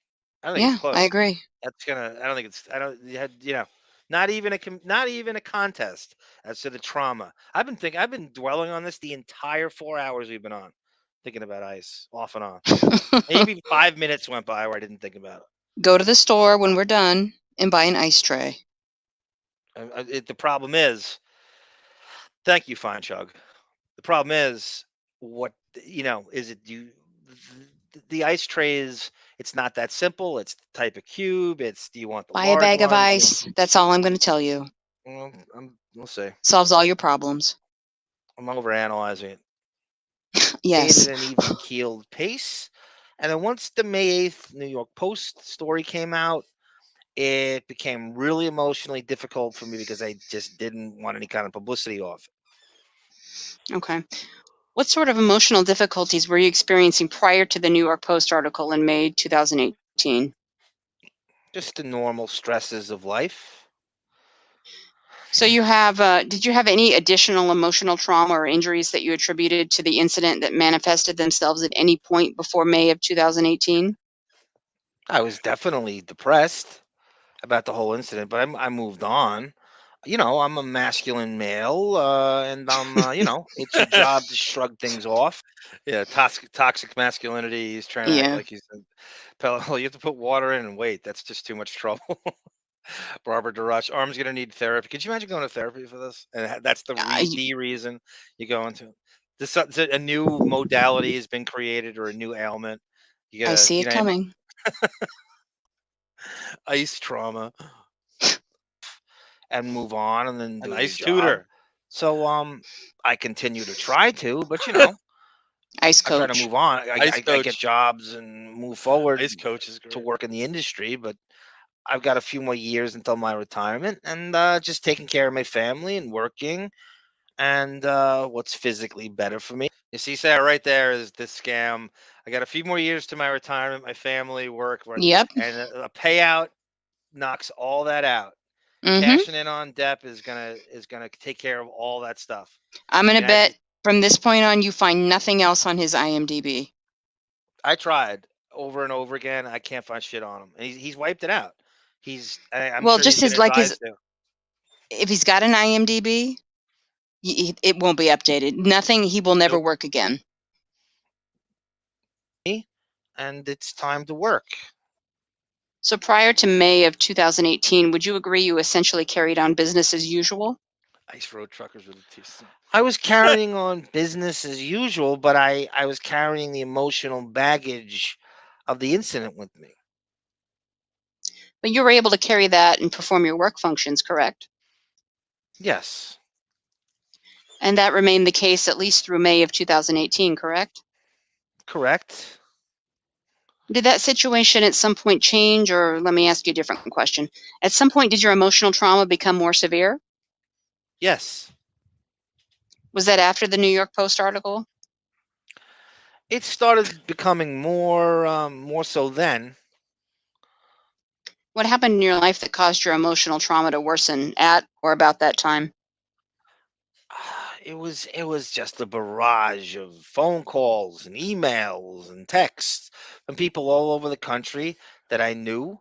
I don't think it's close. I agree. That's gonna. I don't think it's. I don't. You know, not even a contest as to the trauma. I've been dwelling on this the entire 4 hours we've been on, thinking about ice off and on. Maybe 5 minutes went by where I didn't think about it. Go to the store when we're done and buy an ice tray. The problem is, thank you, Fine Chug. The problem is, what is it? The ice tray is. It's not that simple. It's the type of cube. It's, do you want the buy large a bag one? of ice? That's all I'm going to tell you. Well, we'll see. Solves all your problems. I'm overanalyzing it. Yes. at an even-keeled pace. And then once the May 8th New York Post story came out, it became really emotionally difficult for me because I just didn't want any kind of publicity off it. Okay. What sort of emotional difficulties were you experiencing prior to the New York Post article in May 2018? Just the normal stresses of life. So you have, did you have any additional emotional trauma or injuries that you attributed to the incident that manifested themselves at any point before May of 2018? I was definitely depressed about the whole incident, but I moved on. I'm a masculine male, and it's your job to shrug things off. Yeah, toxic masculinity. He's trying to act Yeah, like he's you have to put water in and wait. That's just too much trouble. Barbara DeRush, arm's gonna need therapy. Could you imagine going to therapy for this? And that's I, the reason you go into this. A new modality has been created or a new ailment. You I gotta, see it coming. ice trauma and move on and then A do your nice job. tutor. So I continue to try to, but Ice I try to coach. move on. Ice I coach. get jobs and move forward Ice coach is to great. work in the industry, but I've got a few more years until my retirement and just taking care of my family and working and what's physically better for me. You see, Sarah, right there is this scam. I got a few more years to my retirement, my family, work, Yep. and a payout knocks all that out. Mm-hmm. Cashing in on Depp is gonna take care of all that stuff. I'm going to United, bet from this point on you find nothing else on his IMDb. I tried over and over again. I can't find shit on him, and he's wiped it out. I'm Well, sure just he's been his, like his, advised to. if he's got an IMDb, it won't be updated. Nothing, he will never Nope. work again. And it's time to work. So prior to May of 2018, would you agree you essentially carried on business as usual? Ice road truckers with a teeth. I was carrying on business as usual, but I was carrying the emotional baggage of the incident with me. But you were able to carry that and perform your work functions, correct? Yes, And that remained the case at least through May of 2018, correct? correct. Did that situation at some point change, or let me ask you a different question? At some point, did your emotional trauma become more severe? Yes, Was that after the New York Post article? it started becoming more so then. What happened in your life that caused your emotional trauma to worsen at or about that time? It was just a barrage of phone calls and emails and texts from people all over the country that I knew,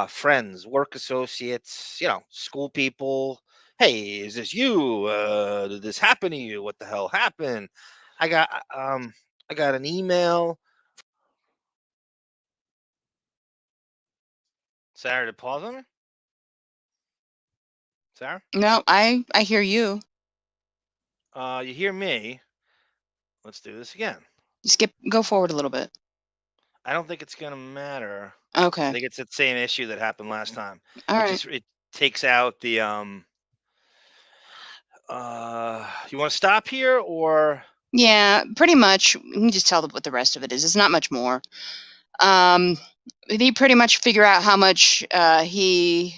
friends, work associates, school people. Hey, is this you? Did this happen to you? What the hell happened? I got um I got an email. Sarah, to pause on me? Sarah? No, I hear you. You hear me? Let's do this again. Go forward a little bit. I don't think it's gonna matter. Okay. I think it's the same issue that happened last time. All right. It takes out the you want to stop here or Yeah, pretty much. You can just tell what the rest of it is. It's not much more. He pretty much figure out how much he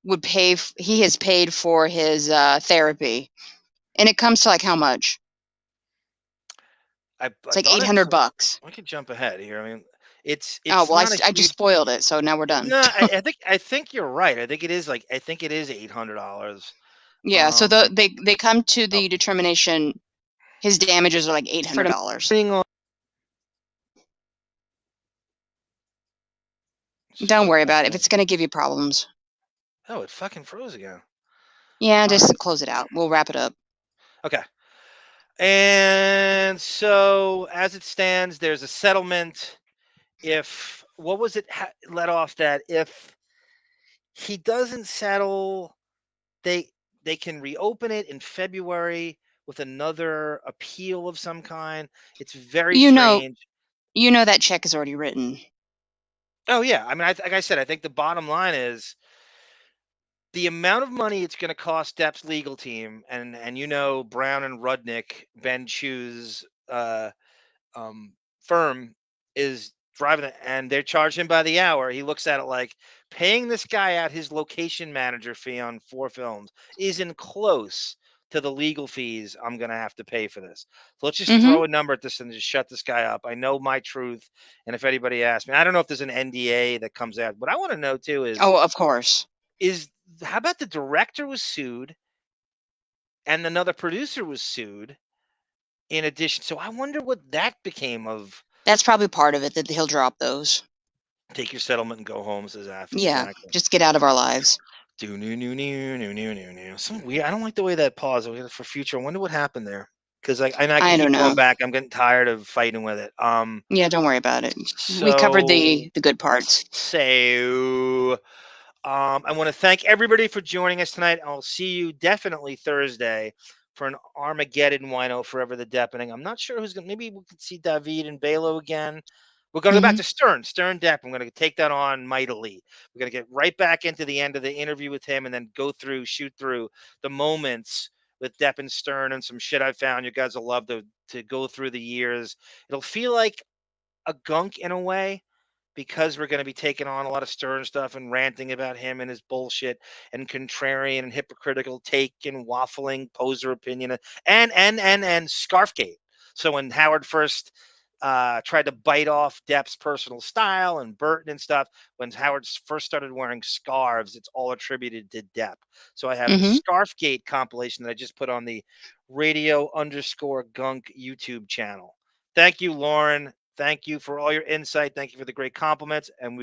would pay. He has paid for his therapy, and it comes to like how much? It's like thought $800. I could jump ahead here. I mean, it's Oh well, not a I just huge. spoiled it, so now we're done. No, I think you're right. I think it is $800. Yeah, so they come to Oh. the determination his damages are like $800. Don't worry about it. If it's going to give you problems. Oh, it fucking froze again. Yeah, just close it out. We'll wrap it up. Okay. And so as it stands, there's a settlement. If what was it let off that if he doesn't settle, they can reopen it in February with another appeal of some kind. It's very strange. You know that check is already written. Oh yeah, I mean, like I said, I think the bottom line is the amount of money it's going to cost Depp's legal team, and Brown and Rudnick, Ben Chew's firm is driving it, and they're charging him by the hour. He looks at it like paying this guy out his location manager fee on 4 films isn't close to the legal fees I'm going to have to pay for this. So let's just throw a number at this and just shut this guy up. I know my truth. And if anybody asks me, I don't know if there's an NDA that comes out. What I want to know too is, of course, how about the director was sued and another producer was sued in addition? So I wonder what that became of. That's probably part of it, that he'll drop those. Take your settlement and go home, says Affy. Yeah, exactly. Just get out of our lives. Some weird. I don't like the way that paused. For future, I wonder what happened there. Because I don't keep know. going back. I'm getting tired of fighting with it. Yeah, don't worry about it. We covered the good parts. So I want to thank everybody for joining us tonight. I'll see you definitely Thursday for an Armageddon WINO Forever the Depening. I'm not sure who's going to. Maybe we could see David and Belo again. We're going to go back to Stern Depp. I'm going to take that on mightily. We're going to get right back into the end of the interview with him and then shoot through the moments with Depp and Stern and some shit I found. You guys will love to go through the years. It'll feel like a gunk in a way, because we're going to be taking on a lot of Stern stuff and ranting about him and his bullshit and contrarian and hypocritical take and waffling poser opinion and Scarfgate. So when Howard first tried to bite off Depp's personal style and Burton and stuff, when Howard first started wearing scarves, it's all attributed to Depp. So I have the Scarfgate compilation that I just put on the radio_gunk YouTube channel. Thank you, Lauren. Thank you for all your insight. Thank you for the great compliments. And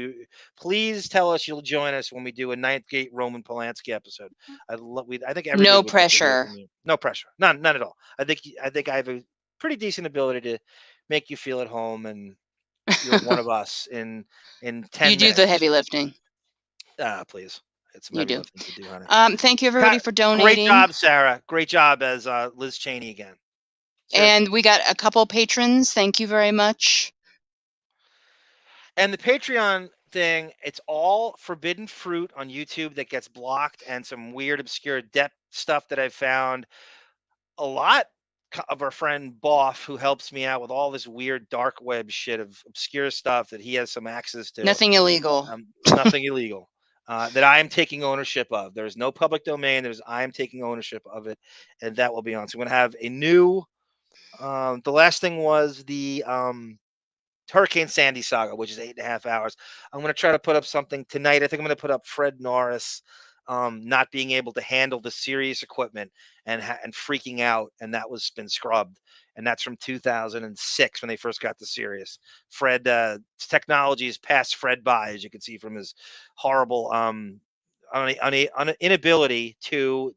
please tell us you'll join us when we do a Ninth Gate Roman Polanski episode. I think everybody no pressure. No pressure. None at all. I think I have a pretty decent ability to make you feel at home, and you're one of us in 10 minutes. You do the heavy lifting. Please. It's some heavy lifting to do, honey. Thank you, everybody, for donating. Great job, Sarah. Great job as Liz Cheney again. And we got a couple patrons. Thank you very much. And the Patreon thing, it's all forbidden fruit on YouTube that gets blocked, and some weird, obscure Depp stuff that I've found. A lot of our friend Boff, who helps me out with all this weird dark web shit of obscure stuff that he has some access to. Nothing illegal. Nothing illegal. That I am taking ownership of. There's no public domain. I am taking ownership of it, and that will be on. So we're going to have a new. The last thing was the Hurricane Sandy saga, which is 8.5 hours. I'm going to try to put up something tonight. I think I'm going to put up Fred Norris not being able to handle the serious equipment and freaking out, and that was been scrubbed. And that's from 2006 when they first got the Sirius. Fred technology has passed Fred by, as you can see from his horrible inability to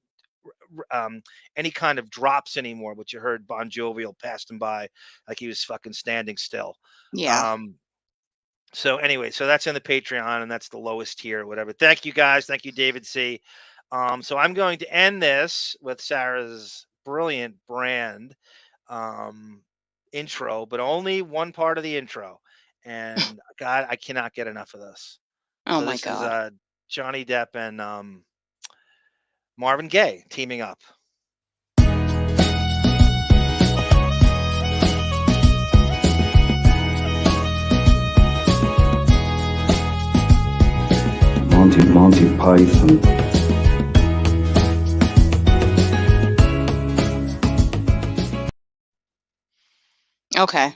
any kind of drops anymore, which you heard Bon Jovial passed him by like he was fucking standing still. Yeah. So anyway, so that's in the Patreon, and that's the lowest tier or whatever. Thank you guys. Thank you, David C. So I'm going to end this with Sarah's brilliant brand intro, but only one part of the intro. And God, I cannot get enough of this. Oh, so my this God. is Johnny Depp and Marvin Gaye teaming up. Monty Python. Okay.